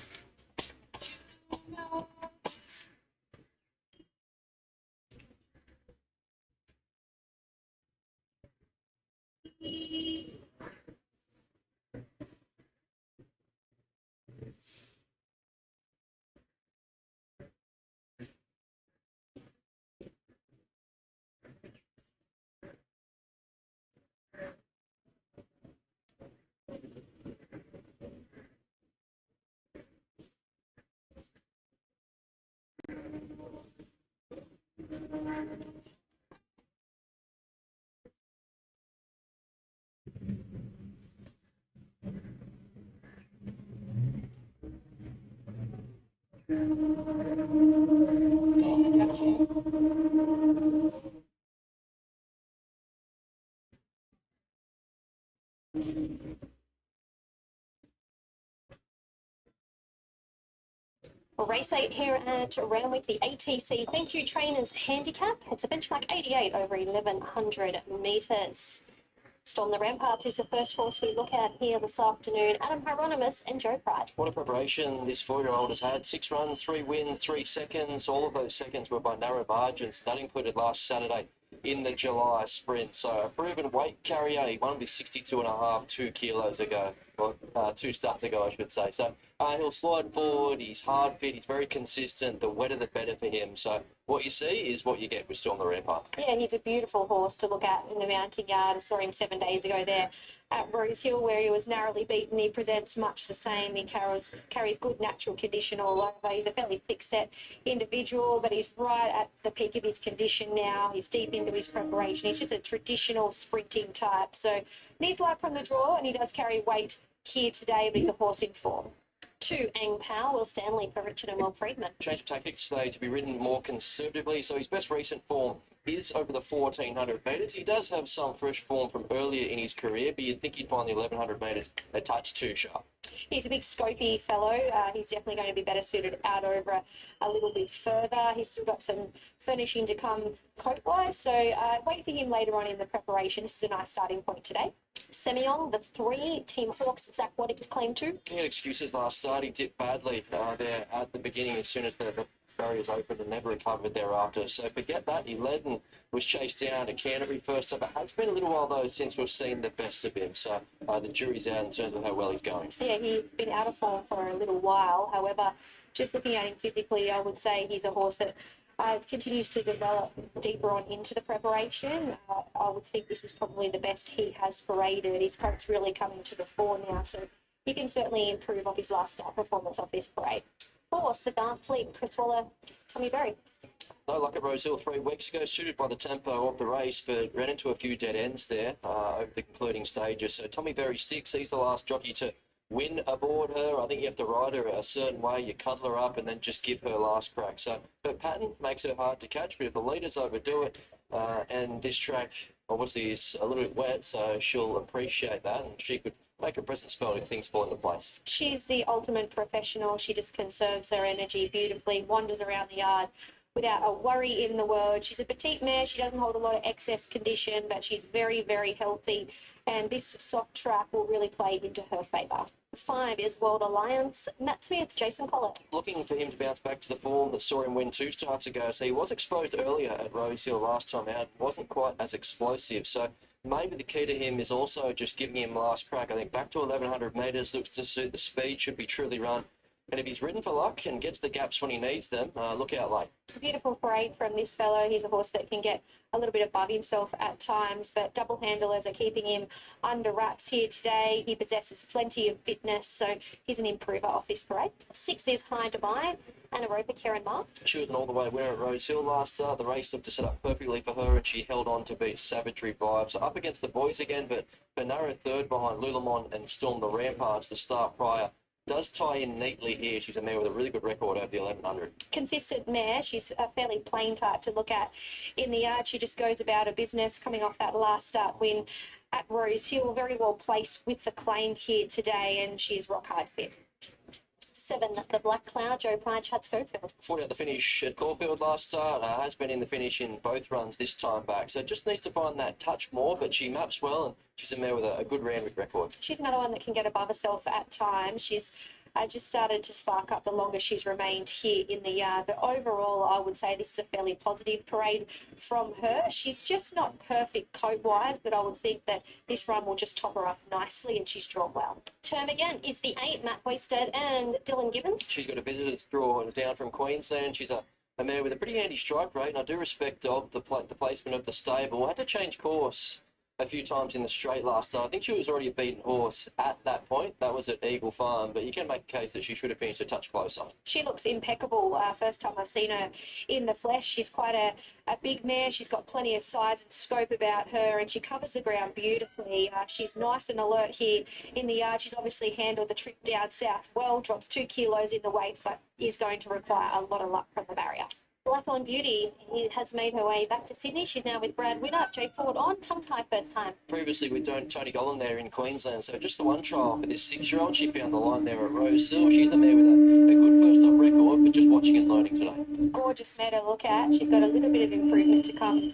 Race 8 here at Randwick, the ATC Thank You Trainers Handicap. It's a benchmark 88 over 1100 metres. Storm the Ramparts is the first horse we look at here this afternoon. Adam Hieronymus and Joe Pride. What a preparation this 4-year-old has had. 6 runs, 3 wins, 3 seconds. All of those seconds were by narrow margins. That included last Saturday in the July sprint. So a proven weight carrier. He won with 62.5 2 kilos ago. Well, 2 starts ago, I should say. So He'll slide forward. He's hard fit. He's very consistent. The wetter, the better for him. So what you see is what you get with Storm the Rampart. Yeah, he's a beautiful horse to look at in the mounting yard. I saw him 7 days ago there at Rosehill, where he was narrowly beaten. He presents much the same. He carries good natural condition all over. He's a fairly thick-set individual, but he's right at the peak of his condition now. He's deep into his preparation. He's just a traditional sprinting type. So needs luck from the draw, and he does carry weight here today, but he's a horse in form. 2, Ang Pao, Will Stanley for Richard and Will Friedman. Change of tactics today to be ridden more conservatively. So his best recent form is over the 1400 metres. He does have some fresh form from earlier in his career, but you'd think he'd find the 1100 metres a touch too sharp. He's a big scopy fellow. He's definitely going to be better suited out over a little bit further. He's still got some finishing to come coat-wise, so wait for him later on in the preparation. This is a nice starting point today. Semillon, the 3, Team Hawks, Zach Waddick to claim 2. He had excuses last start. He dipped badly there at the beginning as soon as the barriers opened and never recovered thereafter. So forget that. He led and was chased down to Canterbury first up. It has been a little while, though, since we've seen the best of him. So the jury's out in terms of how well he's going. Yeah, he's been out of form for a little while. However, just looking at him physically, I would say he's a horse that continues to develop deeper on into the preparation. I would think this is probably the best he has paraded. His coat's really coming to the fore now, so he can certainly improve off his last start performance off this parade. 4, Cigar Fleet, Chris Waller, Tommy Berry. No luck at Rosehill 3 weeks ago, suited by the tempo of the race, but ran into a few dead ends there over the concluding stages. So Tommy Berry sticks. He's the last jockey to win aboard her. I think you have to ride her a certain way. You cuddle her up and then just give her last crack. So her pattern makes her hard to catch, but if the leaders overdo it, and this track obviously is a little bit wet, so she'll appreciate that, and she could make her presence felt if things fall into place. She's the ultimate professional. She just conserves her energy beautifully, wanders around the yard without a worry in the world. She's a petite mare. She doesn't hold a lot of excess condition, but she's very, very healthy. And this soft track will really play into her favour. 5 is World Alliance, Matt Smith, Jason Collett. Looking for him to bounce back to the form that saw him win 2 starts ago. So he was exposed earlier at Rosehill last time out. Wasn't quite as explosive. So maybe the key to him is also just giving him last crack. I think back to 1100 metres looks to suit the speed, should be truly run. And if he's ridden for luck and gets the gaps when he needs them, look out late. Beautiful parade from this fellow. He's a horse that can get a little bit above himself at times, but double handlers are keeping him under wraps here today. He possesses plenty of fitness, so he's an improver off this parade. 6 is High Dubai, Anaerobic Karen Mark. She was an all the way winner at Rosehill last start. The race looked to set up perfectly for her, and she held on to beat Savagery Vibes. Up against the boys again, but narrow third behind Lulamont and Storm the Ramparts to start prior. Does tie in neatly here. She's a mare with a really good record over the 1100. Consistent mare. She's a fairly plain type to look at in the yard. She just goes about her business, coming off that last start win at Rosehill. Very well placed with the claim here today, and she's rock hard fit. 7, the Black Cloud, Joe Pride, Chad Schofield. 40 at the finish at Caulfield last start. Has been in the finish in both runs this time back. So just needs to find that touch more, but she maps well, and she's a mare with a good Randwick record. She's another one that can get above herself at times. She's just started to spark up the longer she's remained here in the yard. But overall, I would say this is a fairly positive parade from her. She's just not perfect coat-wise, but I would think that this run will just top her off nicely, and she's drawn well. Term again is the 8, Matt Hoisted and Dylan Gibbons. She's got a visitor's draw down from Queensland. She's a mare with a pretty handy strike rate, and I do respect of the placement of the stable. I had to change course a few times in the straight last start. I think she was already a beaten horse at that point. That was at Eagle Farm, but you can make a case that she should have finished a touch closer. She looks impeccable. First time I've seen her in the flesh. She's quite a big mare. She's got plenty of size and scope about her, and she covers the ground beautifully. She's nice and alert here in the yard. She's obviously handled the trip down south well, drops 2 kilos in the weights, but is going to require a lot of luck from the barrier. Black-on Beauty has made her way back to Sydney. She's now with Brad Winner, Jay Ford on tongue-tie first time. Previously with Tony Gollan there in Queensland, so just the one trial for this 6-year-old. She found the line there at Rosehill. She's a mare with a good first-up record, but just watching and learning today. Gorgeous mare to look at. She's got a little bit of improvement to come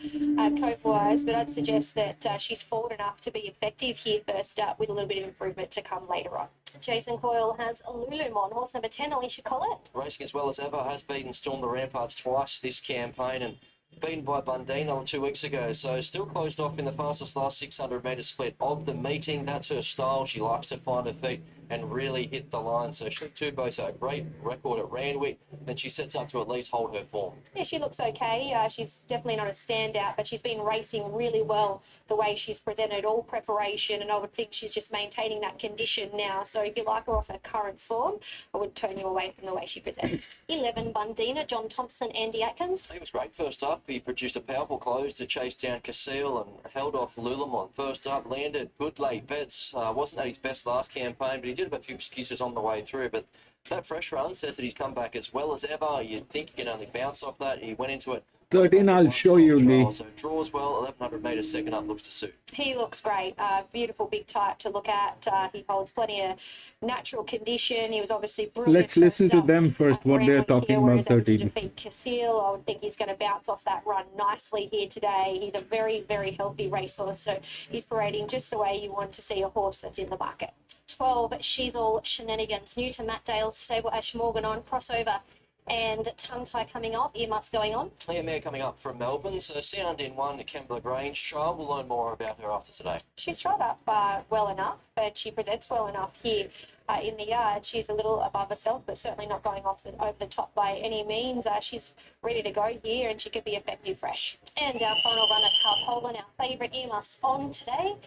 coat-wise, but I'd suggest that she's forward enough to be effective here first up, with a little bit of improvement to come later on. Jason Coyle has a Lulumon, horse number 10, Alicia Collett. Racing as well as ever, has beaten Storm the Ramparts twice this campaign, and beaten by Bundine 2 weeks ago. So still closed off in the fastest last 600 metre split of the meeting. That's her style. She likes to find her feet and really hit the line. So she too boasts a great record at Randwick, and she sets up to at least hold her form. Yeah, she looks okay. She's definitely not a standout, but she's been racing really well the way she's presented, all preparation, and I would think she's just maintaining that condition now. So if you like her off her current form, I would turn you away from the way she presents. 11, Bundina, John Thompson, Andy Atkins. He was great first up. He produced a powerful close to chase down Casil and held off Lulamon. First up, landed good late bets. Wasn't at his best last campaign, but he did have a few excuses on the way through. But that fresh run says that he's come back as well as ever. You'd think you can only bounce off that. He went into it 13, I'll show you, Lee. so draws well, 1100 metres second up, looks to suit. He looks great. Beautiful big type to look at. He holds plenty of natural condition. He was obviously brilliant. Let's listen to them first, what they're talking about 13. To defeat Casil, I would think he's going to bounce off that run nicely here today. He's a very, very healthy racehorse, so he's parading just the way you want to see a horse that's in the market. 12, She's All Shenanigans, new to Matt Dale's stable, Ash Morgan on crossover. And tongue tie coming off, earmuffs going on. Clear mare coming up from Melbourne, so sound in one at Kembla Grange trial. We'll learn more about her after today. She's trot up well enough, and she presents well enough here in the yard. She's a little above herself, but certainly not going over the top by any means. She's ready to go here, and she could be effective fresh. And our final runner, Tarpaulin, our favourite earmuffs on today.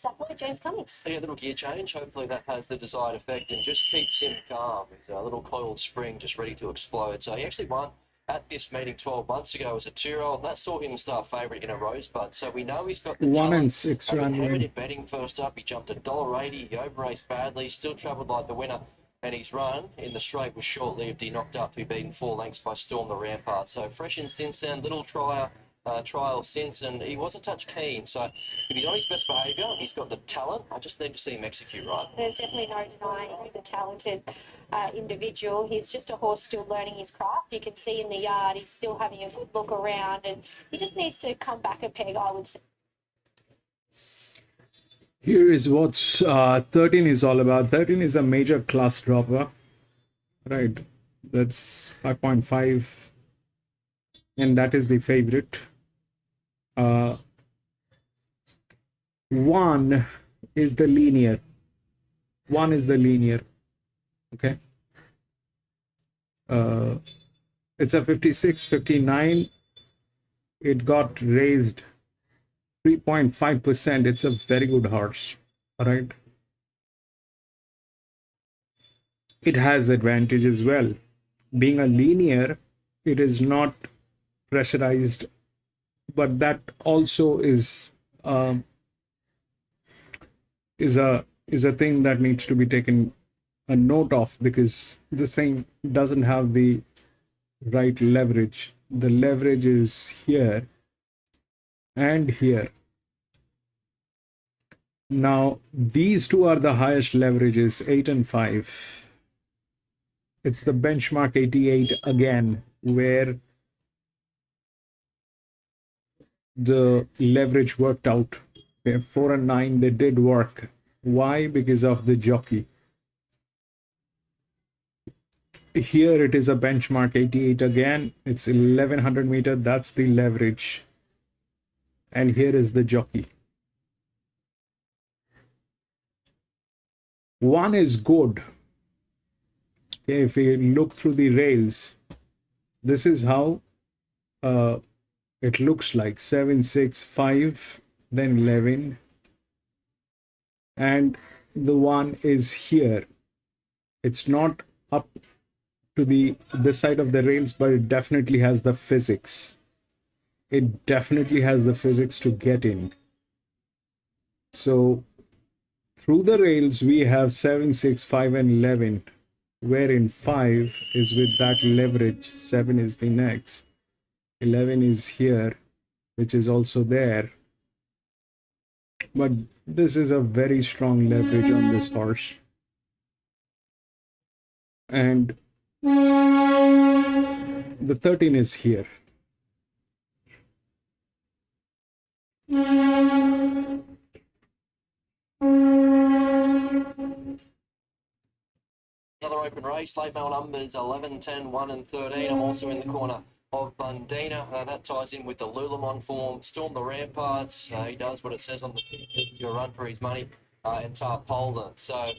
Zach Lloyd, James Cummings. So yeah, a little gear change. Hopefully that has the desired effect and just keeps him calm. He's a little coiled spring just ready to explode. So he actually won at this meeting 12 months ago as a 2-year-old. That saw him star favourite in a Rosebud. So we know he's got the 1 talent. and 6 He was run hammered win. in betting first up. He jumped $1.80. He over-raced badly. Still travelled like the winner. And his run in the straight was short-lived. He knocked up to be beaten 4 lengths by Storm the Rampart. So fresh in since then, little trial since, and he was a touch keen. So if he's on his best behaviour, he's got the talent. I just need to see him execute right. There's definitely no denying he's a talented individual. He's just a horse still learning his craft. You can see in the yard he's still having a good look around, and he just needs to come back a peg, I would say. Here is what 13 is all about. 13 is a major class dropper, right? That's 5.5, and that is the favorite. 1 is the linear. 1 is the linear. Okay. It's a 56, 59. It got raised 3.5%. It's a very good horse. All right. It has advantage as well. Being a linear, it is not pressurized, but that also is a thing that needs to be taken a note of, because this thing doesn't have the right leverage. The leverage is here and here. Now these two are the highest leverages, 8 and 5. It's the benchmark 88 again, where the leverage worked out. Okay, 4 and 9, they did work. Why? Because of the jockey. Here it is a benchmark 88 again. It's 1100 meter. That's the leverage. And here is the jockey. 1 is good. Okay, if we look through the rails, this is how it looks like. 7, 6, 5, then 11. And the 1 is here. It's not up to this side of the rails, but it definitely has the physics. It definitely has the physics to get in. So through the rails, we have 7, 6, 5, and 11, wherein 5 is with that leverage. 7 is the next. 11 is here, which is also there. But this is a very strong leverage on this horse. And the 13 is here. Another open race, late mail numbers 11, 10, 1 and 13. I'm also in the corner of Bundina. That ties in with the Lulamon form. Storm the Ramparts. He does what it saes on the ticket. He'll run for his money. And Tarpaulin. So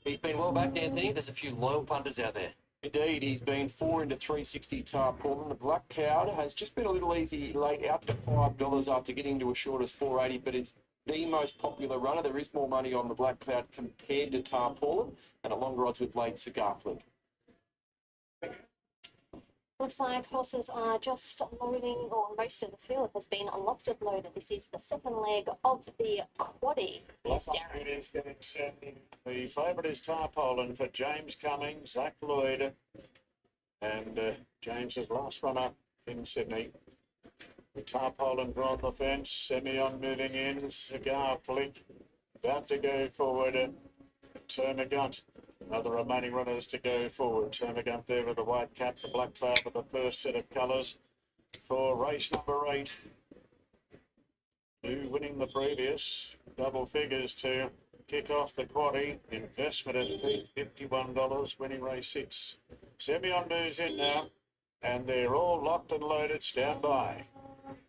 He's been well backed, Anthony. There's a few loyal punters out there. Indeed, he's been 4 into 360 tarpaulin. The Black Cloud has just been a little easy late, out to $5 after getting to as short as 480, but it's the most popular runner. There is more money on the Black Cloud compared to tarpaulin, and at longer odds with late Cigar Flick. Looks like horses are just loading, or most of the field has been locked and loaded. This is the second leg of the quaddie. Here's Darren. It is getting set. The favourite is tarpaulin for James Cummings, Zach Lloyd, and James's last runner in Sydney. The tarpaulin drawn the fence, Semyon moving in, Cigar Flick about to go forward, Termagant. Other remaining runners to go forward. Termagant there with the white cap, the Black Cloud with the first set of colours for race number 8. Blue winning the previous, double figures to kick off the quaddie. Investment at $51, winning race 6. Semyon moves in now, and they're all locked and loaded. Stand by.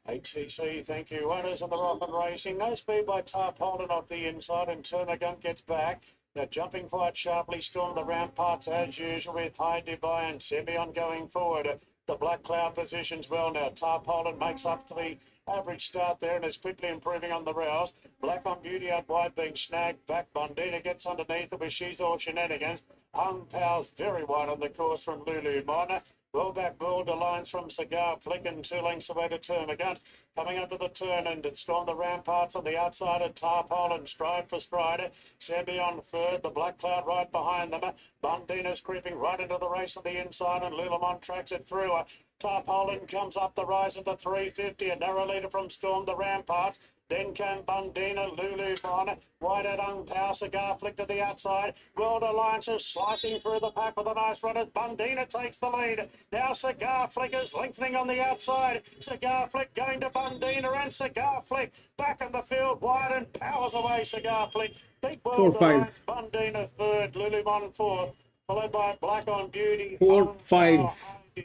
HCC, thank you. Owners on the rock and racing. No speed by tarpaulin off the inside, and Termagant gets back. They're jumping quite sharply, storm the ramparts as usual with High Dubai and Semyon going forward. The Black Cloud positions well now. Tarpaulin makes up to the average start there and is quickly improving on the rails. Black on Beauty out wide being snagged back. Bondina gets underneath it with She's All Shenanigans. Hung Powell's very wide on the course from Lulu Minor. Well back Border lines from Cigar Flick and 2 lengths away to Termagant. Coming up to the turn and it's stormed the ramparts on the outside of Tarpaulin, stride for stride. Semyon third, the Black Cloud right behind them. Bundina's creeping right into the race on the inside and Lulamont tracks it through. Tarpaulin comes up the rise of the 350, a narrow leader from Storm the Ramparts. Then came Bundina, Lulu Minor, wide at Power, Cigar Flick to the outside. World Alliance is slicing through the pack with a nice run as Bundina takes the lead. Now Cigar Flick is lengthening on the outside. Cigar Flick going to Bundina and Cigar Flick back in the field wide and powers away Cigar Flick. Big World 4-5. Alliance, Bundina third, Lulu Mon fourth, followed by Black on Beauty. 4-5.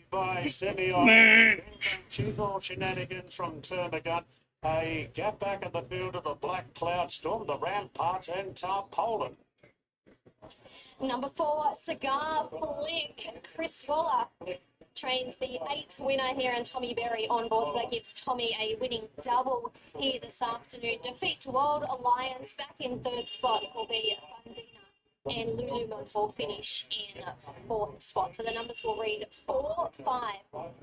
By Semyon. She's All Shenanigans from Termagant. A gap back in the field of the Black Cloud Storm, the Ramparts and Tarpaulin. Number 4, Cigar Flick. Chris Waller trains the 8th winner here, and Tommy Berry on board. So that gives Tommy a winning double here this afternoon. Defeats World Alliance. Back in 3rd spot will be Bundina, and Lulu Monfort finish in 4th spot. So the numbers will read 4, 5,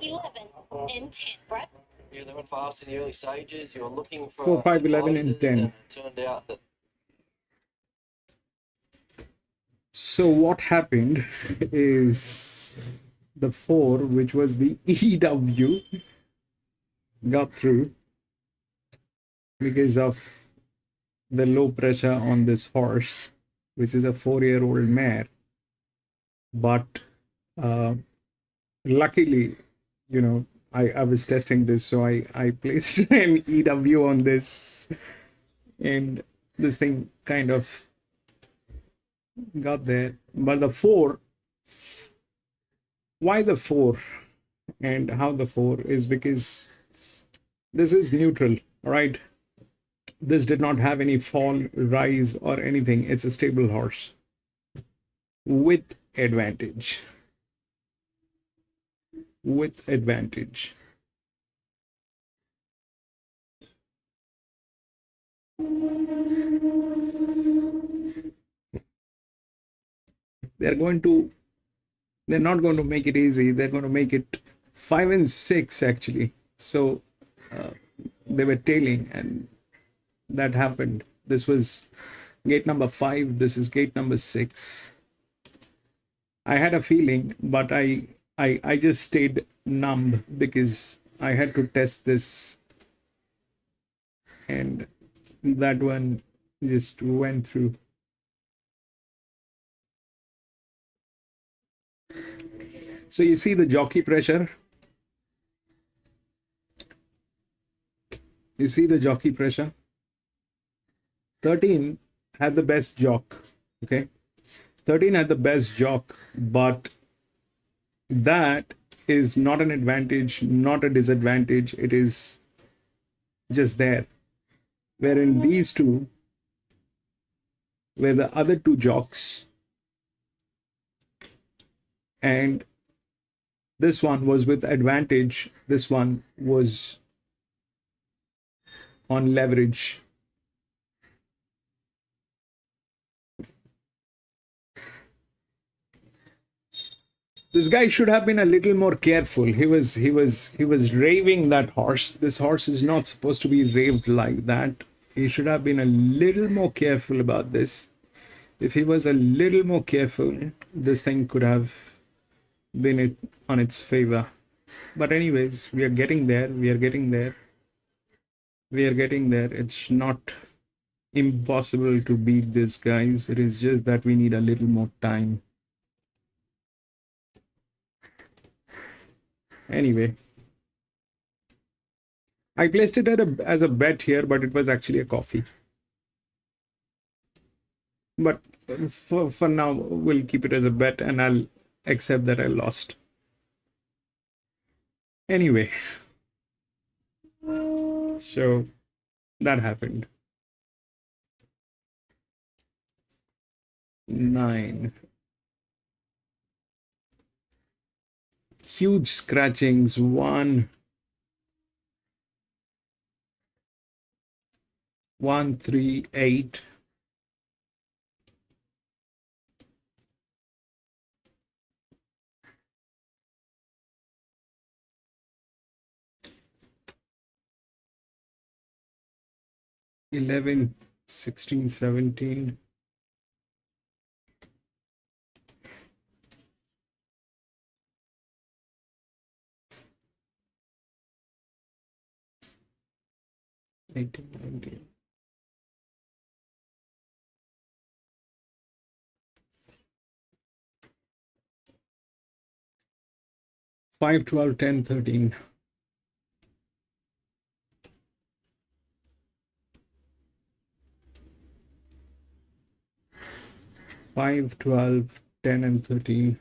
11 and 10. Brad? Yeah, they went fast in the early stages. You're looking for 4, 5, 11 and 10. it turned out that So what happened is the 4, which was the EW, got through because of the low pressure on this horse, which is a 4-year-old mare. But luckily, you know, I was testing this, so I placed an EW on this, and this thing kind of got there. But the 4, why the 4 and how the 4 is because this is neutral, all right? This did not have any fall, rise, or anything. It's a stable horse with advantage. With advantage. They're not going to make it easy. They're going to make it 5 and 6 actually. So they were tailing, and that happened. This was gate number 5. This is gate number 6. I had a feeling, but I just stayed numb because I had to test this, and that one just went through. So you see the jockey pressure. You see the jockey pressure. 13 had the best jock. Okay. 13 had the best jock, but that is not an advantage, not a disadvantage. It is just there. Wherein these two were the other two jocks, and this one was with advantage. This one was on leverage. This guy should have been a little more careful. He was raving that horse. This horse is not supposed to be raved like that. He should have been a little more careful about this. If he was a little more careful, this thing could have been it on its favor. But anyways, we are getting there. We are getting there. We are getting there. It's not impossible to beat this, guys. It is just that we need a little more time. Anyway, I placed it as a bet here, but it was actually a coffee. But for now, we'll keep it as a bet, and I'll accept that I lost. Anyway, so that happened. 9. Huge scratchings. 1, 1, 3, 8. $11, 16, 17. $18, 19. $5, 12, 10, 13. 5, 12, 10, and 13.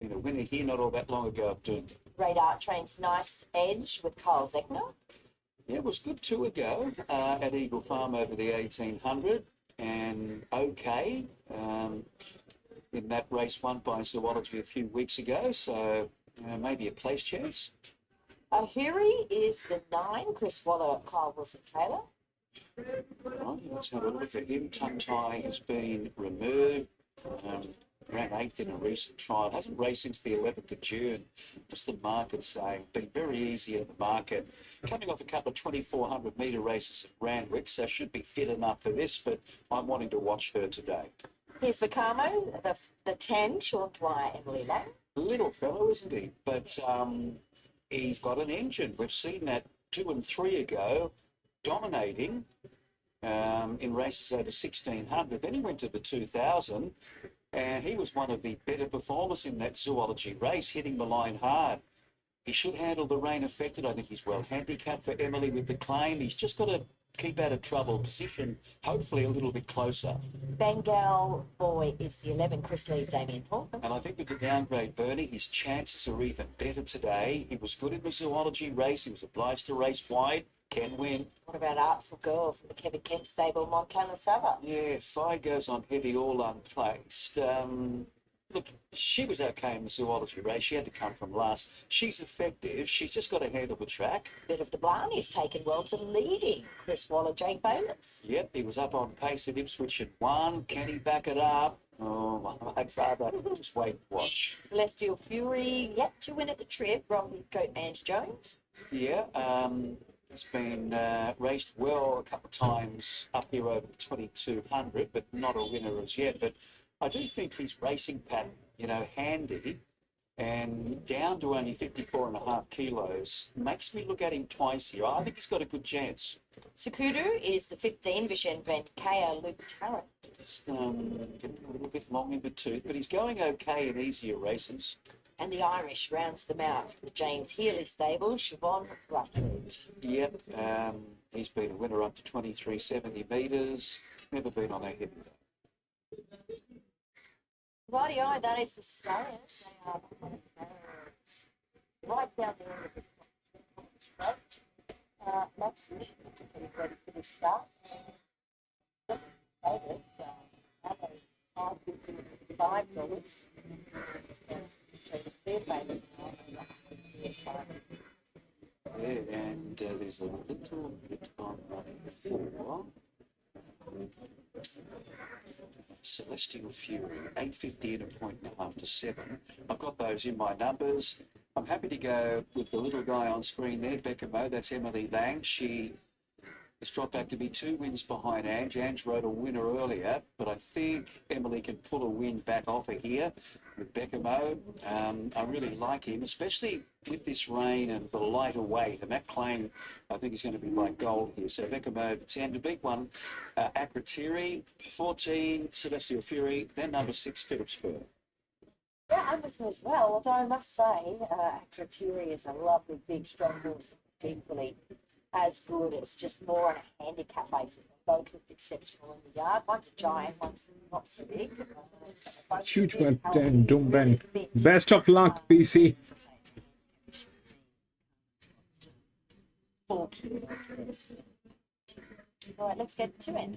The winner here not all that long ago, Abdul. Radar Train's Nice Edge with Kyle Zeckner. Yeah, it was good 2 ago at Eagle Farm over the 1800, and okay in that race won by Zoology a few weeks ago, so maybe a place chance. Ahiri is the 9, Chris Waller, Kyle Wilson-Taylor. Right, let's have a look at him. Tongue tie has been removed. Ran 8th in a recent trial. Hasn't raced since the 11th of June. What's the market saying? Been very easy at the market. Coming off a couple of 2,400 metre races at Randwick, so should be fit enough for this, but I'm wanting to watch her today. Here's Vacamo, the 10, Sean Dwyer, Emily Lang. Little fellow, isn't he? But he's got an engine. We've seen that 2 and 3 ago, dominating in races over 1,600. Then he went to the 2,000. And he was one of the better performers in that Zoology race, hitting the line hard. He should handle the rain affected. I think he's well handicapped for Emily with the claim. He's just got to keep out of trouble, position hopefully a little bit closer. Bengal Boy is the 11, Chris Lee's Damien Thornton. And I think with the downgrade Bernie, his chances are even better today. He was good in the Zoology race. He was obliged to race wide. Can win. What about Artful Girl from the Kevin Kent stable, Montana Sava? Yeah, 5 goes on heavy, all unplaced. Look, she was okay in the Zoology race. She had to come from last. She's effective. She's just got to handle the track. Bit of the Blarney's taken well to leading. Chris Waller, Jake Bayless. Yep, he was up on pace at Ipswich at 1. Can he back it up? Oh, I'd rather just wait and watch. Celestial Fury, yet to win at the trip. Robbie Coat, Ange Jones. Yeah, it's been raced well a couple of times up here over the 2,200, but not a winner as yet. But I do think his racing pattern, handy, and down to only 54.5 kilos makes me look at him twice here. I think he's got a good chance. Sakudu is the 15, Vishen Venkaya Luke Tarrant. Just getting a little bit long in the tooth, but he's going okay in easier races. And the Irish rounds them out from the James Healy stable, Siobhan Rutherford. Yep, he's been a winner up to 2370 metres. Never been on a hit. Rightio, that is the Slayers. They are right down there in the straight. Max, getting ready for the start. David, $5. So the fair payment Yeah, and there's a little bit on running for Celestial Fury, 8.50 and a point and a half to 7. I've got those in my numbers. I'm happy to go with the little guy on screen there, Becca Mo. That's Emily Lang. She has dropped back to be 2 wins behind Ange. Ange rode a winner earlier, but I think Emily can pull a win back off her here with Becca Mo. I really like him, especially with this rain and the lighter weight. And that claim, I think, is going to be like gold here. So Becca Mo, 10, the big one, Acrotiri, 14, Celestial Fury, then number 6, Phillipsburg. Yeah, I'm with him as well, although I must say, Acrotiri is a lovely, big, strong horse, equally as good. It's just more on a handicap basis. They both looked exceptional in the yard. One's a giant, one's not so big. Huge one, and Dumben. Best of luck, PC. 4 kilos. All right, let's get to it.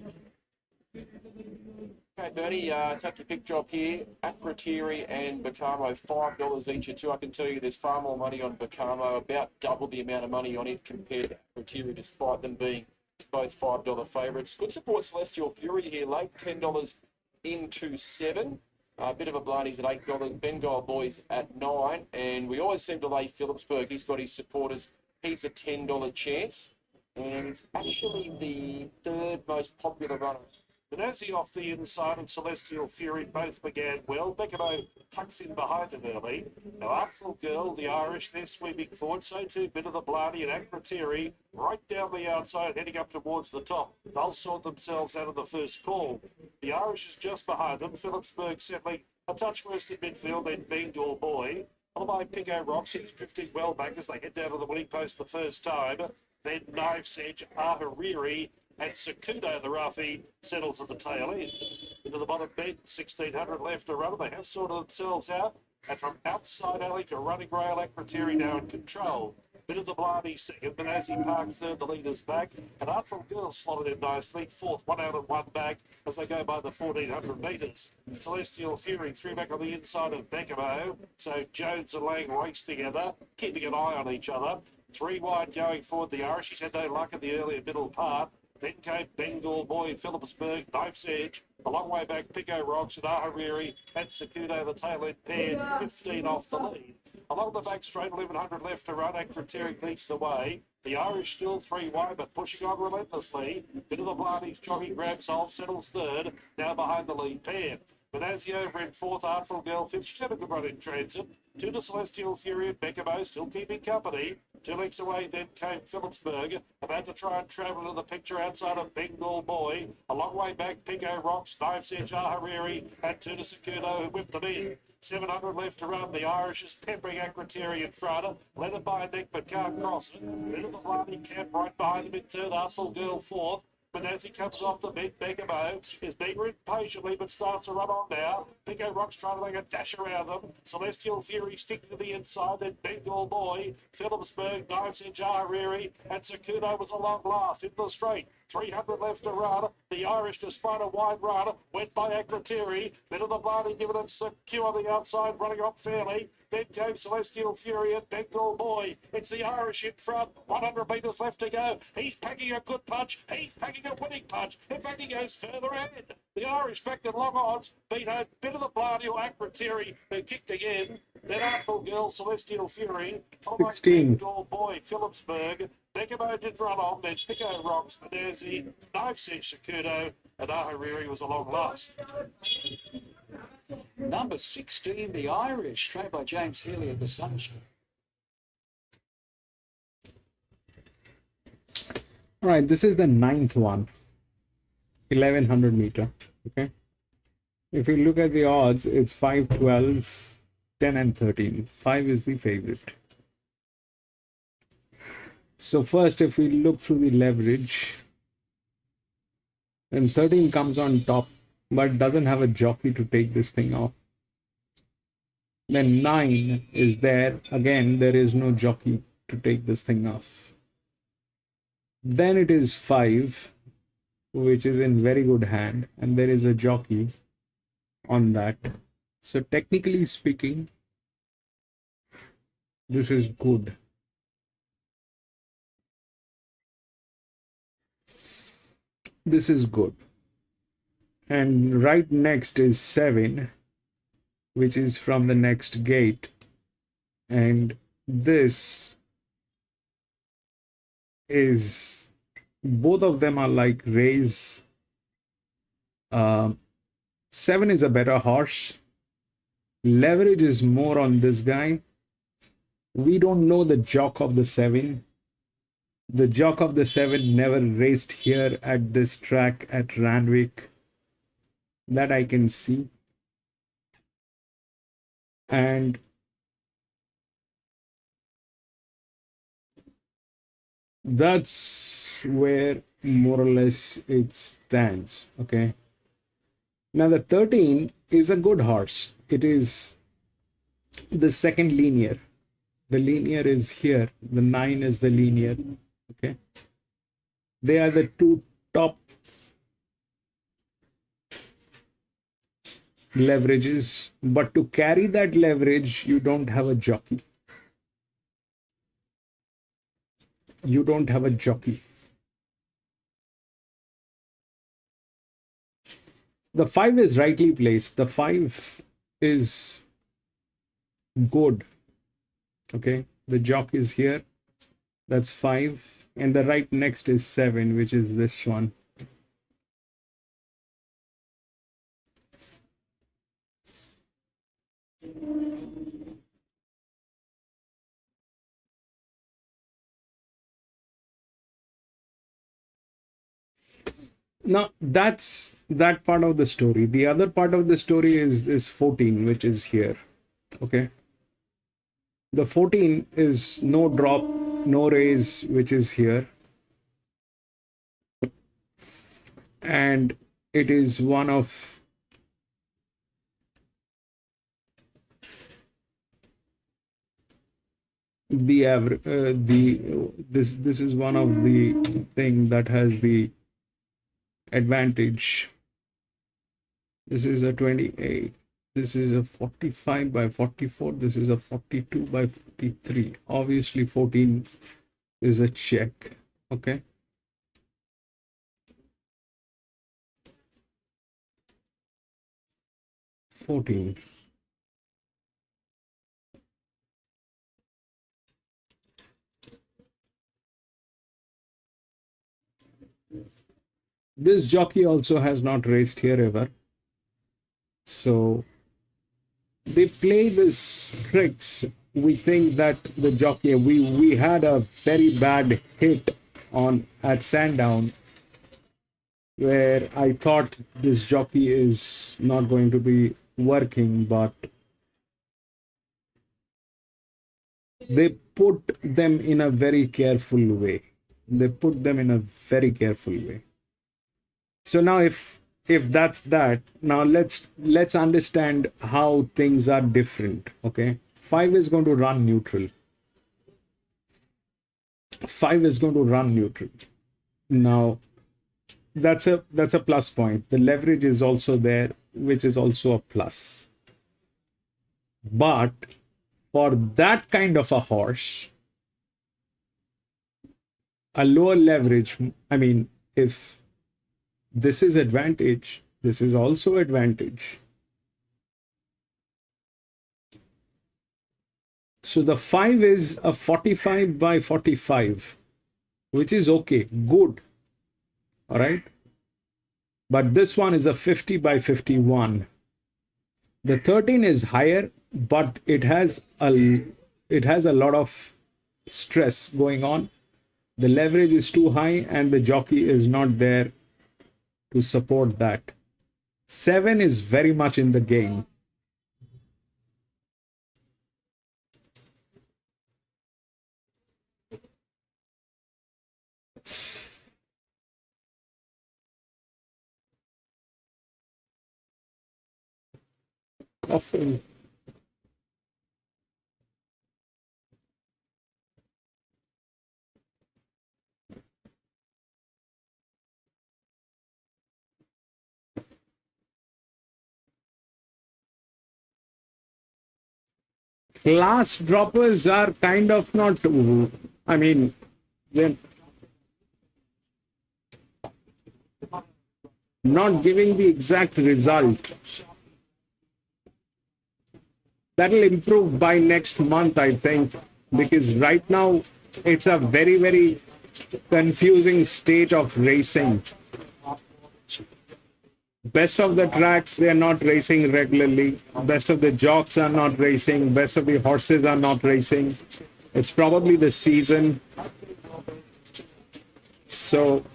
Okay, Bernie, take your pick job here. Acrotiri and Bacamo, $5 each or two. I can tell you there's far more money on Bacamo, about double the amount of money on it compared to Acrotiri, despite them being both $5 favourites. Good support Celestial Fury here, late $10 into 7. A bit of a blind, he's at $8. Bengal Boys at 9. And we always seem to lay Phillipsburg. He's got his supporters. He's a $10 chance. And it's actually the third most popular runner. Benazzi off the inside and Celestial Fury both began well. Beckamo tucks in behind them early. Now Artful Girl, the Irish, they're sweeping forward. So too Bit of the Blarney and Acrotiri right down the outside, heading up towards the top. They'll sort themselves out of the first call. The Irish is just behind them. Phillipsburg settling a touch first in midfield, then Bengal Boy. Followed by Pico Rocks, he's drifting well back as they head down to the winning post the first time. Then Knife's Edge, Ahariri, and Sakudo, the roughie, settles at the tail end. Into the bottom bed, 1,600 left to run. They have sorted themselves out. And from outside alley to running rail, Acrotiri now in control. Bit of the Blarney second, but as he parked third, the leader's back. And Artful Girl slotted in nicely, fourth, 1 out and 1 back as they go by the 1,400 metres. Celestial Fury 3 back on the inside of Becamo. So Jones and Lang race together, keeping an eye on each other. 3 wide going forward, the Irish. He's had no luck in the earlier middle part. Then came Bengal Boy, Phillipsburg, Knife's Edge, a long way back, Pico Rocks and Ahariri and Sakudo, the tail end pair, 15 off the lead. Along the back straight, 1,100 left to run, Acrotiri leads the way. The Irish still 3 wide, but pushing on relentlessly. Bit of the Blarney's jogging grabs hold, settles third, now behind the lead pair. Benazzi over in fourth, Artful Girl fifth. She's had a good run in transit. 2 to Celestial Fury and Becamo, still keeping company. 2 lengths away, then came Phillipsburg, about to try and travel into the picture outside of Bengal Boy. A long way back, Pico Rocks, Knife's Edge, Ahariri, and 2 to Sakudo, who whipped them in. 700 left to run. The Irish is peppering Acrotiri in front. Led it by a neck, but can't cross it. Into the Blarney camp right behind him in third. Artful Girl fourth. But as he comes off the mid, Becamo is being ridden patiently, but starts to run on now. Pico Rocks trying to make a dash around them. Celestial Fury sticking to the inside, then Bengal Boy, Phillipsburg, Knife's Edge, Ahariri, and Sakudo was a long last into the straight. 300 left to run. The Irish, despite a wide run, went by Acrotiri. Bit of the Blarney given it secure on the outside, running up fairly. Then came Celestial Fury and Bengal Boy. It's the Irish in front. 100 metres left to go. He's packing a good punch. He's packing a winning punch. In fact, he goes further ahead. The Irish back at long odds. Beat a Bit of the Blarney or Acrotiri, who kicked again. Then Artful Girl, Celestial Fury. 16. Bengal Boy, Phillipsburg. Becamo did run on, then Pico Rocks, Benazzi, Knife's Edge, Sakudo, and Ahariri was a long last. Number 16, the Irish, trained by James Healy at the Sunshine. All right, this is the 9th one, 1100 meter. Okay. If you look at the odds, it's 5, 12, 10, and 13. 5 is the favorite. So first, if we look through the leverage, then 13 comes on top, but doesn't have a jockey to take this thing off. Then 9 is there. Again, there is no jockey to take this thing off. Then it is 5, which is in very good hand, and there is a jockey on that. So technically speaking, this is good. This is good. And right next is 7, which is from the next gate. And this is, both of them are like raise. 7 is a better horse. Leverage is more on this guy. We don't know the jock of the 7. The jock of the 7 never raced here at this track at Randwick. That I can see. And that's where more or less it stands. Okay. Now the 13 is a good horse. It is the second linear. The linear is here. The 9 is the linear. Okay. They are the two top leverages. But to carry that leverage, you don't have a jockey. You don't have a jockey. The 5 is rightly placed. The 5 is good. Okay. The jock is here. That's 5. And the right next is 7, which is this one. Now that's that part of the story. The other part of the story is 14, which is here. Okay. The 14 is no drop, no raise, which is here. And it is one of the average, this is one of the thing that has the advantage. This is a 28. This is a 45 by 44. This is a 42 by 43. Obviously 14 is a check. Okay. $14. This jockey also has not raced here ever. So they play these tricks. We think that the jockey, we had a very bad hit on at Sandown where I thought this jockey is not going to be working, but they put them in a very careful way. They put them in a very careful way. So now if that's that, now let's understand how things are different. Okay. 5 is going to run neutral. 5 is going to run neutral. Now that's a plus point. The leverage is also there, which is also a plus. But for that kind of a horse, a lower leverage, I mean, if this is advantage, this is also advantage. So the 5 is a 45 by 45, which is okay, good. All right. But this one is a 50 by 51. The 13 is higher, but it has a lot of stress going on. The leverage is too high and the jockey is not there to support that. 7 is very much in the game. Often class droppers are kind of not, I mean, they're not giving the exact result. That'll improve by next month, I think, because right now it's a very, very confusing state of racing. Best of the tracks, they are not racing regularly. Best of the jocks are not racing. Best of the horses are not racing. It's probably the season. So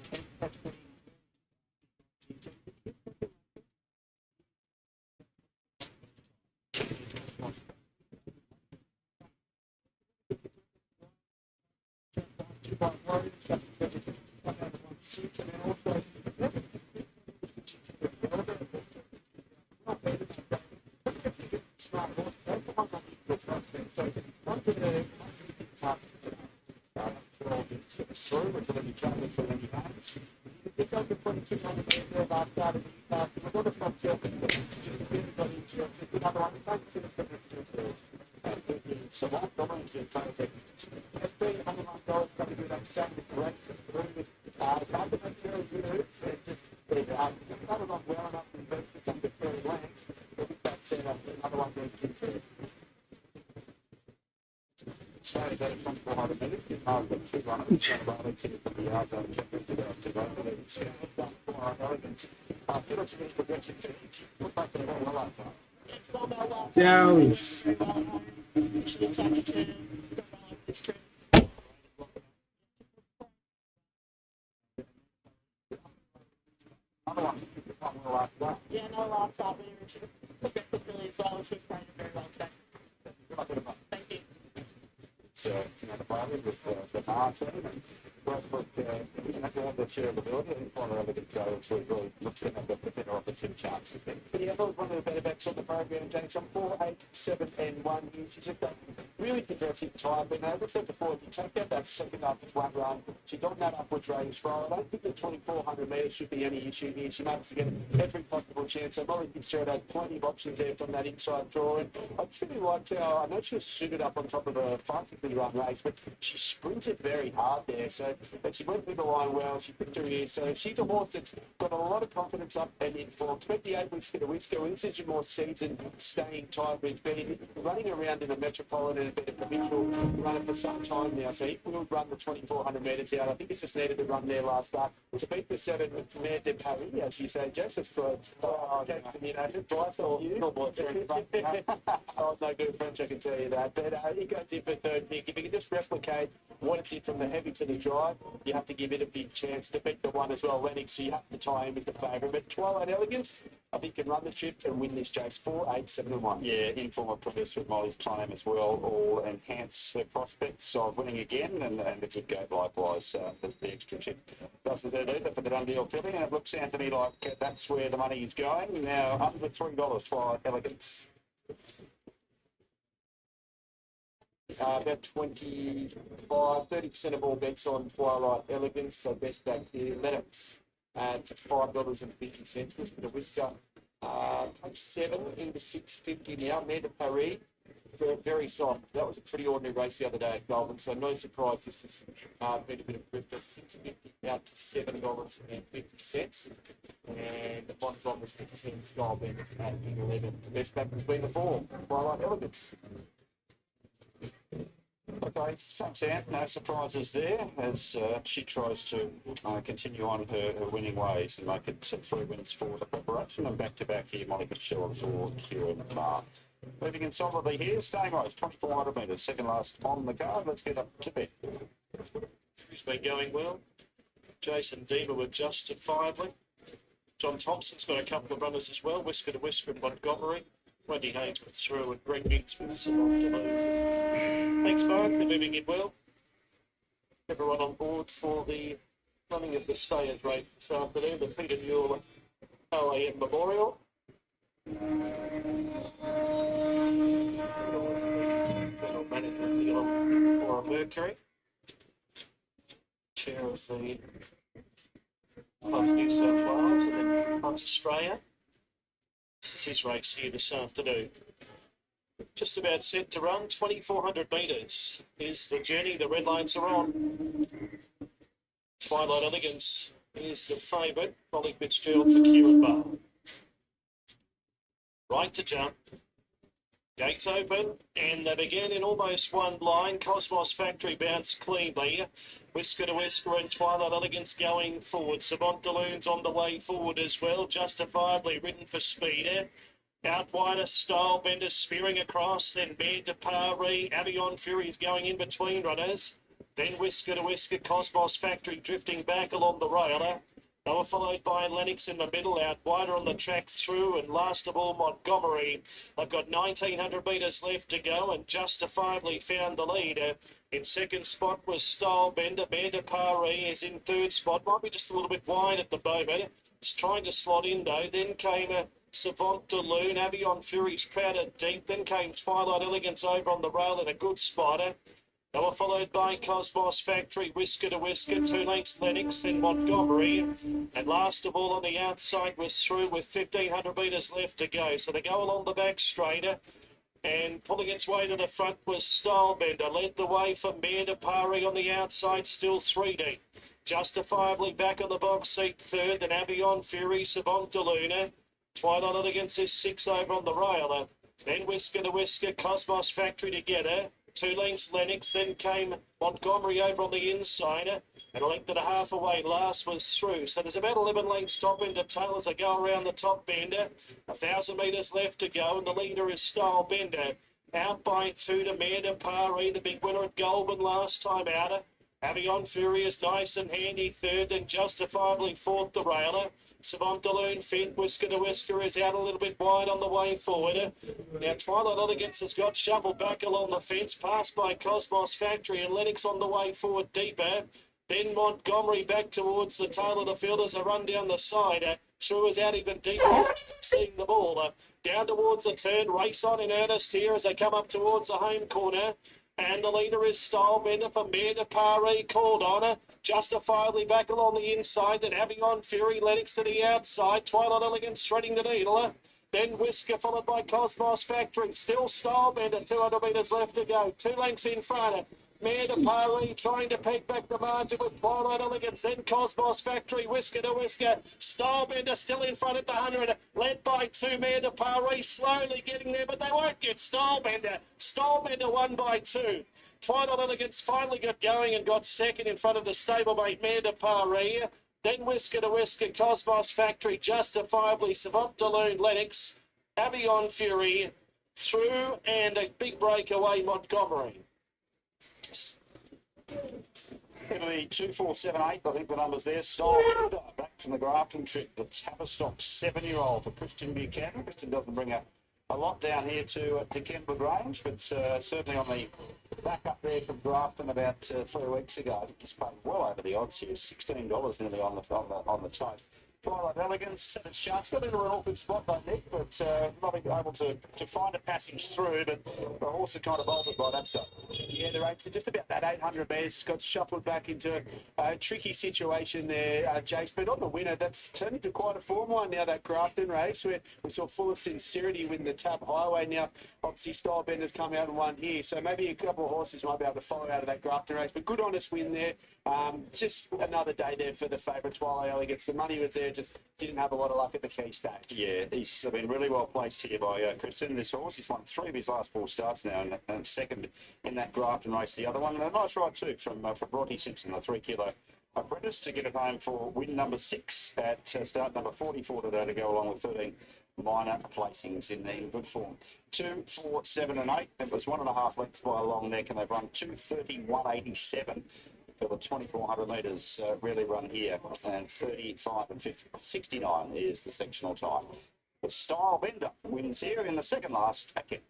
Sounds. Yeah, no last stop. Really as well. She played very well today. Thank you. So, the pilot with the Martin and Westbrook, the share of the building and quite a good go. So it really looks like they've got the better of the two charts, I think. But yeah, that was one of the better backs on the program, James. I'm 4, 8, 7, and 1 here. She's just got really progressive time. But as I said before, if you take out that second up front run, she got that upwards range for. I don't think the 2,400 metres should be any issue here. She managed to get every possible chance. So Molly Fitzgerald had plenty of options there from that inside draw. And I just really liked how, I know she was suited up on top of a fantastically run race, but she sprinted very hard there. So, but she went through the line well. She picked her ear. So she's a horse that's got a lot of confidence up and in form. 28 Whisker to Whisker. This is your more seasoned staying type. It's been running around in the Metropolitan and been a provincial runner for some time now. So he will run the 2,400 metres out. I think he just needed to run there last start. To beat the 7 Mare de Paris, as you say, Jess, it's for texting me that advice on you. Oh, no good French, I can tell you that. But he goes in for third pick. If he can just replicate what it did from the heavy to the dry, you have to give it a big chance to beat the one as well, Lennox. So you have to tie him with the favourite. But Twilight Elegance, I think, can run the trip and win this chase. 4, 8, 7, and 1. Yeah, informal Professor with Molly's claim as well all enhance their prospects of winning again, and a good go likewise. The extra chip does the do for the Dundee filling, and it looks, Anthony, like that's where the money is going. Now, under $3 for Elegance. About 30% of all bets on Twilight Elegance. So best back here, Lennox at $5.50. Whisker to Whisker, touch 7 into 6.50 now. Mare de Paris, very soft. That was a pretty ordinary race the other day at Goulburn, so no surprise this has been a bit of grip. $6.50 out to $7.50. And the bottom line was 10 Style Benders at 11. The best back has been the 4, Twilight Elegance. Okay, thanks, Ant. No surprises there as she tries to continue on her winning ways and make it 3 wins for the preparation and back-to-back here, Monica Shell for Kieran Marr. Moving in solidly here, staying race, 2,400 metres, second last on the card. Let's get up to bed. Who's been going well? Jason Deaver with Justifiably. John Thompson's got a couple of runners as well, Whisker to Whisker in Montgomery. Wendy Haynes with Through and Greg Meets with Salon Delou. Thanks, Mark. They're moving in well. Everyone on board for the running of the Stayers race this afternoon, the Peter Mueller OAM Memorial. General Manager of the Laura Mercury. Chair of the Clubs New South Wales and then Clubs Australia. This is his race here this afternoon. Just about set to run, 2,400 metres is the journey. The red lights are on. Twilight Elegance is the favourite. Molly Fitzgerald for Kieran Barr. Right to jump. Gates open, and they begin in almost one line. Cosmos Factory bounced cleanly. Whisker to Whisker and Twilight Elegance going forward. Savant Delun's on the way forward as well. Justifiably ridden for speed. Out wider, Style Bender spearing across. Then Bear to Paris. Avion Fury is going in between runners. Then Whisker to Whisker, Cosmos Factory drifting back along the rail. They were followed by Lennox in the middle, out wider on the tracks through, and last of all, Montgomery. They've got 1,900 metres left to go, and Justifiably found the leader. In second spot was Style Bender. Bear de Paris is in third spot. Might be just a little bit wide at the moment. Just trying to slot in, though. Then came Savant Delune. Avion Fury's Prouder deep. Then came Twilight Elegance over on the rail in a good spot. They were followed by Cosmos Factory, Whisker to Whisker, 2 lengths Lennox, then Montgomery. And last of all on the outside was Through with 1,500 metres left to go. So they go along the back straighter. And pulling its way to the front was Stylebender. Led the way for Mare de Paris on the outside, still 3 deep. Justifiably back on the box seat third, then Avion Fury, Savant de Luna. Twilight Elegance is 6 over on the rail. Then Whisker to Whisker, Cosmos Factory together. 2 lengths Lennox, then came Montgomery over on the inside, and a length and a half away last was Through. So there's about 11 lengths top into tail as they go around the top bender. 1,000 metres left to go, and the leader is Style Bender. Out by 2 to Mare de Paris, the big winner at Goulburn last time out. Avion Fury is nice and handy third, then Justifiably fourth the railer. Savant Delune fifth. Whisker to Whisker is out a little bit wide on the way forward. Now Twilight Elegance has got shuffled back along the fence, passed by Cosmos Factory, and Lennox on the way forward deeper. Then Montgomery back towards the tail of the field as they run down the side. Through is out even deeper, seeing the ball. Down towards the turn, race on in earnest here as they come up towards the home corner. And the leader is Style Bender for Mare de Paris, called on. Justifiably back along the inside, then Avion Fury, Lennox to the outside. Twilight Elegance threading the needle. Then Whisker followed by Cosmos Factory. Still Style Bender, 200 metres left to go. 2 lengths in front. Mare de Paris trying to peg back the margin with Twilight Elegance. Then Cosmos Factory, Whisker to Whisker. Stylebender still in front at the 100. Led by 2, Mare de Paris slowly getting there, but they won't get Stylebender. Stylebender won by 2. Twilight Elegance finally got going and got second in front of the stablemate Mare de Paris. Then Whisker to Whisker, Cosmos Factory, Justifiably, Savant Delune, Lennox, Avion Fury, Through, and a big breakaway Montgomery. It'll be 2, 4, 7, 8. I think the numbers there. Style back from the Grafton trip. The Tavistock 7-year-old for Christian Buchanan. Christian doesn't bring a lot down here to Kemper Grange, but certainly on the back up there from Grafton about 3 weeks ago. It's paid well over the odds here. $16 nearly on the tote. Twilight Elegance and its shots got into an awkward spot by Nick, but not able to find a passage through, but the horse had kind of bolted by that stuff. Yeah, the race just about that 800 metres just got shuffled back into a tricky situation there, Jace. But on the winner, that's turned into quite a form line now, that Grafton race, where we saw Full of Sincerity win the Tab Highway. Now, obviously, Stylebender's come out and won here, so maybe a couple of horses might be able to follow out of that Grafton race. But good honest win there. Just another day there for the favourite Twilight Elegance. The money was there there, just didn't have a lot of luck at the key stage. Yeah, he's been really well placed here by Kristen. This horse, he's won 3 of his last 4 starts now, and second in that Grafton race. The other one, and a nice ride too from Bronte Simpson, the 3 kilo apprentice, to get it home for win number 6 at start number 44 today, to go along with 13 minor placings in good form. 2, 4, 7 and 8. It was 1.5 lengths by a long neck, and they've run 2:31.87 for the 2,400 metres. Really run here, and 35 and 50, 69 is the sectional time. The Style Bender wins here in the second last again.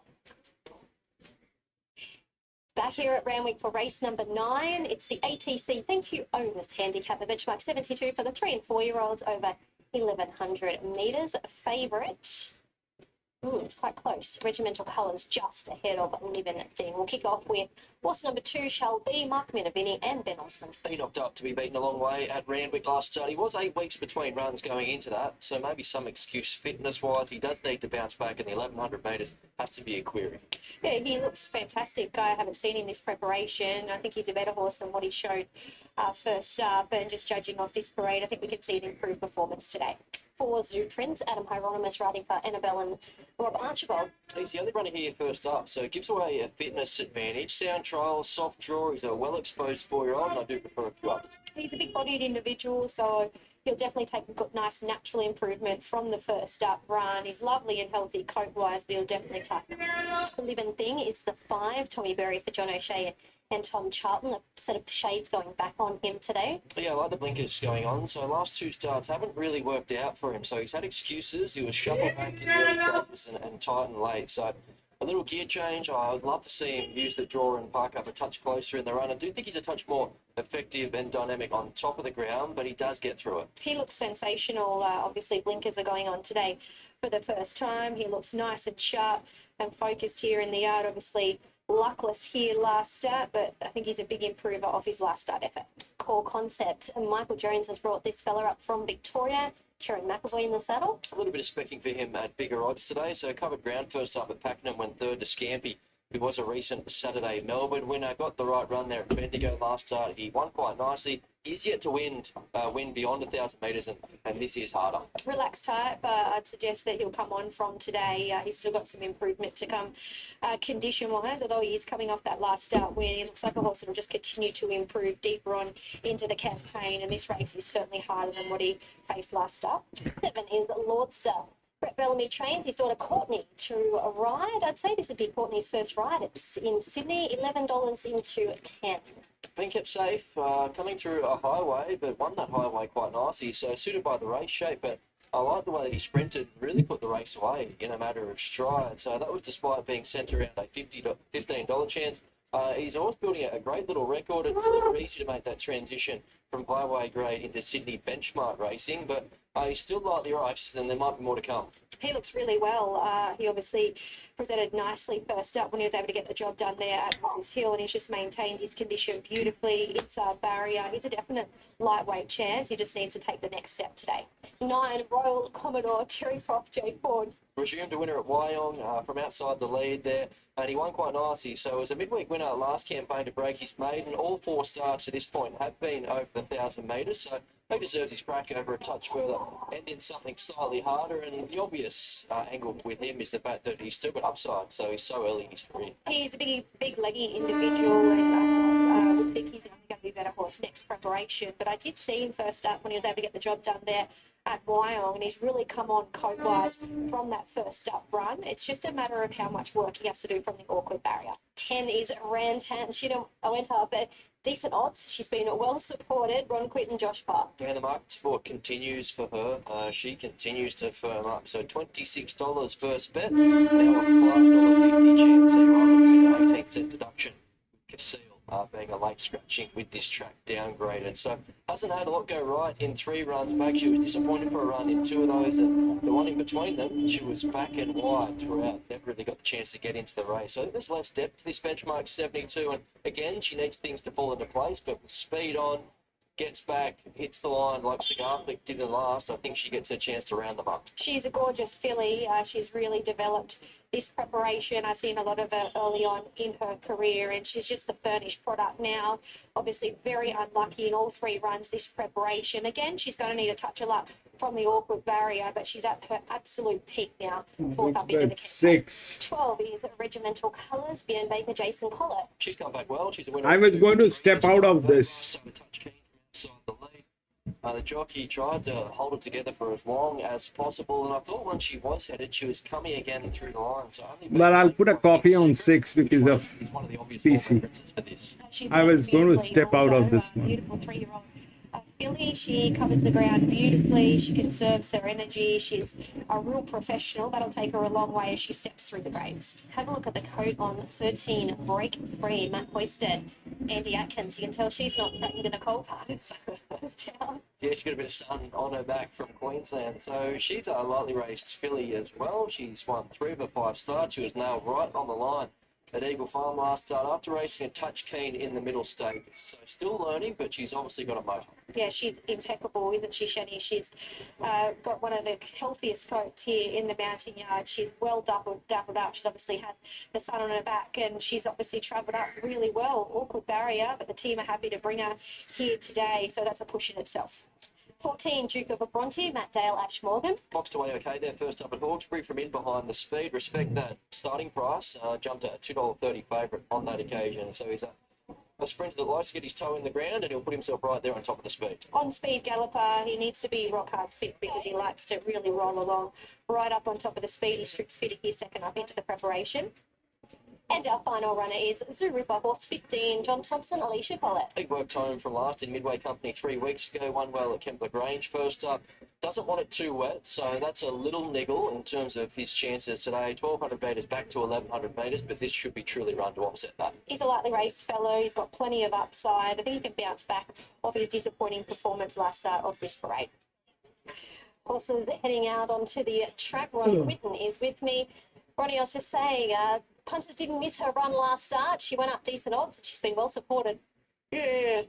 Back here at Randwick for race number 9. It's the ATC Thank You Owners Handicapper, benchmark 72 for the 3 and 4-year-olds over 1,100 metres. Favourite. Ooh, it's quite close. Regimental colours just ahead of Living Thing. We'll kick off with horse number 2 shall be Mark Minavini and Ben Osmond. He knocked up to be beaten a long way at Randwick last start. He was 8 weeks between runs going into that, so maybe some excuse fitness-wise. He does need to bounce back, and the 1,100 metres has to be a query. Yeah, he looks fantastic. I haven't seen in this preparation. I think he's a better horse than what he showed first up, and just judging off this parade, I think we can see an improved performance today. 4 Zoo Trends, Adam Hieronymus riding for Annabelle and Rob Archibald. He's the only runner here first up, so it gives away a fitness advantage. Sound trial, soft draw. He's a well-exposed 4-year-old, and I do prefer a few others. He's a big-bodied individual, so he'll definitely take a good, nice natural improvement from the first up run. He's lovely and healthy coat-wise, but he'll definitely tighten. The Living Thing is the 5, Tommy Berry for John O'Shea and Tom Charlton. A set of shades going back on him today. Yeah, I like the blinkers going on. So last 2 starts haven't really worked out for him. So he's had excuses. He was shuffled back in the early stages and tightened late. So a little gear change. I would love to see him use the draw and park up a touch closer in the run. I do think he's a touch more effective and dynamic on top of the ground, but he does get through it. He looks sensational. Obviously, blinkers are going on today for the first time. He looks nice and sharp and focused here in the yard. Obviously, luckless here last start, but I think he's a big improver off his last start effort. Core Concept. And Michael Jones has brought this fella up from Victoria. Kieran McAvoy in the saddle. A little bit of specking for him at bigger odds today. So covered ground first up at Pakenham, went 3rd to Scampy, who was a recent Saturday Melbourne winner. Got the right run there at Bendigo last start. He won quite nicely. He's yet to win beyond 1,000 metres, and this is harder. Relaxed type. I'd suggest that he'll come on from today. He's still got some improvement to come condition-wise, although he is coming off that last start win. He looks like a horse that will just continue to improve deeper on into the campaign, and this race is certainly harder than what he faced last start. 7 is Lordster. Brett Bellamy trains his daughter Courtney to a ride. I'd say this would be Courtney's first ride. It's in Sydney, $11 into 10. Been kept safe, coming through a highway, but won that highway quite nicely. So suited by the race shape, but I like the way that he sprinted, really put the race away in a matter of stride. So that was despite being sent around a $15 chance. He's always building a great little record. It's never easy to make that transition from highway grade into Sydney benchmark racing, but he's still lightly raced, and there might be more to come. He looks really well. He obviously presented nicely first up when he was able to get the job done there at Rose Hill, and he's just maintained his condition beautifully. It's a barrier. He's a definite lightweight chance. He just needs to take the next step today. 9, Royal Commodore Terry Prof J Ford. Resumed a winner at Wyong from outside the lead there, and he won quite nicely. So it was a midweek winner last campaign to break his maiden. All 4 starts to this point have been over the 1,000 metres, so he deserves his crack over a touch further and in something slightly harder. And the obvious angle with him is the fact that he's still got upside, so he's so early in his career. He's a big leggy individual, and I would think he's only going to be a better horse next preparation. But I did see him first up when he was able to get the job done there at Wyong, and he's really come on coat-wise from that first up run. It's just a matter of how much work he has to do from the awkward barrier. 10 is Rantan. I went up at decent odds. She's been well supported. Ron Quinn and Josh Parr. Yeah, the market support continues for her. She continues to firm up. So $26 first bet. Now a $5.50 chance. So you are looking at an 18% deduction. Casile being a late scratching with this track downgraded. So hasn't had a lot go right in 3 runs back. She was disappointed for a run in 2 of those, and the one in between them, she was back and wide throughout. Never really got the chance to get into the race. So there's less depth to this benchmark 72, and again, she needs things to fall into place, but with speed on, gets back, hits the line like Cigar Flick did in the last, I think she gets a chance to round them up. She's a gorgeous filly. She's really developed this preparation. I've seen a lot of her early on in her career, and she's just the furnished product now. Obviously, very unlucky in all 3 runs this preparation. Again, she's going to need a touch of luck from the awkward barrier, but she's at her absolute peak now. 4th up into the That's 6. 12 is Regimental Colours, Bjorn Baker, Jason Collett. She's come back well. She's a winner. I was going to step out of this. The jockey tried to hold it together for as long as possible, and I thought when she was headed, she was coming again through the line. So But I'll put a coffee on 6 because of PC. I was going to step out of this one. Beautiful 3-year-old filly. She covers the ground beautifully. She conserves her energy. She's a real professional. That'll take her a long way as she steps through the grades. Have a look at the coat on 13, Break Free, Matt Hoisted, Andy Atkins. You can tell she's not threatened in a cold part of town. Yeah, she got a bit of sun on her back from Queensland. So she's a lightly raced filly as well. She's won 3 of her 5 starts. She was nailed right on the line at Eagle Farm last start after racing a touch keen in the middle stages. So still learning, but she's obviously got a motor. Yeah, she's impeccable, isn't she, Shani? She's got one of the healthiest coats here in the mountain yard. She's well dappled up. She's obviously had the sun on her back, and she's obviously travelled up really well. Awkward barrier, but the team are happy to bring her here today, so that's a push in itself. 14, Duke of Bronte, Matt Dale, Ash Morgan. Boxed away okay there, first up at Hawkesbury from in behind the speed. Respect that starting price. Jumped at $2.30 favourite on that occasion. So he's a sprinter that likes to get his toe in the ground, and he'll put himself right there on top of the speed. On speed galloper, he needs to be rock hard fit because he likes to really roll along right up on top of the speed. He strips fit here second up into the preparation. And our final runner is Zoo Ripper, horse 15, John Thompson, Alicia Collett. He worked home from last in Midway Company 3 weeks ago, won well at Kempler Grange first up. Doesn't want it too wet, so that's a little niggle in terms of his chances today. 1,200 metres back to 1,100 metres, but this should be truly run to offset that. He's a lightly raced fellow. He's got plenty of upside. I think he can bounce back off his disappointing performance last start of this parade. Horses heading out onto the track. Ron Quinton is with me. Ronnie, I was just saying, Punters didn't miss her run last start. She went up decent odds and she's been well supported. Yeah,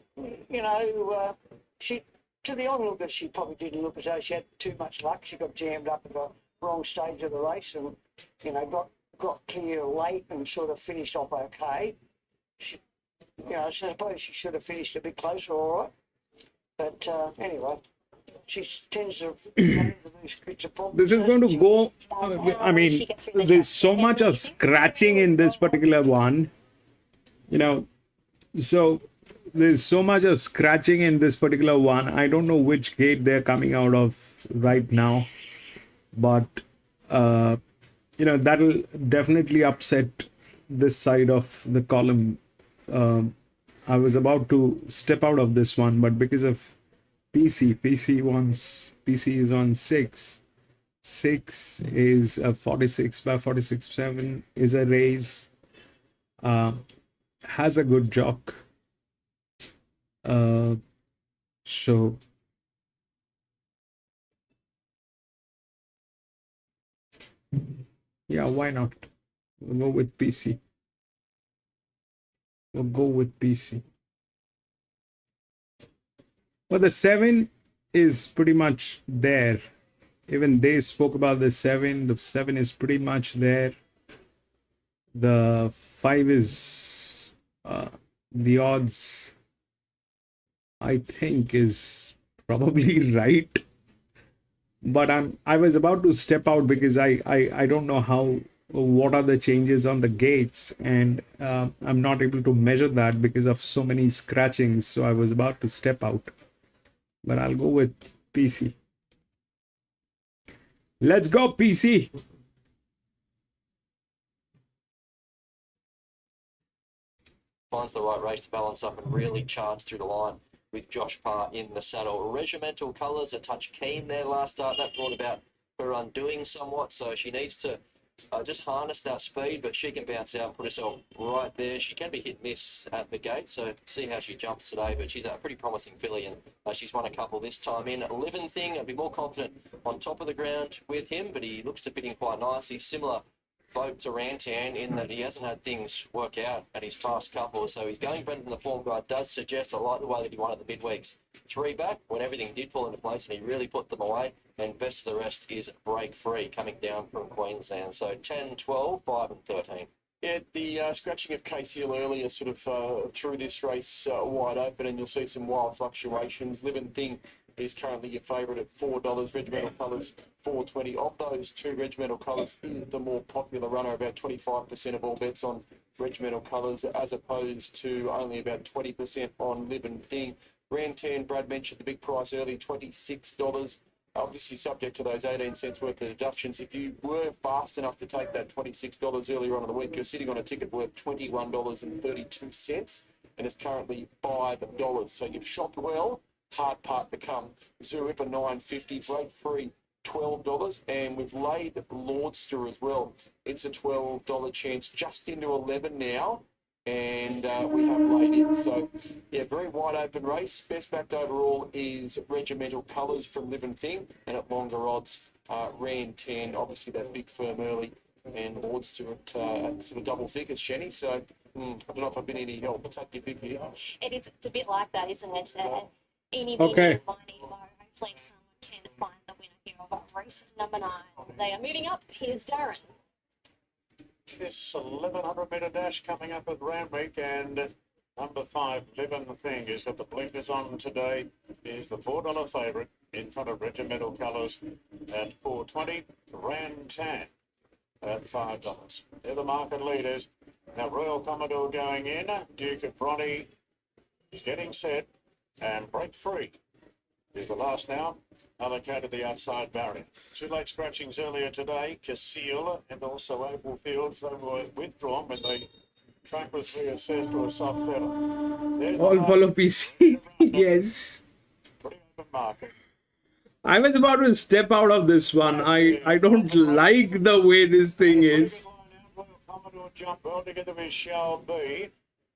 you know, she, to the onlookers, she probably didn't look as though she had too much luck. She got jammed up at the wrong stage of the race and, you know, got clear late and sort of finished off okay. She, you know, I suppose she should have finished a bit closer, all right. But anyway, she tends to run into these bits of problems. This is going to go, I mean, there's so much of scratching in this particular one, you know, so there's so much of scratching in this particular one. I don't know which gate they're coming out of right now, but, you know, that'll definitely upset this side of the column. I was about to step out of this one, but because of PC is on 6. 6 is a 46 by 46.7 is a raise. Has a good jock. So yeah, why not? We'll go with PC. We'll go with PC. Well, the 7 is pretty much there. Even they spoke about the 7. The 7 is pretty much there. The 5 is the odds, I think, is probably right. But I was about to step out because I don't know what are the changes on the gates, and I'm not able to measure that because of so many scratchings. So I was about to step out. But I'll go with PC. Let's go, PC. Finds the right race to balance up and really charge through the line with Josh Parr in the saddle. Regimental colours, a touch keen there last start. That brought about her undoing somewhat, so she needs to just harness that speed, but she can bounce out and put herself right there. She can be hit and miss at the gate, so see how she jumps today, but she's a pretty promising filly, and she's won a couple this time in. 11 thing, I'd be more confident on top of the ground with him, but he looks to fit in quite nicely. Similar vote to Rantan in that he hasn't had things work out at his past couple. So he's going better than the form guide does suggest. I like the way that he won at the midweeks. 3 back when everything did fall into place and he really put them away. And best of the rest is Break Free coming down from Queensland. So 10, 12, 5 and 13. Yeah, the scratching of KCL earlier sort of threw this race wide open, and you'll see some wild fluctuations. Living Thing is currently your favourite at $4. Regimental Colours $4.20. Of those two, Regimental Colours is the more popular runner. About 25% of all bets on Regimental Colours, as opposed to only about 20% on Living Thing. Rantan, Brad mentioned the big price early, $26. Obviously subject to those 18 cents worth of deductions. If you were fast enough to take that $26 earlier on in the week, you're sitting on a ticket worth $21.32, and it's currently $5. So you've shopped well. Hard part to come. Zuripper $9.50, Break Free $12, and we've laid Lordster as well. It's a $12 chance, just into 11 now. And we have laid in. So, yeah, very wide open race. Best backed overall is Regimental Colours from Living Thing. And at longer odds, Rantan, obviously that big firm early. And Lordster at sort of double figures, Shenny. So, I don't know if I've been any help. But take your pick here. It is. It's a bit like that, isn't it? Any Okay. money, hopefully someone can find the winner here of race number 9. They are moving up. Here's Darren. This 1100 metre dash coming up at Randwick, and number 5, Living Thing, has got the blinkers on today, is the $4 favourite in front of Regimental Colours at $4.20. Rantan at $5. They're the market leaders. Now Royal Commodore going in, Duke of Bronte is getting set, and Break Free is the last now. Allocated the outside barrier. 2 late scratchings earlier today, Casile and also Oval Fields. They were withdrawn when the track was reassessed to a soft settle. There's All follow PC. Yes. pretty open market. I was about to step out of this one. I don't like the way this thing is. Commodore jump well together with Shall Be.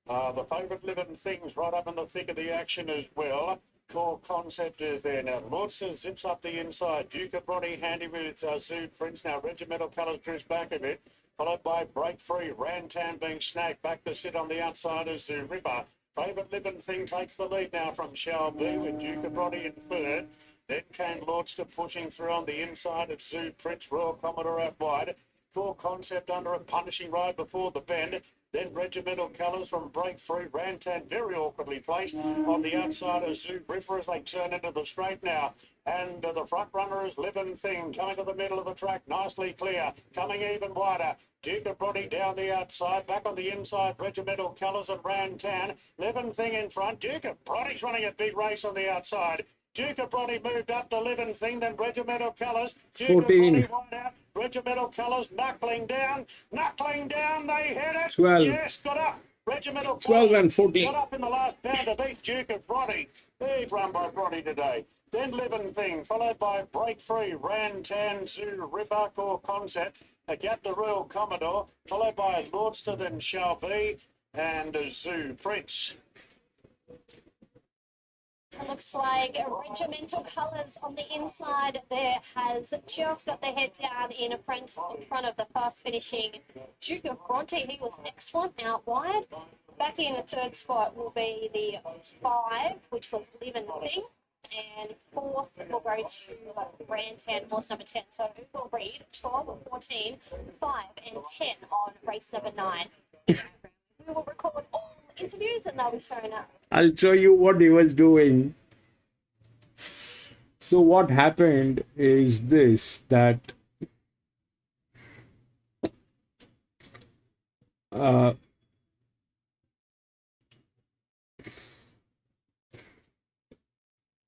The favourite Living Things right up in the thick of the action as well. Core Concept is there now. Lordson zips up the inside. Duke of Bronte handy with Zoo Prince. Now Regimental Colours drifts back a bit. Followed by Break Free. Rantan being snagged back to sit on the outside of Zoo Ripper. Favourite Living Thing takes the lead now from Shall Be with Duke of Bronte in third. Then came Lordster pushing through on the inside of Zoo Prince. Royal Commodore out wide. Core Concept under a punishing ride before the bend. Then Regimental Colours from Break Free. Rantan very awkwardly placed on the outside of Zoo Ripper as they turn into the straight now. And the front runner is Living Thing coming to the middle of the track, nicely clear, coming even wider. Duke of Bronte down the outside, back on the inside, Regimental Colours and Rantan. Living Thing in front. Duke of Bronte's running a big race on the outside. Duke of Bronte moved up to Living Thing, then Regimental Colours. Duke 14. of Bronte wide out. Regimental Colours knuckling down, they hit it. 12. Yes, got up. Regimental 12 Colours and 14. got up in the last bound to beat Duke of Bronte. Big run by Bronte today. Then Living Thing, followed by Break Free, Rantan, Zoo, Ripper, Core Concept, a gap to Royal Commodore, followed by Lordster, then Shall Be, and Zoo Prince. It looks like Regimental Colours on the inside there has just got their head down in front of the fast finishing Duke of Bronte. He was excellent out wide. Back in the third spot will be the 5, which was Living Thing. And 4th will go to Rantan, horse number 10. So we'll read 12, 14, 5 and 10 on race number 9. We will record all interviews and they'll be shown up. I'll show you what he was doing. So what happened is this, that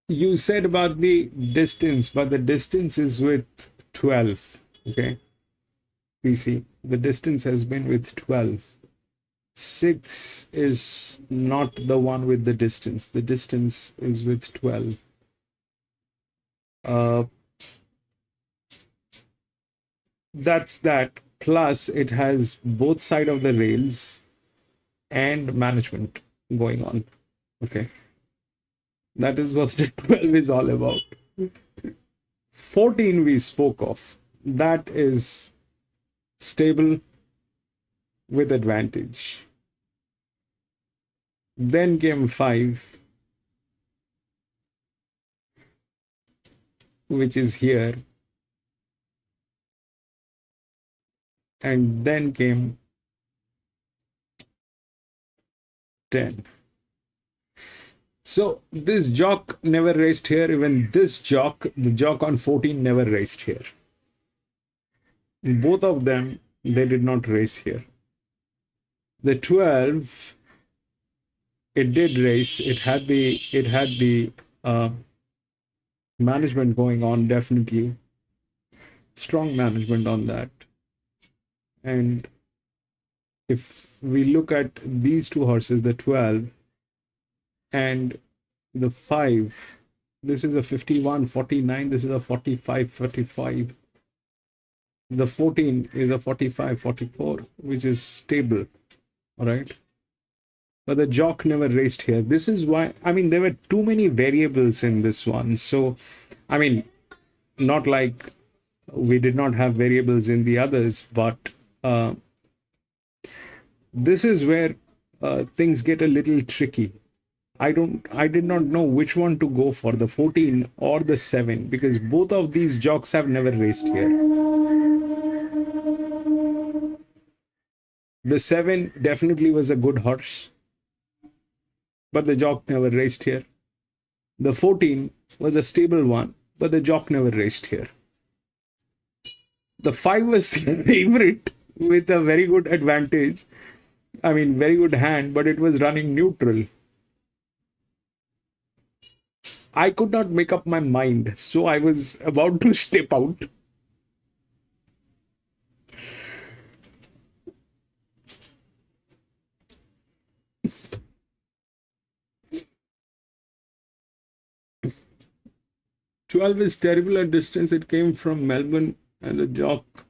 you said about the distance, but the distance is with 12. Okay, PC, the distance has been with 12. 6 is not the one with the distance. The distance is with 12. That's that. Plus, it has both sides of the rails and management going on. Okay. That is what the 12 is all about. 14 we spoke of. That is stable with advantage. Then came 5, which is here. And then came 10. So this jock never raced here. Even this jock, the jock on 14, never raced here. Both of them, they did not race here. The 12, it did race. It had the management going on, definitely. Strong management on that. And if we look at these two horses, the 12 and the 5, this is a 51, 49, this is a 45, 45. The 14 is a 45, 44, which is stable, all right? But the jock never raced here. This is why, I mean, there were too many variables in this one. So, I mean, not like we did not have variables in the others, but this is where things get a little tricky. I did not know which one to go for, the 14 or the 7, because both of these jocks have never raced here. The 7 definitely was a good horse, but the jock never raced here. The 14 was a stable one, but the jock never raced here. The 5 was the favorite with a very good advantage. I mean, very good hand, but it was running neutral. I could not make up my mind, so I was about to step out. "12 is terrible at distance. It came from Melbourne and the jock."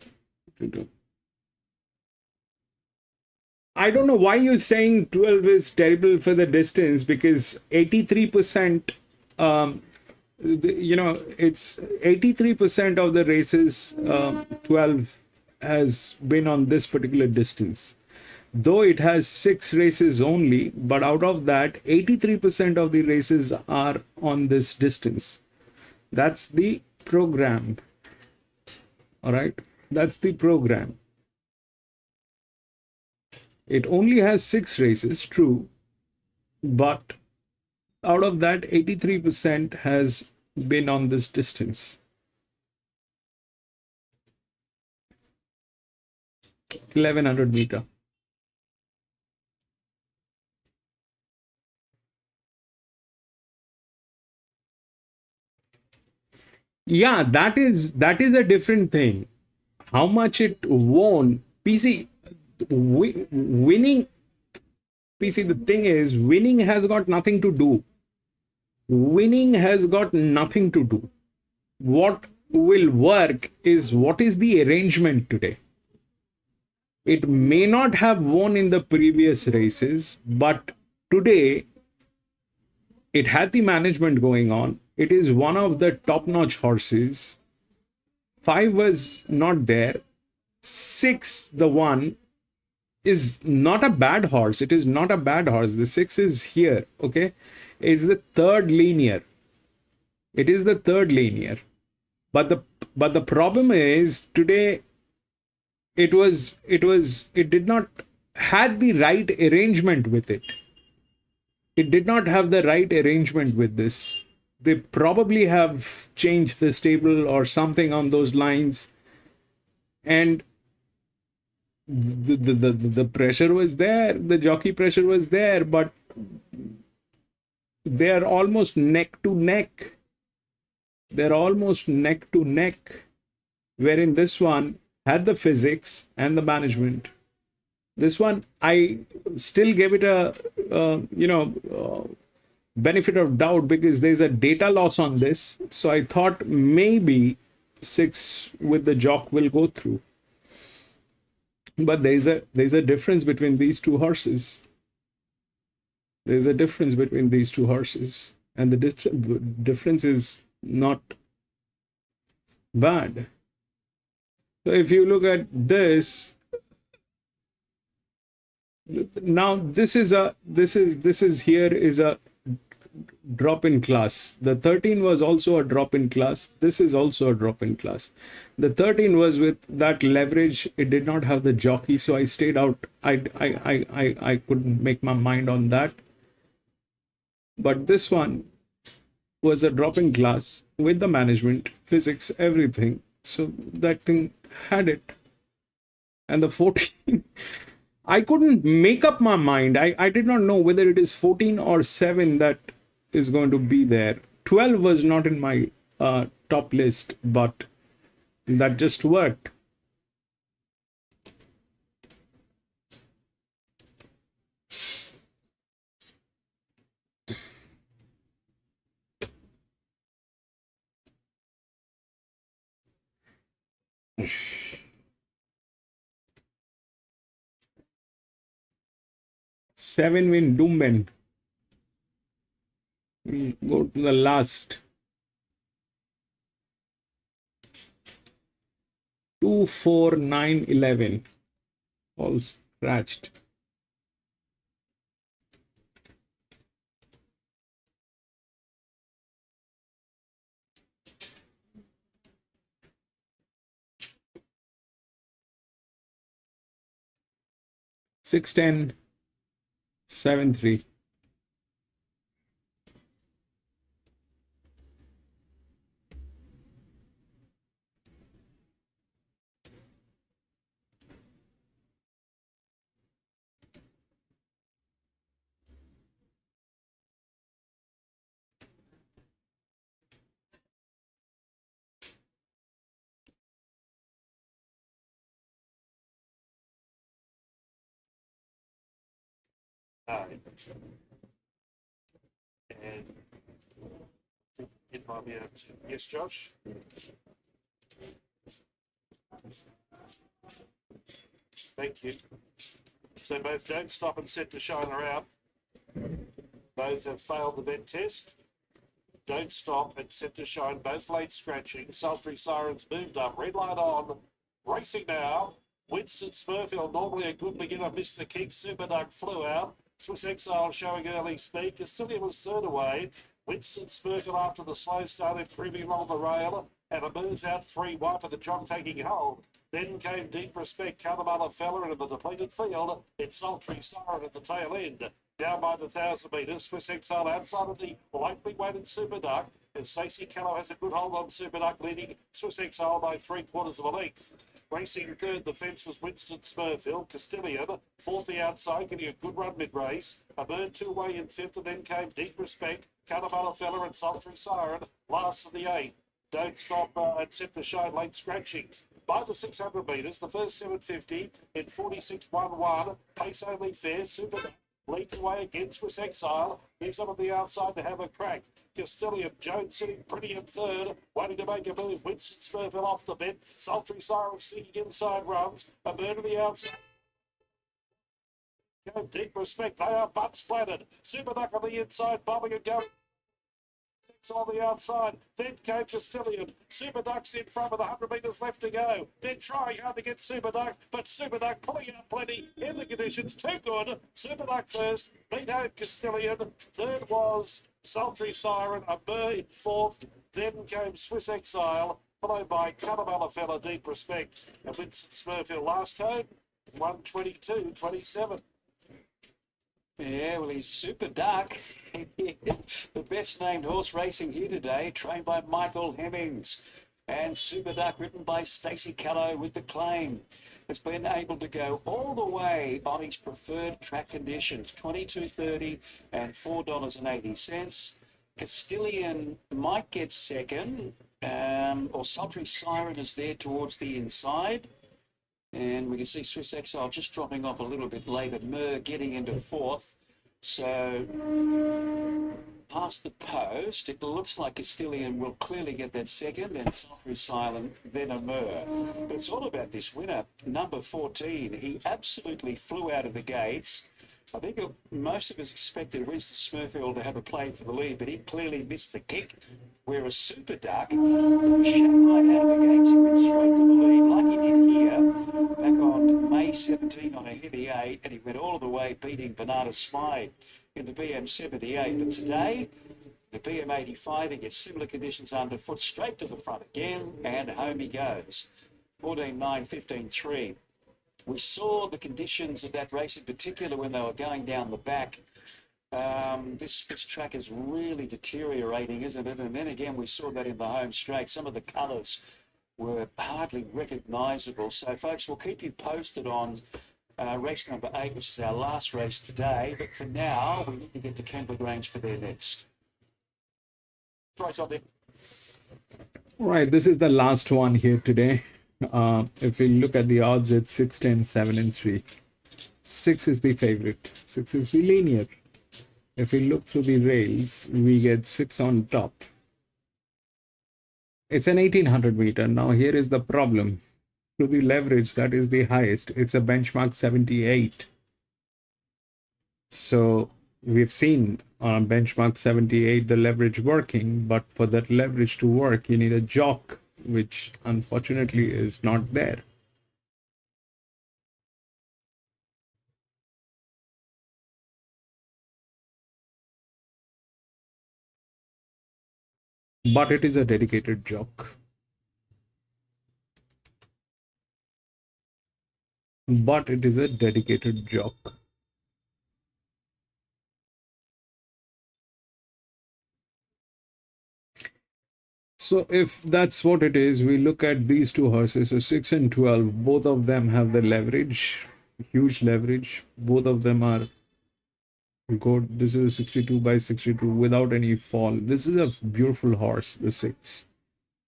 I don't know why you're saying 12 is terrible for the distance, because 83%, it's 83% of the races, 12 has been on this particular distance. Though it has 6 races only, but out of that, 83% of the races are on this distance. That's the program. All right, that's the program. It only has 6 races, true, but out of that, 83% has been on this distance. 1100 meter. Yeah, that is a different thing. How much it won, PC, winning, PC, the thing is, winning has got nothing to do. Winning has got nothing to do. What will work is what is the arrangement today. It may not have won in the previous races, but today it had the management going on. It is one of the top-notch horses. 5 was not there. 6, the one, is not a bad horse. It is not a bad horse. The 6 is here, okay? It's the third linear. It is the third linear. But the problem is today it did not had the right arrangement with it. It did not have the right arrangement with this. They probably have changed the stable or something on those lines, and the pressure was there, the jockey pressure was there, but they are almost neck to neck. They're almost neck to neck, wherein this one had the physics and the management. This one, I still gave it a benefit of doubt because there's a data loss on this. So I thought maybe 6 with the jock will go through. But there's a difference between these two horses. There's a difference between these two horses, and the difference is not bad. So if you look at this, now this is here is a drop in class. The 13 was also a drop in class. This is also a drop in class. The 13 was with that leverage. It did not have the jockey, so I stayed out. I couldn't make my mind on that. But this one was a drop in class with the management, physics, everything. So that thing had it. And the 14, I couldn't make up my mind. I did not know whether it is 14 or 7 that is going to be there. 12 was not in my top list, but that just worked. Seven win Dumben. We'll go to the last. 2, 4, 9, 11. All scratched. Six, 10, 7, 3. And it might be able to. Yes, Josh? Thank you. So both Don't Stop and Set to Shine are out. Both have failed the vent test. Don't Stop and Set to Shine, both late scratching. Sultry Sirens moved up. Red light on. Racing now. Winston Smurfield, normally a good beginner, missed the kick. Super Duck flew out. Swiss Exile showing early speed. Castilian was third away. Winston Smurfield after the slow start improving along the rail. And a moves out 3-1 with the jock taking hold. Then came Deep Respect, Cunnamulla Fella into the depleted field. It's Sultry Siren at the tail end. Down by the 1,000 metres, Swiss Exile outside of the lightly weighted Super Duck. And Stacey Callow has a good hold on Super Duck, leading Swiss Exile by 3/4 of a length. Racing third, the fence was Winston Smurfield. Castilian, fourth the outside, getting a good run mid-race. A bird 2-way in fifth, and then came Deep Respect, Cunnamulla Fella and Sultry Siren, last of the 8. Don't Stop and Set to Shine late scratchings. By the 600 metres, the first 750 in 46.11. Pace only fair. Super Duck leads away against Swiss Exile. Gives up on the outside to have a crack. Castilian Jones sitting pretty in third, waiting to make a move. Winston Smurfield off the bit. Sultry Siren sneaking inside runs. A bird to the outside. Deep Respect, they are butt splattered. Super Duck on the inside, bobbing and going. Six on the outside, then came Castilian. Super Duck's in front with 100 metres left to go. Then trying hard to get Super Duck, but Super Duck pulling out plenty in the conditions. Too good. Super Duck first, beat out Castilian. Third was Sultry Siren, a bird fourth. Then came Swiss Exile, followed by Cunnamulla Fella, Deep Respect. And Winston Smurfield last home, 122.27. Yeah, well, he's Super Duck. The best named horse racing here today, trained by Michael Hemmings. And Super Duck, written by Stacey Callow with the claim, has been able to go all the way on his preferred track conditions, $22.30 and $4.80. Castilian might get second, or Sultry Siren is there towards the inside. And we can see Swiss Exile just dropping off a little bit later. Mur getting into fourth. So past the post, it looks like Castilian will clearly get that second, and Sultry Siren, then a Mur. But it's all about this winner, number 14. He absolutely flew out of the gates. I think most of us expected Winston Smurfield to have a play for the lead, but he clearly missed the kick. Whereas Super Duck, Shanghai out of the gates, he went straight to the lead like he did away, and he went all the way, beating Bernardo Smythe in the BM78. But today, the BM85, he gets similar conditions underfoot, straight to the front again, and home he goes. 14.9, 15.3. We saw the conditions of that race in particular when they were going down the back. This track is really deteriorating, isn't it? And then again, we saw that in the home straight. Some of the colours were hardly recognisable. So, folks, we'll keep you posted on race number 8, which is our last race today. But for now, we need to get to Kembla Grange for their next. Right on there. Right, this is the last one here today. If we look at the odds, it's 6, 10, 7, and 3. 6 is the favorite. 6 is the linear. If we look through the rails, we get 6 on top. It's an 1800 meter. Now here is the problem. To the leverage, that is the highest. It's a benchmark 78. So we've seen on benchmark 78 the leverage working, but for that leverage to work, you need a jock, which unfortunately is not there. But it is a dedicated jock. But it is a dedicated jock. So if that's what it is, we look at these two horses, so 6 and 12, both of them have the leverage, huge leverage. Both of them are good. This is a 62 by 62 without any fall. This is a beautiful horse, the 6,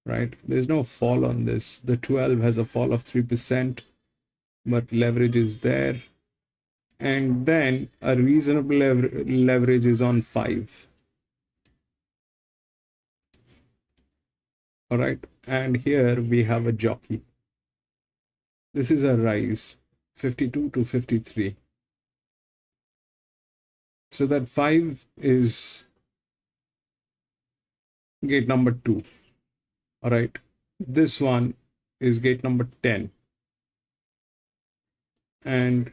right? There's no fall on this. The 12 has a fall of 3%, but leverage is there. And then a reasonable leverage is on 5. All right, and here we have a jockey. This is a rise, 52 to 53. So that 5 is gate number 2. All right, this one is gate number 10. And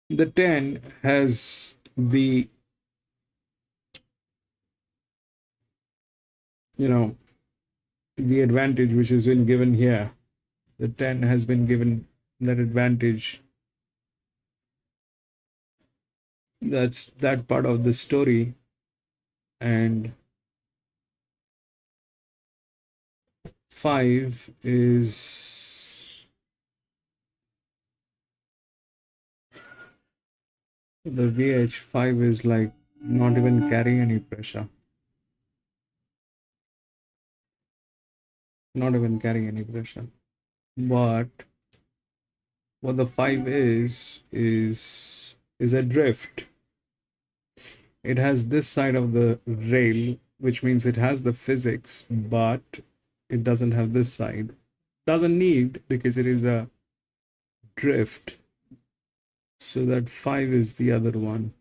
the 10 has the, the advantage which has been given here. The 10 has been given that advantage. That's that part of the story. And 5 is the VH5 is like not even carrying any pressure. Not even carrying any pressure. But what the 5 is a drift. It has this side of the rail, which means it has the physics, but it doesn't have this side. Doesn't need, because it is a drift. So that 5 is the other one.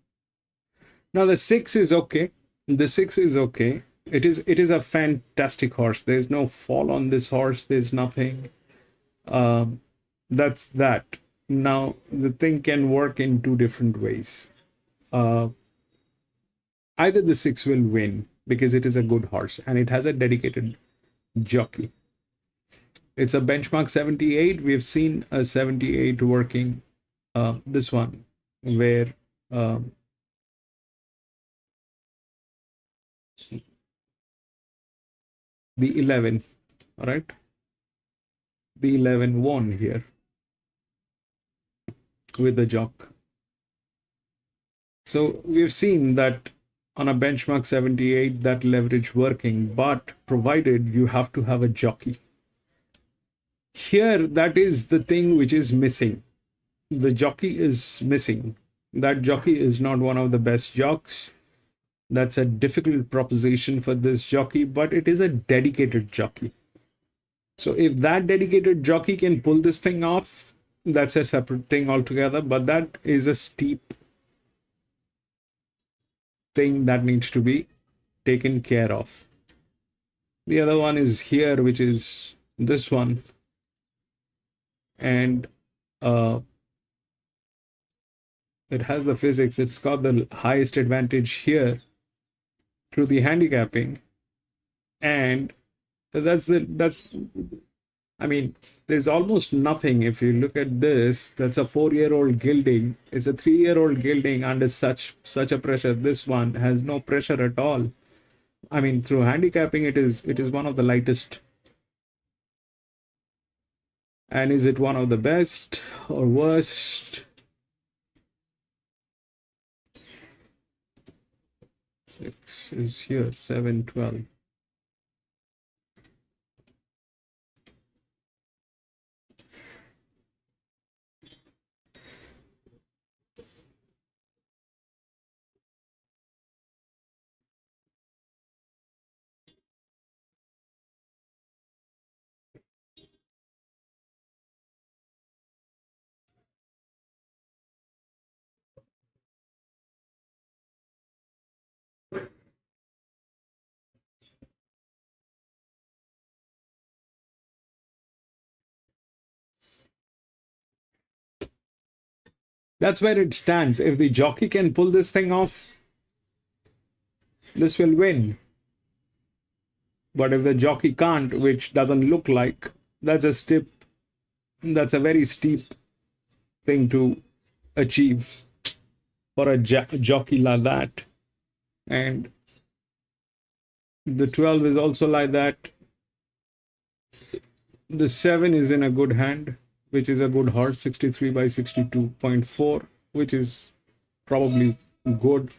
Now the 6 is okay. The 6 is okay. It is a fantastic horse. There's no fall on this horse. There's nothing. That's that. Now the thing can work in 2 different ways. Either the 6 will win because it is a good horse and it has a dedicated jockey. It's a benchmark 78. We've seen a 78 working. This one where the 11, all right, the 11 won here with the jock. So we've seen that on a benchmark 78, that leverage working, but provided you have to have a jockey. Here, that is the thing which is missing. The jockey is missing. That jockey is not one of the best jocks. That's a difficult proposition for this jockey, but it is a dedicated jockey. So if that dedicated jockey can pull this thing off, that's a separate thing altogether, but that is a steep thing that needs to be taken care of. The other one is here, which is this one. And it has the physics. It's got the highest advantage here through the handicapping. And that's I mean, there's almost nothing. If you look at this, that's a 4-year-old gilding. It's a 3-year-old gilding under such a pressure. This one has no pressure at all. I mean, through handicapping, it is one of the lightest. And is it one of the best or worst? 6 is here, 7, 12. That's where it stands. If the jockey can pull this thing off, this will win. But if the jockey can't, which doesn't look like, that's a very steep thing to achieve for a jockey like that. And the 12 is also like that. The 7 is in a good hand, which is a good horse, 63 by 62.4, which is probably good.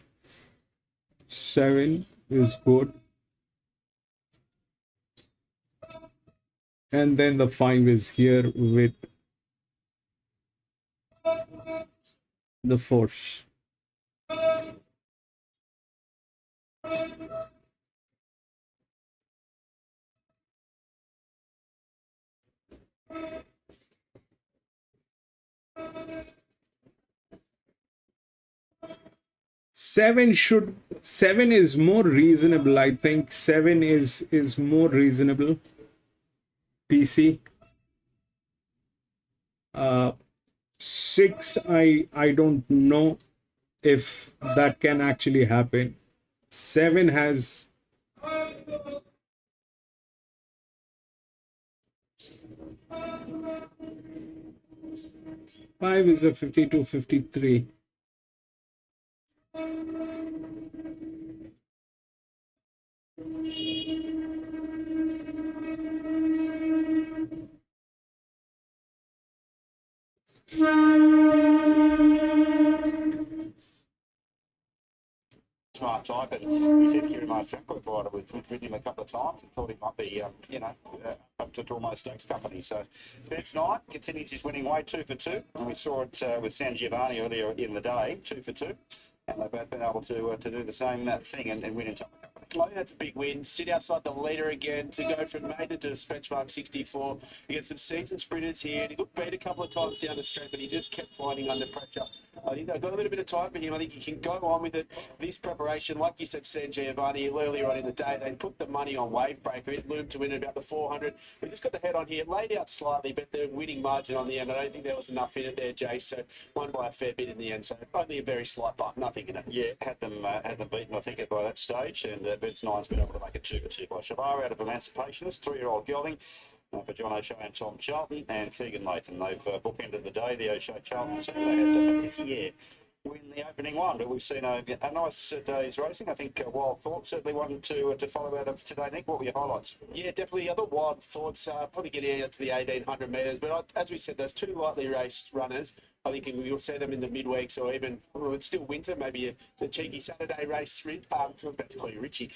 7 is good. And then the 5 is here with the force. Seven is more reasonable. I think 7 is more reasonable. PC. 6, I don't know if that can actually happen. 7 has five is a 52, 53. Smart type, and he said Kirimar's track record rider. We've ridden him a couple of times and thought he might be, up to almost Stakes company. So, Beds 9 continues his winning way, 2 for 2. And we saw it with San Giovanni earlier in the day, 2 for 2. And they've both been able to do the same thing and win in top. I think that's a big win. Sit outside the leader again to go from maiden to benchmark 64. You get some seasoned sprinters here. And he looked beat a couple of times down the straight, but he just kept fighting under pressure. I think they've got a little bit of time for him. I think he can go on with it. This preparation, like you said, San Giovanni, earlier on in the day, they put the money on Wavebreaker. It loomed to win at about the 400. We just got the head on here, laid out slightly, but the winning margin on the end, I don't think there was enough in it there, Jace. So won by a fair bit in the end. So only a very slight bump, nothing in it. Yeah, had them beaten, I think, by that stage. And Beds 9's been able to make it 2 for 2 by Shabar out of Emancipationist, 3-year-old gelding. For John O'Shea and Tom Charlton and Keegan Layton. They've bookended the day, the O'Shea Charlton team. They had Meticulously win the opening one, but we've seen a nice day's racing. I think Wild Thought certainly wanted to follow out of today. Nick, what were your highlights? Yeah, definitely. Other Wild Thoughts probably getting out to the 1,800 metres, but as we said, those two lightly raced runners, I think we'll see them in the midweeks or even, well, it's still winter, maybe a cheeky Saturday race sprint. I was about to call you Richie,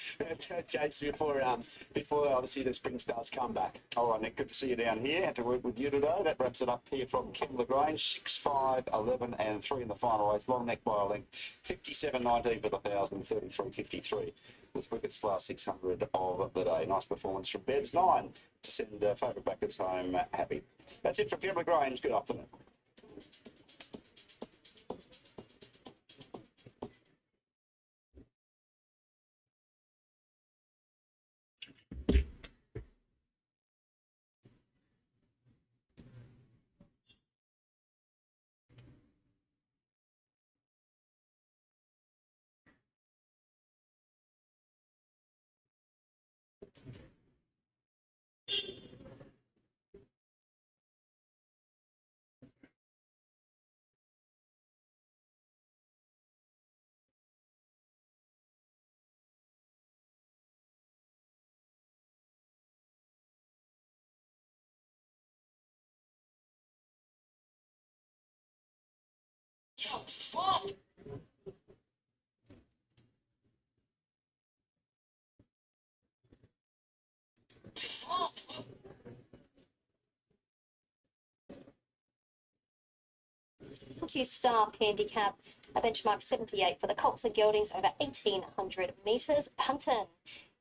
Chase, before obviously the spring stars come back. All right, Nick, good to see you down here. Had to work with you today. That wraps it up here from Kim Lagrange, 6, 5, 11 and 3 in the final race. Long neck by a length, 57.19 for the 1,000, 33.53 with Wicket's last 600 of the day. Nice performance from Beds 9 to send favourite backers home happy. That's it from Kim Lagrange. Good afternoon. Q Star handicap, a benchmark 78 for the Colts and Geldings over 1,800 metres. Punton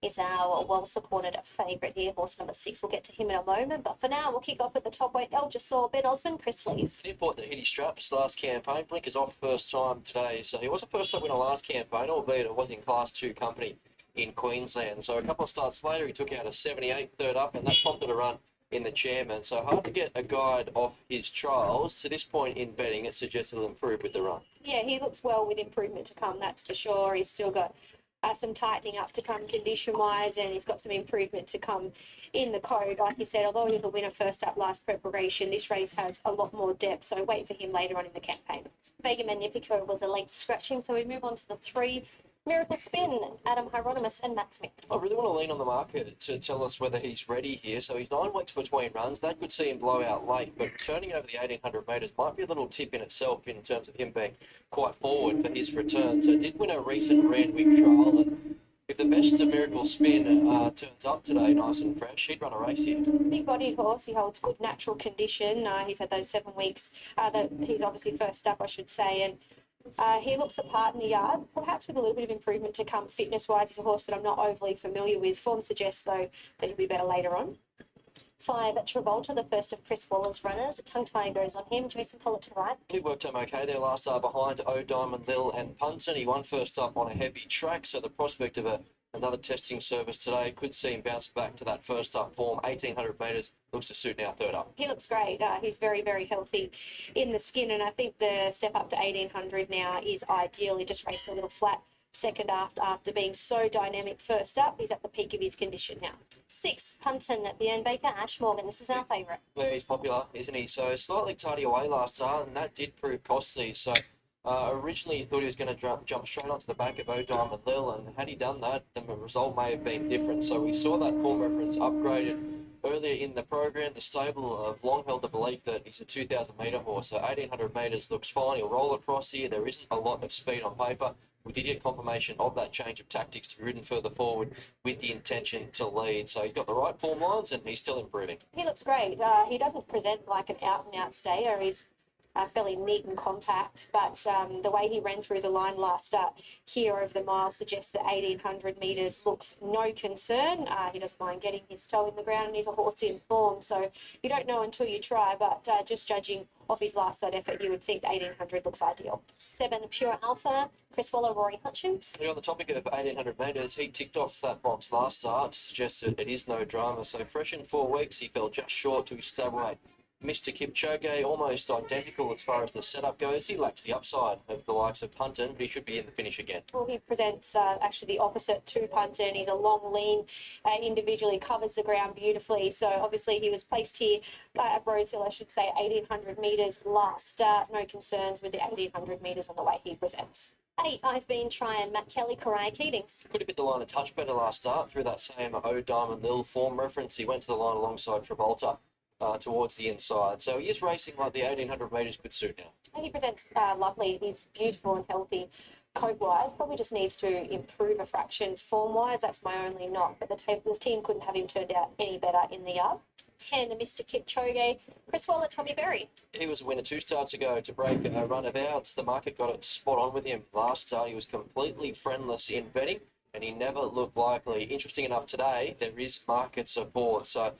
is our well-supported favourite here. Horse number 6, we'll get to him in a moment. But for now, we'll kick off with the top weight. Elgisaur, Ben Osmond, Chris Lees. The import that hit his straps last campaign. Blinkers off first time today. So he was a first time winner last campaign, albeit it was in Class 2 company in Queensland. So a couple of starts later, he took out a 78 third up, and that prompted a run in the chairman. So hard to get a guide off his trials. To this point in betting, it suggests it'll improve with the run. Yeah, he looks well with improvement to come, that's for sure. He's still got some tightening up to come condition-wise, and he's got some improvement to come in the code. Like you said, although he was the winner first up last preparation, this race has a lot more depth, so wait for him later on in the campaign. Vega Magnifico was a late scratching, so we move on to the 3. Miracle Spin, Adam Hieronymus and Matt Smith. I really want to lean on the market to tell us whether he's ready here. So he's 9 weeks between runs. That could see him blow out late, but turning over the 1,800 metres might be a little tip in itself in terms of him being quite forward for his return. So did win a recent Randwick trial, and if the best of Miracle Spin turns up today nice and fresh, he'd run a race here. Big-bodied horse. He holds good natural condition. He's had those 7 weeks that he's obviously first up, I should say, and he looks the part in the yard, perhaps with a little bit of improvement to come fitness-wise. He's a horse that I'm not overly familiar with. Form suggests, though, that he'll be better later on. 5, Travolta, the first of Chris Waller's runners. Tongue tie goes on him. Jason Collett to right. He worked him okay there last start behind O Diamond, Lil and Punton. He won first up on a heavy track, so the prospect of another testing service today could see him bounce back to that first up form. 1,800 metres looks to suit now third up. He looks great. He's very, very healthy in the skin, and I think the step up to 1,800 now is ideal. He just raced a little flat second after being so dynamic first up. He's at the peak of his condition now. 6, Punton at the end. Baker, Ash Morgan. This is our favourite. Yeah, he's popular, isn't he? So slightly tidy away last start, and that did prove costly. So originally he thought he was going to jump straight onto the back of O Diamond Lil, and had he done that, the result may have been different. So we saw that form reference upgraded earlier in the program. The stable have long held the belief that he's a 2,000 metre horse, so 1,800 metres looks fine. He'll roll across here. There isn't a lot of speed on paper. We did get confirmation of that change of tactics to be ridden further forward with the intention to lead. So he's got the right form lines, and he's still improving. He looks great. He doesn't present like an out-and-out stayer. He's fairly neat and compact, but the way he ran through the line last start here over the mile suggests that 1,800 metres looks no concern. He doesn't mind getting his toe in the ground, and he's a horse in form, so you don't know until you try, but just judging off his last start effort, you would think 1,800 looks ideal. 7, Pure Alpha, Chris Waller, Rory Hutchins. On the topic of 1,800 metres, he ticked off that box last start to suggest that it is no drama. So fresh in 4 weeks, he fell just short to his stablemate Mr. Kipchoge, almost identical as far as the setup goes. He lacks the upside of the likes of Punton, but he should be in the finish again. Well, he presents actually the opposite to Punton. He's a long, lean individual. He covers the ground beautifully. So obviously he was placed here at Rosehill, I should say, 1,800 metres last start. No concerns with the 1,800 metres on the way he presents. 8, I've been trying Matt Kelly, Correa Keatings. Could have hit the line a touch better last start through that same O Diamond Lil form reference. He went to the line alongside Travolta towards the inside. So he is racing like the 1,800 metres could suit now. He presents lovely. He's beautiful and healthy. Coat-wise, probably just needs to improve a fraction. Form-wise, that's my only knock. But the team couldn't have him turned out any better in the yard. 10, Mr. Kipchoge, Chris Waller, Tommy Berry. He was a winner 2 starts ago to break a run of outs. The market got it spot on with him last start. He was completely friendless in betting, and he never looked likely. Interesting enough, today there is market support. So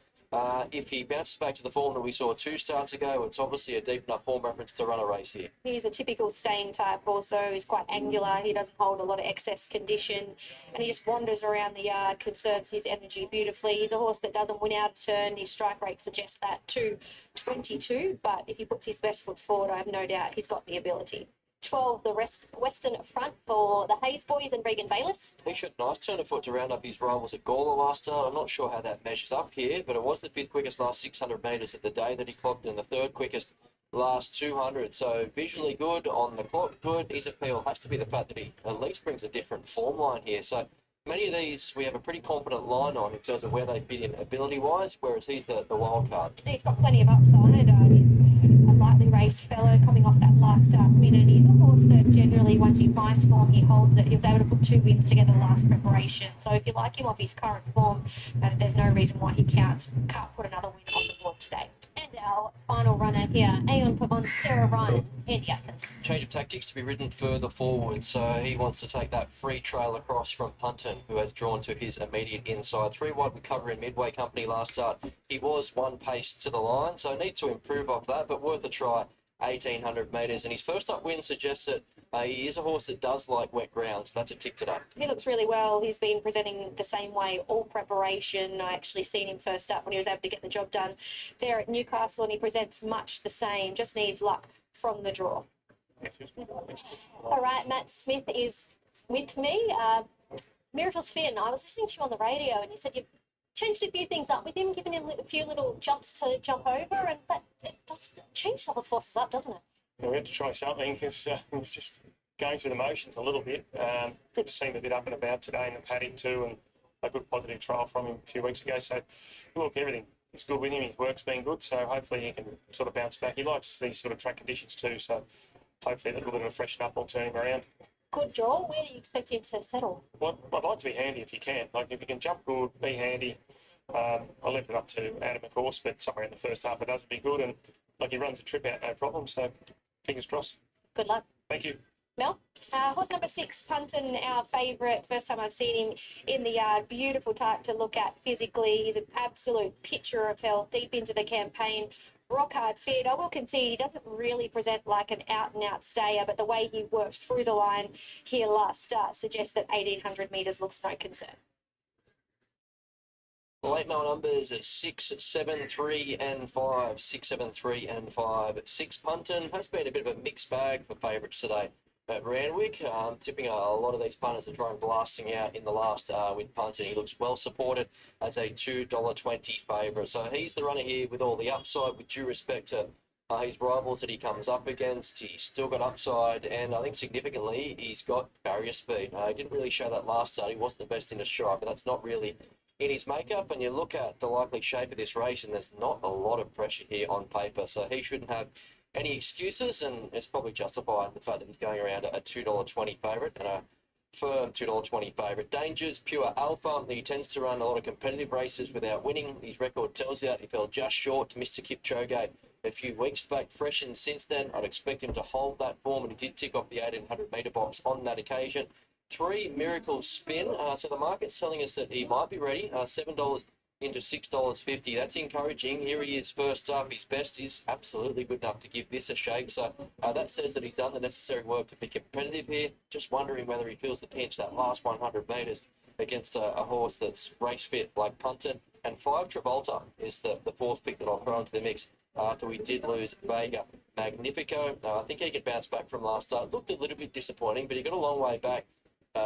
if he bounces back to the form that we saw 2 starts ago, it's obviously a deep enough form reference to run a race here. He's a typical staying type also. He's quite angular. He doesn't hold a lot of excess condition, and he just wanders around the yard, conserves his energy beautifully. He's a horse that doesn't win out of turn. His strike rate suggests that to 22, but if he puts his best foot forward, I have no doubt he's got the ability. 12, the Western Front for the Hayes boys and Regan Bayless. He showed nice turn of foot to round up his rivals at Gawler last start. I'm not sure how that measures up here, but it was the 5th quickest last 600 metres of the day that he clocked, and the 3rd quickest last 200. So visually good, on the clock good. His appeal has to be the fact that he at least brings a different form line here. So many of these we have a pretty confident line on in terms of where they fit in ability-wise, whereas he's the wild card. He's got plenty of upside. He's a lightly raced fellow coming off that last start win, and he's a horse that generally, once he finds form, he holds it. He was able to put 2 wins together last preparation. So if you like him off his current form, there's no reason why he can't put another win on the board today. And our final runner here, Aeon Pavon, Sarah Ryan, Andy Atkins. Change of tactics to be ridden further forward, so he wants to take that free trail across from Punton, who has drawn to his immediate inside. 3 wide with cover in Midway Company last start. He was 1 pace to the line, so needs to improve off that, but worth a try. 1,800 metres, and his first up win suggests that he is a horse that does like wet ground, so that's a tick today. He looks really well. He's been presenting the same way all preparation. I actually seen him first up when he was able to get the job done there at Newcastle, and he presents much the same, just needs luck from the draw. All right, Matt Smith is with me. Miracle Spin, I was listening to you on the radio, and you said you changed a few things up with him, giving him a few little jumps to jump over, and that it does change someone's forces up, doesn't it? Yeah, we had to try something because it was just going through the motions a little bit. Good to see him a bit up and about today in the paddock too, and a good positive trial from him a few weeks ago. So, look, everything is good with him. His work's been good, so hopefully he can sort of bounce back. He likes these sort of track conditions too, so hopefully a little bit of a freshen up will turn him around. Good draw. Where do you expect him to settle? Well, I'd like to be handy if you can. Like, if you can jump good, be handy. I'll leave it up to Adam, of course, but somewhere in the first half it does be good. And, like, he runs a trip out, no problem. So, fingers crossed. Good luck. Thank you. Mel? Horse number 6, Punton, our favourite. First time I've seen him in the yard. Beautiful type to look at physically. He's an absolute picture of health deep into the campaign. Rock hard fit. I will concede he doesn't really present like an out-and-out stayer, but the way he worked through the line here last start suggests that 1,800 metres looks no concern. The late mail numbers at 6, 7, 3 and 5. 6, 7, 3 and 5. 6 Punton has been a bit of a mixed bag for favourites today at Randwick. Tipping a lot of these punters are trying blasting out in the last with Punton. He looks well supported as a $2.20 favourite. So he's the runner here with all the upside, with due respect to his rivals that he comes up against. He's still got upside, and I think significantly he's got barrier speed. He didn't really show that last start. He wasn't the best in the stride, but that's not really in his makeup. And you look at the likely shape of this race, and there's not a lot of pressure here on paper, so he shouldn't have any excuses, and it's probably justified the fact that he's going around a $2.20 favourite and a firm $2.20 favourite. Dangers, pure alpha. He tends to run a lot of competitive races without winning. His record tells you that. He fell just short to Mr. Kipchoge a few weeks back. Freshened since then. I'd expect him to hold that form, and he did tick off the 1,800 metre box on that occasion. 3 Miracle Spin. So the market's telling us that he might be ready. $7 into $6.50. That's encouraging. Here he is first up. His best is absolutely good enough to give this a shake. So that says that he's done the necessary work to be competitive here. Just wondering whether he feels the pinch that last 100 metres against a horse that's race fit like Punton. And 5 Travolta is the 4th pick that I'll throw into the mix after we did lose Vega Magnifico. I think he could bounce back from last start. Looked a little bit disappointing, but he got a long way back.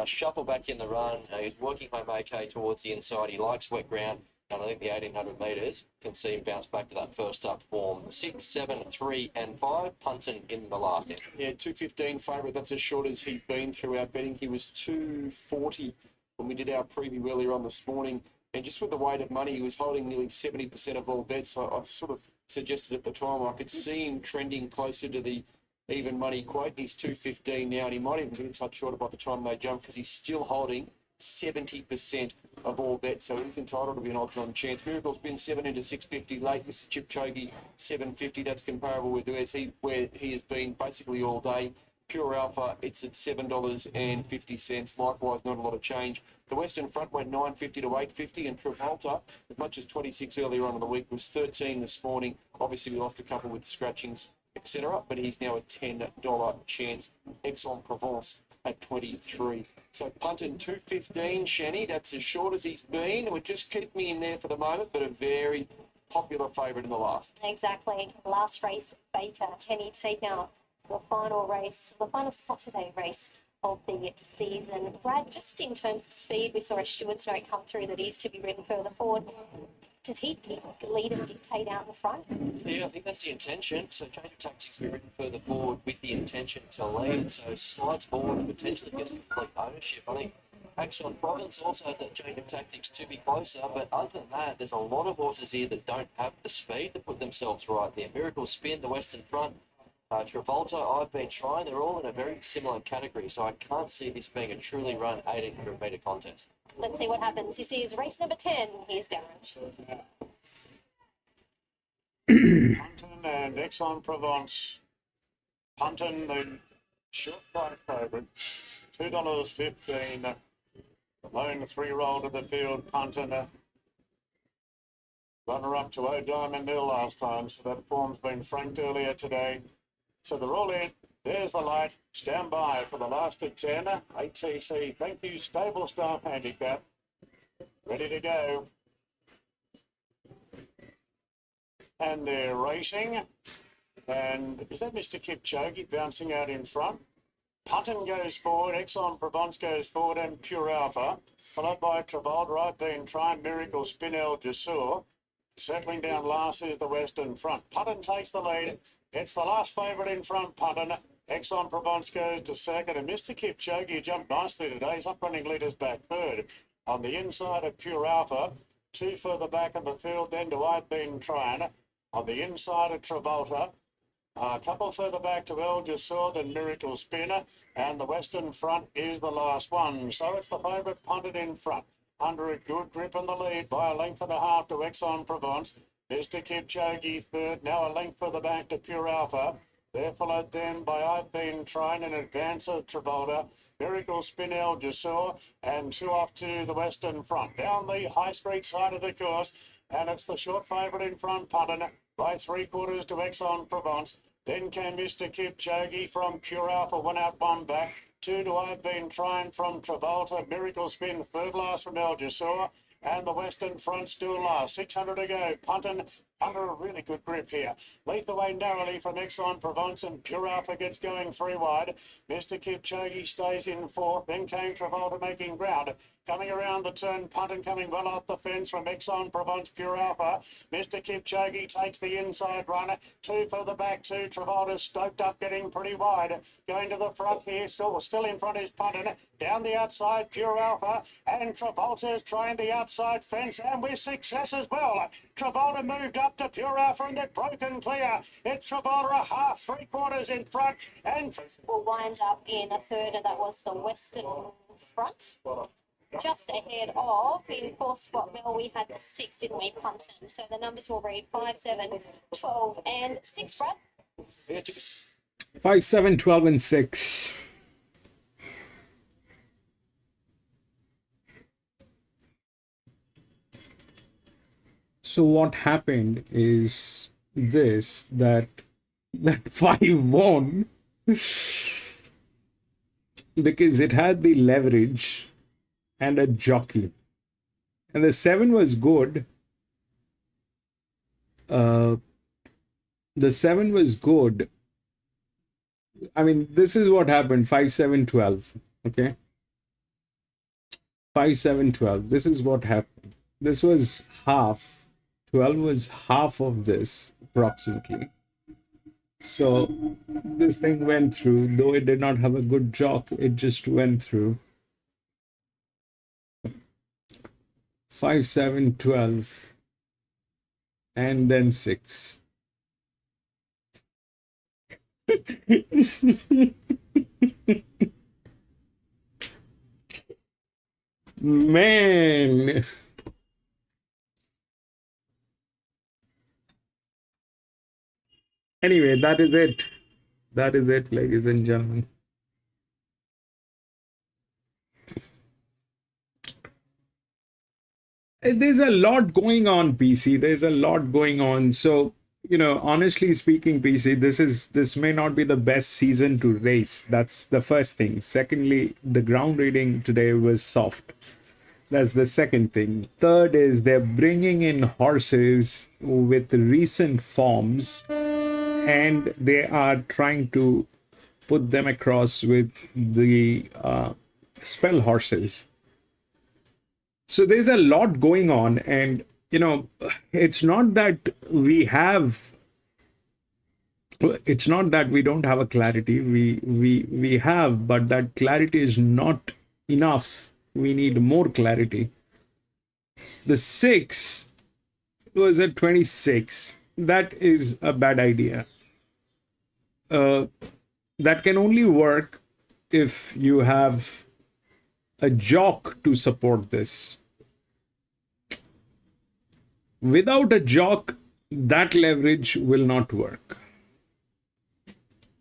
Shuffle back in the run. He's working home okay towards the inside. He likes wet ground. And I think the 1,800 metres can see him bounce back to that first up form. 6, 7, 3 and 5. Punton in the last end. Yeah, 215 favourite. That's as short as he's been through our betting. He was 240 when we did our preview earlier on this morning. And just with the weight of money, he was holding nearly 70% of all bets. So I sort of suggested at the time I could see him trending closer to the even money quote. He's 215 now, and he might even get a touch shorter by the time they jump, because he's still holding 70% of all bets, so he's entitled to be an odds-on chance. Miracle's been 7 into 650 late. Mr. Kipchoge 750. That's comparable with where he has been basically all day. Pure Alpha, it's at $7.50. Likewise, not a lot of change. The Western Front went $9.50 to $8.50, and Travolta, as much as 26 earlier on in the week, was 13 this morning. Obviously, we lost a couple with the scratchings, etc., but he's now a $10 chance. Aix-en-Provence at 23. So Punton 215, Shanny. That's as short as he's been. We're just keeping him there for the moment, but a very popular favourite in the last. Exactly. Last race, Baker. Can he take out The final race, the final Saturday race of the season. Brad, just in terms of speed, we saw a steward's note come through that is to be ridden further forward. Does he lead and dictate out in the front? Yeah, I think that's the intention. So change of tactics will be written further forward with the intention to lead. So slides forward, potentially gets complete ownership. I think Axon Province also has that change of tactics to be closer, but other than that, there's a lot of horses here that don't have the speed to put themselves right there. Miracle Spin, the Western Front, Travolta, I've been trying. They're all in a very similar category, so I can't see this being a truly run 1800 metre contest. Let's see what happens. This is race number 10. Here's Darren. Punton and Aix-en-Provence. Punton, the short price favourite, $2.15. The lone 3-year-old of the field, Punton, runner up to O'Diamond Mill last time, so that form's been franked earlier today. So they're all in. There's the light. Stand by for the last of 10. HCC, thank you, stable staff handicap. Ready to go. And they're racing. And is that Mr. Kipchoge bouncing out in front? Punton goes forward, Aix-en-Provence goes forward, and Pure Alpha, followed by Travolta. I've been trying Miracle Spinel Dessous. Settling down last is the Western Front. Punton takes the lead. It's the last favourite in front, Punton. Aix-en-Provence goes to second, and Mr. Kipchoge jumped nicely today. He's up running leaders back third. On the inside of Pure Alpha, 2 further back in the field, then to I've been trying. On the inside of Travolta, a couple further back to El Jasur, then Miracle Spinner, and the Western Front is the last one. So it's the favourite punted in front. Under a good grip in the lead by a length and a half to Aix-en-Provence. Mr. Kipchoge third, now a length further back to Pure Alpha. They're followed then by I've Been Trying in advance of Travolta, Miracle Spinel Jasur, and 2 off to the Western Front. Down the High Street side of the course, and it's the short favourite in front, Punton, by 3/4 to Aix-en-Provence. Then came Mr. Kipchoge from Pure Alpha, 1 out, 1 back. 2 to I've Been Trying from Travolta, Miracle Spin, third last from El Jasur, and the Western Front still last. 600 to go. Punton under a really good grip here. Lead the way narrowly from Aix-en-Provence, and Pure Alpha gets going 3 wide. Mr. Kipchoge stays in 4th. Then came Travolta making ground. Coming around the turn, Punton coming well off the fence from Aix-en-Provence, Pure Alpha. Mr. Kipchoge takes the inside runner. 2 further back, 2. Travolta stoked up, getting pretty wide. Going to the front here, still in front is Punton. Down the outside, Pure Alpha. And Travolta's trying the outside fence, and with success as well. Travolta moved up to Pure Alpha, and they're broken clear. It's Travolta a half, 3/4 in front. And We'll wind up in a third, and that was the Western Front. Just ahead of, in 4th spot, Mel, we had 6, didn't we, Punton? So the numbers will read 5, 7, 12, and 6, Brad. 5, 7, 12, and 6. So what happened is this, that 5 won because it had the leverage and a jockey, and the 7 was good. The 7 was good. I mean, this is what happened. 5, 7, 12. Okay, 5, 7, 12. This is what happened. This was half. 12 was half of this approximately. So this thing went through, though it did not have a good jock, it just went through. 5, 7, 12, and then 6. Man. Anyway, that is it. That is it, ladies and gentlemen. There's a lot going on, PC. There's a lot going on. So, honestly speaking, PC, this may not be the best season to race. That's the first thing. Secondly, the ground reading today was soft. That's the second thing. Third is they're bringing in horses with recent forms, and they are trying to put them across with the spell horses. So there's a lot going on, and it's not that we have. It's not that we don't have a clarity. We have, but that clarity is not enough. We need more clarity. The 6 was at 26. That is a bad idea. That can only work if you have a jock to support this. Without a jock, that leverage will not work.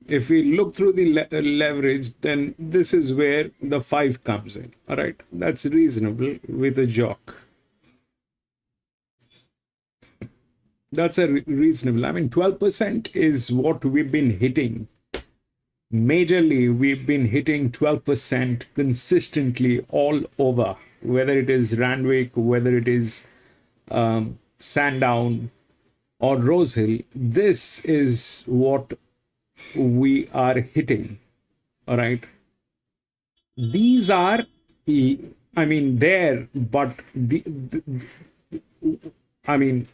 If we look through the leverage, then this is where the 5 comes in. All right, that's reasonable with a jock. That's a reasonable. I mean, 12% is what we've been hitting. Majorly, we've been hitting 12% consistently all over, whether it is Randwick, whether it is Sandown or Rosehill. This is what we are hitting. All right. These are, I mean, there, but I mean,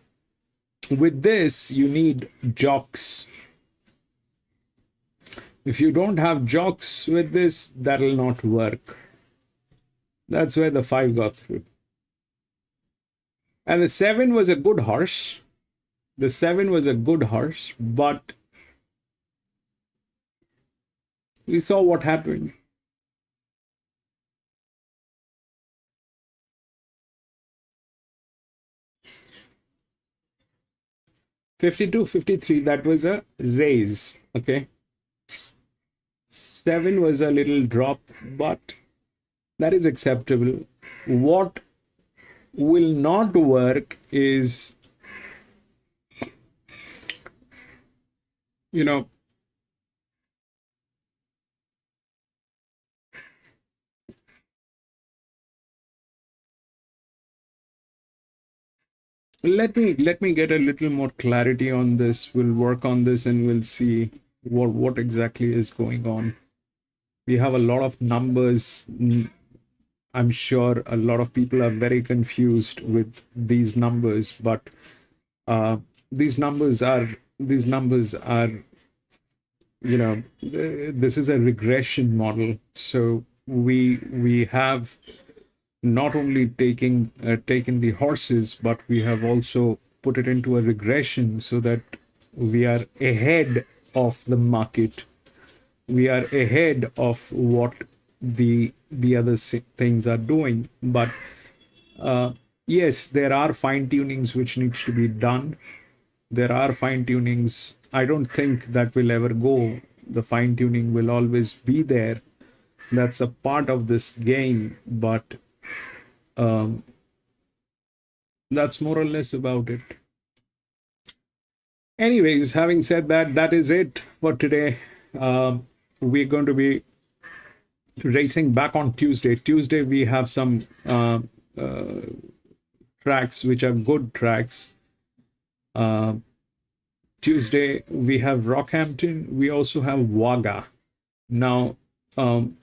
with this, you need jocks. If you don't have jocks with this, that'll not work. That's where the 5 got through. And the 7 was a good horse. The 7 was a good horse, but we saw what happened. $52, $53, that was a raise. Okay. 7 was a little drop, but that is acceptable. What will not work is, let me get a little more clarity on this. We'll work on this and we'll see what exactly is going on. We have a lot of numbers. I'm sure a lot of people are very confused with these numbers, but these numbers are this is a regression model. So we have not only taken the horses, but we have also put it into a regression so that we are ahead of the market. We are ahead of what the other things are doing. But yes, there are fine tunings which needs to be done. There are fine tunings. I don't think that will ever go. The fine tuning will always be there. That's a part of this game, but that's more or less about it. Anyways, having said that, that is it for today. We're going to be racing back on Tuesday. Tuesday, we have some tracks which are good tracks. Tuesday, we have Rockhampton. We also have Wagga. Now, I'm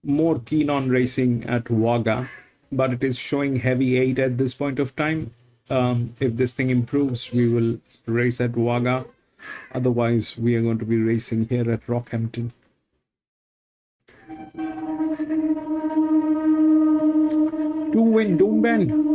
more keen on racing at Wagga, but it is showing heavy 8 at this point of time. If this thing improves, we will race at Wagga. Otherwise, we are going to be racing here at Rockhampton. To win Doomben.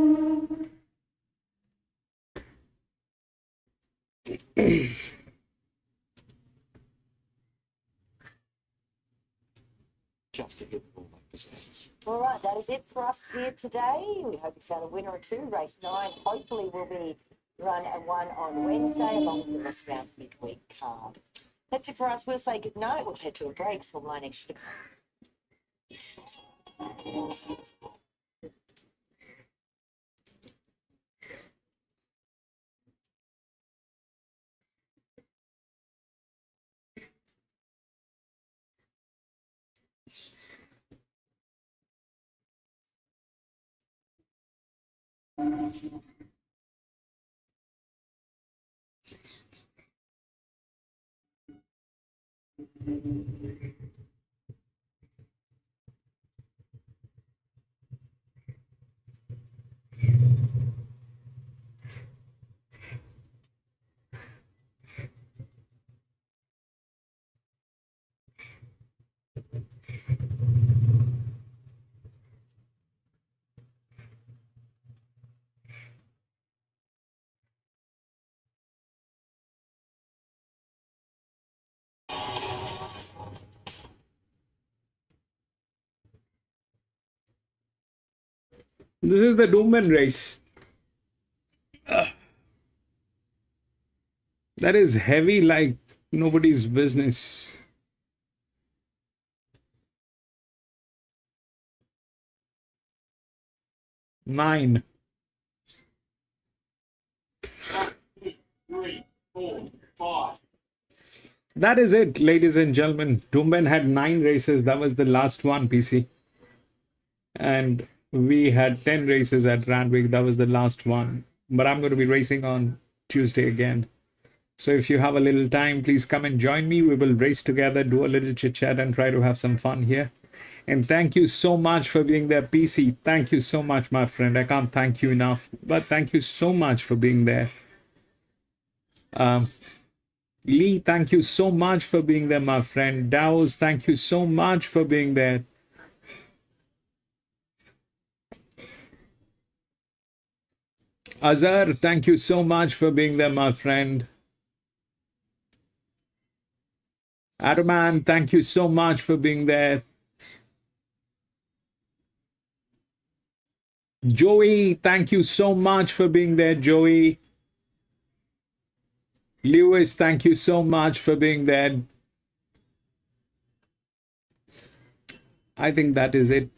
Just to get all my percents. All right, that is it for us here today. We hope you found a winner or two. Race 9 hopefully will be run at 1 on Wednesday, along with the rest of our midweek card. That's it for us. We'll say good night. We'll head to a break for Line Extra to come. This is the Doomben race. That is heavy like nobody's business. Nine. 3, 4, 5. That is it, ladies and gentlemen. Doomben had 9 races. That was the last one, PC. And we had 10 races at Randwick. That was the last one. But I'm going to be racing on Tuesday again. So if you have a little time, please come and join me. We will race together, do a little chit chat, and try to have some fun here. And thank you so much for being there, PC. Thank you so much, my friend. I can't thank you enough, but thank you so much for being there. Lee, thank you so much for being there, my friend. Dowes, thank you so much for being there. Azhar, thank you so much for being there, my friend. Adaman, thank you so much for being there. Joey, thank you so much for being there, Joey. Lewis, thank you so much for being there. I think that is it.